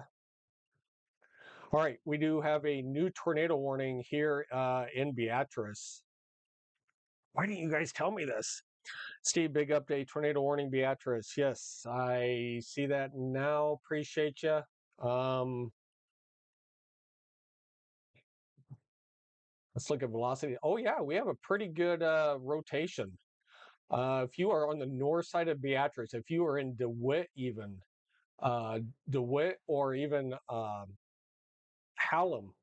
All right, we do have a new tornado warning here in Beatrice. Why didn't you guys tell me this? Steve, big update, tornado warning, Beatrice. Yes, I see that now. Appreciate you. Let's look at velocity. Oh, yeah, we have a pretty good rotation. If you are on the north side of Beatrice, if you are in DeWitt, even uh, DeWitt or even Hallam,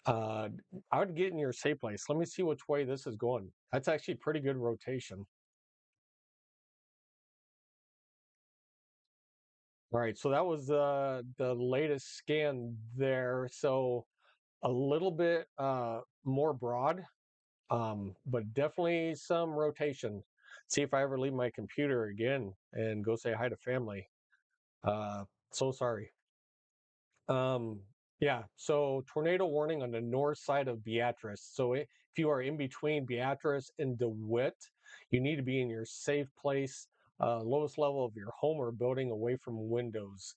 uh, I would get in your safe place. Let me see which way this is going. That's actually pretty good rotation. All right, so that was the latest scan there. So a little bit more broad, but definitely some rotation. See if I ever leave my computer again and go say hi to family. Uh, so sorry. Um, yeah, so tornado warning on the north side of Beatrice. So if you are in between Beatrice and DeWitt, you need to be in your safe place, lowest level of your home or building away from windows.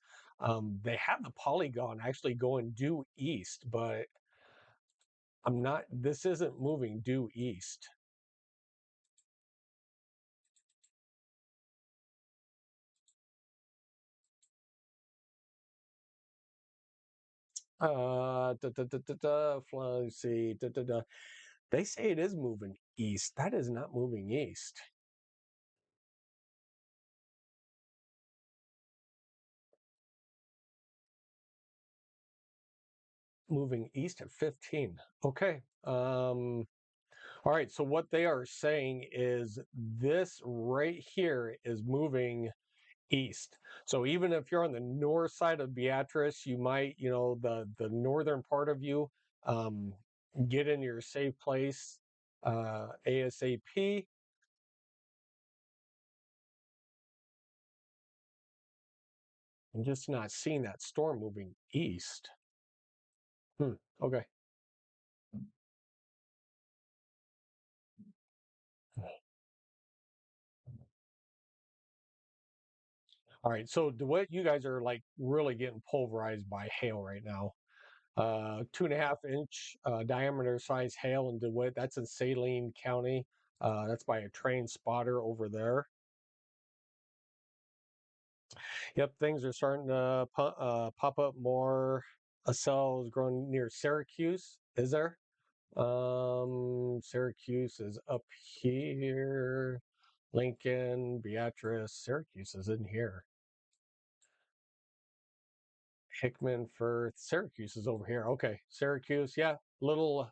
They have the polygon actually going due east, but this isn't moving due east. Let's see. They say it is moving east. That is not moving east. Moving east at 15. Okay. All right. So what they are saying is this right here is moving east. So even if you're on the north side of Beatrice, you might, the northern part of you, um, get in your safe place ASAP. I'm just not seeing that storm moving east. Okay. All right. So what you guys are like really getting pulverized by hail right now. 2.5 inch diameter size hail in DeWitt. That's in Saline County. That's by a train spotter over there. Yep, things are starting to pop up more. A cell is growing near Syracuse. Is there? Syracuse is up here. Lincoln, Beatrice, Syracuse is in here. Hickman, Firth, Syracuse is over here. Okay, Syracuse, yeah, little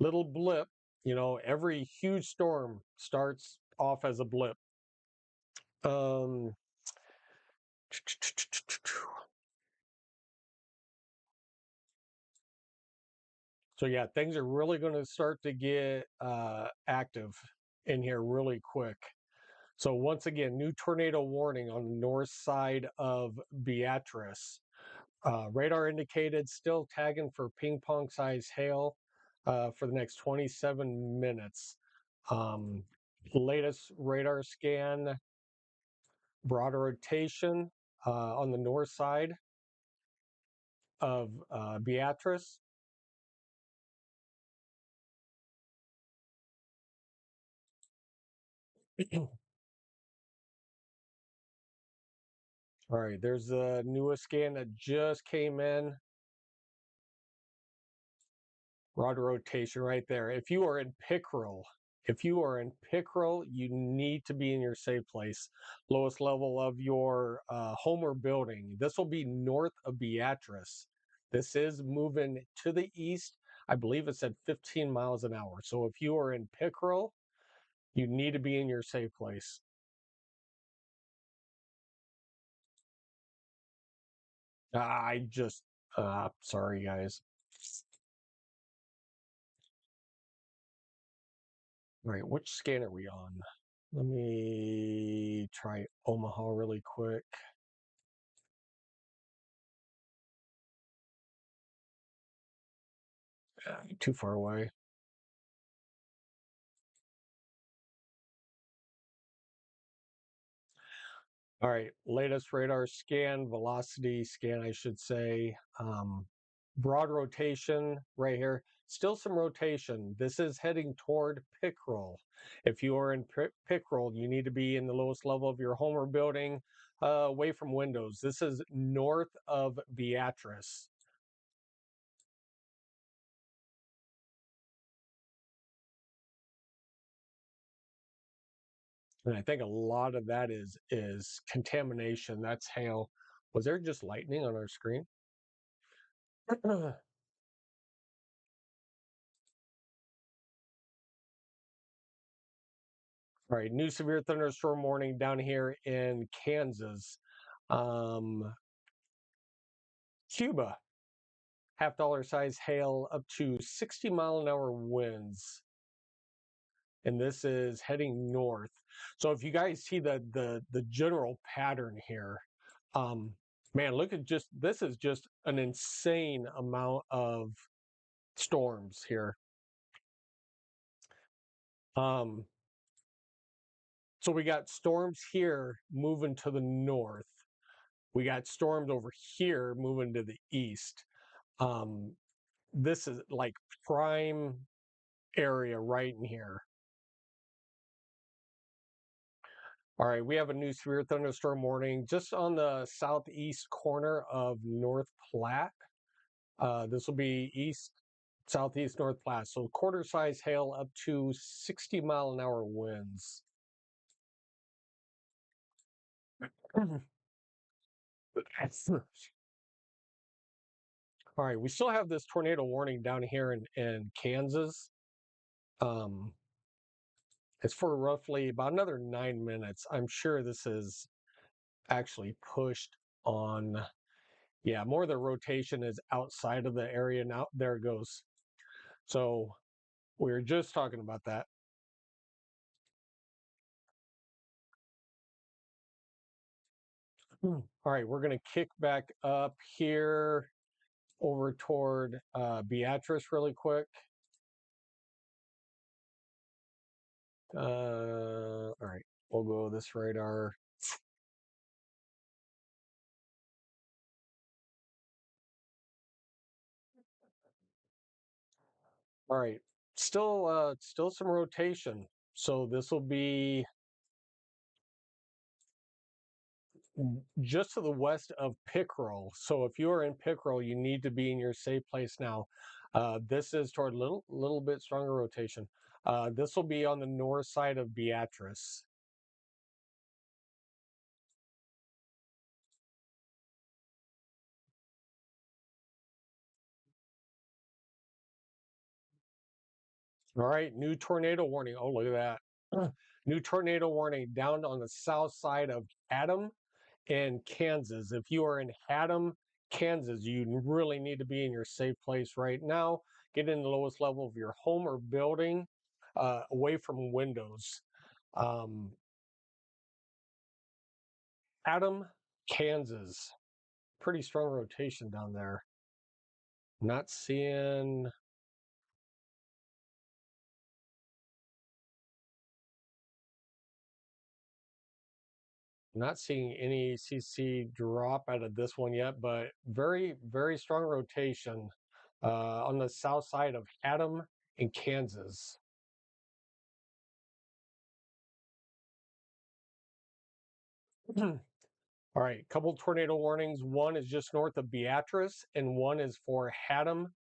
blip. Every huge storm starts off as a blip. Um, so yeah, things are really going to start to get active in here really quick. So once again, new tornado warning on the north side of Beatrice. Radar indicated still tagging for ping pong size hail for the next 27 minutes. Um, latest radar scan, broader rotation on the north side of Beatrice. All right, there's the newest scan that just came in. Broad rotation right there. If you are in Pickrell, you need to be in your safe place, lowest level of your home or building. This will be north of Beatrice. This is moving to the east. I believe it's at 15 miles an hour. So if you are in Pickrell, you need to be in your safe place. I just, sorry guys. All right, which scan are we on? Let me try Omaha really quick. Too far away. All right, latest radar scan, velocity scan, I should say. Broad rotation right here. Still some rotation. This is heading toward Pickerel. If you are in Pickerel, you need to be in the lowest level of your home or building, away from windows. This is north of Beatrice. And I think a lot of that is contamination. That's hail. Was there just lightning on our screen? All right, new severe thunderstorm warning down here in Kansas. Cuba, $half size hail up to 60-mile-an-hour winds. And this is heading north. So if you guys see the general pattern here, um, man, look at just this is just an insane amount of storms here. Um, so we got storms here moving to the north. We got storms over here moving to the east. Um, this is like prime area right in here. All right, we have a new severe thunderstorm warning just on the southeast corner of North Platte. This will be southeast North Platte. So quarter size hail up to 60-mile-an-hour winds. All right, we still have this tornado warning down here in Kansas. Um, it's for roughly about another 9 minutes. I'm sure this is actually pushed on. Yeah, more of the rotation is outside of the area now. There it goes. So we were just talking about that. All right, we're going to kick back up here over toward Beatrice really quick. All right, we'll go this radar. All right, still some rotation. So this will be just to the west of Pickerel. So if you are in Pickerel, you need to be in your safe place now. This is toward little bit stronger rotation. This will be on the north side of Beatrice. All right, new tornado warning. Oh, look at that. New tornado warning down on the south side of Haddam in Kansas. If you are in Haddam, Kansas, you really need to be in your safe place right now. Get in the lowest level of your home or building, away from windows. Um, Haddam, Kansas. Pretty strong rotation down there. Not seeing Not seeing any CC drop out of this one yet, but very strong rotation on the south side of Haddam in Kansas. All right, couple tornado warnings. One is just north of Beatrice, and one is for Haddam,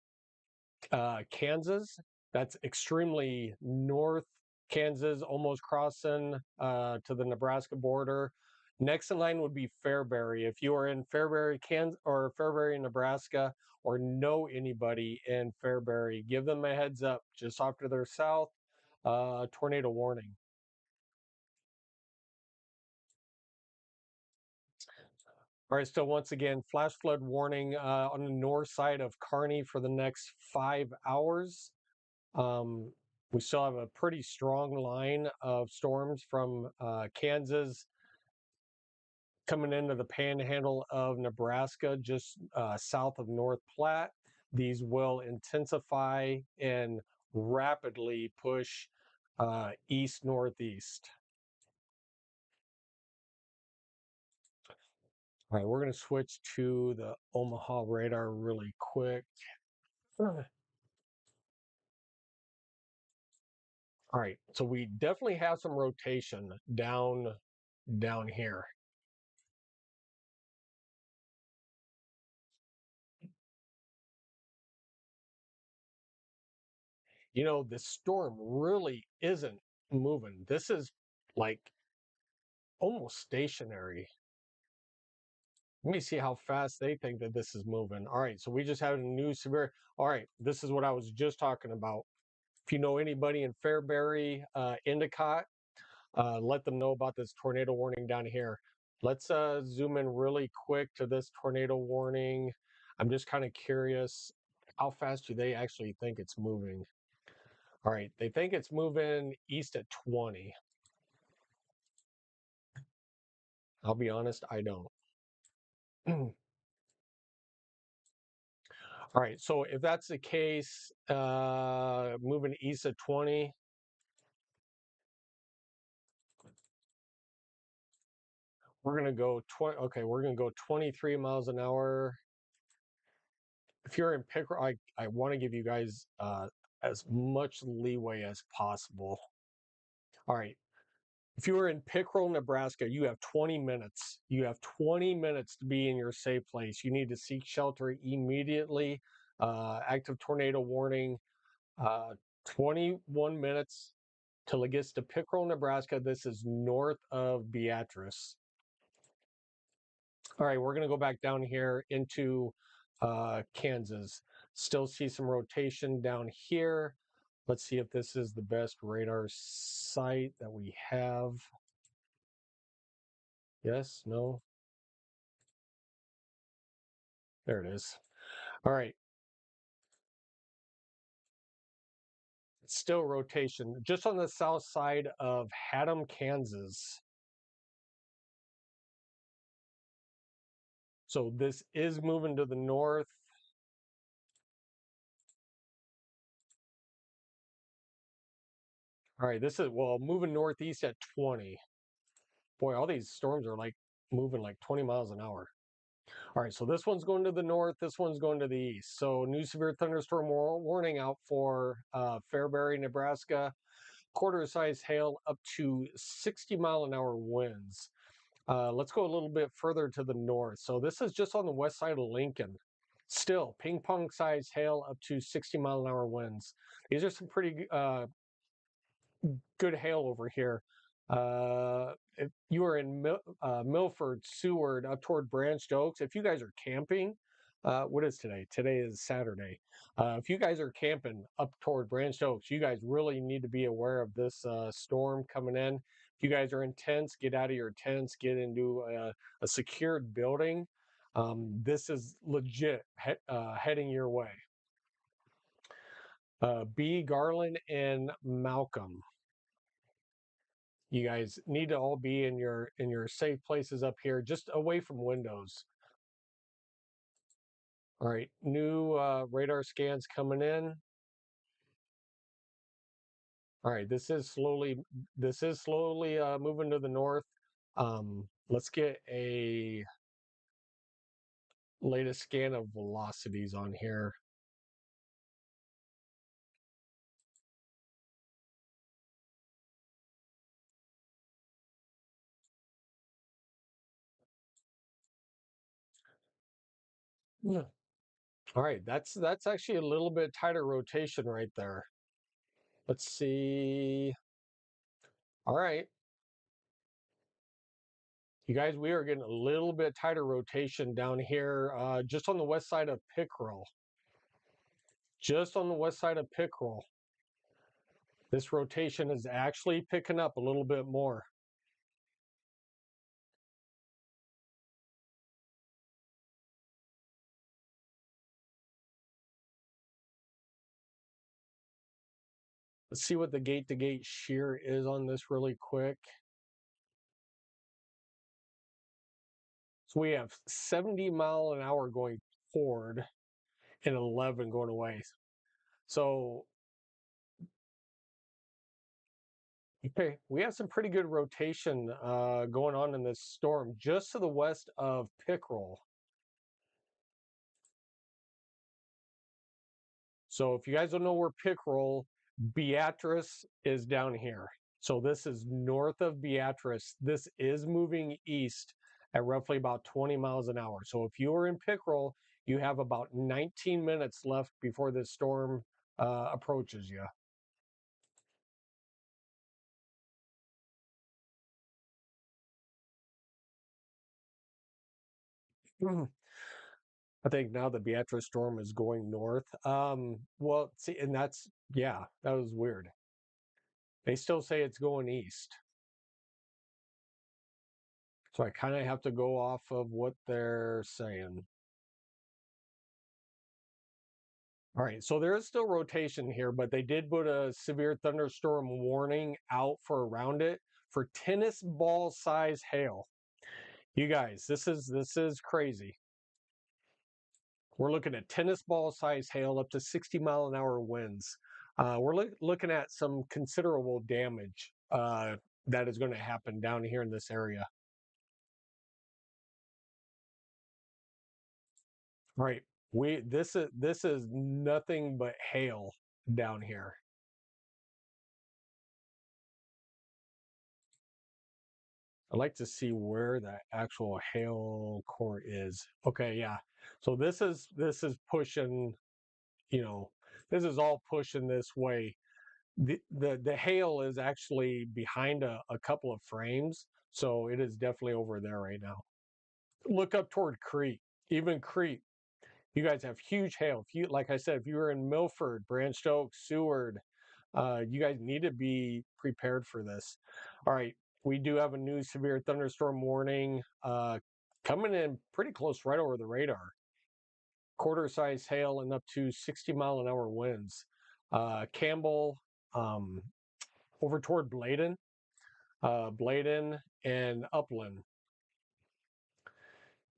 Kansas. That's extremely north Kansas, almost crossing to the Nebraska border. Next in line would be Fairbury. If you are in Fairbury, Kansas, or Fairbury, Nebraska, or know anybody in Fairbury, give them a heads up. Just off to their south, tornado warning. All right, so once again, flash flood warning on the north side of Kearney for the next 5 hours. Um, we still have a pretty strong line of storms from Kansas coming into the panhandle of Nebraska, just south of North Platte. These will intensify and rapidly push east northeast. All right, we're going to switch to the Omaha radar really quick. All right, so we definitely have some rotation down here. You know, the storm really isn't moving. This is like almost stationary. Let me see how fast they think that this is moving. All right, so we just had a new severe. All right, this is what I was just talking about. If you know anybody in Fairbury, Endicott, let them know about this tornado warning down here. Let's zoom in really quick to this tornado warning. I'm just kind of curious, how fast do they actually think it's moving? All right, they think it's moving east at 20. I'll be honest, I don't. All right, so if that's the case, moving east at 20, we're gonna go 20. Okay, we're gonna go 23 miles an hour. If you're in Pickerel, I want to give you guys as much leeway as possible. All right, if you are in Pickerel, Nebraska, you have 20 minutes. You have 20 minutes to be in your safe place. You need to seek shelter immediately. Active tornado warning. 21 minutes till it gets to Pickerel, Nebraska. This is north of Beatrice. All right, we're going to go back down here into Kansas. Still see some rotation down here. Let's see if this is the best radar site that we have. Yes, no. There it is. All right. Still rotation just on the south side of Haddam, Kansas. So this is moving to the north. All right, this is, well, moving northeast at 20. Boy, all these storms are like moving like 20 miles an hour. All right, so this one's going to the north, this one's going to the east. So new severe thunderstorm warning out for Fairbury, Nebraska. Quarter size hail up to 60-mile-an-hour winds. Let's go a little bit further to the north. So this is just on the west side of Lincoln. Still, ping pong size hail up to 60-mile-an-hour winds. These are some pretty good hail over here. If you are in Milford, Seward, up toward Branched Oaks, if you guys are camping, what is today? Today is Saturday. If you guys are camping up toward Branched Oaks, you guys really need to be aware of this storm coming in. If you guys are in tents, get out of your tents, get into a secured building. This is legit heading your way. B. Garland and Malcolm. You guys need to all be in your safe places up here, just away from windows. All right, new radar scans coming in. All right, this is slowly moving to the north. Let's get a latest scan of velocities on here. Yeah. All right, that's actually a little bit tighter rotation right there. Let's see. All right, you guys, we are getting a little bit tighter rotation down here, just on the west side of Pickerel. Just on the west side of Pickerel. This rotation is actually picking up a little bit more. Let's see what the gate-to-gate shear is on this really quick. So we have 70 mile an hour going forward and 11 going away. So Okay, we have some pretty good rotation going on in this storm just to the west of Pickerel. So if you guys don't know where Pickerel, Beatrice is down here. So this is north of Beatrice. This is moving east at roughly about 20 miles an hour. So if you are in Pickerel, you have about 19 minutes left before this storm approaches you. I think now the Beatrice storm is going north. Well, see, and that's, yeah, that was weird. They still say it's going east. So I kind of have to go off of what they're saying. All right, so there is still rotation here, but they did put a severe thunderstorm warning out for around it for tennis ball size hail. You guys, this is crazy. We're looking at tennis ball size hail up to 60-mile-an-hour winds. We're looking at some considerable damage that is going to happen down here in this area. Right. This is nothing but hail down here. I'd like to see where the actual hail core is. Okay, yeah. So this is pushing, you know, this is all pushing this way. The hail is actually behind a couple of frames, so it is definitely over there right now. Look up toward Crete, even Crete. You guys have huge hail. If you, like I said, if you were in Milford, Branched Oak, Seward, you guys need to be prepared for this. All right, we do have a new severe thunderstorm warning coming in pretty close, right over the radar. Quarter size hail and up to 60-mile-an-hour winds. Campbell, um, over toward Bladen and Upland.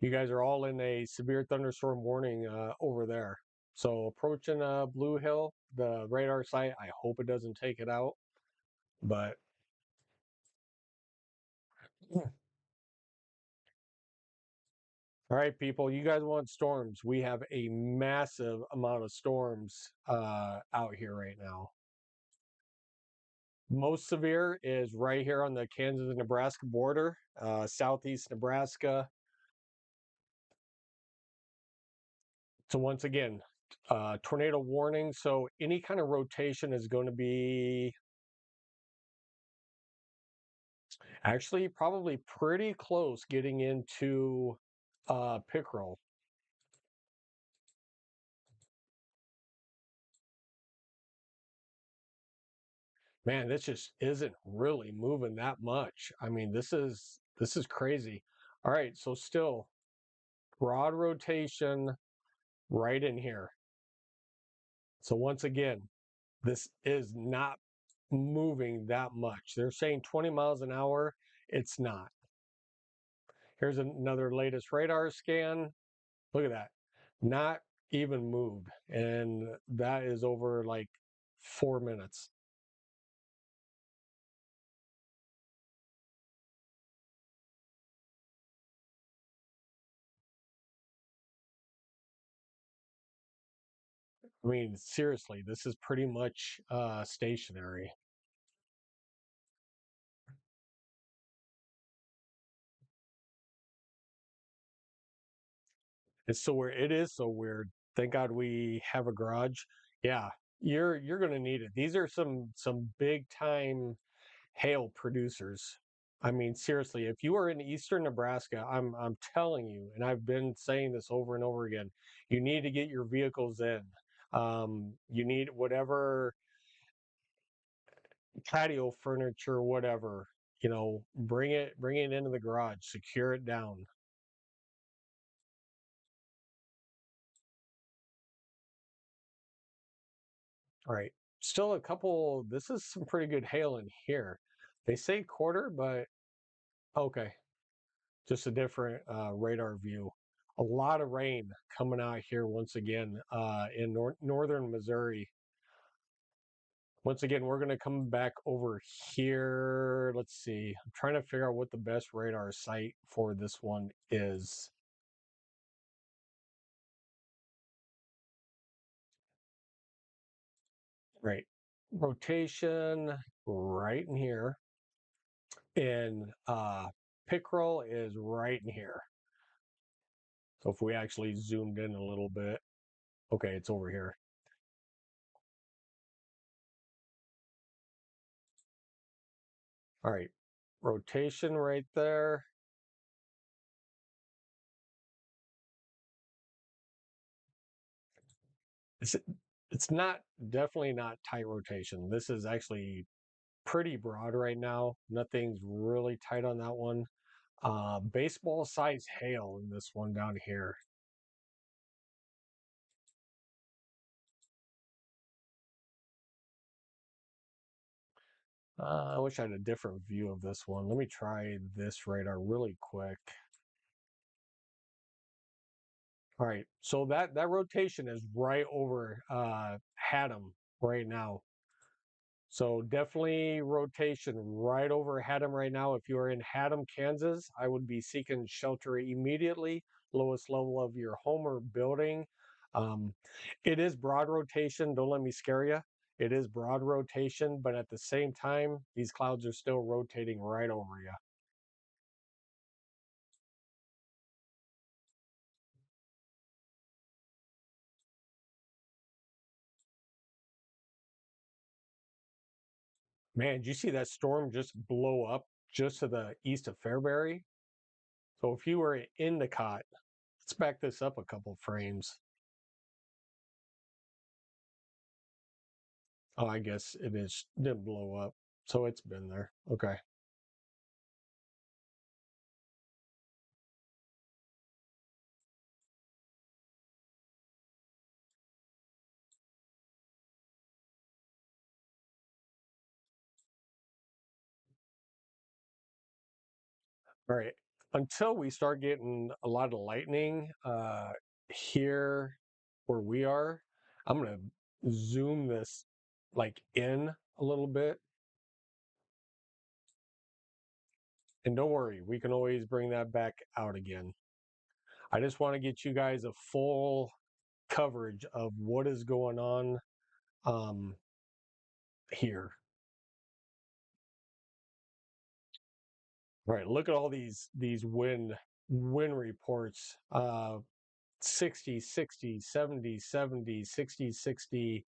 You guys are all in a severe thunderstorm warning over there. So approaching Blue Hill, the radar site. I hope it doesn't take it out, but all right, people, you guys want storms. We have a massive amount of storms out here right now. Most severe is right here on the Kansas and Nebraska border, southeast Nebraska. So once again, tornado warning. So any kind of rotation is going to be actually probably pretty close getting into Pickerel. Man, this just isn't really moving that much. I mean, this is crazy. All right, so still broad rotation right in here. So once again, this is not moving that much. They're saying 20 miles an hour. It's not. Here's another latest radar scan. Look at that. Not even moved. And that is over like 4 minutes. I mean, seriously, this is pretty much stationary. It's so weird. It is so weird. Thank God we have a garage. Yeah, you're gonna need it. These are some big time hail producers. I mean, seriously, if you are in eastern Nebraska, I'm telling you, and I've been saying this over and over again, you need to get your vehicles in. You need whatever patio furniture, whatever, bring it into the garage, secure it down. All right. Still a couple, this is some pretty good hail in here. They say quarter, but okay. Just a different radar view. A lot of rain coming out here once again in northern Missouri. Once again, we're going to come back over here. Let's see. I'm trying to figure out what the best radar site for this one is. Right. Rotation right in here. And pickerel is right in here. So if we actually zoomed in a little bit, okay, it's over here. All right, rotation right there. It's, it's not, definitely not tight rotation. This is actually pretty broad right now. Nothing's really tight on that one. Baseball size hail in this one down here. I wish I had a different view of this one. Let me try this radar really quick. All right, so that rotation is right over Haddam right now. So definitely rotation right over Haddam right now. If you are in Haddam, Kansas, I would be seeking shelter immediately. Lowest level of your home or building. Um, it is broad rotation. Don't let me scare you. It is broad rotation, but at the same time, these clouds are still rotating right over you. Man, did you see that storm just blow up just to the east of Fairbury? So if you were in the cot, let's back this up a couple frames. Oh, I guess it is didn't blow up. So it's been there. Okay. All right. Until we start getting a lot of lightning here where we are, I'm gonna zoom this like in a little bit. And don't worry, we can always bring that back out again. I just want to get you guys a full coverage of what is going on here. All right, look at all these wind reports. 60, 60, 70, 70, 60, 60.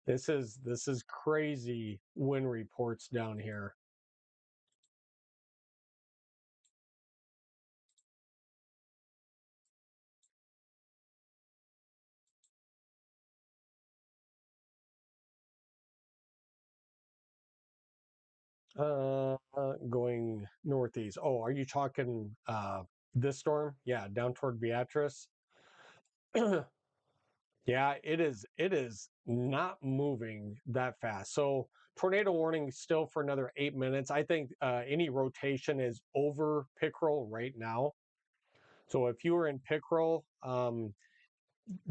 This is crazy wind reports down here. Going northeast. Oh, are you talking this storm? Yeah, down toward Beatrice. Yeah, it is not moving that fast. So tornado warning still for another 8 minutes. I think any rotation is over Pickerel right now. So if you were in Pickerel,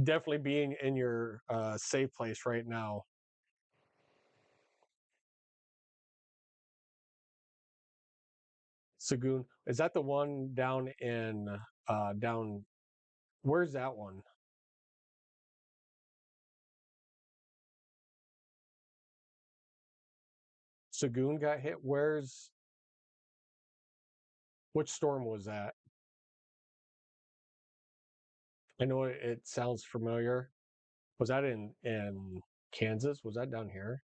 definitely being in your safe place right now. Sagoon, is that the one down in down? Where's that one? Sagoon got hit. Where's which storm was that? I know it sounds familiar. Was that in Kansas? Was that down here?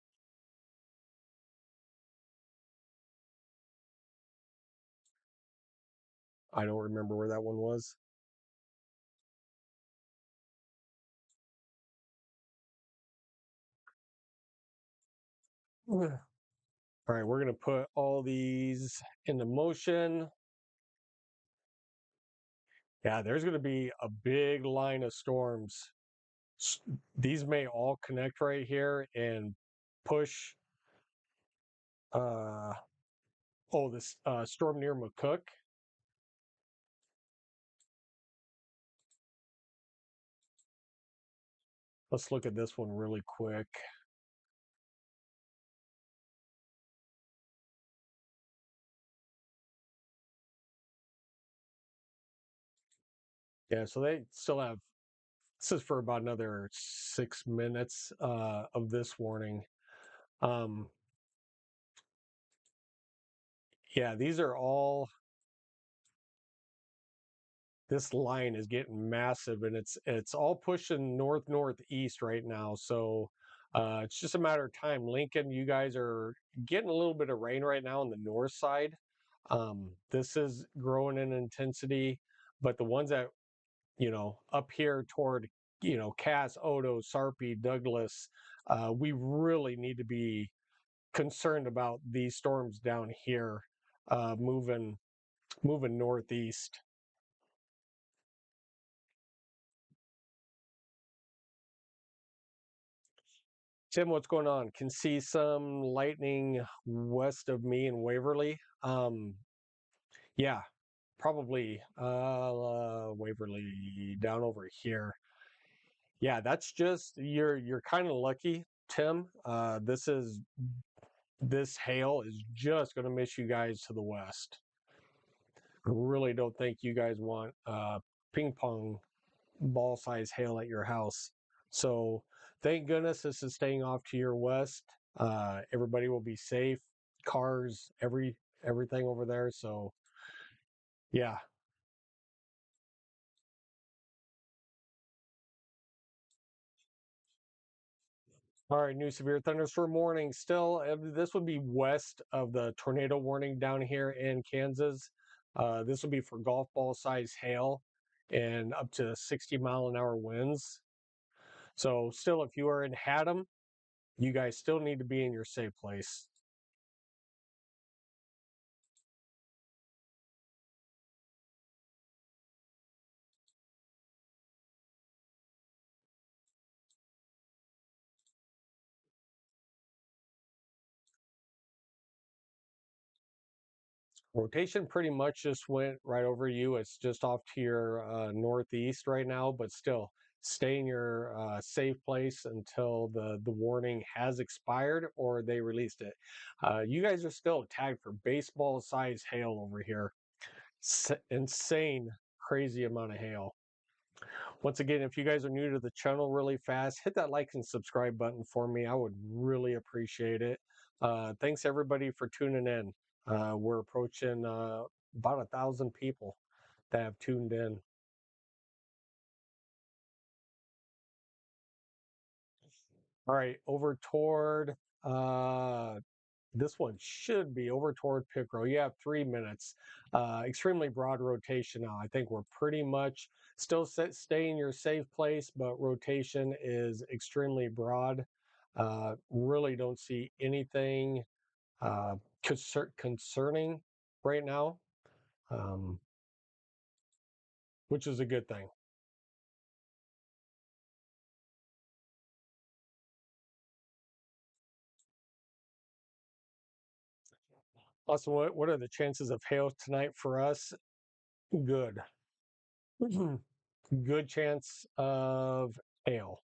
I don't remember where that one was. All right, we're gonna put all these into motion. Yeah, there's gonna be a big line of storms. These may all connect right here and push. Uh, oh, this storm near McCook. Let's look at this one really quick. Yeah, so they still have, this is for about another 6 minutes of this warning. Um, yeah, these are all, this line is getting massive, and it's all pushing northeast right now. So it's just a matter of time. Lincoln, you guys are getting a little bit of rain right now on the north side. This is growing in intensity, but the ones that, up here toward, Cass, Odo, Sarpy, Douglas, we really need to be concerned about these storms down here moving northeast. Tim, what's going on? Can see some lightning west of me in Waverly. Yeah, probably Waverly down over here. Yeah, that's just, you're kind of lucky, Tim. This hail is just going to miss you guys to the west. I really don't think you guys want ping pong ball size hail at your house. So thank goodness this is staying off to your west. Everybody will be safe. Cars, everything over there. So yeah. All right, new severe thunderstorm warning. Still, this would be west of the tornado warning down here in Kansas. This will be for golf ball size hail and up to 60-mile-an-hour winds. So still, if you are in Haddam, you guys still need to be in your safe place. Rotation pretty much just went right over you. It's just off to your northeast right now, but still stay in your safe place until the warning has expired or they released it. You guys are still tagged for baseball size hail over here. Insane, crazy amount of hail. Once again, if you guys are new to the channel really fast, hit that like and subscribe button for me. I would really appreciate it. Thanks everybody for tuning in. We're approaching about 1,000 people that have tuned in. All right, over toward this one should be over toward Pickrell. You have 3 minutes. Extremely broad rotation now. I think we're pretty much still stay in your safe place, but rotation is extremely broad. Really don't see anything uh, concerning right now, um, which is a good thing. Also, what are the chances of hail tonight for us? Good. Good chance of hail.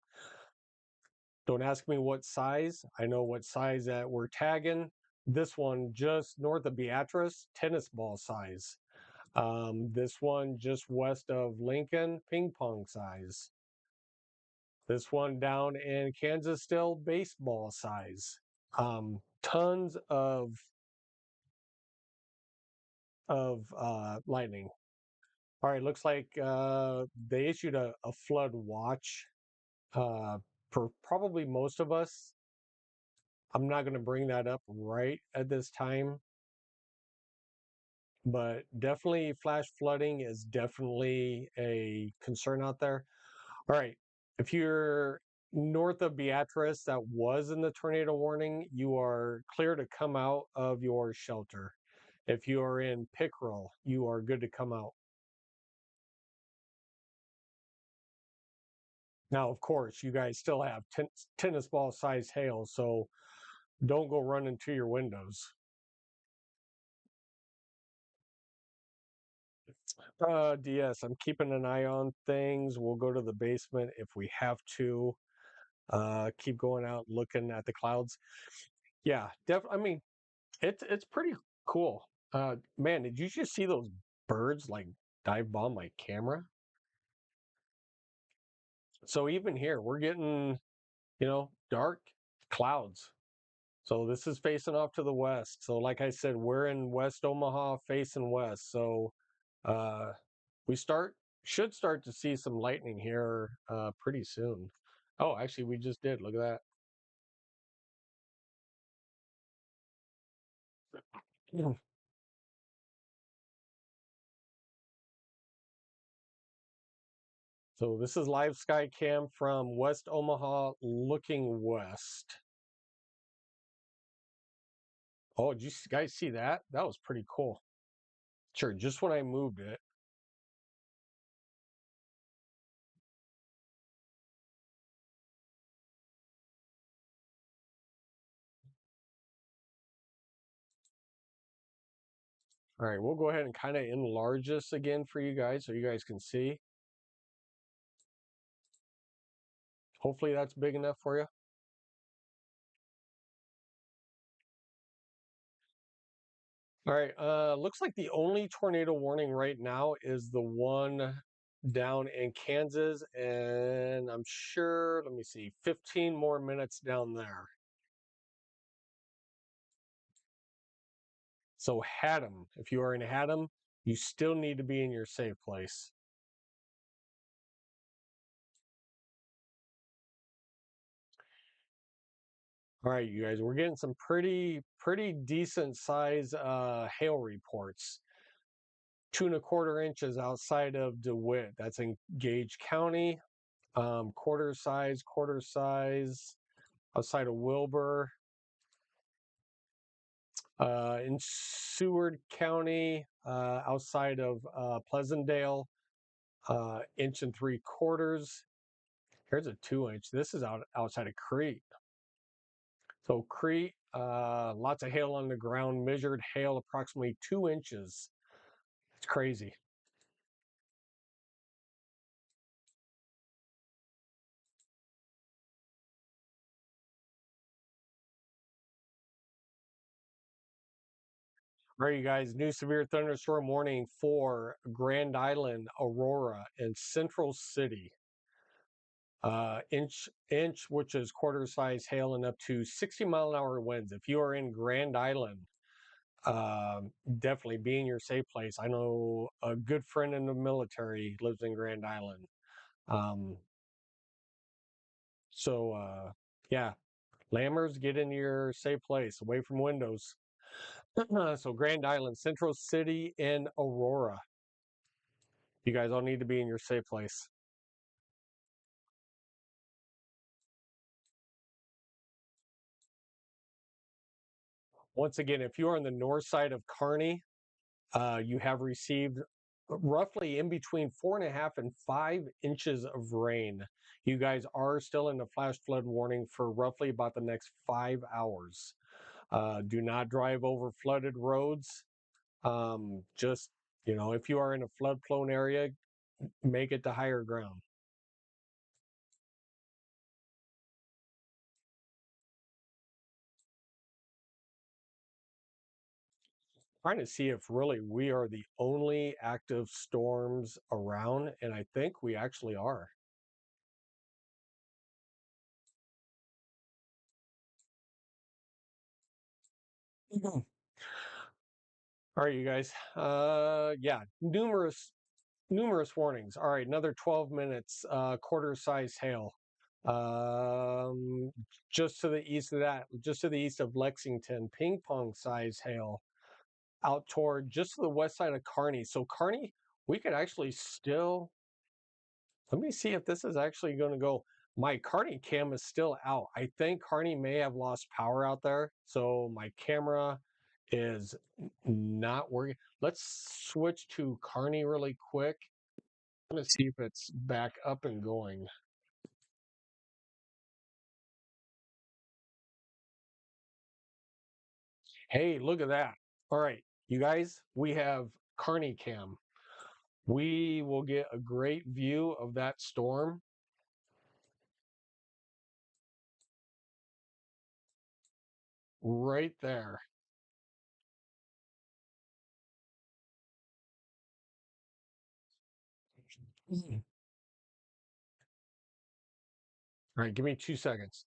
Don't ask me what size. I know what size that we're tagging. This one just north of Beatrice, tennis ball size. This one just west of Lincoln, ping pong size. This one down in Kansas still baseball size. Tons of lightning. All right, looks like they issued a flood watch for probably most of us. I'm not going to bring that up right at this time, but definitely flash flooding is definitely a concern out there. All right, if you're north of Beatrice that was in the tornado warning, you are clear to come out of your shelter. If you are in Pickerel, you are good to come out. Now, of course, you guys still have tennis ball size hail, so don't go running to your windows. DS, I'm keeping an eye on things. We'll go to the basement if we have to. Keep going out looking at the clouds. Yeah, I mean, it's pretty cool. Man, did you just see those birds like dive bomb my camera? So even here, we're getting, dark clouds. So this is facing off to the west. So like I said, we're in West Omaha facing west. So uh we should start to see some lightning here pretty soon. Oh, actually we just did. Look at that. So this is live sky cam from West Omaha looking west. Oh, did you guys see that? That was pretty cool. Sure, just when I moved it. All right, we'll go ahead and kind of enlarge this again for you guys so you guys can see. Hopefully that's big enough for you. All right, looks like the only tornado warning right now is the one down in Kansas, and I'm sure, let me see, 15 more minutes down there. So Haddam, if you are in Haddam, you still need to be in your safe place. All right, you guys, we're getting some pretty decent size hail reports. 2.25 inches outside of DeWitt. That's in Gage County. Quarter size outside of Wilbur. In Seward County, outside of Pleasantdale, 1.75 inches. Here's a 2 inch. This is outside of Crete. So Crete, lots of hail on the ground, measured hail approximately 2 inches. It's crazy. All right, you guys, new severe thunderstorm warning for Grand Island, Aurora, and Central City. Inch, which is quarter size hail, and up to 60-mile-an-hour winds. If you are in Grand Island, definitely be in your safe place. I know a good friend in the military lives in Grand Island. Um, yeah, Lammers, get in your safe place, away from windows. So Grand Island, Central City, and Aurora. You guys all need to be in your safe place. Once again, if you are on the north side of Kearney, you have received roughly in between 4.5 and 5 inches of rain. You guys are still in the flash flood warning for roughly about the next 5 hours. Do not drive over flooded roads. Just, if you are in a flood prone area, make it to higher ground. Trying to see if really we are the only active storms around, and I think we actually are. Mhm. All right, you guys. Yeah, numerous warnings. All right, another 12 minutes. Quarter size hail. Um, just to the east of that, just to the east of Lexington, ping pong size hail out toward just to the west side of Kearney. So Kearney, we could actually still. Let me see if this is actually going to go. My Kearney cam is still out. I think Kearney may have lost power out there. So my camera is not working. Let's switch to Kearney really quick. I'm going to see if it's back up and going. Hey, look at that. All right, you guys, we have Kearney cam. We will get a great view of that storm right there. All right, give me 2 seconds.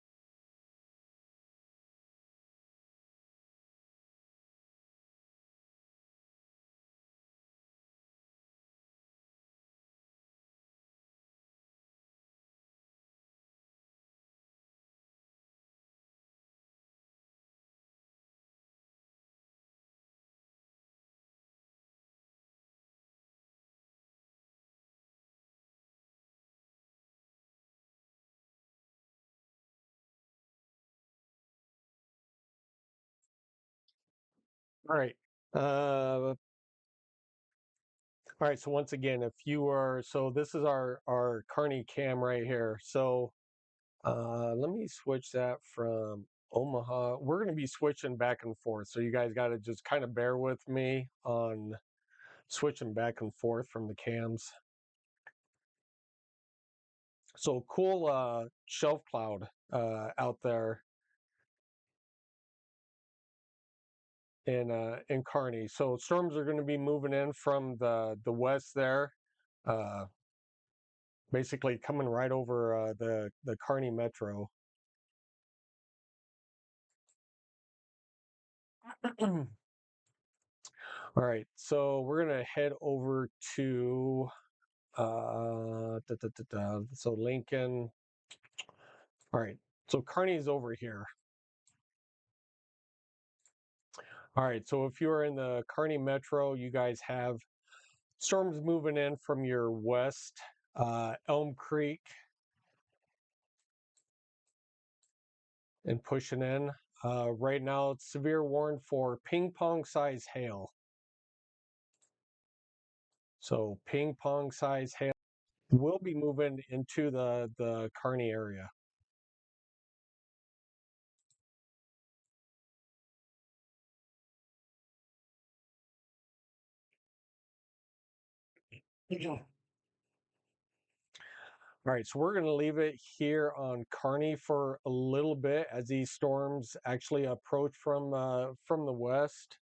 All right. All right, so once again, if you are, so this is our Carney cam right here. So let me switch that from Omaha. We're going to be switching back and forth. So you guys got to just kind of bear with me on switching back and forth from the cams. So cool shelf cloud out there in Kearney. So storms are going to be moving in from the west there, uh, basically coming right over the Kearney metro. All right, so we're gonna head over to so Lincoln. All right, so Kearney's over here. All right, so if you're in the Kearney metro, you guys have storms moving in from your west, Elm Creek, and pushing in. Right now, it's severe warned for ping pong size hail. So ping pong size hail will be moving into the Kearney area. All right, so we're going to leave it here on Kearney for a little bit as these storms actually approach from the west.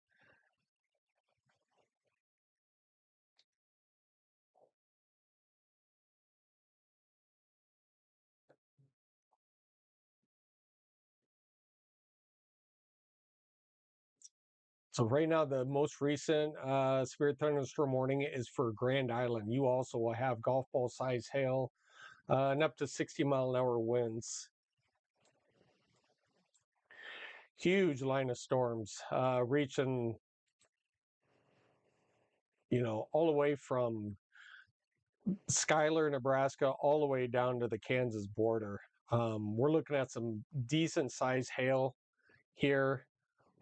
So right now, the most recent severe thunderstorm warning is for Grand Island. You also will have golf ball size hail and up to 60-mile-an-hour winds. Huge line of storms reaching, all the way from Schuyler, Nebraska, all the way down to the Kansas border. We're looking at some decent size hail here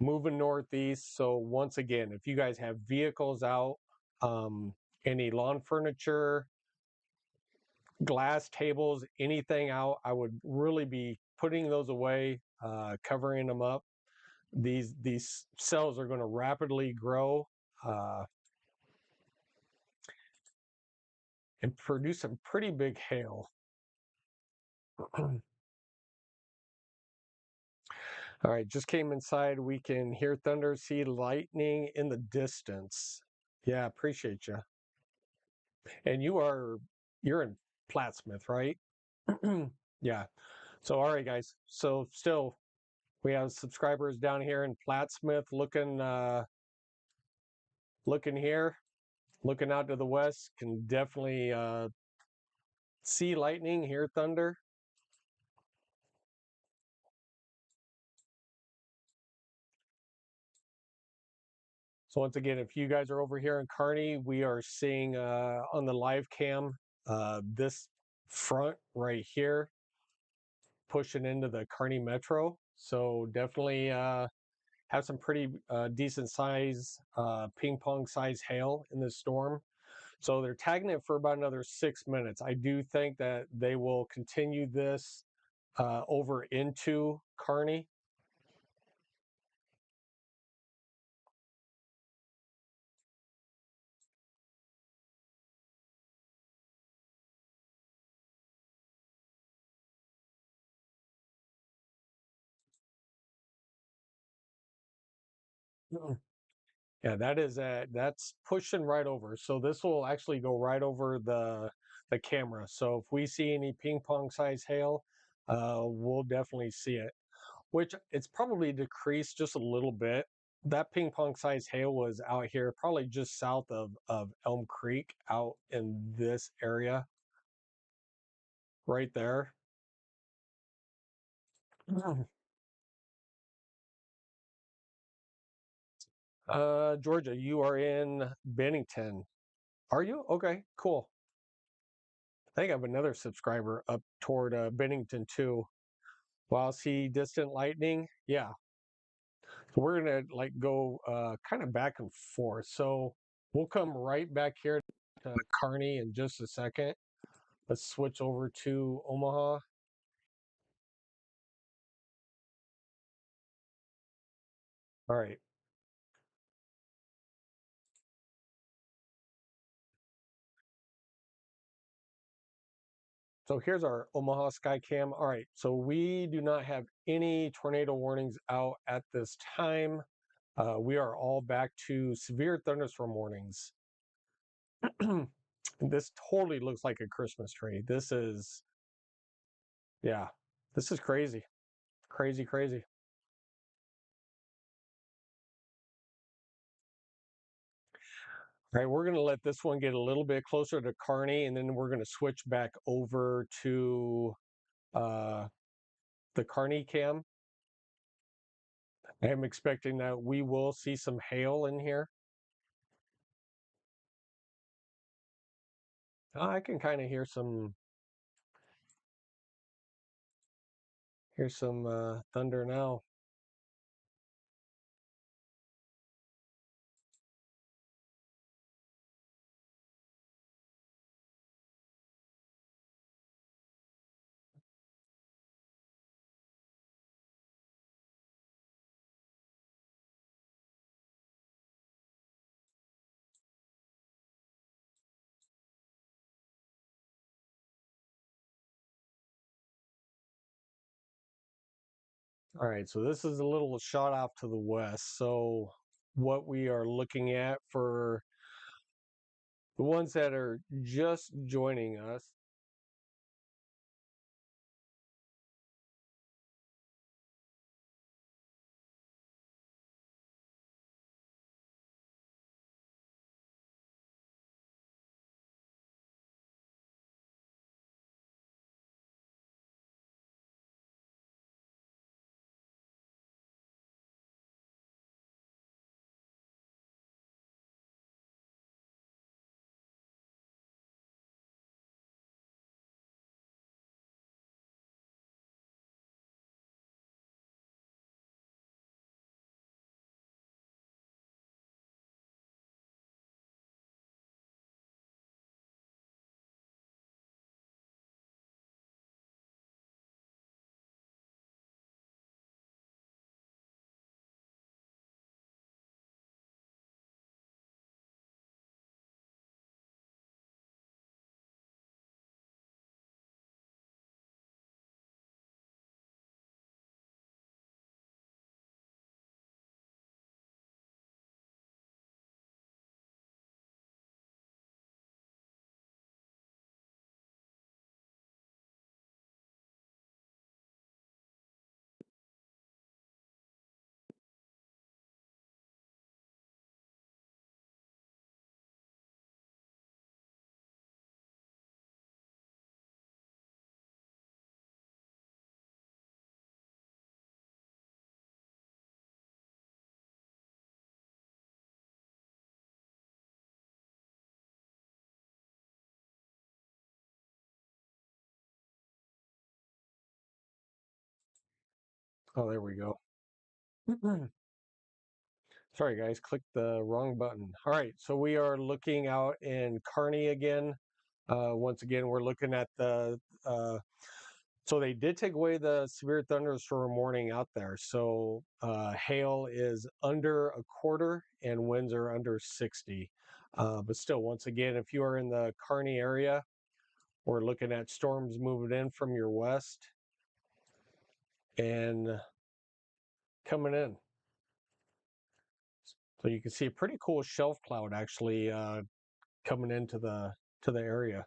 moving northeast. So once again, if you guys have vehicles out, any lawn furniture, glass tables, anything out, I would really be putting those away, covering them up. These cells are going to rapidly grow and produce some pretty big hail. All right, just came inside. We can hear thunder, see lightning in the distance. Yeah, appreciate you. And you're in Plattsmouth, right? Yeah. So all right, guys. So still we have subscribers down here in Plattsmouth looking here, looking out to the west, can definitely see lightning, hear thunder. So once again, if you guys are over here in Kearney, we are seeing on the live cam this front right here pushing into the Kearney Metro. So definitely have some pretty decent size ping pong size hail in this storm. So they're tagging it for about another 6 minutes. I do think that they will continue this over into Kearney. Yeah, that's pushing right over. So this will actually go right over the camera. So if we see any ping pong size hail, we'll definitely see it, which it's probably decreased just a little bit. That ping pong size hail was out here, probably just south of Elm Creek, out in this area right there. Georgia, you are in Bennington. Are you? Okay, cool. I think I have another subscriber up toward Bennington too. Wow, see distant lightning. Yeah. So we're gonna like go kind of back and forth. So we'll come right back here to Kearney in just a second. Let's switch over to Omaha. All right. So here's our Omaha Skycam. All right. So we do not have any tornado warnings out at this time. We are all back to severe thunderstorm warnings. This totally looks like a Christmas tree. This is, yeah, this is crazy. Crazy, crazy. All right, we're going to let this one get a little bit closer to Kearney, and then we're going to switch back over to uh, the Kearney cam. I am expecting that we will see some hail in here. I can kind of hear some thunder now. All right, so this is a little shot off to the west. So what we are looking at for the ones that are just joining us. Oh, there we go. Sorry, guys, clicked the wrong button. All right, so we are looking out in Kearney again. Once again, we're looking at so they did take away the severe thunderstorm warning out there. So hail is under a quarter and winds are under 60. But still, once again, if you are in the Kearney area, we're looking at storms moving in from your west and coming in. So you can see a pretty cool shelf cloud actually coming into the area.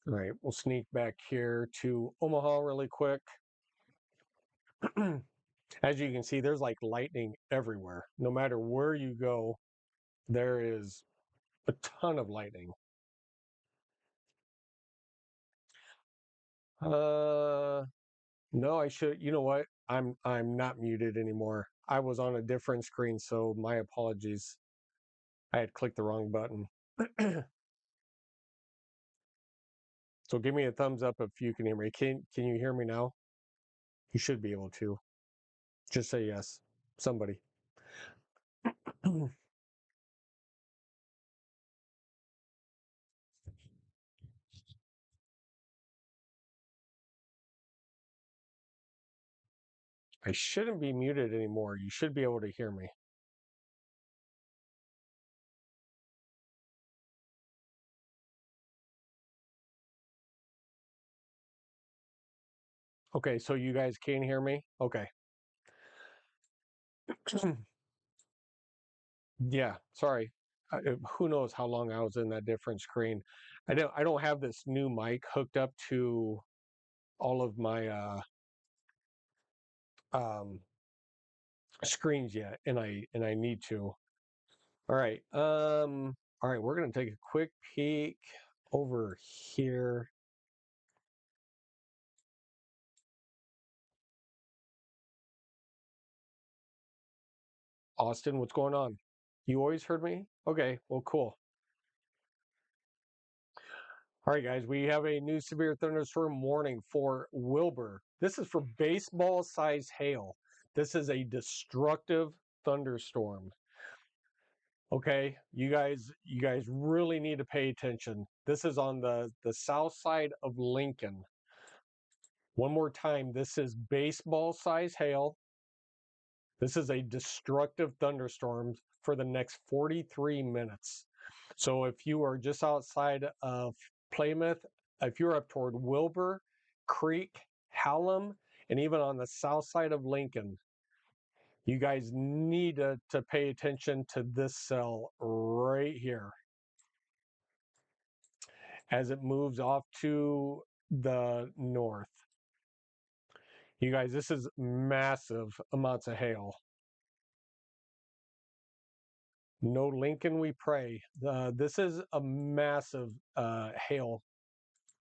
All right, we'll sneak back here to Omaha really quick. As you can see, there's like lightning everywhere. No matter where you go, there is a ton of lightning. No, I should. You know what? I'm not muted anymore. I was on a different screen, so my apologies. I had clicked the wrong button. So give me a thumbs up if you can hear me. Can you hear me now? You should be able to. Just say yes. Somebody. I shouldn't be muted anymore. You should be able to hear me. Okay, so you guys can hear me? Okay. Yeah, sorry. Who knows how long I was in that different screen. I don't have this new mic hooked up to all of my um screens yet, and I need to. All right. All right, we're gonna take a quick peek over here. Austin, what's going on? You always heard me? Okay, well, cool. All right, guys, we have a new severe thunderstorm warning for Wilbur. This is for baseball size hail. This is a destructive thunderstorm. Okay, you guys really need to pay attention. This is on the south side of Lincoln. One more time, this is baseball size hail. This is a destructive thunderstorm for the next 43 minutes. So if you are just outside of Plymouth, if you're up toward Wilbur, Creek, Hallam, and even on the south side of Lincoln, you guys need to pay attention to this cell right here as it moves off to the north. You guys, this is massive amounts of hail. No Lincoln, we pray. This is a massive hail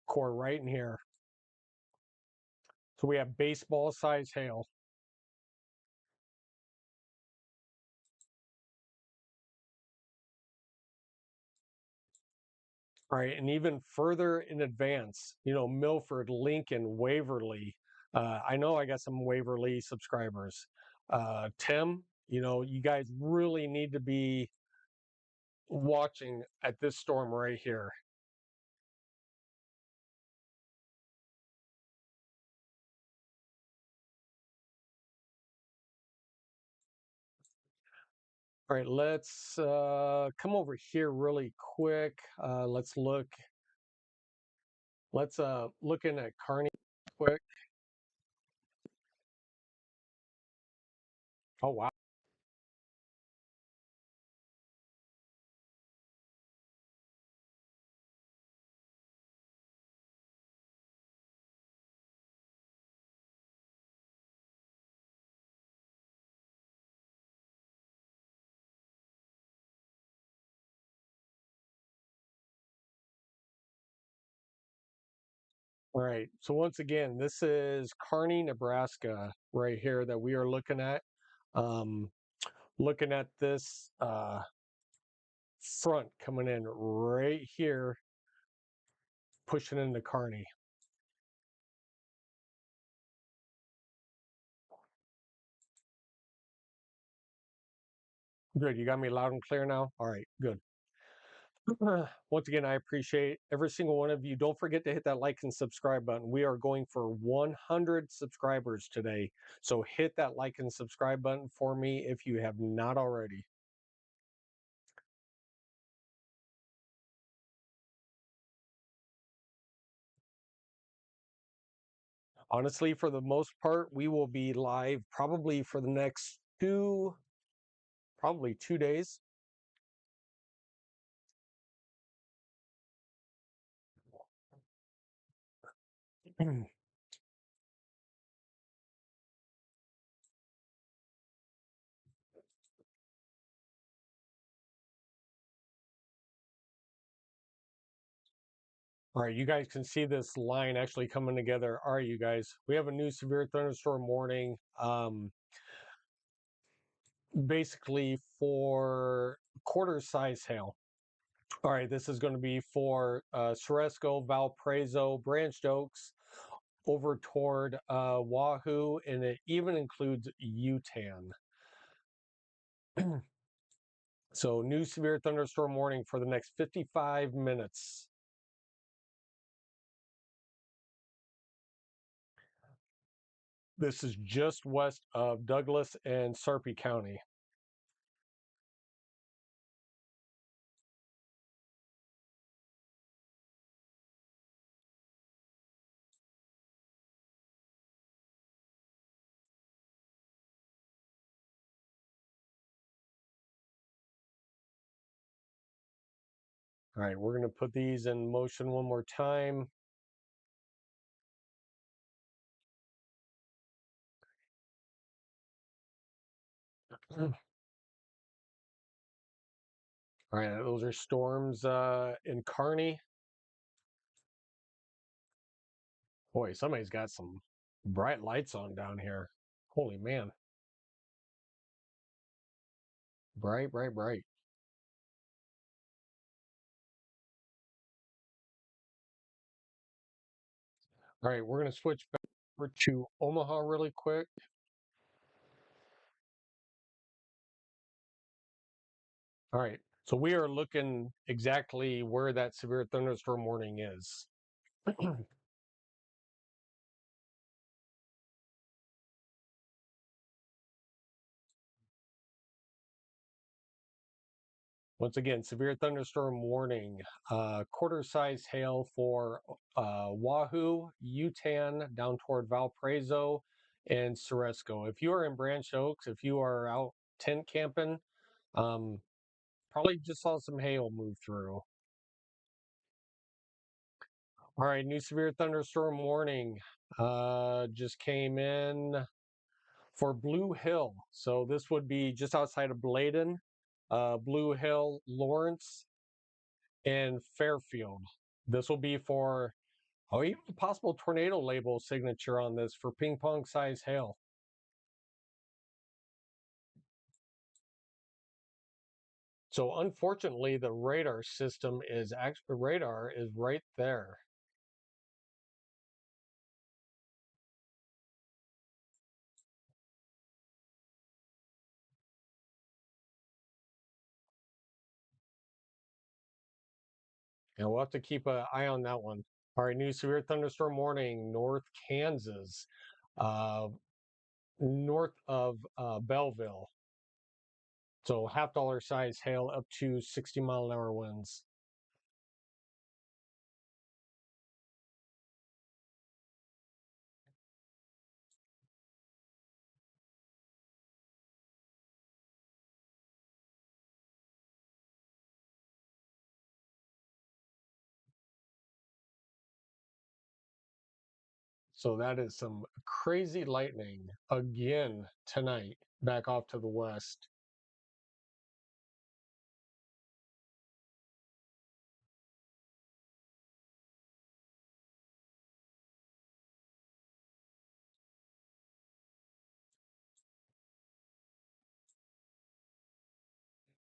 core right in here. So we have baseball size hail. All right, and even further in advance, Milford, Lincoln, Waverly. I know I got some Waverly subscribers. Tim, you guys really need to be watching at this storm right here. All right, let's come over here really quick. Let's look in at Kearney quick. Oh wow. All right. So once again, this is Kearney, Nebraska, right here that we are looking at. Um, looking at this front coming in right here, pushing into Kearney. Good. You got me loud and clear now? All right, good. Once again, I appreciate every single one of you. Don't forget to hit that like and subscribe button. We are going for 100 subscribers today. So hit that like and subscribe button for me if you have not already. Honestly, for the most part, we will be live probably for the next probably 2 days. All right, you guys can see this line actually coming together. All right, you guys, we have a new severe thunderstorm warning. Basically for quarter size hail. All right, this is going to be for Ceresco, Valparaiso, Branched Oaks, over toward Wahoo, and it even includes Utan. So, new severe thunderstorm warning for the next 55 minutes. This is just west of Douglas and Sarpy County. All right, we're going to put these in motion one more time. All right, those are storms in Kearney. Boy, somebody's got some bright lights on down here. Holy man. Bright, bright, bright. All right, we're going to switch back over to Omaha really quick. All right, so we are looking exactly where that severe thunderstorm warning is. Once again, severe thunderstorm warning, quarter size hail for Wahoo, Utan, down toward Valparaiso, and Ceresco. If you are in Branch Oaks, if you are out tent camping, um, probably just saw some hail move through. All right, new severe thunderstorm warning just came in for Blue Hill. So this would be just outside of Bladen, Blue Hill, Lawrence, and Fairfield. This will be for, oh, even a possible tornado label signature on this for ping pong size hail. So unfortunately, the radar system is actually, radar is right there. And we'll have to keep an eye on that one. All right, new severe thunderstorm warning, North Kansas, uh, north of Belleville. So $50 size hail up to 60-mile-an-hour winds. So that is some crazy lightning again tonight, back off to the west.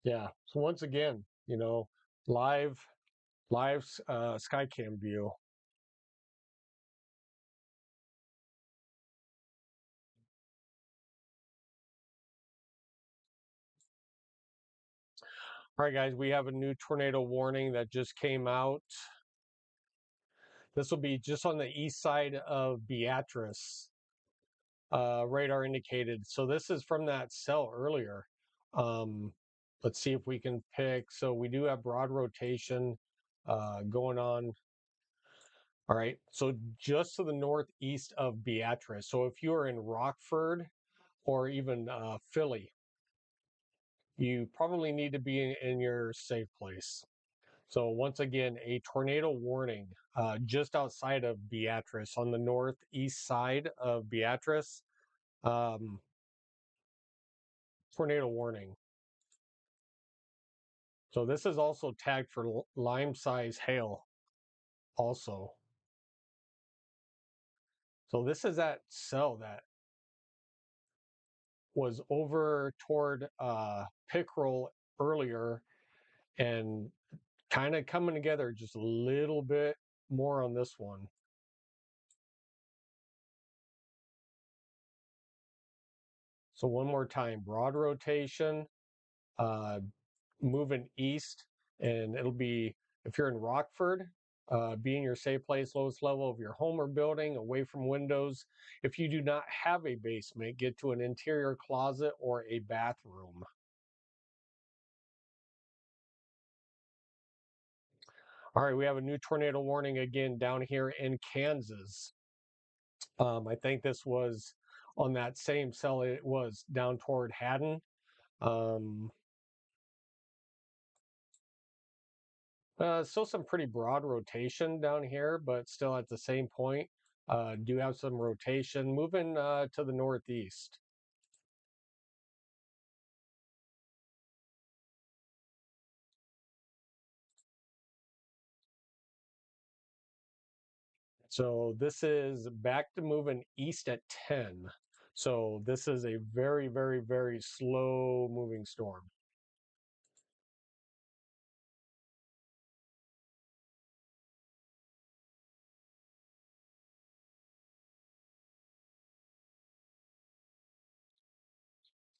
Yeah. So once again, live, live Skycam view. All right, guys, we have a new tornado warning that just came out. This will be just on the east side of Beatrice. Radar indicated. So this is from that cell earlier. Um, let's see if we can pick. So we do have broad rotation going on. All right. So just to the northeast of Beatrice. So if you are in Rockford or even Philly, you probably need to be in your safe place. So once again, a tornado warning just outside of Beatrice on the northeast side of Beatrice. Um, Tornado warning. So this is also tagged for lime size hail also. So this is that cell that was over toward Pickerel earlier and kind of coming together just a little bit more on this one. So one more time, broad rotation, uh, moving east, and it'll be, if you're in Rockford, be in your safe place, lowest level of your home or building, away from windows. If you do not have a basement, get to an interior closet or a bathroom. All right, we have a new tornado warning again down here in Kansas. I think this was on that same cell it was down toward Haddon. Um, Still some pretty broad rotation down here, but still at the same point. Do have some rotation moving to the northeast. So this is back to moving east at 10. So this is a very, very, very slow moving storm.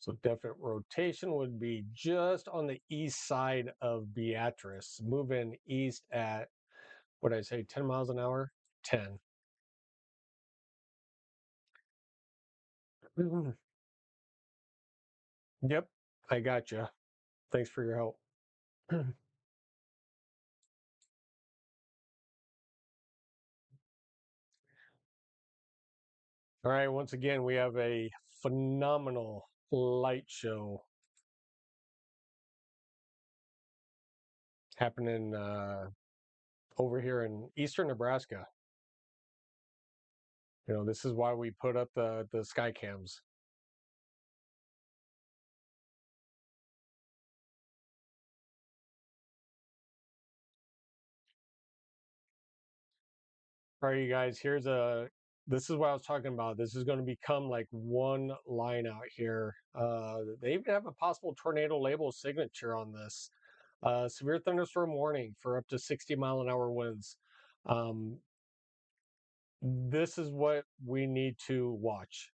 So definite rotation would be just on the east side of Beatrice, moving east at, what did I say, 10 miles an hour? 10. Mhm. Yep, I got you. Thanks for your help. All right, once again, we have a phenomenal light show happening over here in eastern Nebraska. This is why we put up the sky cams. All right, you guys, this is what I was talking about. This is going to become like one line out here. They even have a possible tornado label signature on this. Severe thunderstorm warning for up to 60-mile-an-hour winds. Um, this is what we need to watch.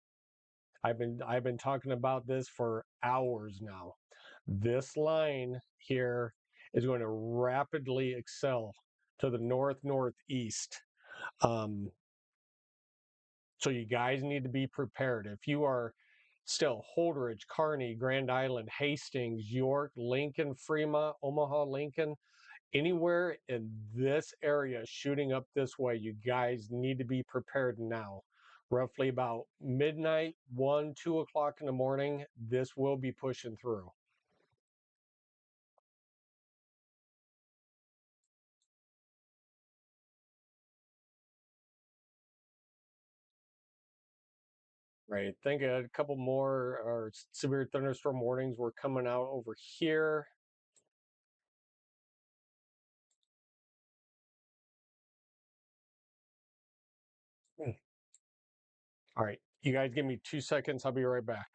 I've been talking about this for hours now. This line here is going to rapidly excel to the northeast. Um, so you guys need to be prepared. If you are still Holdridge, Kearney, Grand Island, Hastings, York, Lincoln, Fremont, Omaha, Lincoln, anywhere in this area shooting up this way, you guys need to be prepared now. Roughly about midnight, 1, 2 o'clock in the morning, this will be pushing through. Right. I think a couple more severe thunderstorm warnings were coming out over here. Hmm. All right. You guys give me 2 seconds. I'll be right back.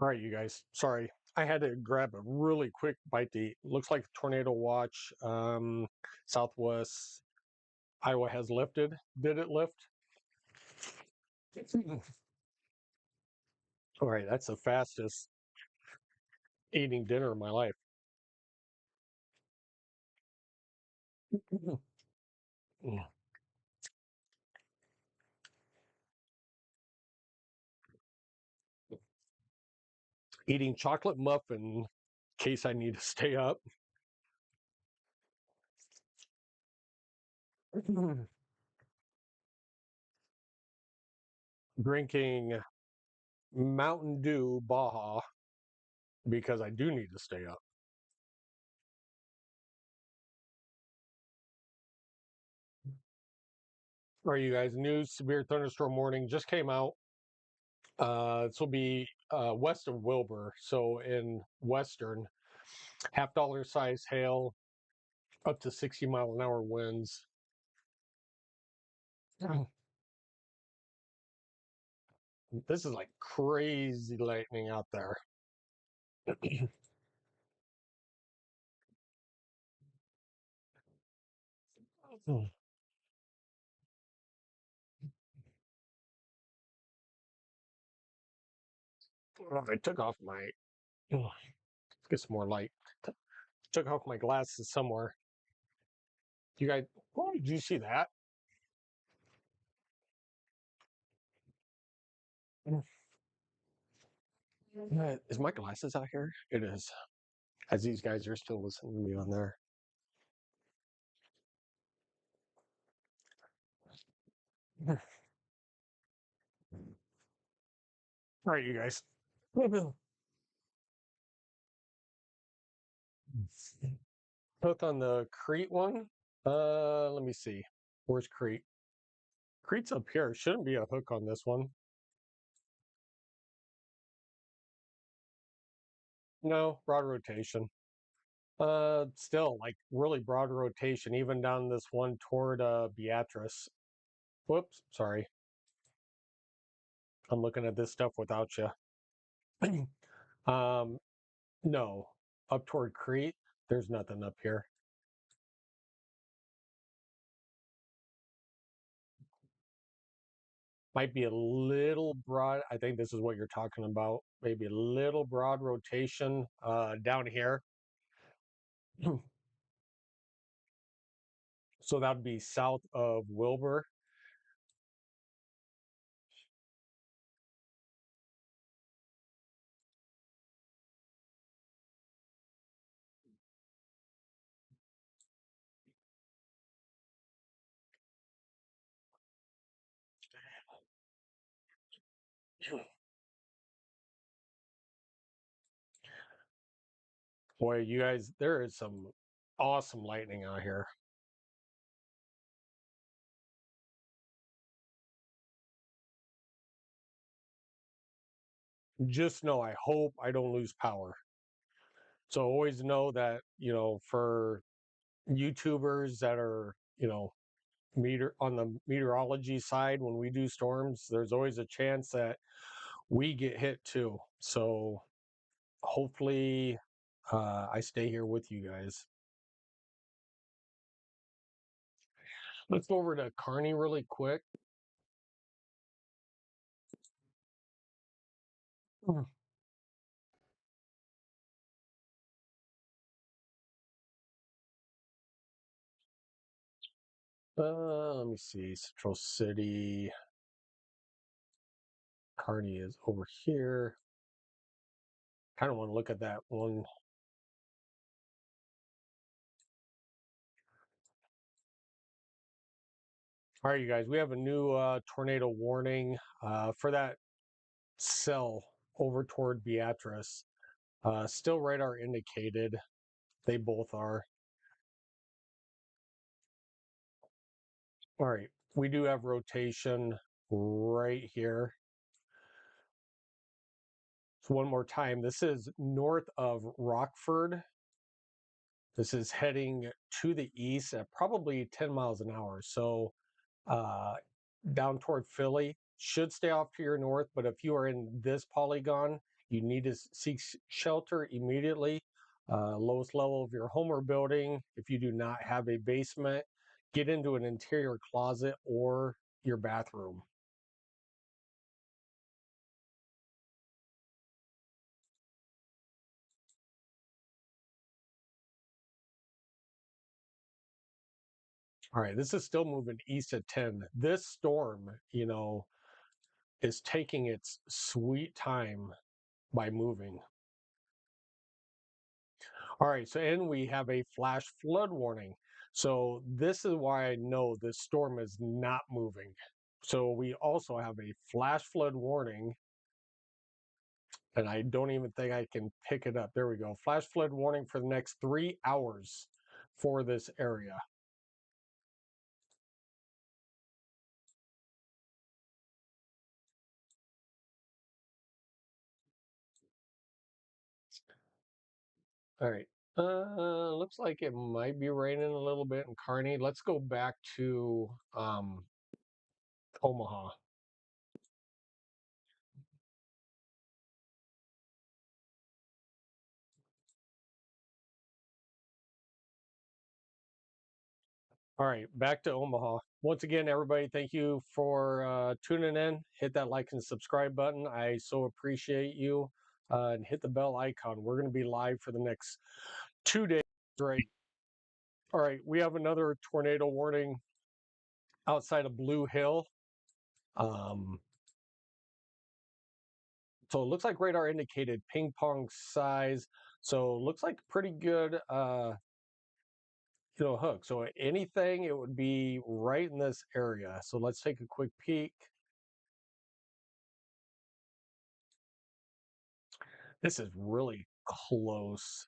All right, you guys. Sorry, I had to grab a really quick bite to eat. Looks like tornado watch. Southwest Iowa has lifted. Did it lift? All right, that's the fastest eating dinner of my life. Eating chocolate muffin in case I need to stay up. Drinking Mountain Dew Baja because I do need to stay up. All right, you guys, new severe thunderstorm warning just came out. This will be west of Wilbur. So in Western, $50 size hail, up to 60-mile-an-hour winds. This is like crazy lightning out there. I took off my, let's get some more light. Took off my glasses somewhere. You guys, oh, did you see that? Is my glasses out here? It is. As these guys are still listening to me on there. All right, you guys. Hook on the Crete one. Let me see. Where's Crete? Crete's up here. Shouldn't be a hook on this one. No, broad rotation. Still like really broad rotation, even down this one toward Beatrice. Whoops, sorry. I'm looking at this stuff without you. um, no, up toward Crete, there's nothing up here. Might be a little broad. I think this is what you're talking about. Maybe a little broad rotation down here. So that would be south of Wilbur. Boy, you guys, there is some awesome lightning out here. Just know, I hope I don't lose power. So always know that, for YouTubers that are, meter on the meteorology side, when we do storms, there's always a chance that we get hit too. So hopefully I stay here with you guys. Let's go over to Kearney really quick. Let me see. Central City. Kearney is over here. Kind of want to look at that one. All right, you guys, we have a new tornado warning for that cell over toward Beatrice. Still radar indicated. They both are. All right, we do have rotation right here. So one more time, this is north of Rockford. This is heading to the east at probably 10 miles an hour. So down toward Philly should stay off to your north. But if you are in this polygon, you need to seek shelter immediately. Lowest level of your home or building. If you do not have a basement, get into an interior closet or your bathroom. All right, this is still moving east at 10. This storm, is taking its sweet time by moving. All right, so and we have a flash flood warning. So this is why I know this storm is not moving. So we also have a flash flood warning, and I don't even think I can pick it up. There we go. Flash flood warning for the next 3 hours for this area. All right. Looks like it might be raining a little bit in Kearney. Let's go back to Omaha. All right, back to Omaha. Once again, everybody, thank you for tuning in. Hit that like and subscribe button. I so appreciate you. And hit the bell icon. We're going to be live for the next 2 days. Right. All right, we have another tornado warning outside of Blue Hill. Um, so it looks like radar indicated ping pong size. So it looks like pretty good hook. So anything, it would be right in this area. So let's take a quick peek. This is really close.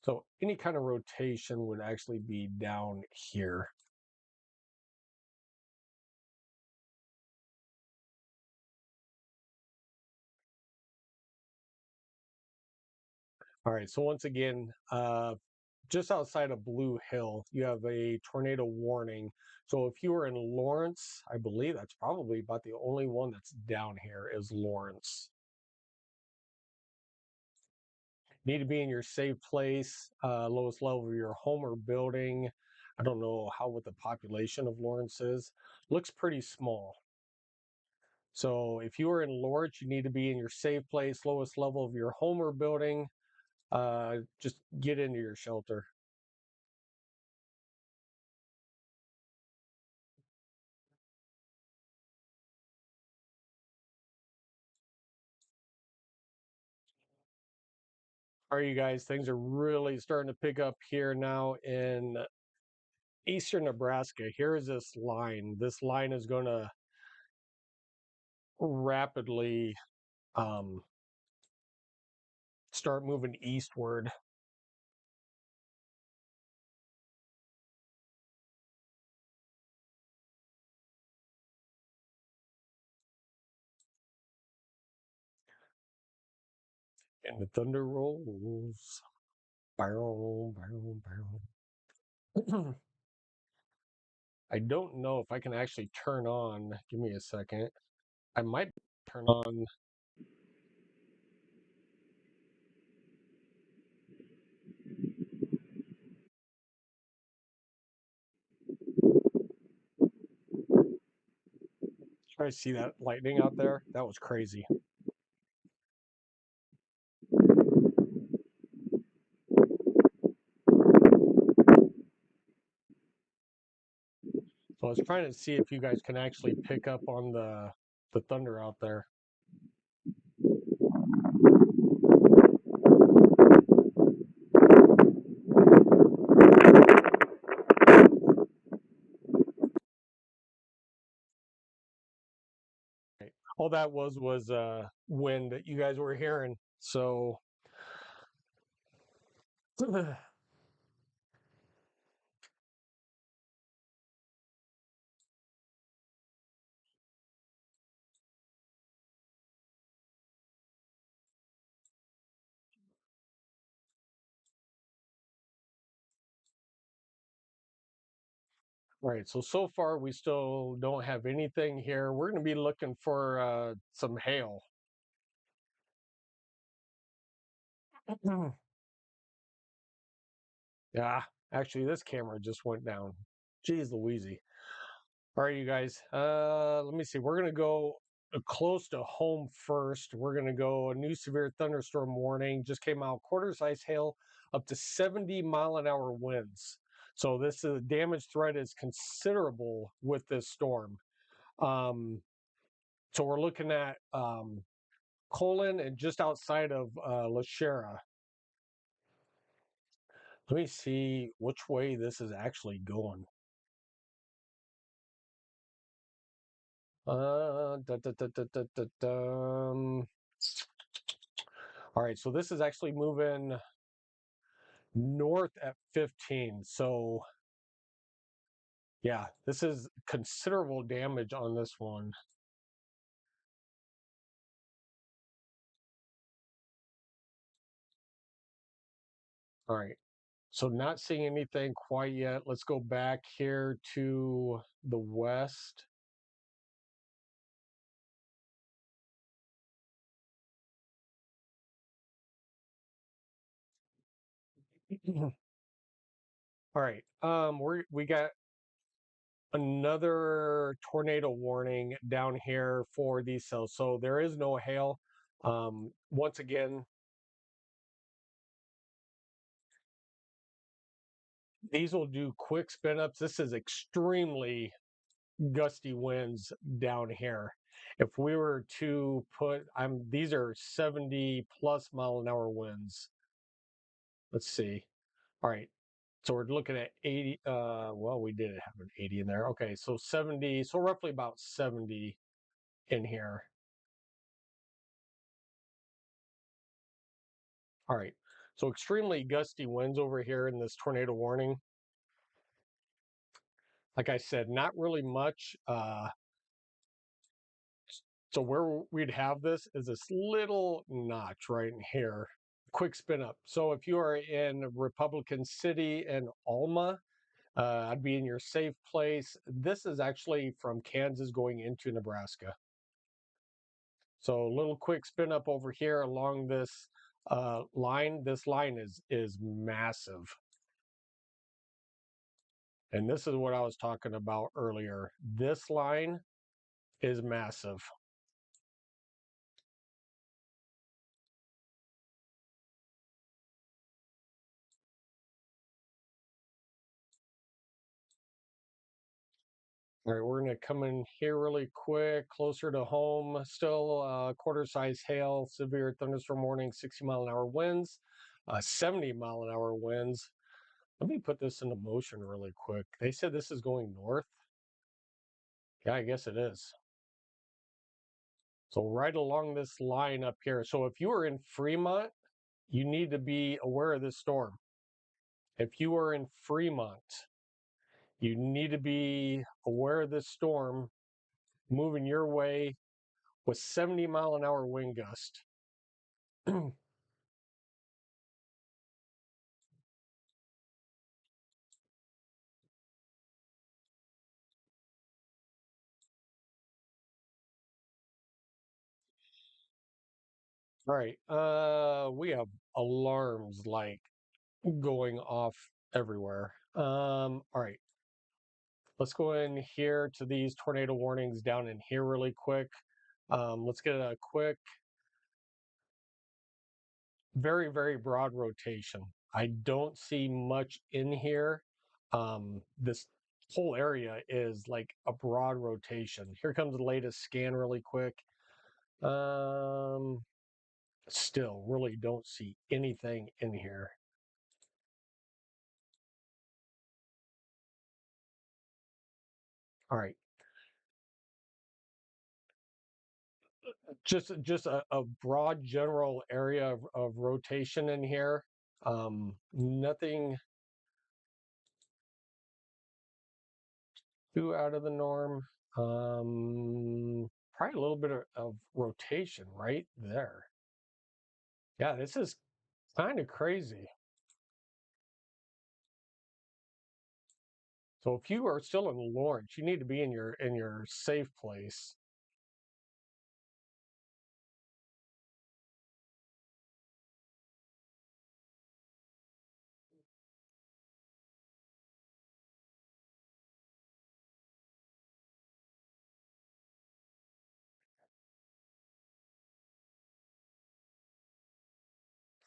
So any kind of rotation would actually be down here. All right, so once again, just outside of Blue Hill, you have a tornado warning. So if you were in Lawrence, I believe that's probably about the only one that's down here is Lawrence. Need to be in your safe place, lowest level of your home or building. I don't know what the population of Lawrence is. Looks pretty small. So if you are in Lawrence, you need to be in your safe place, lowest level of your home or building. Just get into your shelter. All right, you guys, things are really starting to pick up here now in eastern Nebraska. Here is this line. This line is going to rapidly um, start moving eastward. And the thunder rolls. Barrel, barrel, barrel. I don't know if I can actually turn on. Give me a second. I might turn on. Try to see that lightning out there. That was crazy. So I was trying to see if you guys can actually pick up on the thunder out there. All that was wind that you guys were hearing. So All right, so far we still don't have anything here. We're going to be looking for some hail. Yeah, actually, this camera just went down. Jeez Louise. All right, you guys. Let me see. We're gonna go close to home first. We're gonna go a new severe thunderstorm warning just came out. Quarter size hail, up to 70-mile-an-hour winds. So this is damage threat is considerable with this storm. Um, so we're looking at Colon and just outside of Lashera. Let me see which way this is actually going. Da, da, da, da, da, da, dum. All right, so this is actually moving north at 15. So yeah, this is considerable damage on this one. All right, so not seeing anything quite yet. Let's go back here to the west. All right, we got another tornado warning down here for these cells. So there is no hail. Once again, these will do quick spin ups. This is extremely gusty winds down here. If we were to put, these are 70+ mile-an-hour winds. Let's see. All right. So we're looking at 80. Well, we did have an 80 in there. Okay. So 70. So roughly about 70 in here. All right. So extremely gusty winds over here in this tornado warning. Like I said, not really much. So where we'd have this is this little notch right in here. Quick spin up. So if you are in Republican City and Alma, I'd be in your safe place. This is actually from Kansas going into Nebraska. So a little quick spin up over here along this line. This line is massive. And this is what I was talking about earlier. This line is massive. All right, we're going to come in here really quick, closer to home. Still quarter size hail, severe thunderstorm warning, 60-mile-an-hour winds, 70-mile-an-hour winds. Let me put this into motion really quick. They said this is going north. Yeah, I guess it is. So right along this line up here. So if you are in Fremont, you need to be aware of this storm. If you are in Fremont, you need to be aware of this storm moving your way with 70-mile-an-hour wind gust. All right. We have alarms like going off everywhere. All right. Let's go in here to these tornado warnings down in here really quick. Let's get a quick, very, very broad rotation. I don't see much in here. This whole area is like a broad rotation. Here comes the latest scan really quick. Um, Still really don't see anything in here. All right. Just a broad general area of rotation in here. Nothing too out of the norm. Probably a little bit of rotation right there. Yeah, this is kind of crazy. So if you are still in Lawrence, you need to be in your safe place.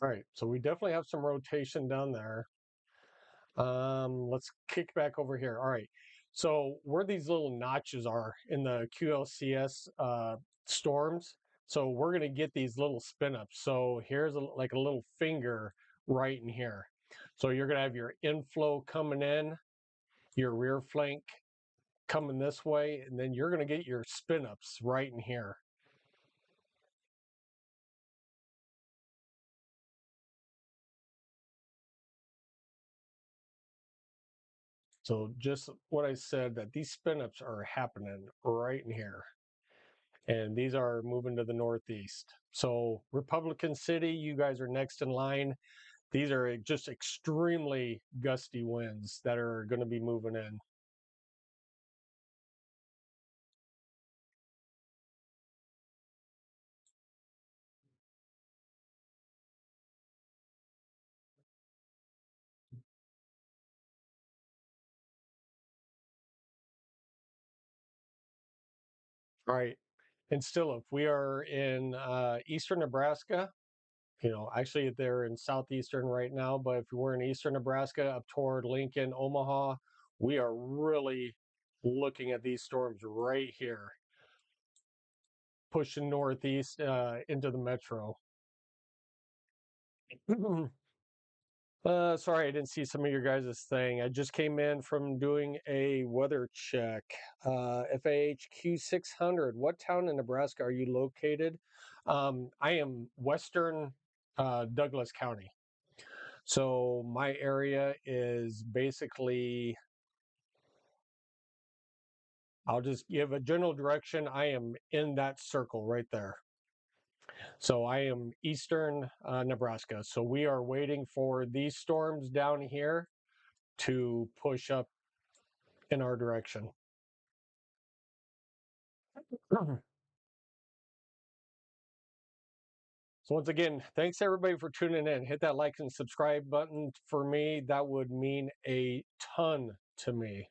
All right, so we definitely have some rotation down there. Let's kick back over here. All right. So where these little notches are in the QLCS storms, so we're going to get these little spin ups. So here's like a little finger right in here. So you're going to have your inflow coming in, your rear flank coming this way, and then you're going to get your spin ups right in here. So just what I said, that these spin ups are happening right in here. And these are moving to the northeast. So Republican City, you guys are next in line. These are just extremely gusty winds that are going to be moving in. All right. And still, if we are in eastern Nebraska, actually they're in southeastern right now, but if we're in eastern Nebraska up toward Lincoln, Omaha, we are really looking at these storms right here, pushing northeast into the metro. Sorry, I didn't see some of your guys' thing. I just came in from doing a weather check. FAHQ 600. What town in Nebraska are you located? I am Western Douglas County. So my area is basically, I'll just give a general direction. I am in that circle right there. So I am eastern Nebraska. So we are waiting for these storms down here to push up in our direction. So once again, thanks everybody for tuning in. Hit that like and subscribe button for me. That would mean a ton to me.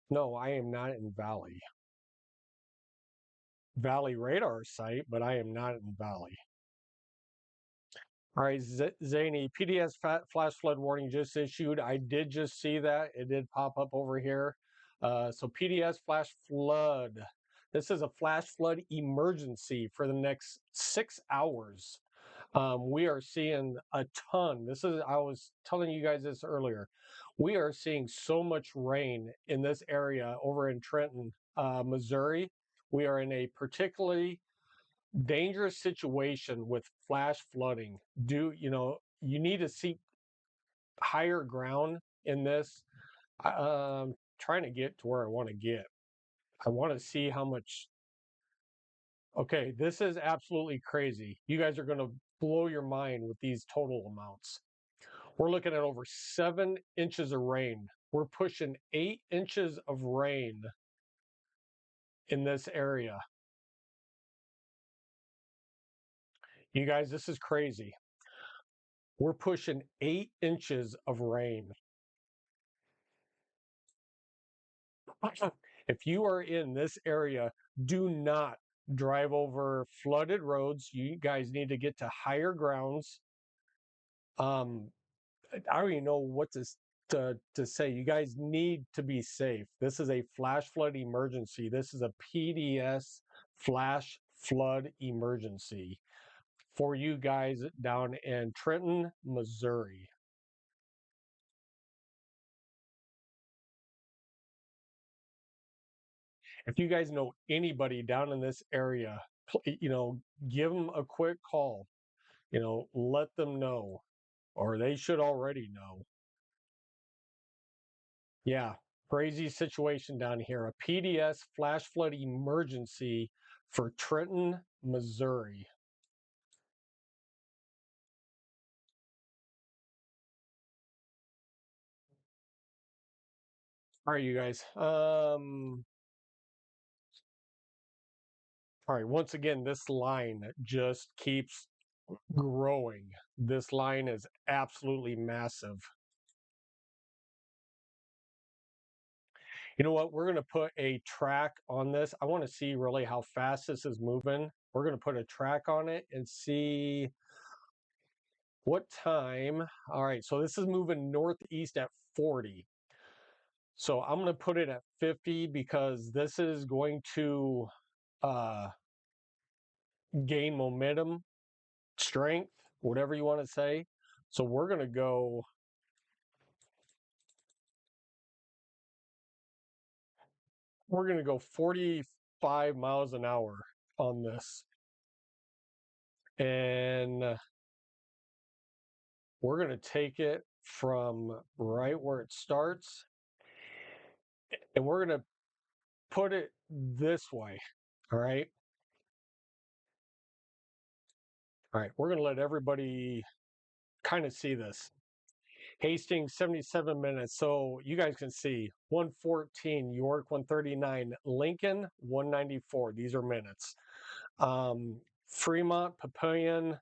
No, I am not in Valley. Valley radar site, but I am not in Valley. All right, Zany, PDS flash flood warning just issued. I did just see that. It did pop up over here. So PDS flash flood. This is a flash flood emergency for the next 6 hours. We are seeing a ton. I was telling you guys this earlier. We are seeing so much rain in this area over in Trenton, Missouri. We are in a particularly dangerous situation with flash flooding. You need to seek higher ground in this? Trying to get to where I want to get. I want to see how much. Okay, this is absolutely crazy. You guys are going to blow your mind with these total amounts. We're looking at over 7 inches of rain. We're pushing 8 inches of rain in this area. You guys, this is crazy. We're pushing 8 inches of rain. If you are in this area, do not drive over flooded roads. You guys need to get to higher grounds. Um, I don't even know what to say. You guys need to be safe. This is a flash flood emergency. This is a PDS flash flood emergency for you guys down in Trenton, Missouri. If you guys know anybody down in this area, give them a quick call. Let them know, or they should already know. Yeah, crazy situation down here. A PDS flash flood emergency for Trenton, Missouri. All right, you guys. All right, once again, this line just keeps growing. This line is absolutely massive. You know what? We're going to put a track on this. I want to see really how fast this is moving. We're going to put a track on it and see what time. All right, so this is moving northeast at 40. So I'm going to put it at 50 because this is going to uh, gain momentum, strength, whatever you want to say. So we're going to go 45 miles an hour on this. And we're going to take it from right where it starts and we're going to put it this way. All right. All right. We're going to let everybody kind of see this. Hastings, 77 minutes. So you guys can see 114, York, 139, Lincoln, 194. These are minutes. Fremont, Papillion,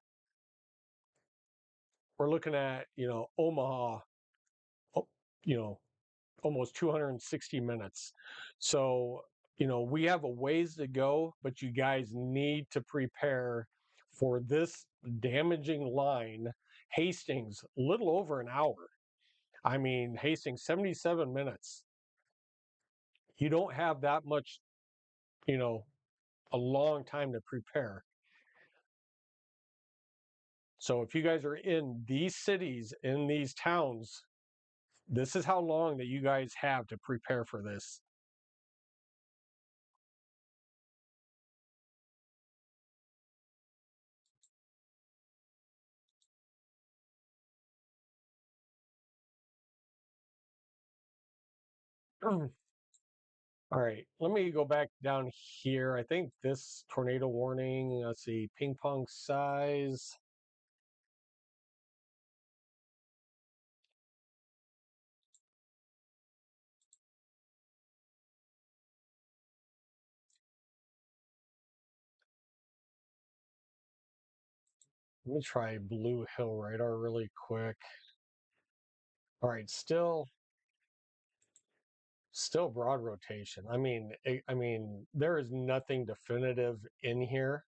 we're looking at, Omaha, you know, almost 260 minutes. So, we have a ways to go, but you guys need to prepare for this damaging line. Hastings, little over an hour. I mean, Hastings, 77 minutes. You don't have that much, a long time to prepare. So if you guys are in these cities, in these towns, this is how long that you guys have to prepare for this. All right, let me go back down here. I think this tornado warning, let's see, ping pong size. Let me try Blue Hill radar really quick. All right, still broad rotation. I mean, there is nothing definitive in here.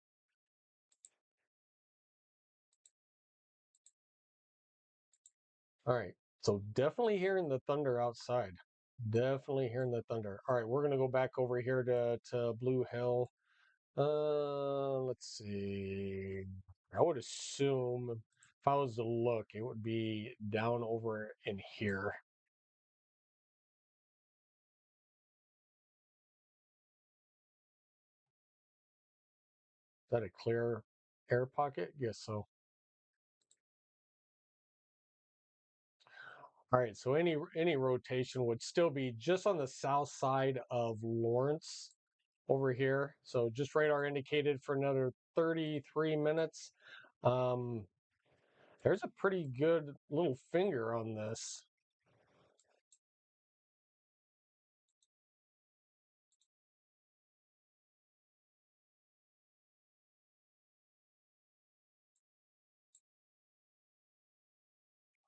All right, so definitely hearing the thunder outside. Definitely hearing the thunder. All right, we're gonna go back over here to Blue Hill. Let's see. I would assume if I was to look, it would be down over in here. Is that a clear air pocket? Yes, so. All right, so any rotation would still be just on the south side of Lawrence over here. So just radar indicated for another 33 minutes. Um, there's a pretty good little finger on this.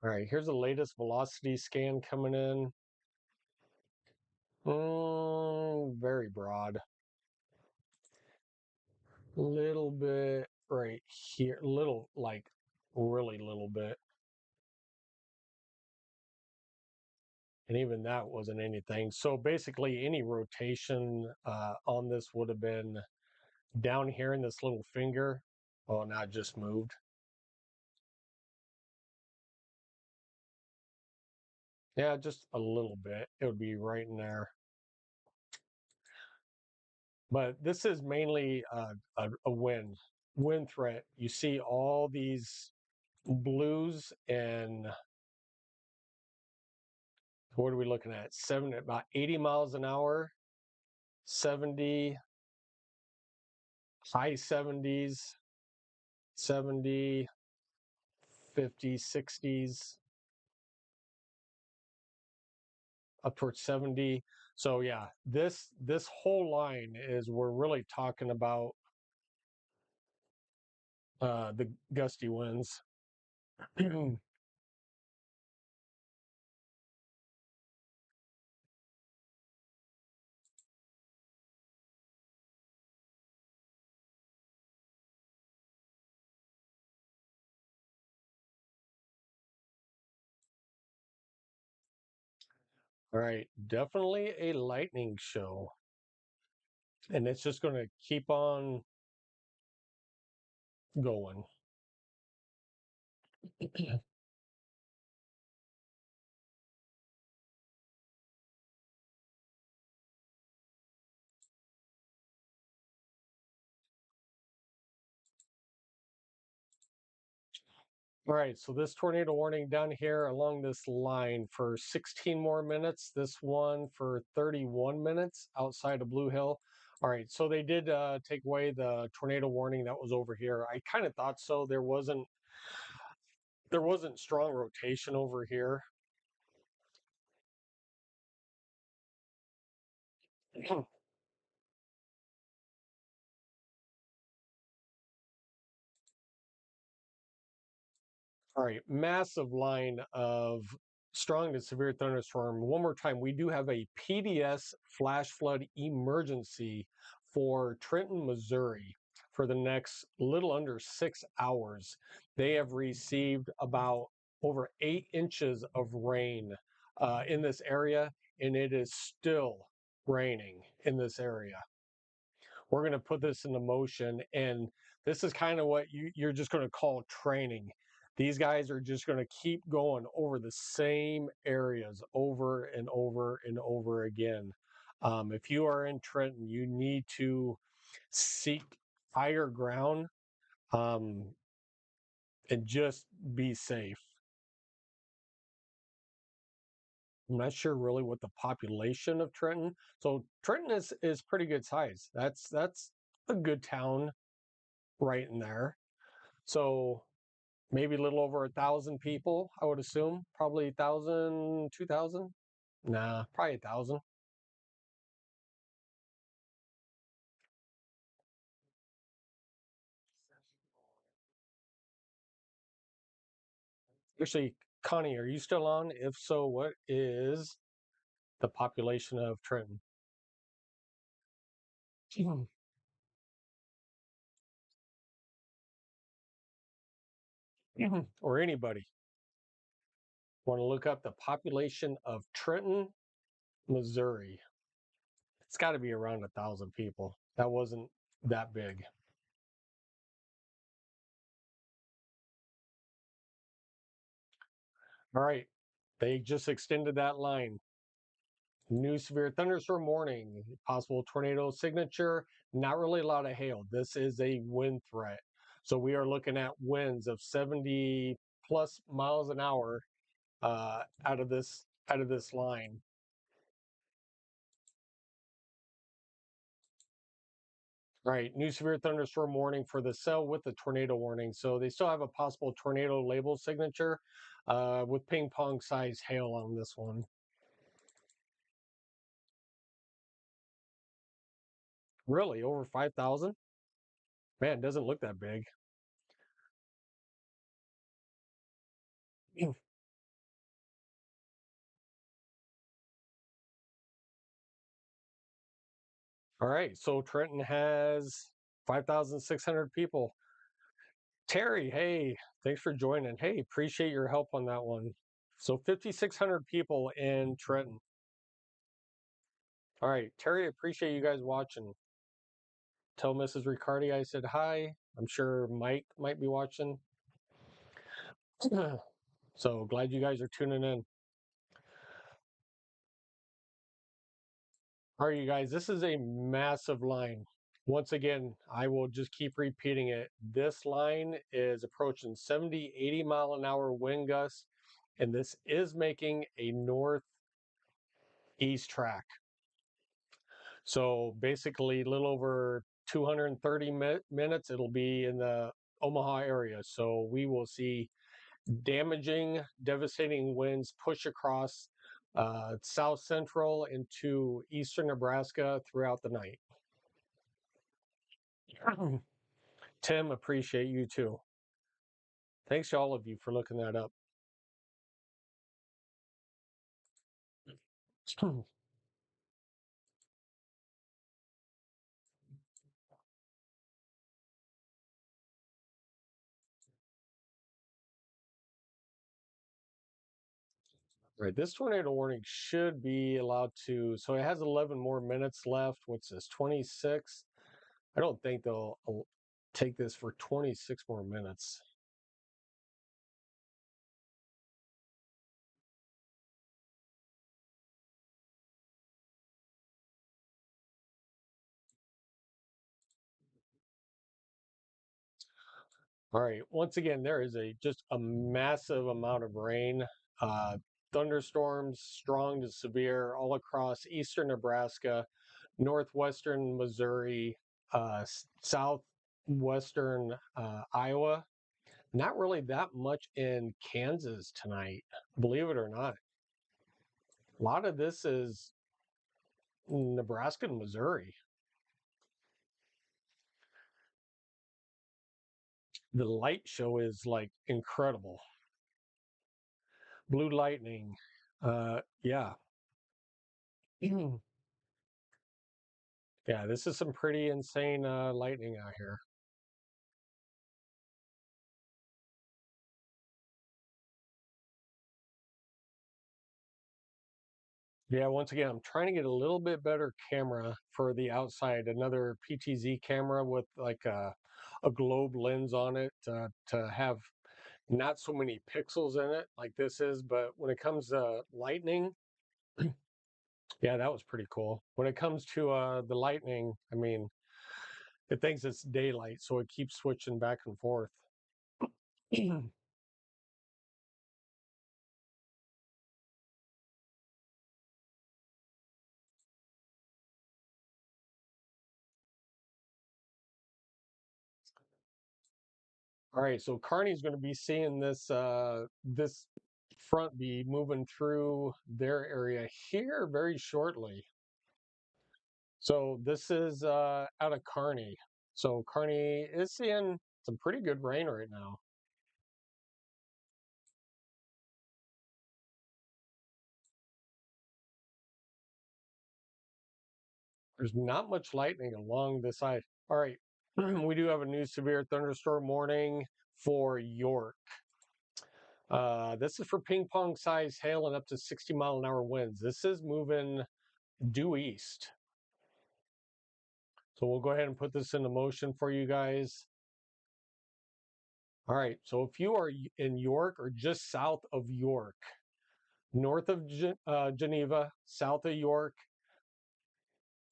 All right, here's the latest velocity scan coming in. Very broad. Little bit right here, little like really little bit. And even that wasn't anything. So basically, any rotation on this would have been down here in this little finger. Oh, now it just moved. Yeah, just a little bit. It would be right in there. But this is mainly a wind threat. You see all these blues, and what are we looking at? About 80 miles an hour, 70. high 70s, 70, 50, 60s, up towards 70. So yeah, this whole line is we're really talking about the gusty winds. All right, definitely a lightning show, and it's just going to keep on going. All right, so this tornado warning down here along this line for 16 more minutes. This one for 31 minutes outside of Blue Hill. All right, so they did take away the tornado warning that was over here. I kind of thought so. There wasn't strong rotation over here. All right, massive line of strong to severe thunderstorm. One more time, we do have a PDS flash flood emergency for Trenton, Missouri for the next little under 6 hours. They have received about over 8 inches of rain in this area, and it is still raining in this area. We're going to put this into motion, and this is kind of what you're just going to call training. These guys are just going to keep going over the same areas over and over and over again. If you are in Trenton, you need to seek higher ground, um, and just be safe. I'm not sure really what the population of Trenton. So Trenton is pretty good size. That's a good town right in there. So maybe a little over 1,000 people, I would assume. Probably 1,000, 2,000. Nah, probably 1,000. Actually, Connie, are you still on? If so, what is the population of Trenton? Or anybody want to look up the population of Trenton, Missouri? It's got to be around 1,000 people. That wasn't that big. All right. They just extended that line. New severe thunderstorm warning, possible tornado signature, not really a lot of hail. This is a wind threat. So we are looking at winds of 70 plus miles an hour out of this line. All right, new severe thunderstorm warning for the cell with the tornado warning. So they still have a possible tornado label signature with ping pong size hail on this one. Really, over 5,000? Man, it doesn't look that big. All right, so Trenton has 5,600 people. Terry, hey, thanks for joining. Hey, appreciate your help on that one. So 5,600 people in Trenton. All right, Terry, appreciate you guys watching. Tell Mrs. Riccardi I said hi. I'm sure Mike might be watching. So glad you guys are tuning in. All right, you guys, this is a massive line. Once again, I will just keep repeating it. This line is approaching 70, 80 mile an hour wind gusts, and this is making a northeast track. So basically, a little over 230 minutes, it'll be in the Omaha area. So we will see damaging, devastating winds push across south central into eastern Nebraska throughout the night. Tim, appreciate you too. Thanks to all of you for looking that up. Right, this tornado warning should be allowed to, so it has 11 more minutes left, which is 26. I don't think they'll take this for 26 more minutes. All right, once again, there is just a massive amount of rain. Uh, Thunderstorms, strong to severe, all across eastern Nebraska, northwestern Missouri, southwestern Iowa. Not really that much in Kansas tonight, believe it or not. A lot of this is Nebraska and Missouri. The light show is like incredible. Blue lightning. Yeah. Yeah, this is some pretty insane lightning out here. Yeah, once again, I'm trying to get a little bit better camera for the outside, another PTZ camera with like a globe lens on it to have not so many pixels in it like this is. But when it comes to lightning, yeah, that was pretty cool. When it comes to the lightning, I mean, it thinks it's daylight, so it keeps switching back and forth. All right, so Carney's going to be seeing this front be moving through their area here very shortly. So this is out of Kearney. So Kearney is seeing some pretty good rain right now. There's not much lightning along the side. All right, we do have a new severe thunderstorm warning for York. This is for ping pong size hail and up to 60-mile-an-hour winds. This is moving due east. So we'll go ahead and put this into motion for you guys. All right, so if you are in York or just south of York, north of Geneva, south of York,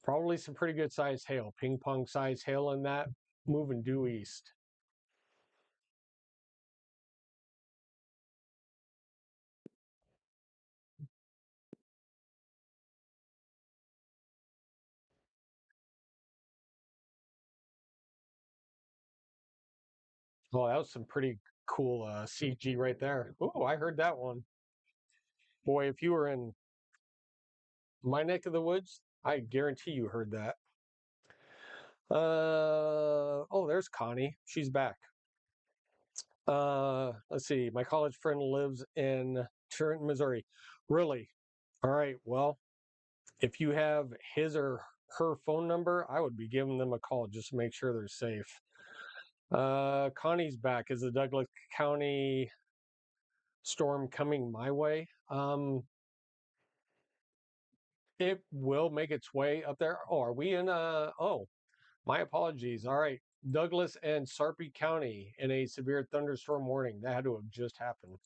probably some pretty good size hail, ping pong size hail in that, moving due east. Oh, that was some pretty cool CG right there. Oh, I heard that one. Boy, if you were in my neck of the woods, I guarantee you heard that. Oh, there's Connie. She's back. Let's see. My college friend lives in Trenton, Missouri. Really? All right. Well, if you have his or her phone number, I would be giving them a call just to make sure they're safe. Connie's back. Is the Douglas County storm coming my way? It will make its way up there. Oh, are we in oh, my apologies. All right. Douglas and Sarpy County in a severe thunderstorm warning. That had to have just happened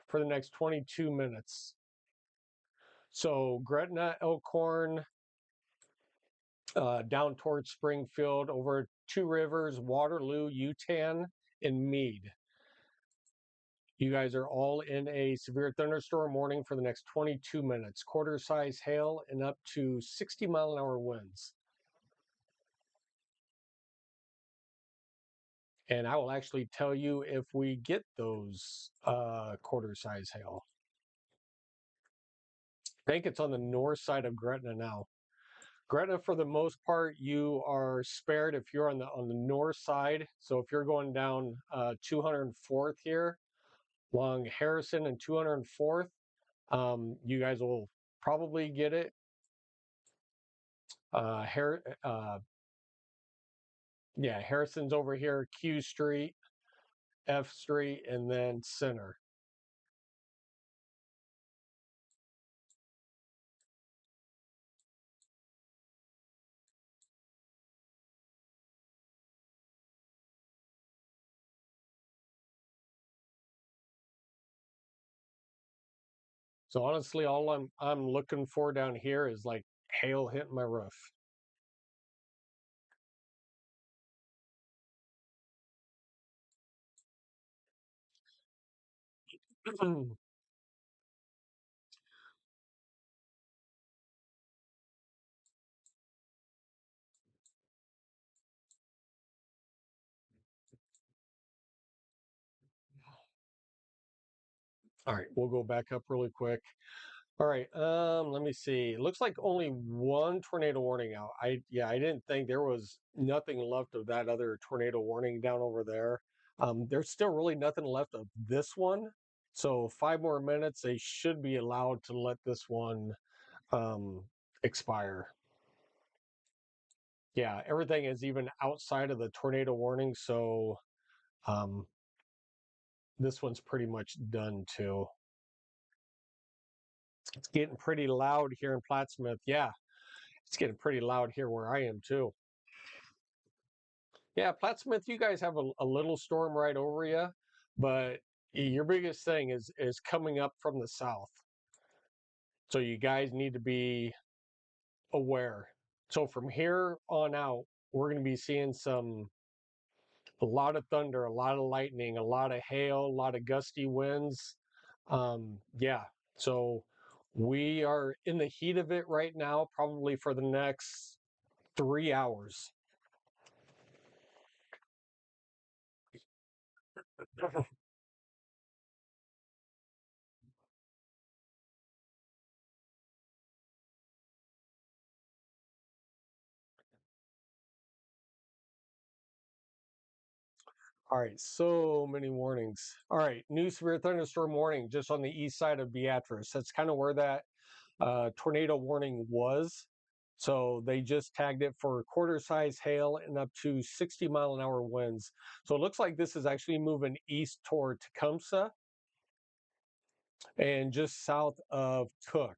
for the next 22 minutes. So Gretna, Elkhorn, down towards Springfield, over Two Rivers, Waterloo, Utan, and Meade. You guys are all in a severe thunderstorm warning for the next 22 minutes. Quarter size hail and up to 60-mile-an-hour winds. And I will actually tell you if we get those quarter size hail. I think it's on the north side of Gretna now. Gretna, for the most part, you are spared if you're on the north side. So if you're going down 204th here along Harrison and 204th, you guys will probably get it. Uh, Har- uh, yeah, Harrison's over here, Q Street, F Street, and then Center. So honestly, all I'm looking for down here is like hail hitting my roof. All right, we'll go back up really quick. All right, let me see. It looks like only one tornado warning out. I didn't think there was nothing left of that other tornado warning down over there. There's still really nothing left of this one. So 5 more minutes, they should be allowed to let this one um, expire. Yeah, everything is even outside of the tornado warning, so um, this one's pretty much done too. It's getting pretty loud here in Plattsmouth. Yeah, it's getting pretty loud here where I am too. Yeah, Plattsmouth, you guys have a little storm right over you, but your biggest thing is coming up from the south. So you guys need to be aware. So from here on out, we're going to be seeing a lot of thunder, a lot of lightning, a lot of hail, a lot of gusty winds. Yeah, so we are in the heat of it right now, probably for the next 3 hours. All right, so many warnings. All right, new severe thunderstorm warning just on the east side of Beatrice. That's kind of where that tornado warning was. So they just tagged it for quarter size hail and up to 60-mile-an-hour winds. So it looks like this is actually moving east toward Tecumseh and just south of Cook.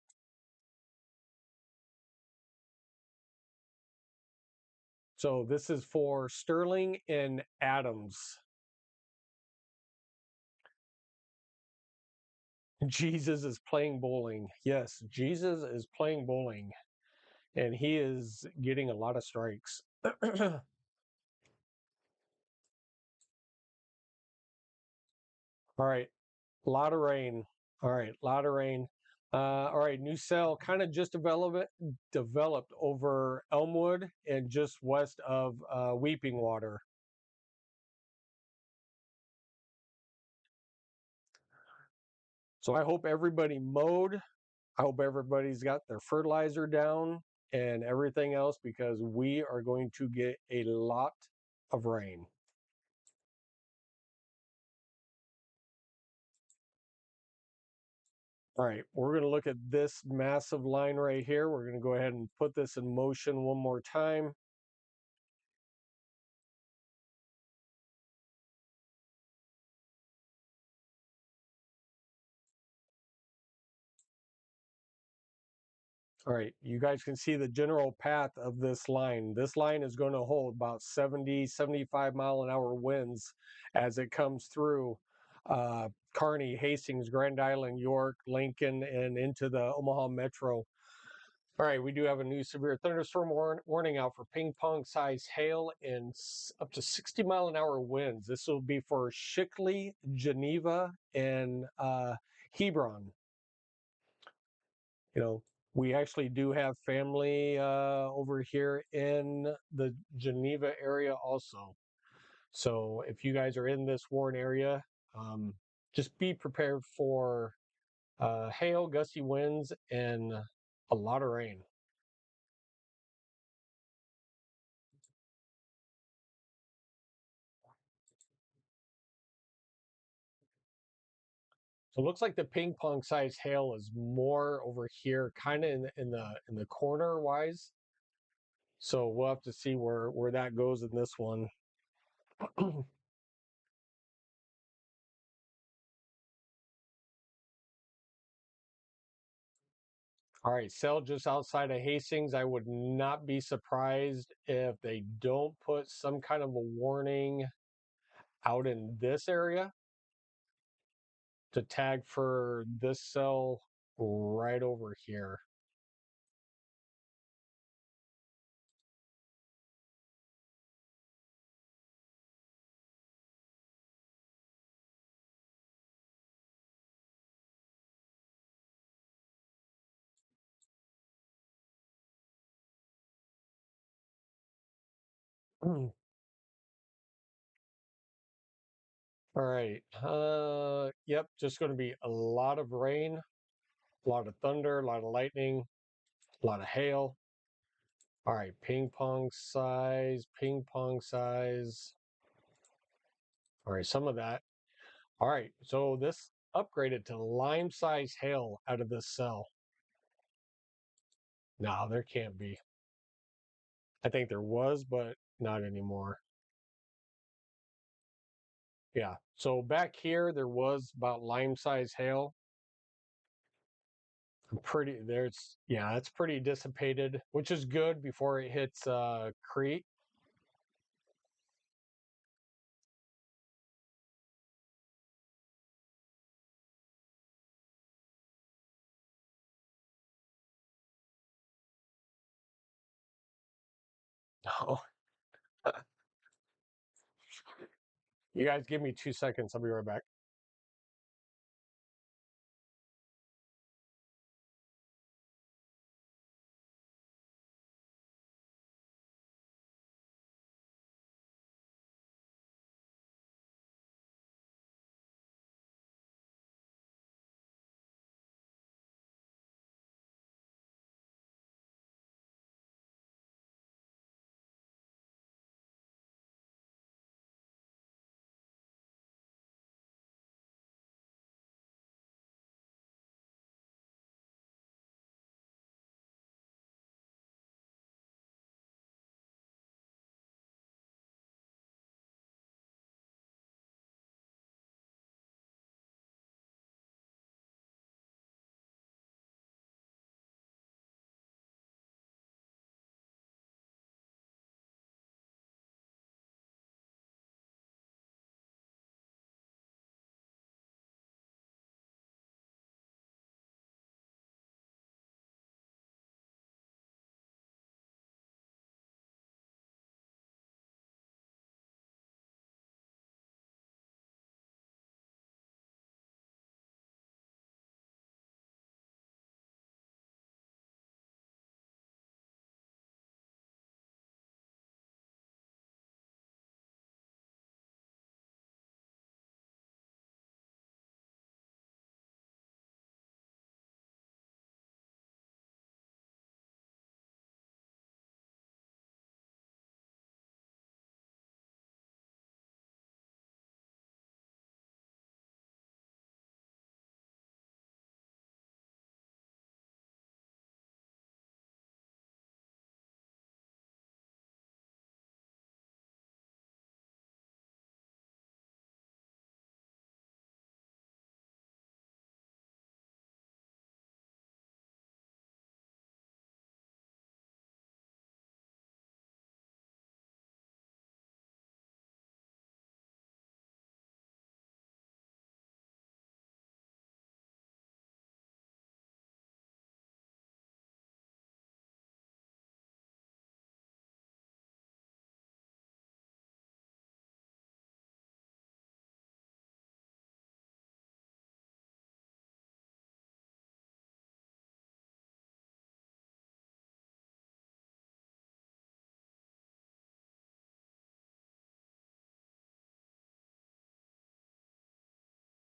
So this is for Sterling and Adams. Jesus is playing bowling. Yes, Jesus is playing bowling, and he is getting a lot of strikes. All right, a lot of rain. All right, a lot of rain. All right, new cell kind of just developed over Elmwood and just west of Weeping Water. So I hope everybody mowed. I hope everybody's got their fertilizer down and everything else because we are going to get a lot of rain. All right, we're going to look at this massive line right here. We're going to go ahead and put this in motion one more time. All right, you guys can see the general path of this line. This line is going to hold about 70, 75-mile-an-hour winds as it comes through Kearney, Hastings, Grand Island, York, Lincoln, and into the Omaha Metro. All right, we do have a new severe thunderstorm warning out for ping pong size hail and up to 60-mile-an-hour winds. This will be for Shickley, Geneva, and Hebron. You know, we actually do have family over here in the Geneva area also. So if you guys are in this Warren area, um, just be prepared for hail, gusty winds, and a lot of rain. So it looks like the ping pong size hail is more over here, kind of in the corner wise. So we'll have to see where that goes in this one. All right, sell just outside of Hastings. I would not be surprised if they don't put some kind of a warning out in this area to tag for this cell right over here. All right. Yep, just going to be a lot of rain, a lot of thunder, a lot of lightning, a lot of hail. All right, ping pong size, ping pong size. All right, some of that. All right, so this upgraded to lime size hail out of this cell. No, there can't be. I think there was, but not anymore. Yeah. So back here, there was about lime size hail. Pretty there's yeah, it's pretty dissipated, which is good before it hits Crete. Oh, you guys give me 2 seconds. I'll be right back.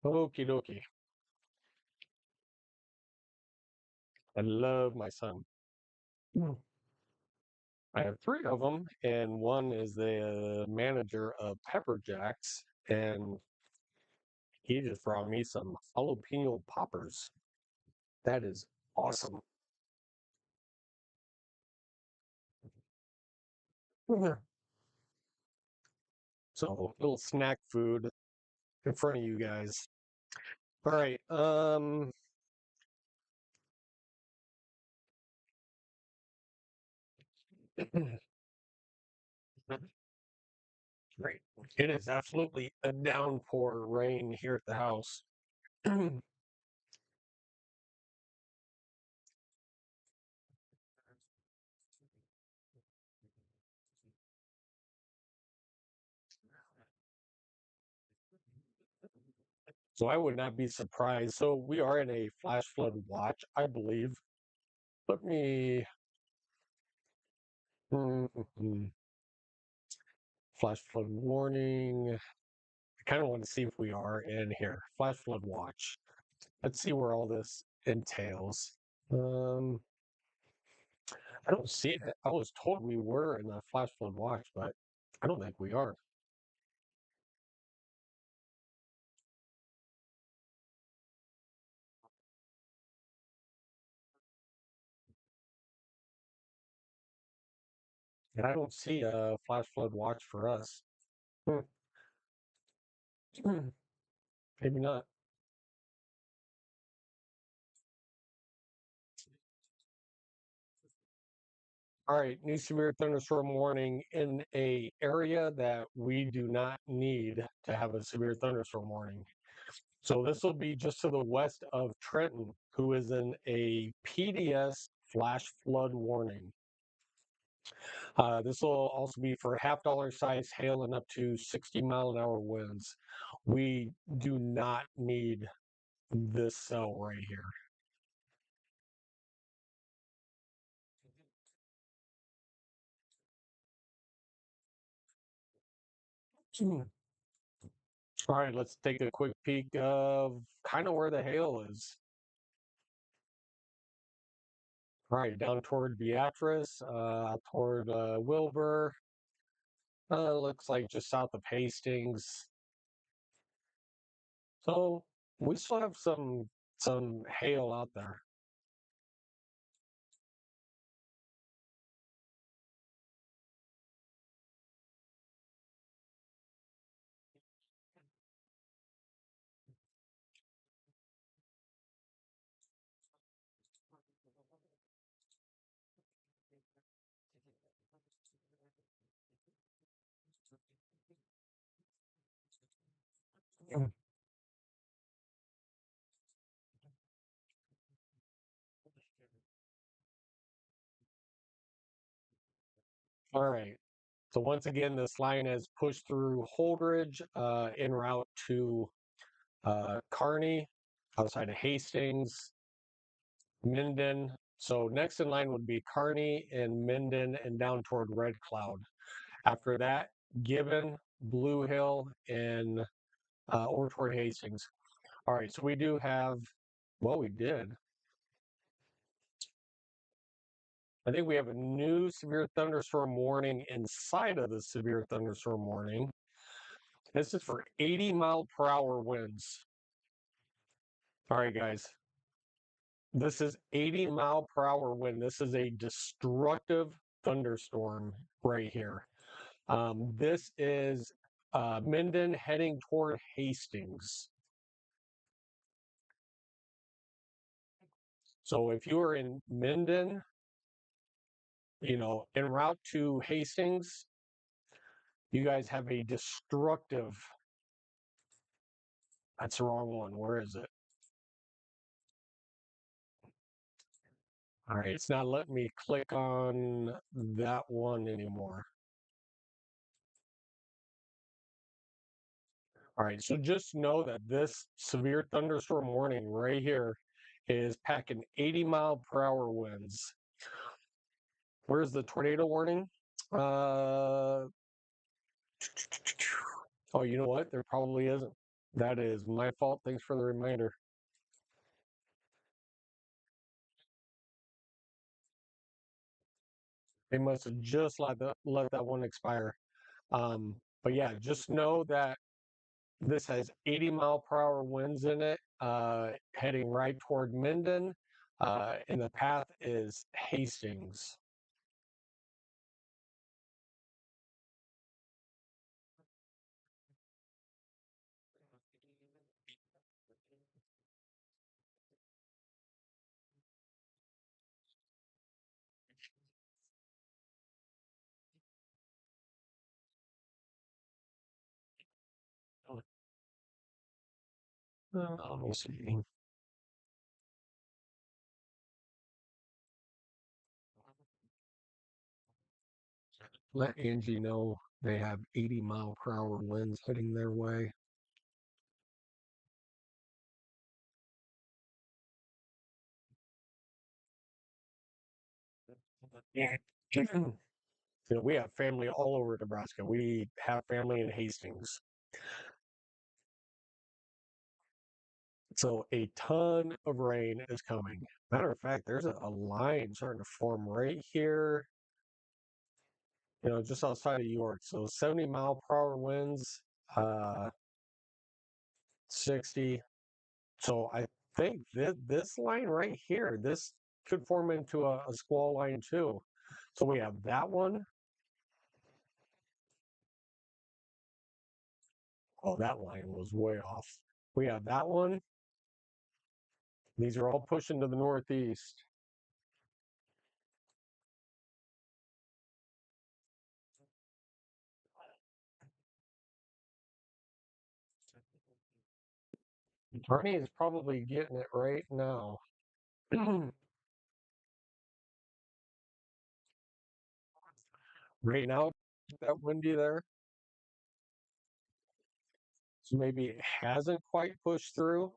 Okie dokie. I love my son. Mm. I have three of them, and one is the manager of Pepper Jacks, and he just brought me some jalapeno poppers. That is awesome. Yeah. So, little snack food in front of you guys. All right. Great. It is absolutely a downpour rain here at the house. So I would not be surprised. So we are in a flash flood watch, I believe. Let me flash flood warning. I kind of want to see if we are in here. Flash flood watch. Let's see where all this entails. Um, I don't see it. I was told we were in the flash flood watch, but I don't think we are. And I don't see a flash flood watch for us. Hmm. Maybe not. All right, new severe thunderstorm warning in a area that we do not need to have a severe thunderstorm warning. So this will be just to the west of Trenton, who is in a PDS flash flood warning. This will also be for half-dollar size hail and up to 60-mile-an-hour winds. We do not need this cell right here. All right, let's take a quick peek of kind of where the hail is. All right, down toward Beatrice, toward Wilbur. Looks like just south of Hastings. So we still have some hail out there. All right. So once again, this line has pushed through Holdridge en route to Kearney, outside of Hastings, Minden. So next in line would be Kearney and Minden and down toward Red Cloud. After that, Gibbon, Blue Hill, and over toward Hastings. All right, so we do have, well, we did. I think we have a new severe thunderstorm warning inside of the severe thunderstorm warning. This is for 80-mile-per-hour winds. All right, guys. This is 80-mile-per-hour wind. This is a destructive thunderstorm right here. This is Minden heading toward Hastings. So if you are in Minden, en route to Hastings, you guys have a destructive. That's the wrong one. Where is it? All right, it's not letting me click on that one anymore. All right, so just know that this severe thunderstorm warning right here is packing 80-mile-per-hour winds. Where's the tornado warning? Uh, oh, you know what? There probably isn't. That is my fault. Thanks for the reminder. They must have just let that one expire. But yeah, just know that this has 80-mile-per-hour winds in it, heading right toward Minden, and the path is Hastings. Let me see. Let Angie know they have 80-mile-per-hour winds heading their way. Yeah. We have family all over Nebraska. We have family in Hastings. So a ton of rain is coming. Matter of fact, there's a line starting to form right here, just outside of York. So 70-mile-per-hour winds, uh, 60. So I think this line right here, this could form into a squall line too. So we have that one. Oh, that line was way off. We have that one. These are all pushing to the northeast. Arnie is probably getting it right now. Right now, that windy there. So maybe it hasn't quite pushed through.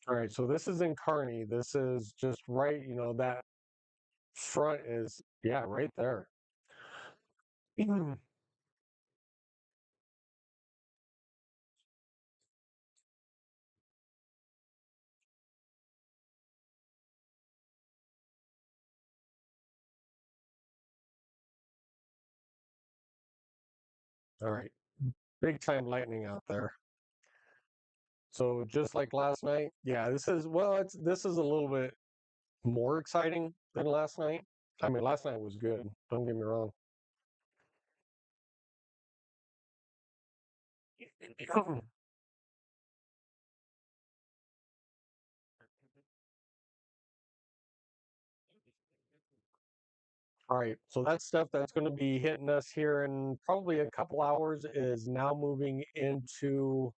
All right, so this is in Kearney. This is just right, that front is, yeah, right there. All right, big time lightning out there. So just like last night, yeah, this is a little bit more exciting than last night. I mean, last night was good. Don't get me wrong. All right, so that stuff that's going to be hitting us here in probably a couple hours is now moving into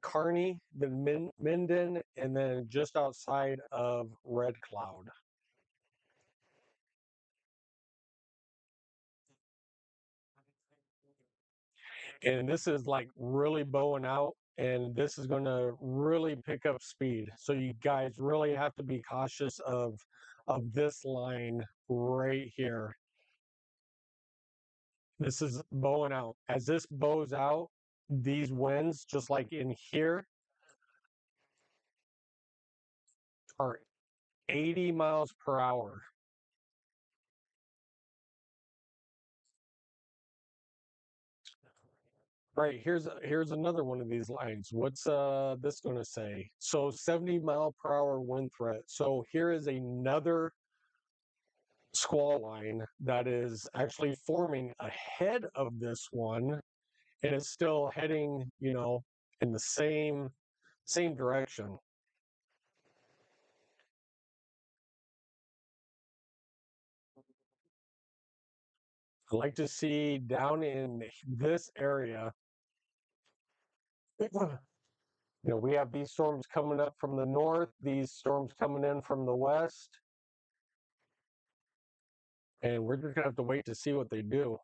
Kearney, then Minden, and then just outside of Red Cloud. And this is like really bowing out, and this is going to really pick up speed. So you guys really have to be cautious of this line right here. This is bowing out. As this bows out, these winds, just like in here, are 80 miles per hour. Right, here's another one of these lines. What's this going to say? So 70-mile-per-hour wind threat. So here is another squall line that is actually forming ahead of this one, and it's still heading, in the same direction. I like to see down in this area, we have these storms coming up from the north, these storms coming in from the west, and we're just gonna have to wait to see what they do.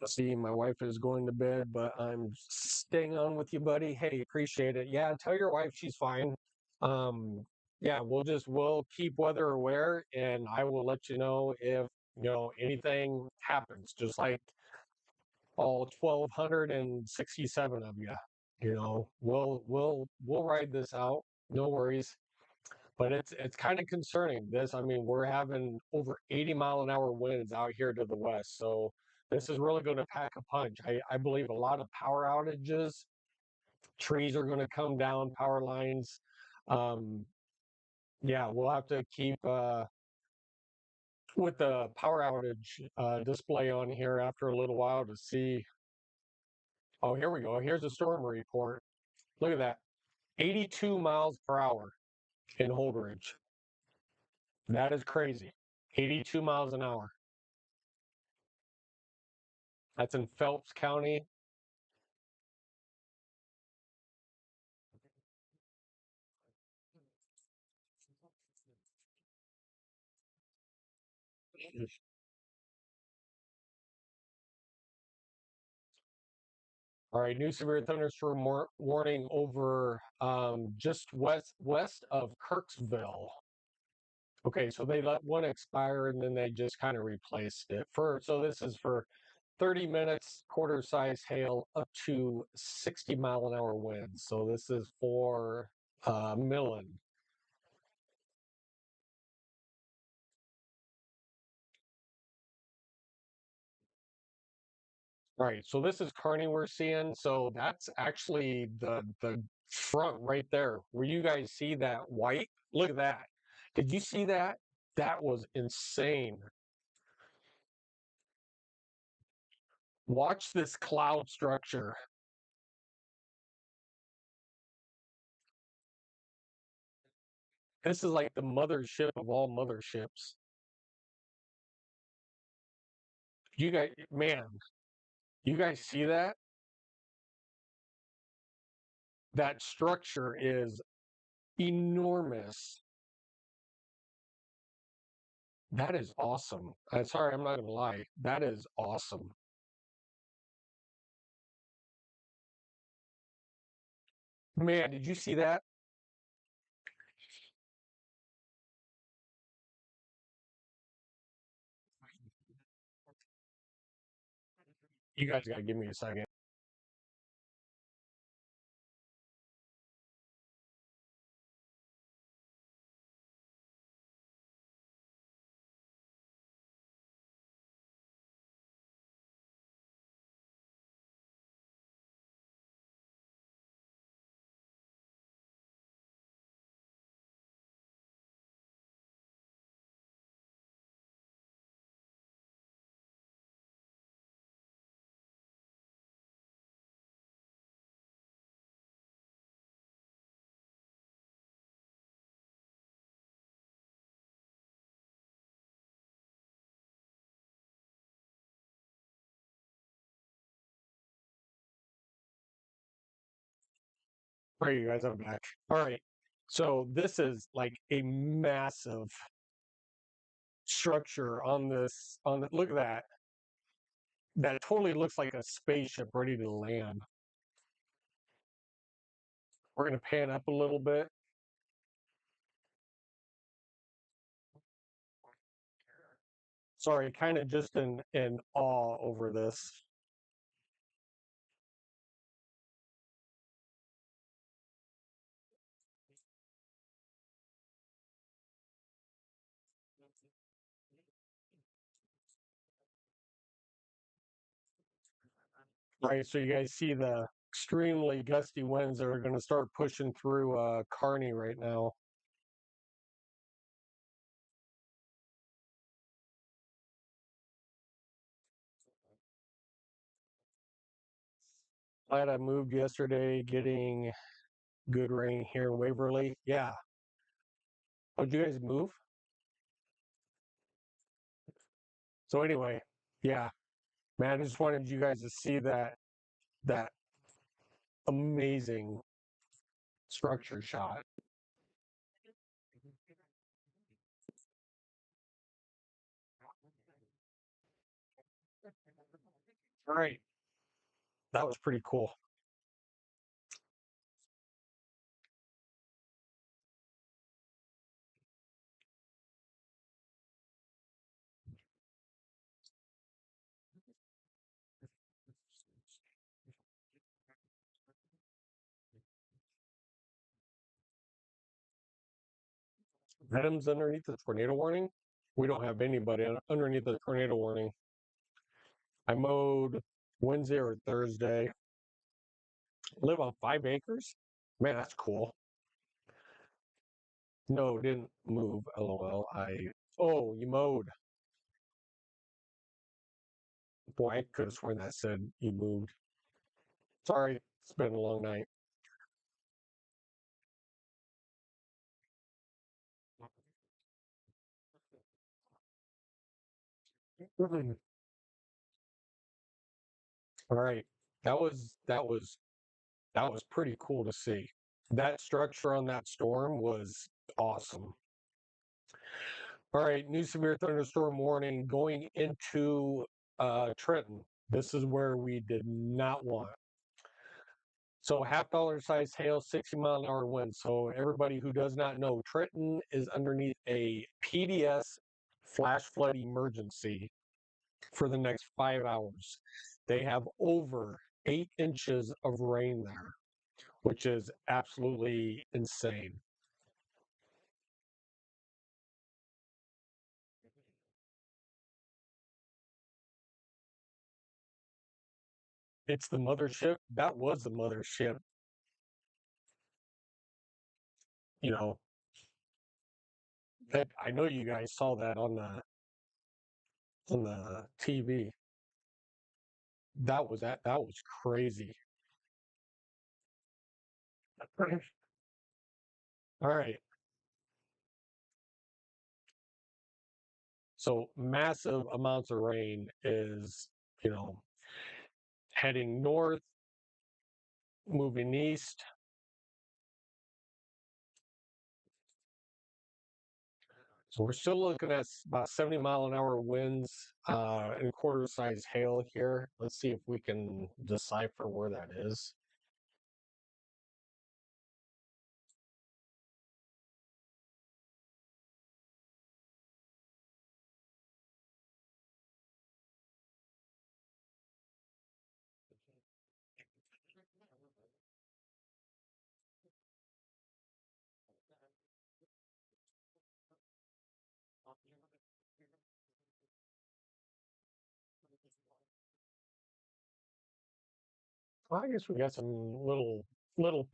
See, my wife is going to bed, but I'm staying on with you, buddy. Hey, appreciate it. Yeah, tell your wife she's fine. Um, yeah, we'll keep weather aware, and I will let you know if anything happens. Just like all 1,267 of you. We'll ride this out. No worries. But it's kind of concerning. I mean, we're having over 80-mile-an-hour winds out here to the west. So this is really going to pack a punch. I believe a lot of power outages, trees are going to come down, power lines. Um, yeah, we'll have to keep with the power outage display on here after a little while to see. Oh, here we go. Here's a storm report. Look at that. 82 miles per hour in Holdridge. That is crazy. 82 miles an hour. That's in Phelps County. All right, new severe thunderstorm warning over just west of Kirksville. Okay, so they let one expire and then they just kind of replaced it. So this is for 30 minutes, quarter size hail up to 60-mile-an-hour winds. So this is for Millen. Right. So this is Kearney we're seeing. So that's actually the front right there. Where you guys see that white? Look at that. Did you see that? That was insane. Watch this cloud structure. This is like the mothership of all motherships. You guys, man, you guys see that? That structure is enormous. That is awesome. Sorry, I'm not gonna lie. That is awesome. Man, did you see that? You guys gotta give me a second. All right, you guys, I'm back. All right. So this is like a massive structure look at that. That totally looks like a spaceship ready to land. We're gonna pan up a little bit. Sorry, kind of just in awe over this. All right, so you guys see the extremely gusty winds that are gonna start pushing through Kearney right now. Glad I moved yesterday, getting good rain here in Waverly. Yeah. Oh, did you guys move? So anyway, yeah, man, I just wanted you guys to see that amazing structure shot. All right, that was pretty cool. Adams underneath the tornado warning. We don't have anybody underneath the tornado warning. I mowed Wednesday or Thursday. Live on 5 acres. Man, that's cool. No, didn't move. LOL. Oh, you mowed. Boy, I could have sworn that said you moved. Sorry, it's been a long night. All right, that was pretty cool to see. That structure on that storm was awesome. All right, new severe thunderstorm warning going into Trenton. This is where we did not want. So $50 size hail, 60-mile-an-hour wind. So everybody who does not know, Trenton is underneath a PDS flash flood emergency for the next 5 hours. They have over 8 inches of rain there, which is absolutely insane. It's the mothership. That was the mothership. You know, that I know you guys saw that on the TV. That was crazy. All right. So massive amounts of rain is, you know, heading north, moving east. So we're still looking at about 70-mile-an-hour winds and quarter-size hail here. Let's see if we can decipher where that is. Well, I guess we got some little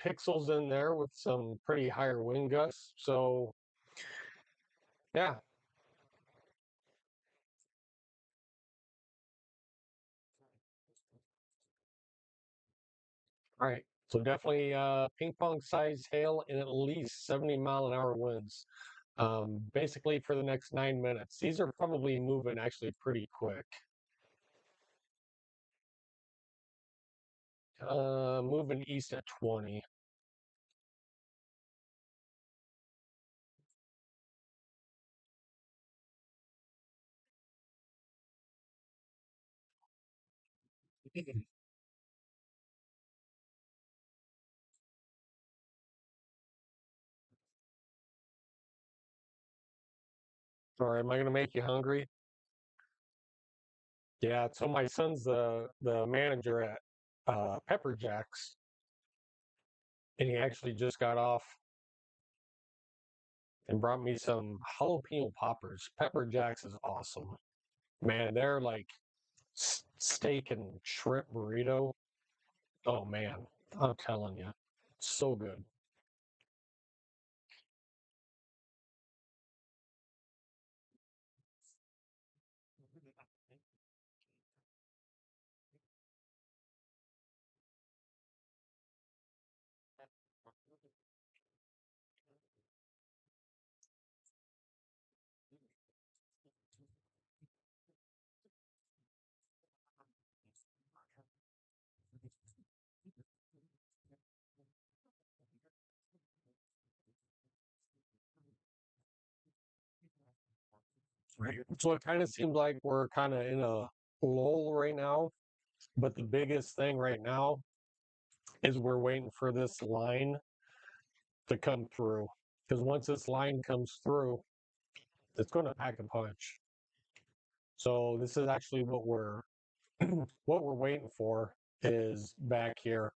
pixels in there with some pretty higher wind gusts. So yeah, all right. So definitely ping pong size hail and at least 70-mile-an-hour winds. Basically for the next 9 minutes. These are probably moving actually pretty quick. Moving east at 20. Sorry, am I going to make you hungry? Yeah. So my son's the manager at Pepper Jacks, and he actually just got off and brought me some jalapeno poppers. Pepper Jacks is awesome, man. They're like steak and shrimp burrito. Oh man, I'm telling you, so good. Right. So it kind of seems like we're kind of in a lull right now. But the biggest thing right now is we're waiting for this line to come through. Because once this line comes through, it's going to pack a punch. So this is actually what we're what we're waiting for is back here.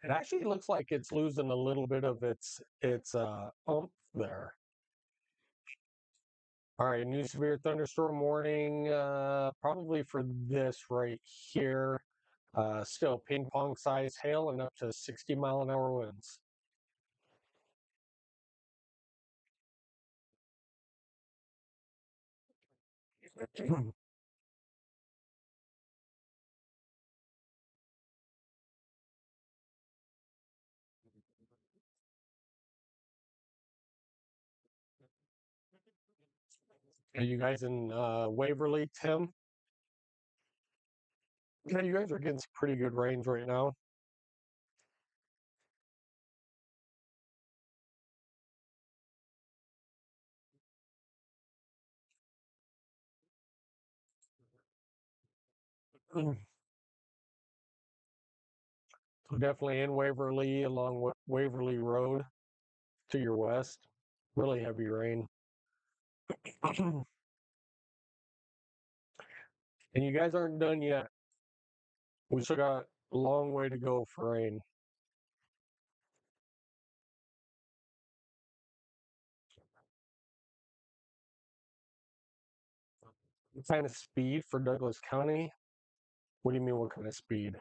It actually looks like it's losing a little bit of its oomph there. All right, new severe thunderstorm warning, probably for this right here. Still ping pong size hail and up to 60-mile-an-hour winds. Are you guys in Waverly, Tim? Yeah, you guys are getting some pretty good range right now. So definitely in Waverly along Waverly Road to your west. Really heavy rain. And you guys aren't done yet. We still got a long way to go for rain. What kind of speed for Douglas County? What do you mean, what kind of speed?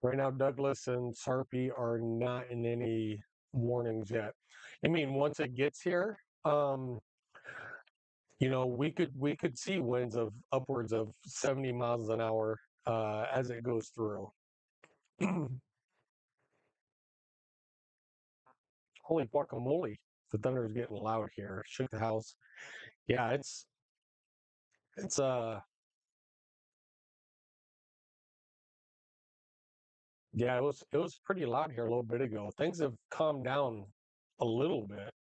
Right now, Douglas and Sarpy are not in any warnings yet. I mean, once it gets here, we could see winds of upwards of 70 miles an hour as it goes through. Holy guacamole! The thunder is getting loud here. Shook the house. Yeah, it's yeah, it was pretty loud here a little bit ago. Things have calmed down a little bit,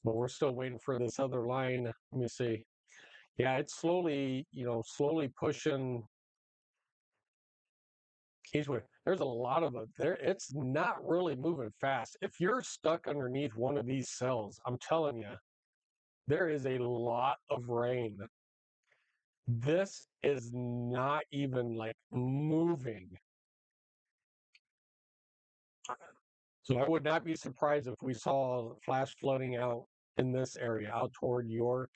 but we're still waiting for this other line. Let me see. Yeah, it's slowly pushing eastward. There's a lot of it there. It's not really moving fast. If you're stuck underneath one of these cells, I'm telling you, there is a lot of rain. This is not even like moving. So I would not be surprised if we saw flash flooding out in this area, out toward York.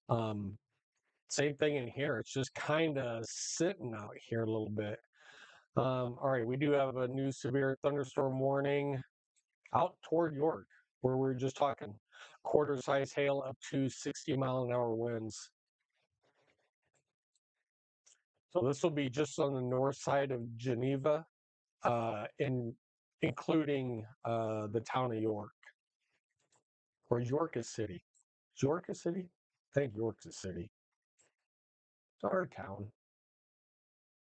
Um, Same thing in here. It's just kind of sitting out here a little bit. All right, we do have a new severe thunderstorm warning out toward York, where we were just talking. Quarter size hail up to 60-mile-an-hour winds. So this will be just on the north side of Geneva, including the town of York, or York is city. Is York a city? I think York's a city. It's our town.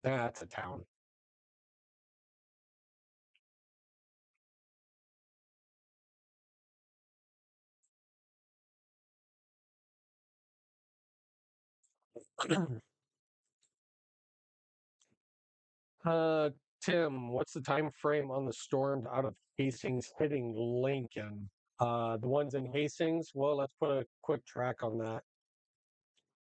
That's a town. uh, Tim, what's the time frame on the storms out of Hastings hitting Lincoln? The ones in Hastings, well, let's put a quick track on that.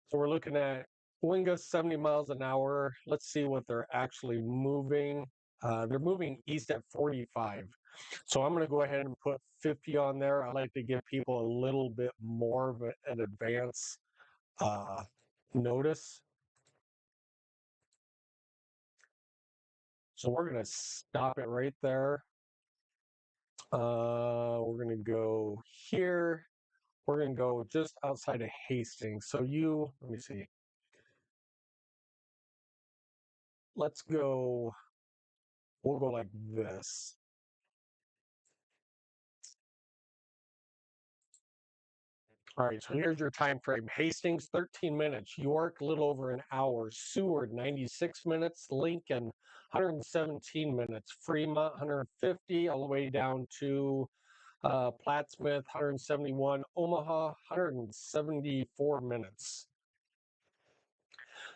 So we're looking at wind gusts 70 miles an hour. Let's see what they're actually moving. They're moving east at 45. So I'm going to go ahead and put 50 on there. I like to give people a little bit more of an advance uh, notice. So we're going to stop it right there. We're going to go here. We're going to go just outside of Hastings. So let me see. Let's go, we'll go like this. All right, so here's your time frame. Hastings, 13 minutes. York, a little over an hour. Seward, 96 minutes. Lincoln, 117 minutes. Fremont, 150, all the way down to Plattsmouth, 171. Omaha, 174 minutes.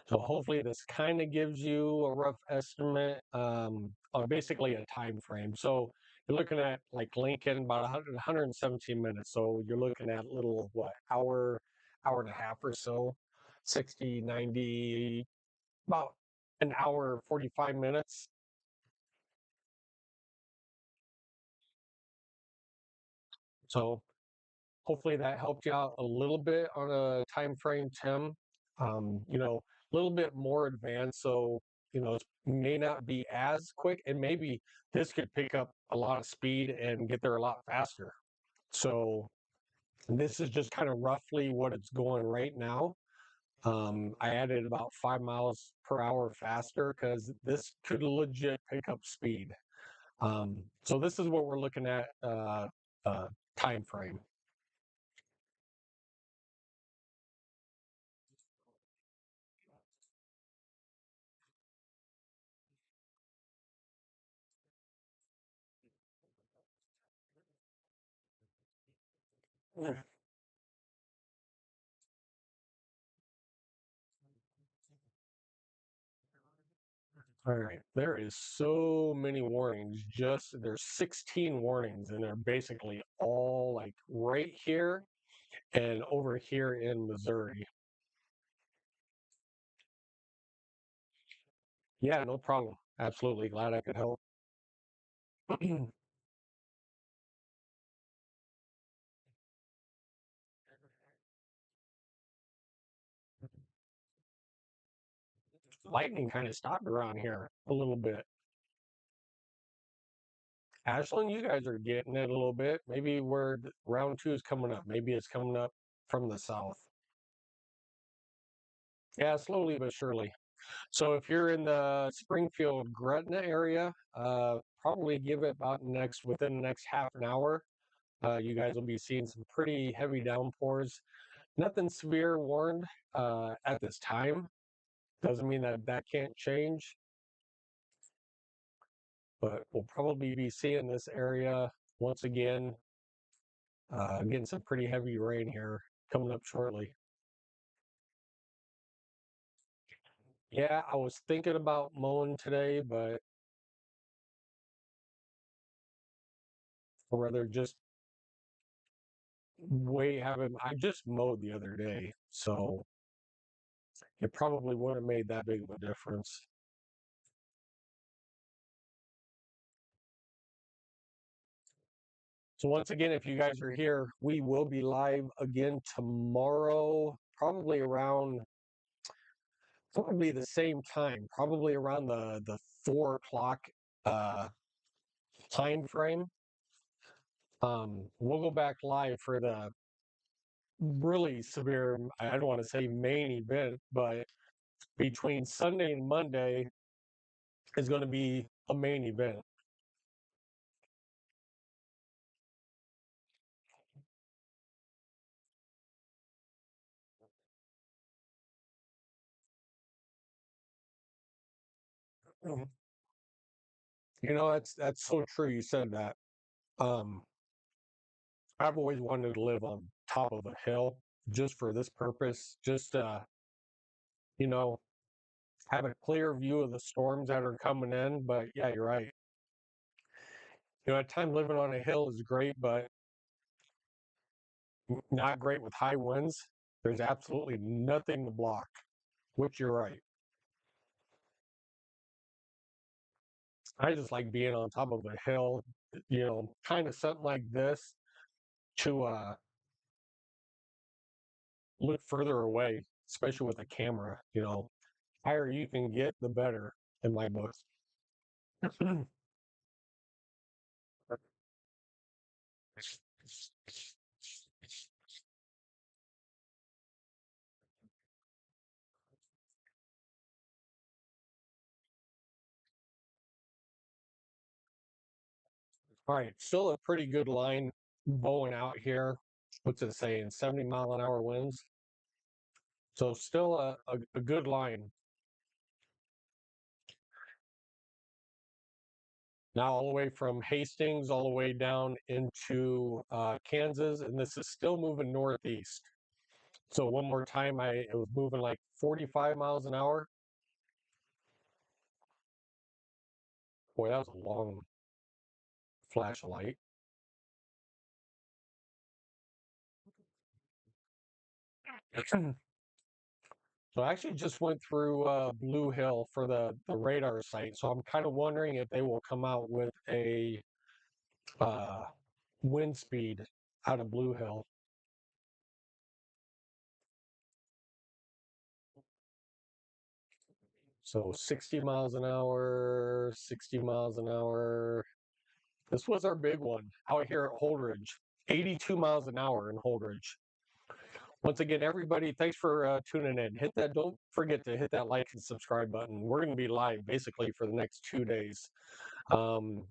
So hopefully this kind of gives you a rough estimate on basically a time frame. So you're looking at like Lincoln about 117 minutes. So you're looking at a little, what, hour and a half or so, 60, 90, about an hour, 45 minutes. So hopefully that helped you out a little bit on a time frame, Tim. A little bit more advanced, so it may not be as quick, and maybe this could pick up a lot of speed and get there a lot faster. So this is just kind of roughly what it's going right now. I added about 5 miles per hour faster because this could legit pick up speed. So this is what we're looking at time frame. All right. There is so many warnings. There's 16 warnings, and they're basically all like right here and over here in Missouri. Yeah, no problem. Absolutely glad I could help. Lightning kind of stopped around here a little bit. Ashland, you guys are getting it a little bit. Maybe where round two is coming up. Maybe it's coming up from the south. Yeah, slowly but surely. So if you're in the Springfield, Gretna area, probably give it about within the next half an hour. You guys will be seeing some pretty heavy downpours. Nothing severe warned at this time. Doesn't mean that that can't change, but we'll probably be seeing this area once again, getting some pretty heavy rain here coming up shortly. Yeah, I was thinking about mowing today, but I'd rather just I just mowed the other day, so it probably wouldn't have made that big of a difference. So once again, if you guys are here, we will be live again tomorrow, probably the same time, probably around the 4 o'clock uh, time frame. We'll go back live for the really severe, I don't want to say main event, but between Sunday and Monday is going to be a main event. That's so true. You said that. Um, I've always wanted to live on top of a hill just for this purpose. Just you know, have a clear view of the storms that are coming in. But yeah, you're right. At times living on a hill is great, but not great with high winds. There's absolutely nothing to block, which you're right. I just like being on top of a hill, kind of something like this to look further away, especially with a camera. Higher you can get, the better in my books. All right, still a pretty good line bowing out here. what's it saying, 70-mile-an-hour winds. So still a good line. Now all the way from Hastings all the way down into Kansas, and this is still moving northeast. So one more time, it was moving like 45 miles an hour. Boy, that was a long flashlight. So I actually just went through Blue Hill for the radar site. So I'm kind of wondering if they will come out with a uh, wind speed out of Blue Hill. So 60 miles an hour, 60 miles an hour. This was our big one out here at Holdridge, 82 miles an hour in Holdridge. Once again, everybody, thanks for tuning in. Hit that. Don't forget to hit that like and subscribe button. We're going to be live basically for the next 2 days. Um,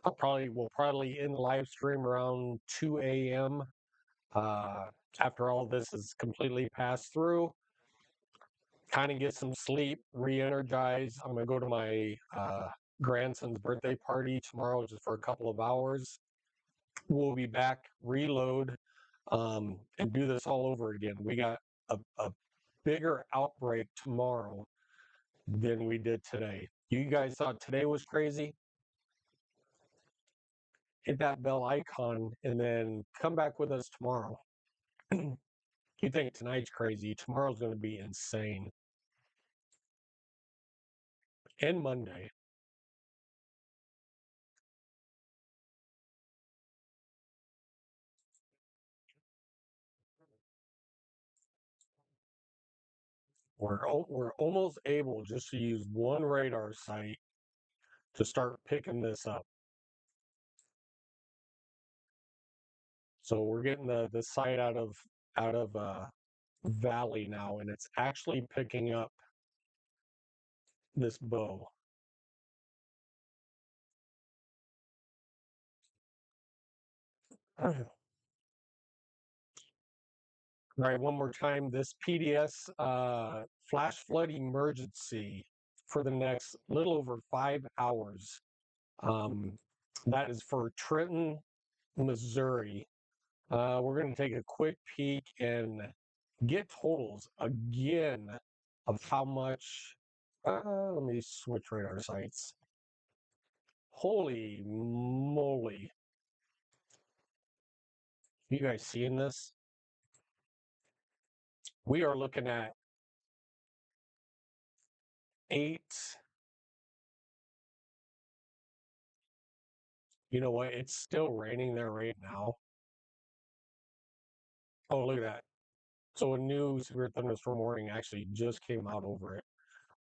we'll probably end the live stream around 2 a.m. Uh, after all this is completely passed through. Kind of get some sleep, re-energize. I'm gonna go to my grandson's birthday party tomorrow, just for a couple of hours. We'll be back, reload, and do this all over again. We got a bigger outbreak tomorrow than we did today. You guys thought today was crazy? Hit that bell icon and then come back with us tomorrow. You think tonight's crazy? Tomorrow's going to be insane. And Monday. We're almost able just to use one radar site to start picking this up. So we're getting the site out of Valley now, and it's actually picking up this bow. All right, one more time. This PDS flash flood emergency for the next little over 5 hours. Um, that is for Trenton, Missouri. We're going to take a quick peek and get totals again of how much. Let me switch radar sites. Holy moly. You guys seeing this? We are looking at 8. You know what? It's still raining there right now. Oh, look at that. So a new severe thunderstorm warning actually just came out over it.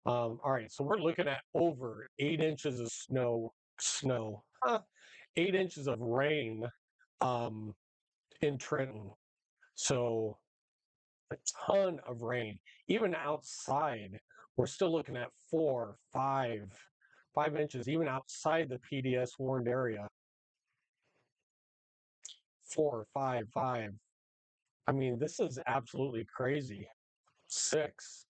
All right, so we're looking at over 8 inches of snow, 8 inches of rain um, in Trenton. So a ton of rain. Even outside, we're still looking at 5 inches, even outside the PDS warned area. 4, 5, 5. I mean, this is absolutely crazy. 6.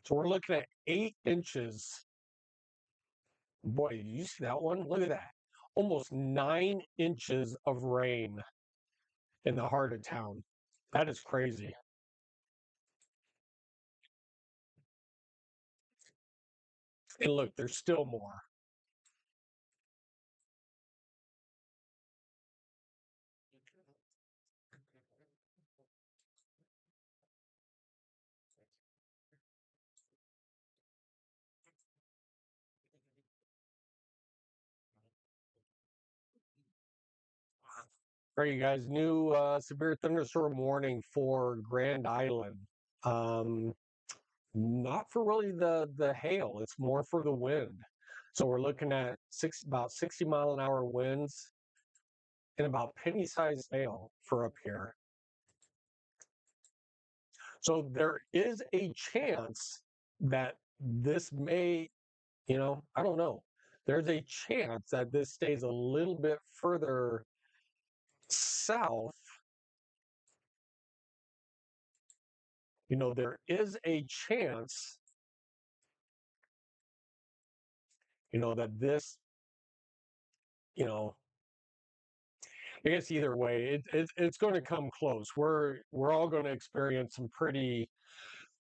So we're looking at 8 inches. Boy, did you see that one? Look at that. Almost 9 inches of rain in the heart of town. That is crazy. And look, there's still more. All right, you guys, new severe thunderstorm warning for Grand Island. Um, Not for really the hail, it's more for the wind. So we're looking at about 60-mile-an-hour winds and about penny-sized hail for up here. So there is a chance that this may, I don't know. There's a chance that this stays a little bit further south, there is a chance, that this, you know, I guess either way, it's going to come close. We're all going to experience some pretty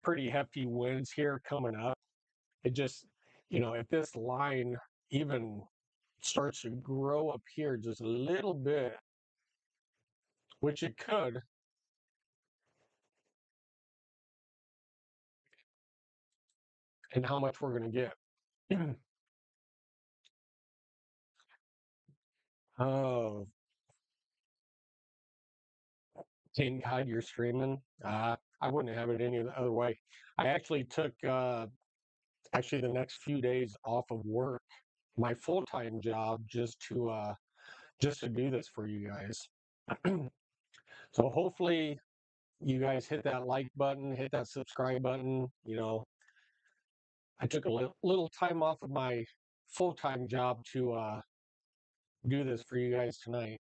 hefty winds here coming up. It just, if this line even starts to grow up here just a little bit, which it could, and how much we're going to get. Oh, thank God you're streaming. I wouldn't have it any other way. I actually took the next few days off of work, my full-time job, just to do this for you guys. So hopefully you guys hit that like button, hit that subscribe button. I took a little time off of my full-time job to do this for you guys tonight.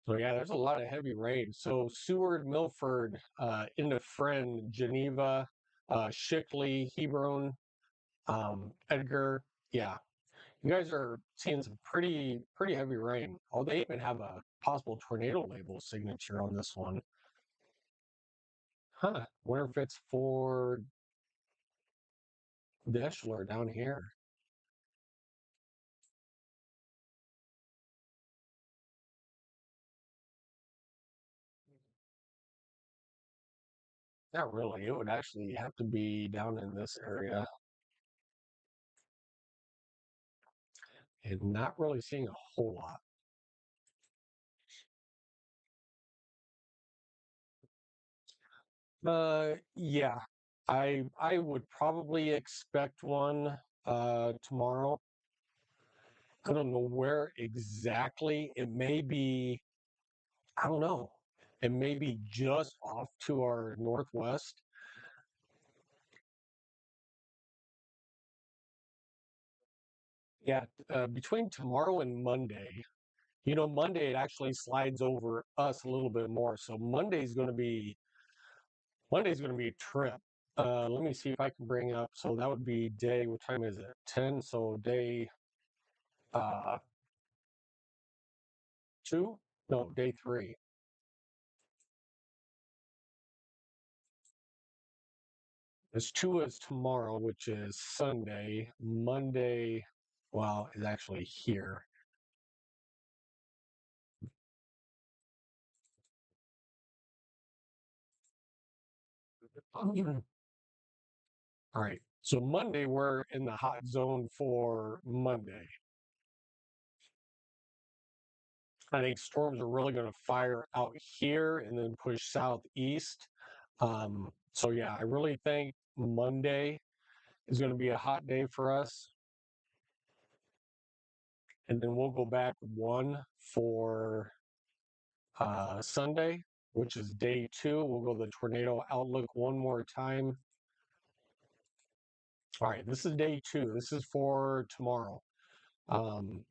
So yeah, there's a lot of heavy rain. So Seward, Milford, into Friend, Geneva, Shickley, Hebron, Edgar. Yeah, you guys are seeing some pretty heavy rain. Oh, they even have a possible tornado label signature on this one. Huh. Wonder if it's for Deschler down here. Not really. It would actually have to be down in this area. And not really seeing a whole lot. Yeah. I would probably expect one tomorrow. I don't know where exactly. It may be, I don't know. It may be just off to our northwest. Yeah, between tomorrow and Monday. Monday it actually slides over us a little bit more. So Monday's going to be a trip. Let me see if I can bring up. So that would be day. What time is it? 10. So day uh, 2? No, day 3. This 2 is tomorrow, which is Sunday. Monday, well, is actually here. All right. So Monday, we're in the hot zone for Monday. I think storms are really going to fire out here and then push southeast. So yeah, I really think Monday is going to be a hot day for us. And then we'll go back one for Sunday, which is day 2. We'll go the tornado outlook one more time. All right, this is day 2. This is for tomorrow. Um,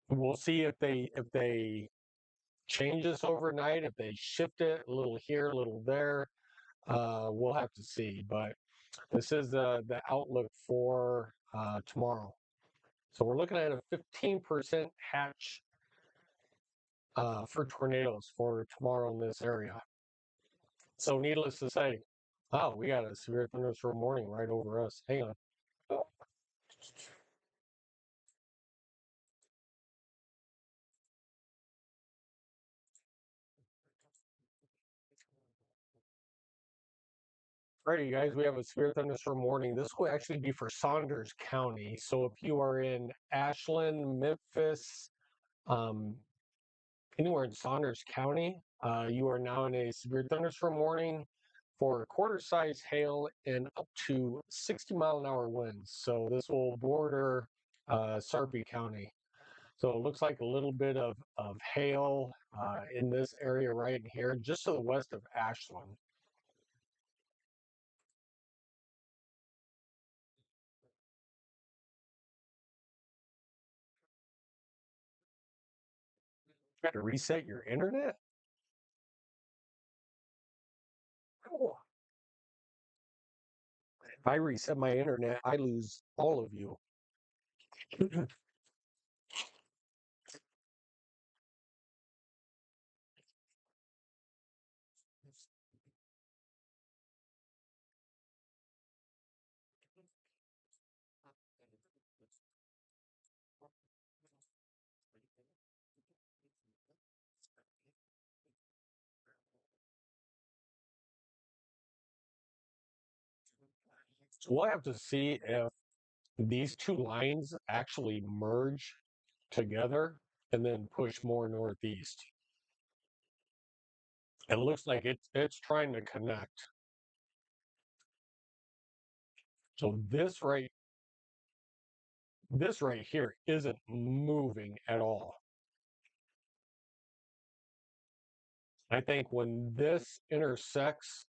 we'll see if they change this overnight, if they shift it a little here, a little there. We'll have to see, but this is the outlook for tomorrow. So we're looking at a 15% hatch for tornadoes for tomorrow in this area. So needless to say, oh, we got a severe thunderstorm warning right over us. Hang on. Alrighty, you guys, we have a severe thunderstorm warning. This will actually be for Saunders County. So if you are in Ashland, Memphis, um, anywhere in Saunders County, you are now in a severe thunderstorm warning for quarter-size hail and up to 60-mile-an-hour winds. So this will border Sarpy County. So it looks like a little bit of hail in this area right here, just to the west of Ashland. Got to reset your internet? Oh, if I reset my internet, I lose all of you. So we'll have to see if these two lines actually merge together and then push more northeast. It looks like it's trying to connect. So this right here isn't moving at all. I think when this intersects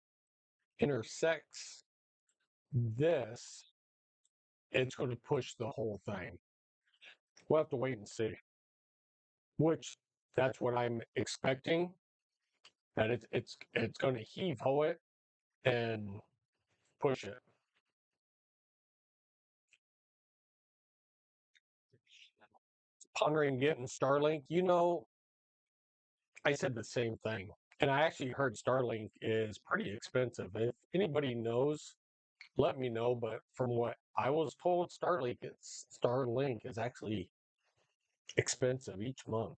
this, it's going to push the whole thing. We'll have to wait and see. Which that's what I'm expecting. That it's going to heave ho it and push it. Pondering getting Starlink, I said the same thing. And I actually heard Starlink is pretty expensive. If anybody knows, let me know. But from what I was told, Starlink is actually expensive each month.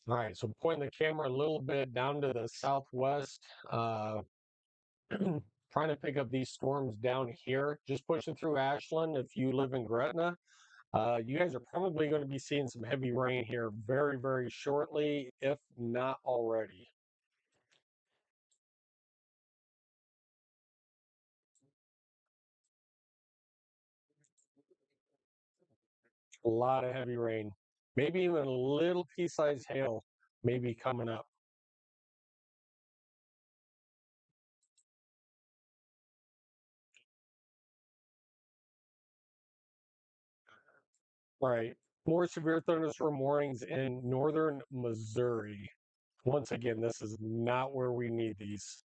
All right, so point the camera a little bit down to the southwest. Trying to pick up these storms down here, just pushing through Ashland. If you live in Gretna, you guys are probably going to be seeing some heavy rain here very, very shortly, if not already. A lot of heavy rain, maybe even a little pea-sized hail maybe coming up. All right, more severe thunderstorm warnings in northern Missouri. Once again, this is not where we need these.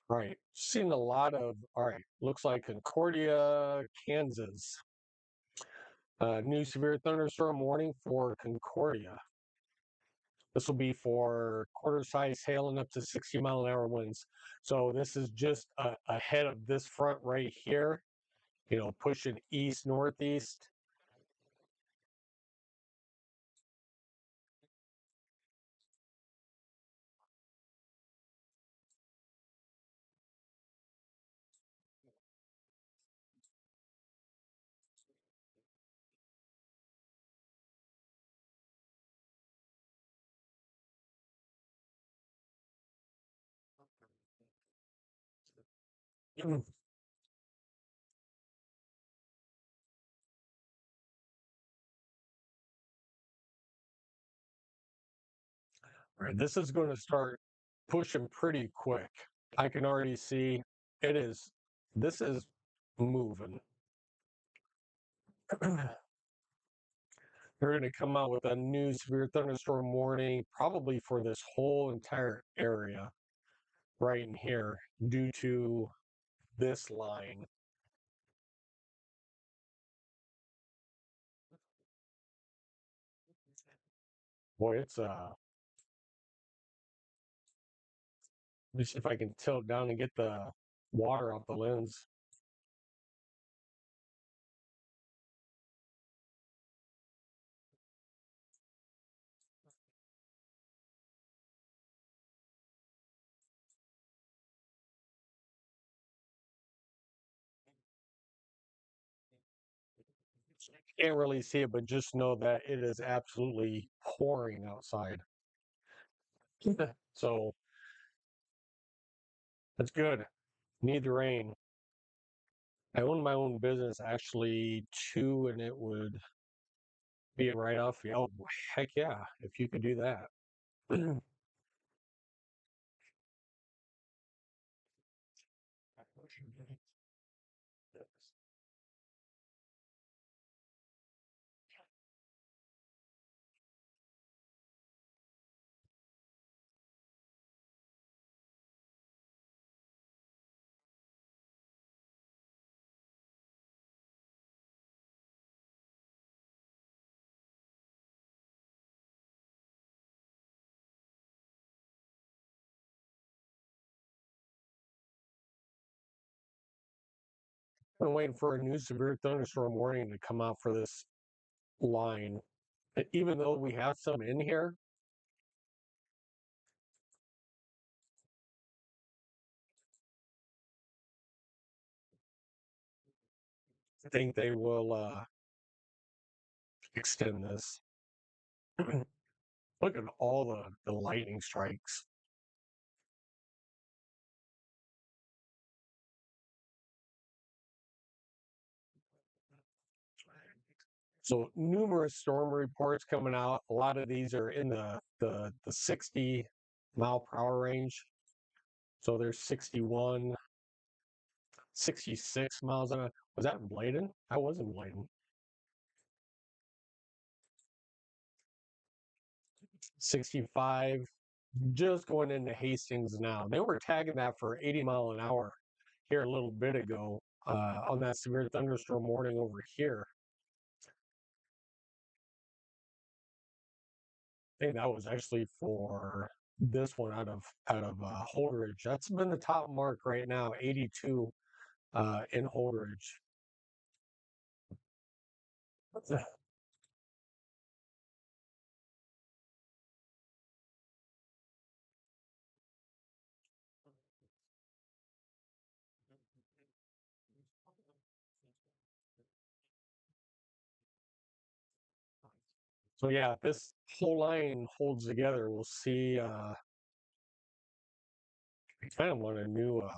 Right. Seen a lot of, all right, looks like Concordia, Kansas. New severe thunderstorm warning for Concordia. This will be for quarter size hail and up to 60-mile-an-hour winds. So this is just ahead of this front right here, pushing east, northeast. All right, this is going to start pushing pretty quick. I can already see this is moving. They're going to come out with a new severe thunderstorm warning, probably for this whole entire area right in here, due to this line. Boy, let me see if I can tilt down and get the water off the lens. Can't really see it, but just know that it is absolutely pouring outside. So that's good. Need the rain. I own my own business actually too, and it would be a write-off. Oh, heck yeah, if you could do that. I'm waiting for a new severe thunderstorm warning to come out for this line. Even though we have some in here, I think they will extend this. Look at all the lightning strikes. So numerous storm reports coming out. A lot of these are in the 60-mile-per-hour range. So there's 61, 66 miles an hour. Was that in Bladen? I was in Bladen. 65, just going into Hastings now. They were tagging that for 80 mile an hour here a little bit ago on that severe thunderstorm warning over here. I think that was actually for this one out of Holdridge. That's been the top mark right now, 82 in Holdridge. So yeah, if this whole line holds together, we'll see kind of on a new all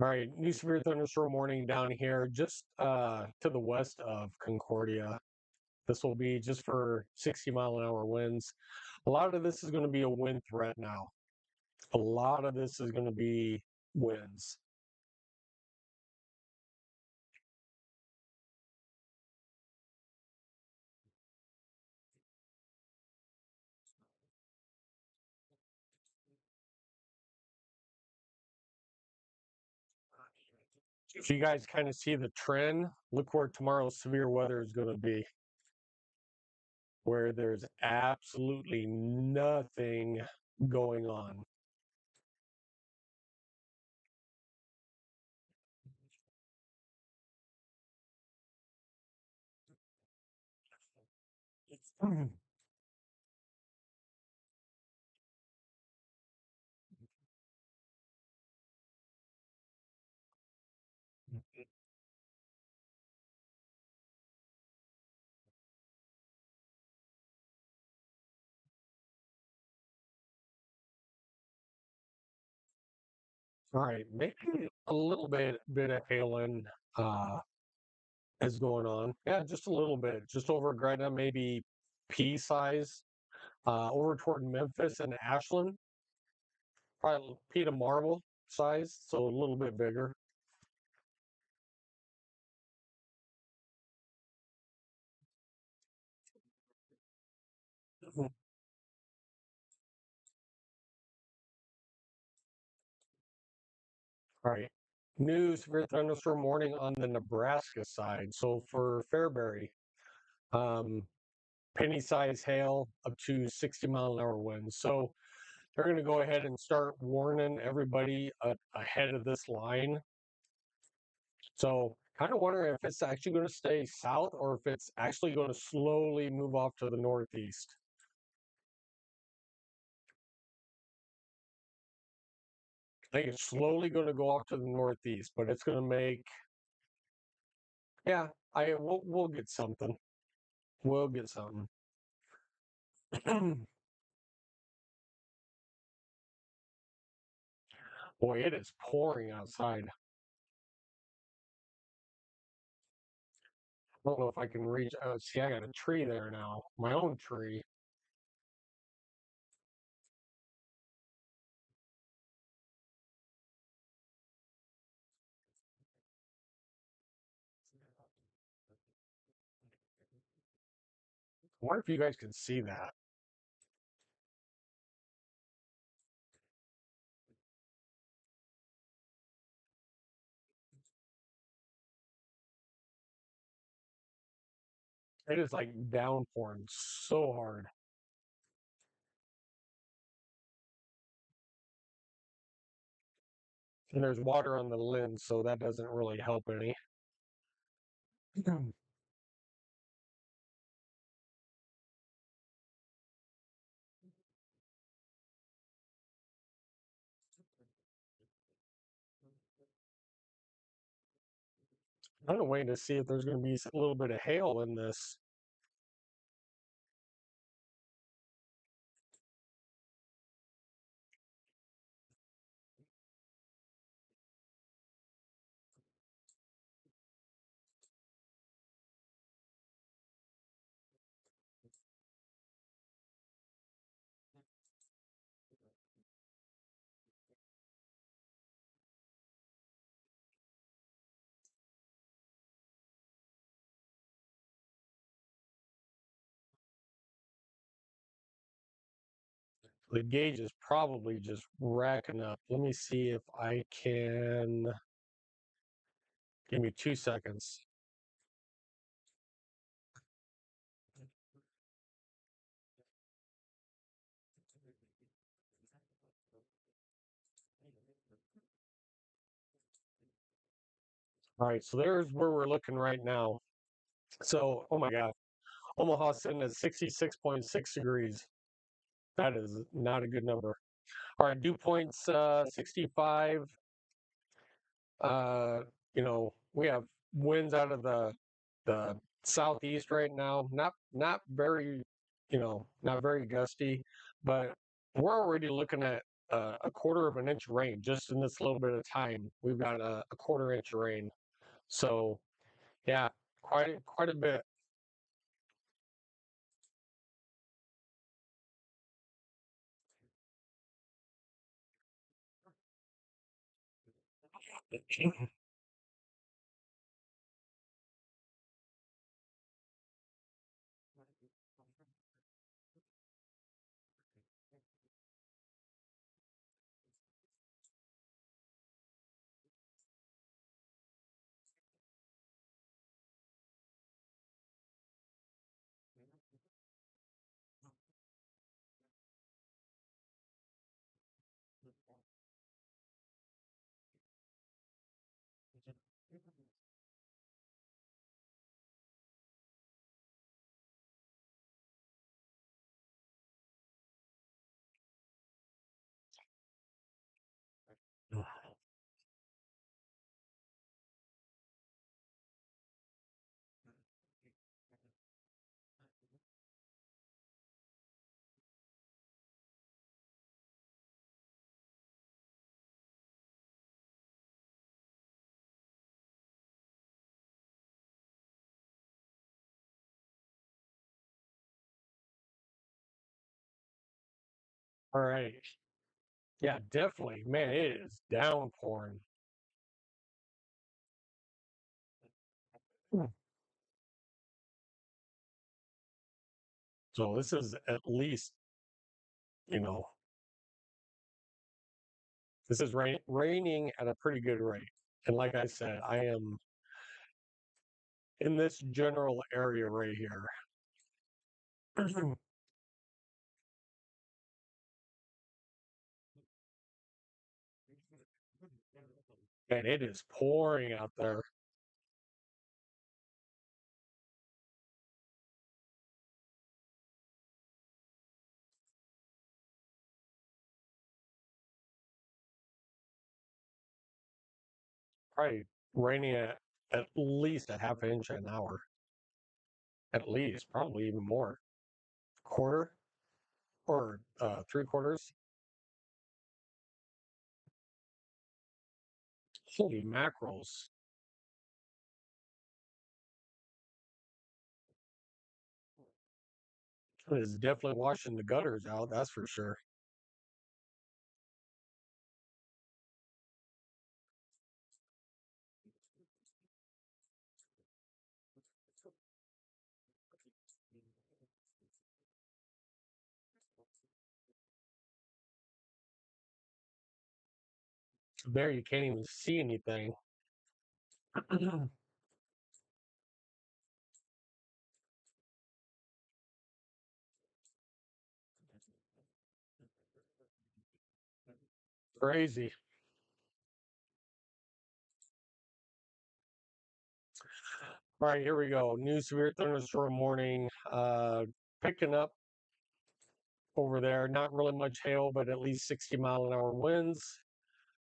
right, new severe thunderstorm warning down here just to the west of Concordia. This will be just for 60-mile-an-hour winds. A lot of this is going to be a wind threat now. A lot of this is going to be winds. If you guys kind of see the trend, look where tomorrow's severe weather is going to be, where there's absolutely nothing going on. All right, maybe a little bit of hailing uh, is going on. Yeah, just a little bit, just over Gretna, maybe pea size. Over toward Memphis and Ashland, probably pea to marble size, so a little bit bigger. All right. New severe thunderstorm warning on the Nebraska side. So for Fairbury, um, penny size hail up to 60-mile-an-hour winds. So they're going to go ahead and start warning everybody ahead of this line. So kind of wondering if it's actually going to stay south or if it's actually going to slowly move off to the northeast. I think it's slowly going to go off to the northeast, but it's going to make Yeah, we'll get something. We'll get something. Boy, it is pouring outside. I don't know if I can reach. Oh, see, I got a tree there now. My own tree. I wonder if you guys can see that. It is like downpouring so hard. And there's water on the lens, so that doesn't really help any. I'm waiting to see if there's going to be a little bit of hail in this. The gauge is probably just racking up. Let me see if I can. Give me 2 seconds. All right, so there's where we're looking right now. So, oh my God, Omaha sitting at 66.6 degrees. That is not a good number. All right, dew points 65. Uh, we have winds out of the southeast right now. Not very, not very gusty, but we're already looking at a quarter of an inch of rain just in this little bit of time. We've got a quarter inch of rain. So yeah, quite a bit. All right. Yeah, definitely. Man, it is downpouring. So this is at least, you know, this is raining at a pretty good rate. And like I said, I am in this general area right here. And it is pouring out there. Probably raining at at least a half inch an hour. At least, probably even more. Quarter or 3/4. Holy mackerels. It is definitely washing the gutters out, that's for sure. There you can't even see anything. Crazy. All right, here we go. New severe thunderstorm warning. Picking up over there. Not really much hail, but at least 60-mile-an-hour winds.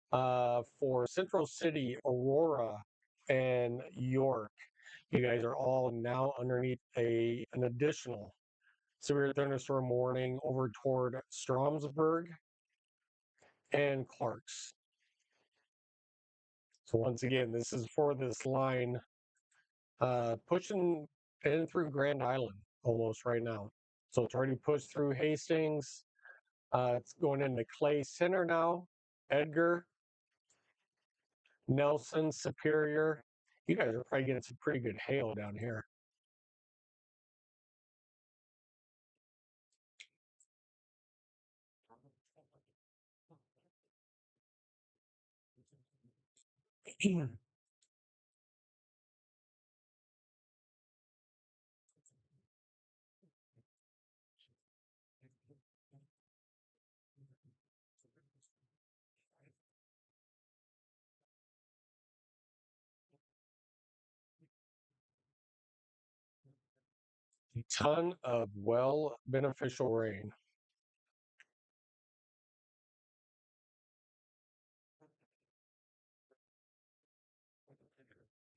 For Central City, Aurora, and York, you guys are all now underneath an additional severe thunderstorm warning over toward Stromsburg and Clarks. So once again, this is for this line pushing in through Grand Island almost right now. So it's already pushed through Hastings. It's going into Clay Center now, Edgar, Nelson, Superior. You guys are probably getting some pretty good hail down here. A ton of well beneficial rain.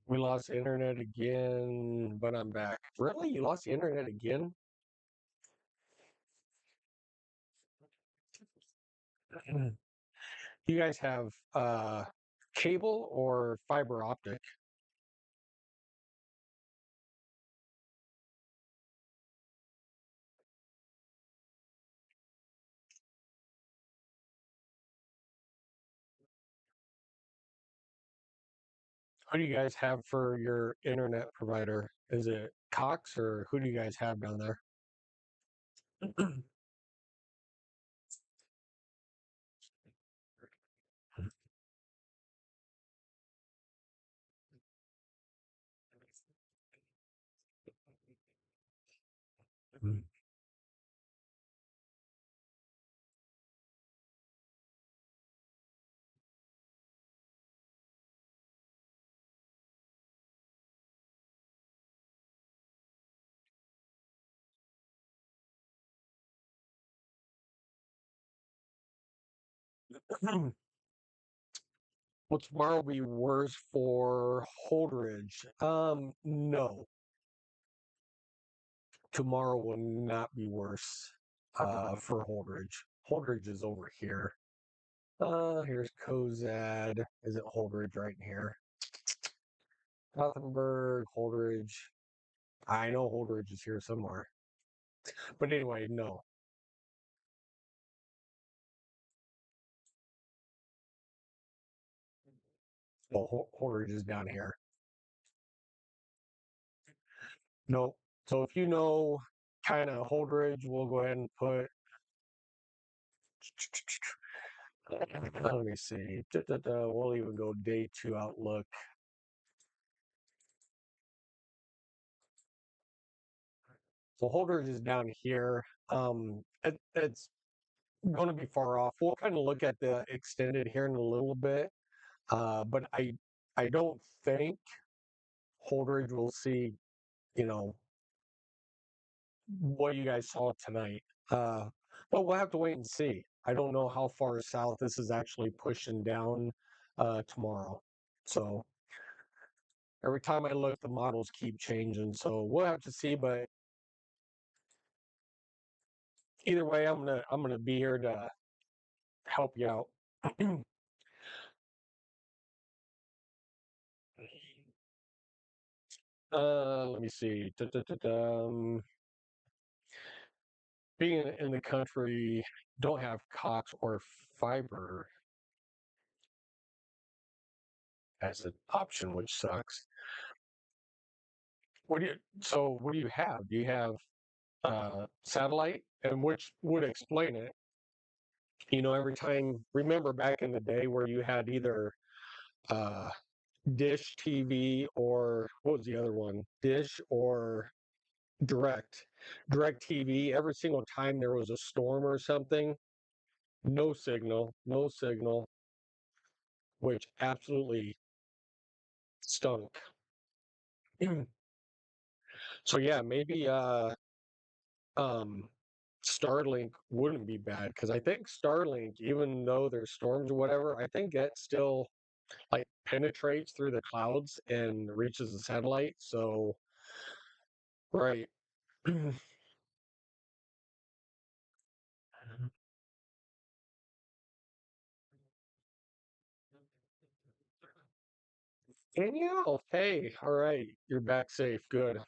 We lost internet again, but I'm back. Really? You lost the internet again? You guys have cable or fiber optic? Who do you guys have for your internet provider? Is it Cox or who do you guys have down there? Will tomorrow be worse for Holdridge? No. Tomorrow will not be worse for Holdridge. Holdridge is over here. Here's Cozad. Is it Holdridge right in here? Gothenburg, Holdridge. I know Holdridge is here somewhere. But anyway, no. Well, Holdridge is down here. No. So if you know kind of Holdridge, we'll go ahead and put. Let me see. We'll even go day 2 outlook. So Holdridge is down here. It's going to be far off. We'll kind of look at the extended here in a little bit, but I don't think Holdridge will see, you know, what you guys saw tonight. But we'll have to wait and see. I don't know how far south this is actually pushing down tomorrow. So Every time I look, the models keep changing. So we'll have to see. But either way, I'm gonna be here to help you out. Let me see. Being in the country, don't have Cox or fiber as an option, which sucks. What do you have? Do you have satellite? And which would explain it. Every time, remember back in the day where you had either uh, Dish TV or what was the other one? Dish or Direct TV. Every single time there was a storm or something, no signal, which absolutely stunk. So yeah, maybe um, Starlink wouldn't be bad because I think Starlink, even though there's storms or whatever, I think that still like penetrates through the clouds and reaches the satellite. So right. Danielle, hey, all right, you're back safe. Good.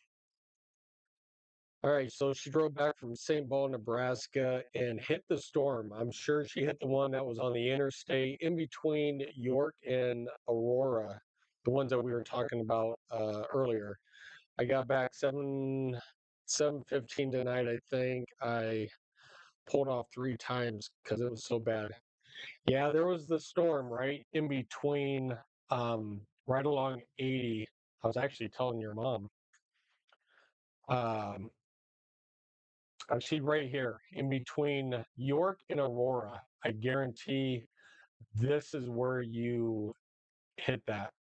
All right, so she drove back from St. Paul, Nebraska, and hit the storm. I'm sure she hit the one that was on the interstate in between York and Aurora, the ones that we were talking about earlier. I got back 7:15 tonight. I think I pulled off 3 times because it was so bad. Yeah, there was the storm right in between, right along 80. I was actually telling your mom. Um, She's right here in between York and Aurora. I guarantee this is where you hit that.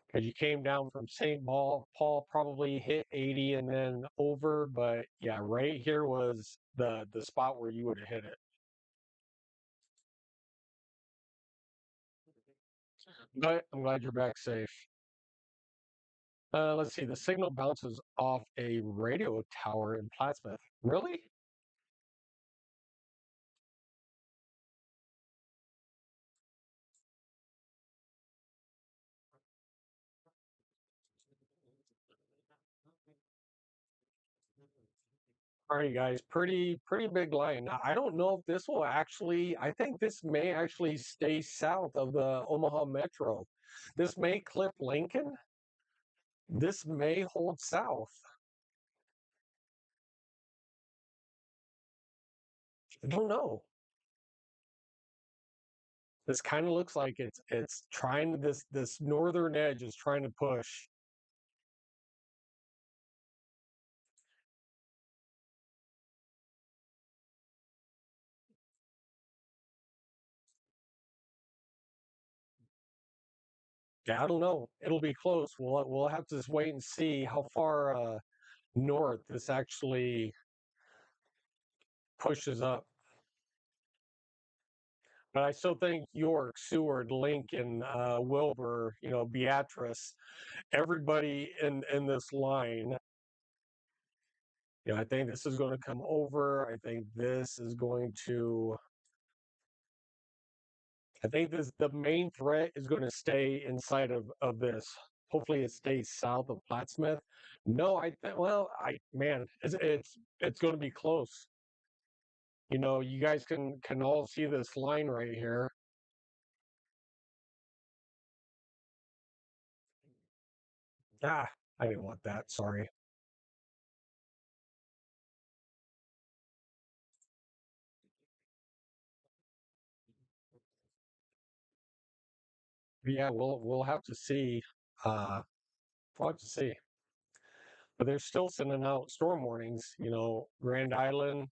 Because you came down from St. Paul probably hit 80 and then over, but yeah, right here was the spot where you would have hit it. But I'm glad you're back safe. Let's see. The signal bounces off a radio tower in Plattsmouth. Really? All right, guys. Pretty big line. Now, I don't know if this will actually. I think this may actually stay south of the Omaha Metro. This may clip Lincoln. This may hold south. I don't know. This kind of looks like it's trying this northern edge is trying to push. Yeah, I don't know. It'll be close. We'll have to just wait and see how far north this actually pushes up. But I still think York, Seward, Lincoln, Wilbur, Beatrice, everybody in this line. I think this is going to come over. I think this is going to. I think the main threat is going to stay inside of this. Hopefully, it stays south of Plattsmouth. No, I think. Well, man, it's going to be close. You guys can all see this line right here. Ah, I didn't want that. Sorry. But yeah, we'll have to see. Uh, we'll have to see. But they're still sending out storm warnings. Grand Island.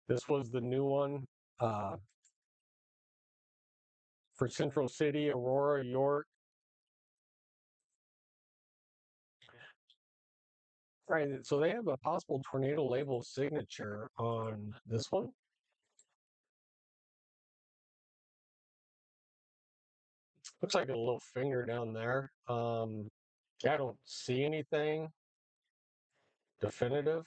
This was the new one for Central City, Aurora, York. Right. So they have a possible tornado label signature on this one. Looks like a little finger down there. Yeah, I don't see anything definitive.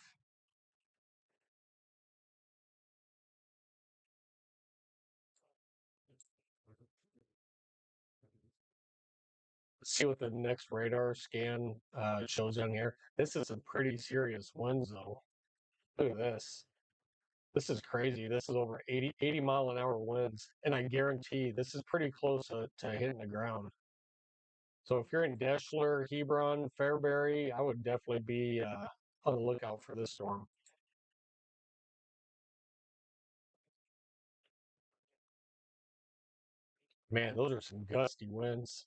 Let's see what the next radar scan shows down here. This is a pretty serious wind though. Look at this. This is crazy. This is over 80 mile an hour winds. And I guarantee this is pretty close to hitting the ground. So if you're in Deschler, Hebron, Fairbury, I would definitely be on the lookout for this storm. Man, those are some gusty winds.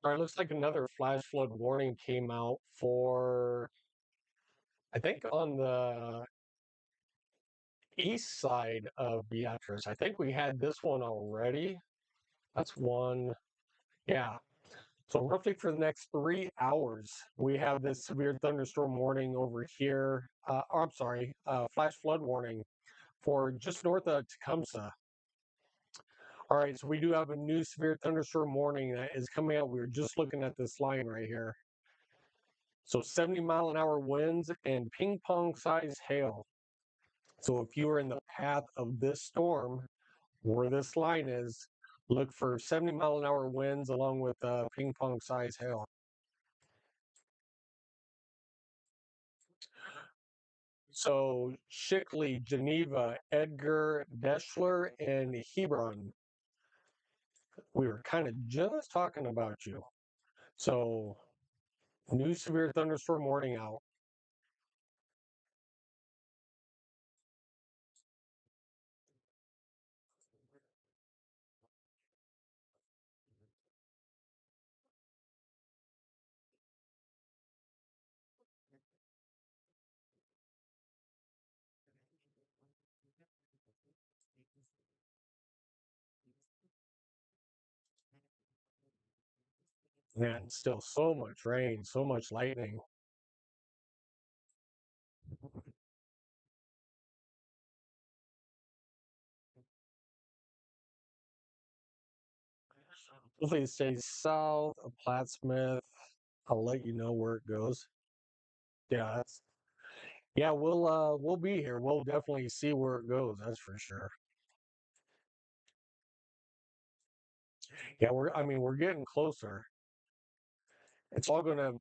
All right, looks like another flash flood warning came out for, I think, on the east side of Beatrice. I think we had this one already. That's one. Yeah. So roughly for the next 3 hours, we have this severe thunderstorm warning over here. I'm sorry, flash flood warning for just north of Tecumseh. All right, so we do have a new severe thunderstorm warning that is coming out. We were just looking at this line right here. So 70 mile an hour winds and ping pong size hail. So if you are in the path of this storm, where this line is, look for 70 mile an hour winds along with ping pong size hail. So Shickley, Geneva, Edgar, Deschler, and Hebron. We were kind of just talking about you. So new severe thunderstorm warning out. Man, still so much rain, so much lightning. Hopefully it stays south of Plattsmouth. I'll let you know where it goes. Yeah, yeah, we'll be here. We'll definitely see where it goes, that's for sure. Yeah, we're getting closer. It's all gonna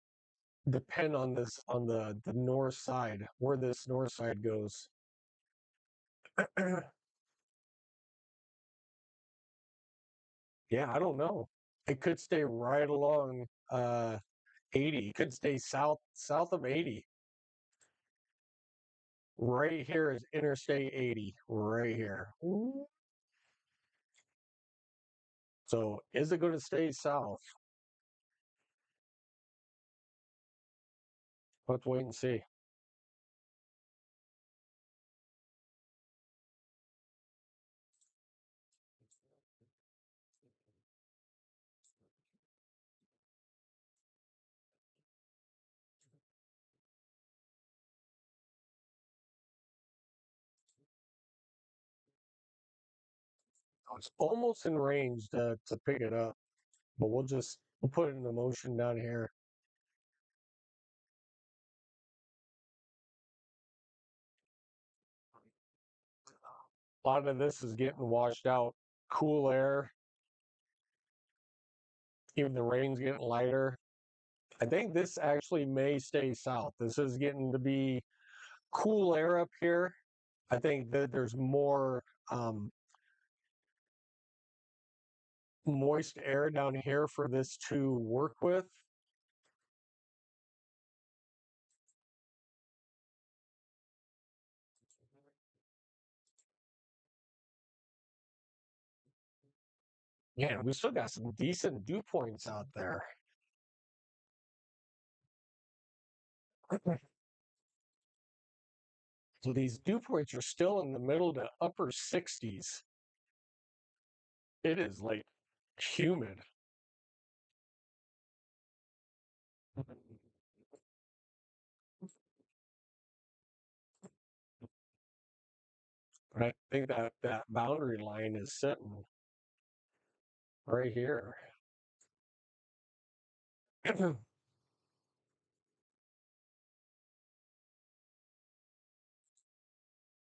depend on this on the north side, where this north side goes. Yeah, I don't know. It could stay right along 80. It could stay south of 80. Right here is Interstate 80, right here. So is it going to stay south? Let's wait and see. It's almost in range to pick it up, but we'll put it into motion down here. A lot of this is getting washed out. Cool air, even the rain's getting lighter. I think this actually may stay south. This is getting to be cool air up here. I think that there's more moist air down here for this to work with. Man, we still got some decent dew points out there. So these dew points are still in the middle to upper 60s. It is like humid. I think that boundary line is sitting right here.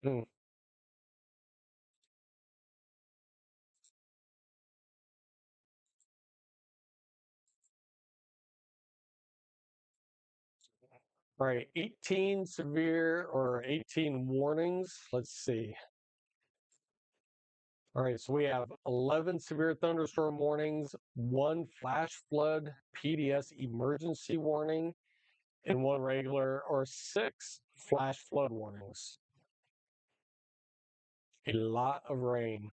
Hmm. All right, 18 severe or 18 warnings. Let's see. All right, so we have 11 severe thunderstorm warnings, one flash flood PDS emergency warning, and one regular or six flash flood warnings. A lot of rain.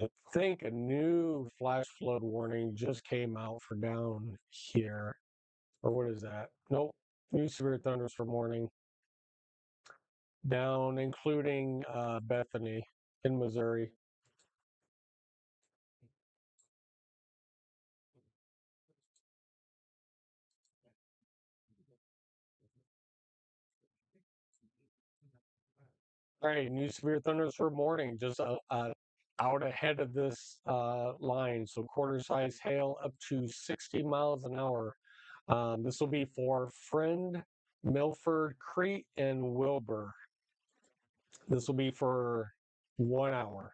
I think a new flash flood warning just came out for down here. Or what is that? Nope. New severe thunderstorm warning down, including Bethany in Missouri. All right, new severe thunderstorm warning just out ahead of this line. So quarter size hail up to 60 miles an hour. This will be for Friend, Milford, Crete, and Wilbur. This will be for 1 hour.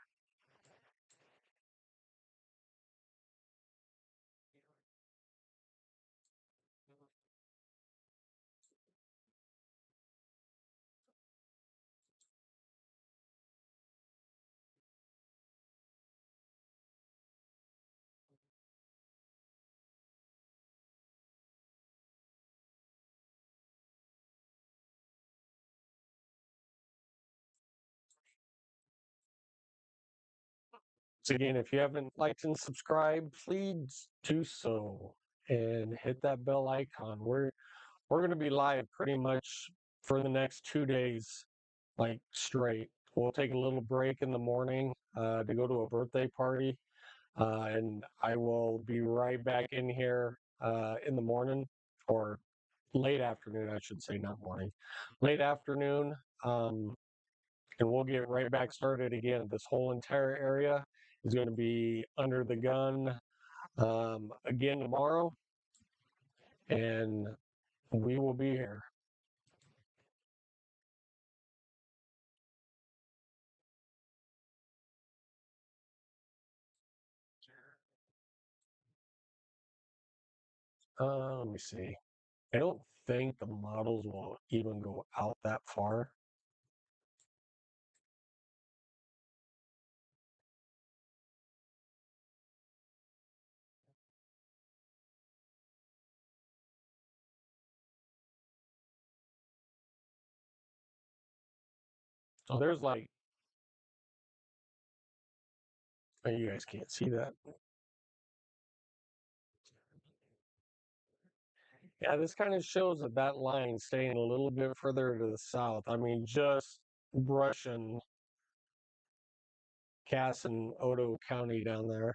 So again, if you haven't liked and subscribed, please do so and hit that bell icon. We're going to be live pretty much for the next 2 days, like straight. We'll take a little break in the morning to go to a birthday party, and I will be right back in here in the morning or late afternoon, I should say, not morning, late afternoon. And we'll get right back started again. This whole entire area is going to be under the gun again tomorrow, and we will be here. Let me see. I don't think the models will even go out that far. So there's like, oh, you guys can't see that. Yeah, this kind of shows that that line staying a little bit further to the south. I mean, just brushing Cass and Odo County down there.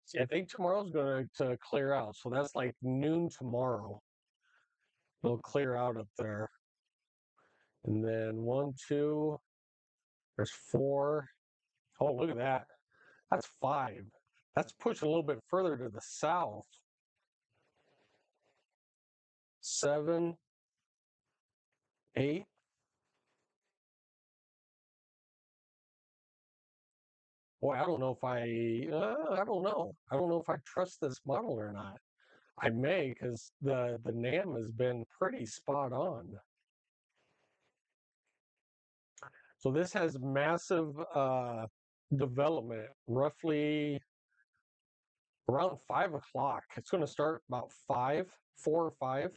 See, I think tomorrow's going to clear out. So that's like noon tomorrow. It'll clear out up there. And then one, two, there's four. Oh, look at that. That's five. That's pushing a little bit further to the south. Seven, eight. Boy, I don't know if I don't know. I don't know if I trust this model or not. I may, because the NAM has been pretty spot on. So this has massive development, roughly around 5 o'clock. It's going to start about 4 or 5.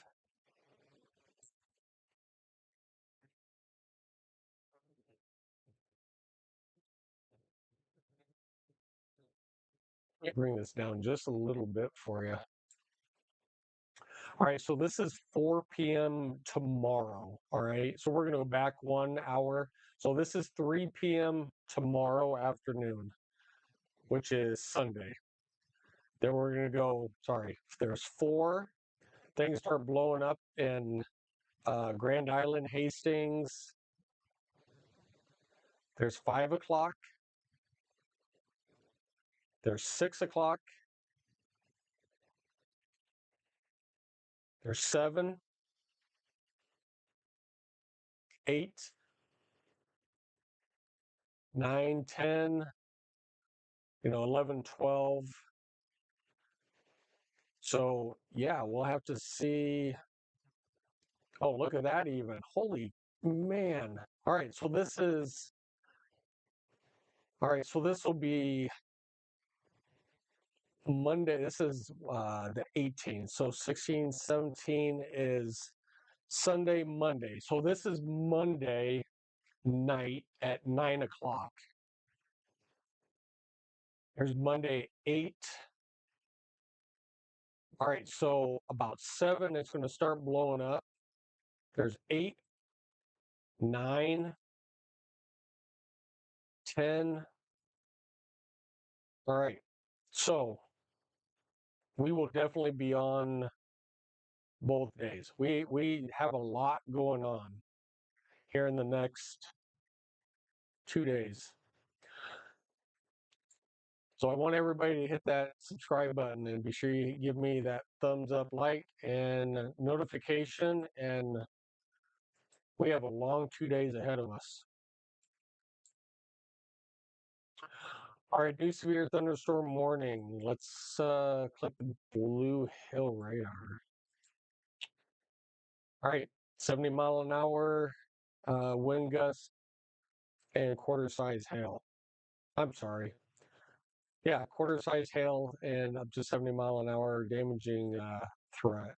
Let me bring this down just a little bit for you. All right, so this is 4 p.m. tomorrow. All right, so we're going to go back 1 hour. So this is 3 p.m. tomorrow afternoon, which is Sunday. Then we're going to go, sorry, there's 4. Things start blowing up in Grand Island, Hastings. There's 5 o'clock. There's 6 o'clock. There's 7, 8, 9, 10, 11, 12. So yeah, we'll have to see. Oh, look at that even. Holy man. All right, so this will be Monday. This is the 18th. So 16, 17 is Sunday, Monday. So this is Monday night at 9 o'clock. There's Monday 8. All right, so about 7, it's going to start blowing up. There's 8, 9, 10. All right, so we will definitely be on both days. We have a lot going on here in the next 2 days. So I want everybody to hit that subscribe button and be sure you give me that thumbs up, like, and notification. And we have a long 2 days ahead of us. All right, new severe thunderstorm warning. Let's click the Blue Hill radar. All right, 70 mile an hour wind gust and quarter size hail. I'm sorry. Yeah, quarter size hail and up to 70 mile an hour damaging threat.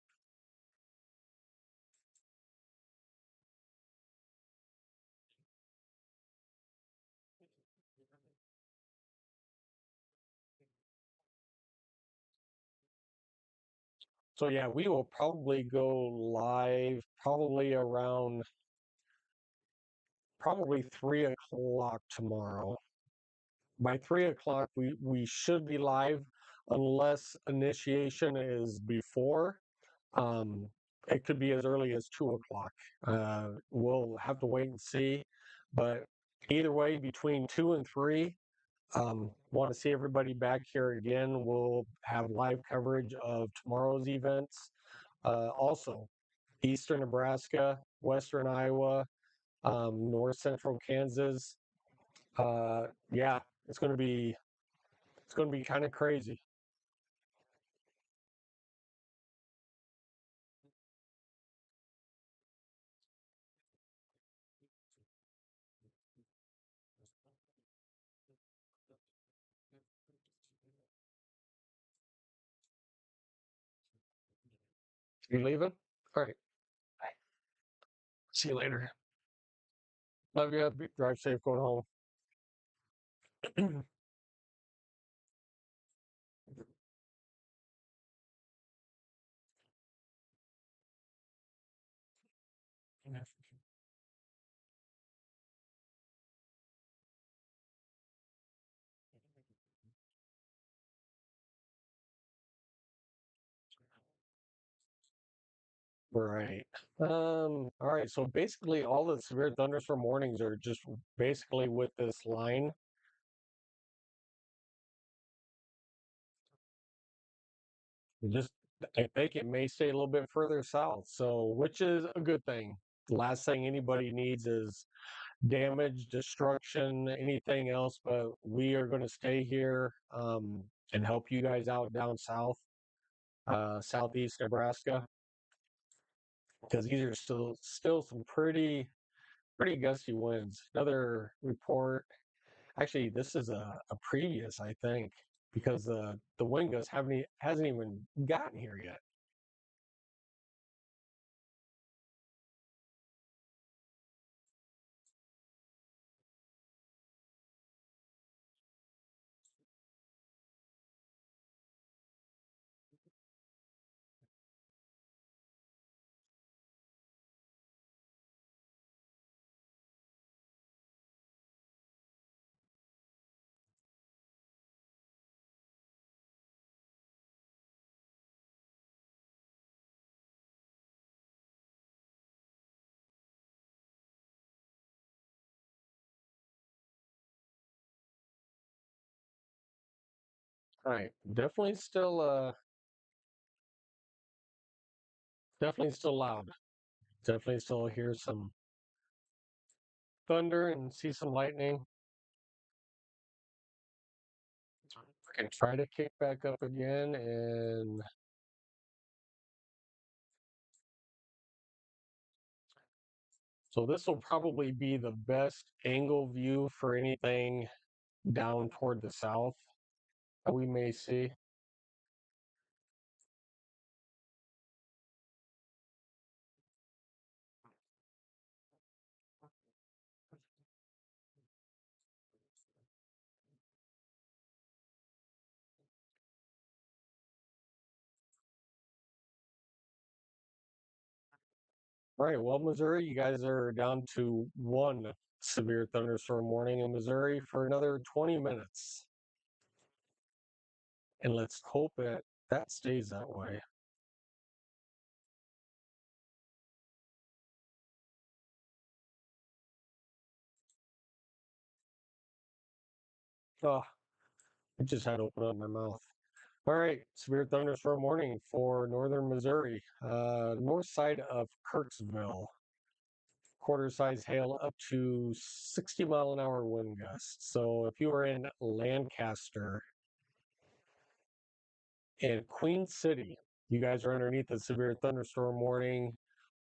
So yeah, we will probably go live probably around 3 o'clock tomorrow. By 3 o'clock, we should be live unless initiation is before. Um, it could be as early as 2 o'clock. We'll have to wait and see. But either way, between 2 and 3, want to see everybody back here again. We'll have live coverage of tomorrow's events. Also, Eastern Nebraska, Western Iowa, North Central Kansas. Yeah, it's going to be kind of crazy. You leaving? All right. See you later. Love you. Drive safe going home. Right. All right. So basically, all the severe thunderstorm warnings are just basically with this line. Just I think it may stay a little bit further south. So, which is a good thing. The last thing anybody needs is damage, destruction, anything else. But we are going to stay here and help you guys out down south, southeast Nebraska, because these are still some pretty gusty winds. Another report. Actually, this is a previous, I think. because the wind gust hasn't even gotten here yet. All right, definitely still loud. Definitely still hear some thunder and see some lightning. I can try to kick back up again, and so this will probably be the best angle view for anything down toward the south that we may see. All right, well, Missouri, you guys are down to one severe thunderstorm warning in Missouri for another 20 minutes. And let's hope that stays that way. Oh, I just had to open up my mouth. All right, severe thunderstorm warning for northern Missouri, north side of Kirksville. Quarter size hail up to 60-mile-an-hour wind gusts. So if you are in Lancaster and Queen City, you guys are underneath the severe thunderstorm warning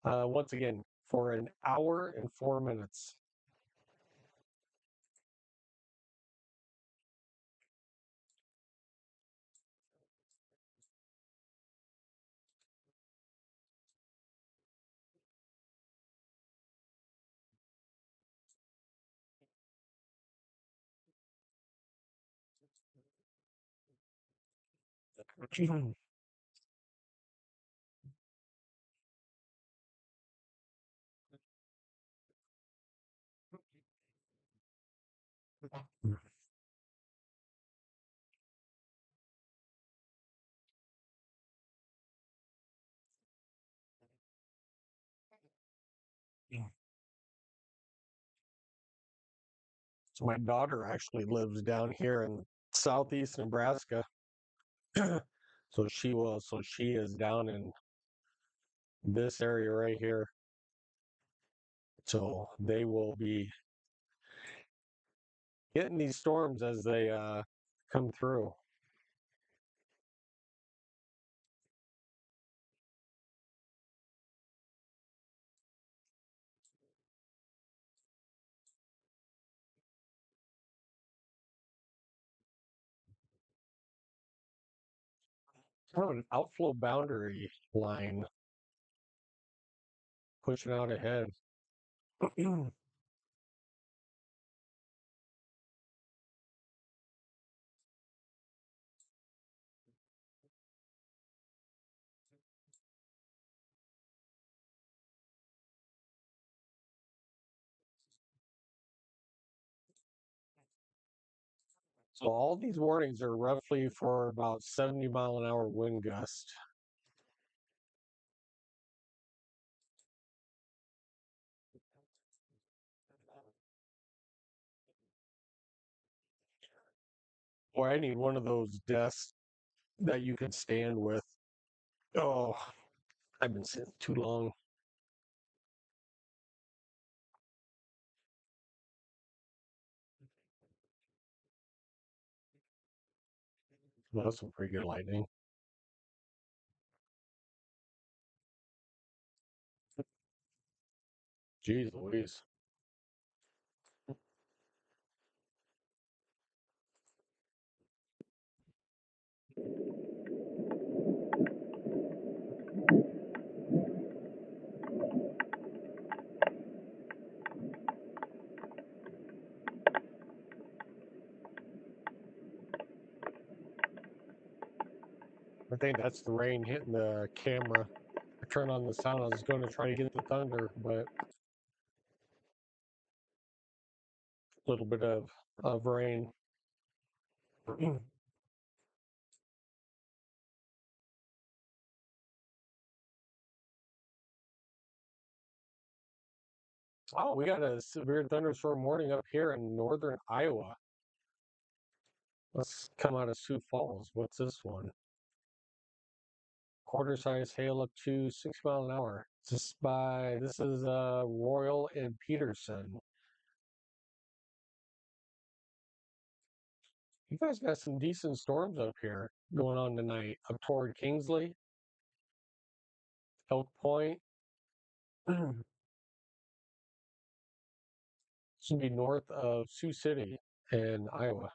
once again for an hour and 4 minutes. So my daughter actually lives down here in southeast Nebraska. So she is down in this area right here. So they will be getting these storms as they come through. Kind of an outflow boundary line pushing out ahead. So all these warnings are roughly for about 70-mile-an-hour wind gust. Boy, I need one of those desks that you can stand with. Oh, I've been sitting too long. Well, that's some pretty good lightning. Jeez Louise. think that's the rain hitting the camera. I turned on the sound. I was going to try to get the thunder, but a little bit of rain. Oh, we got a severe thunderstorm warning up here in northern Iowa. Let's come out of Sioux Falls. What's this one? Quarter size hail up to 6 miles an hour. This is Royal and Peterson. You guys got some decent storms up here going on tonight. Up toward Kingsley, Elk Point. Should be north of Sioux City in Iowa.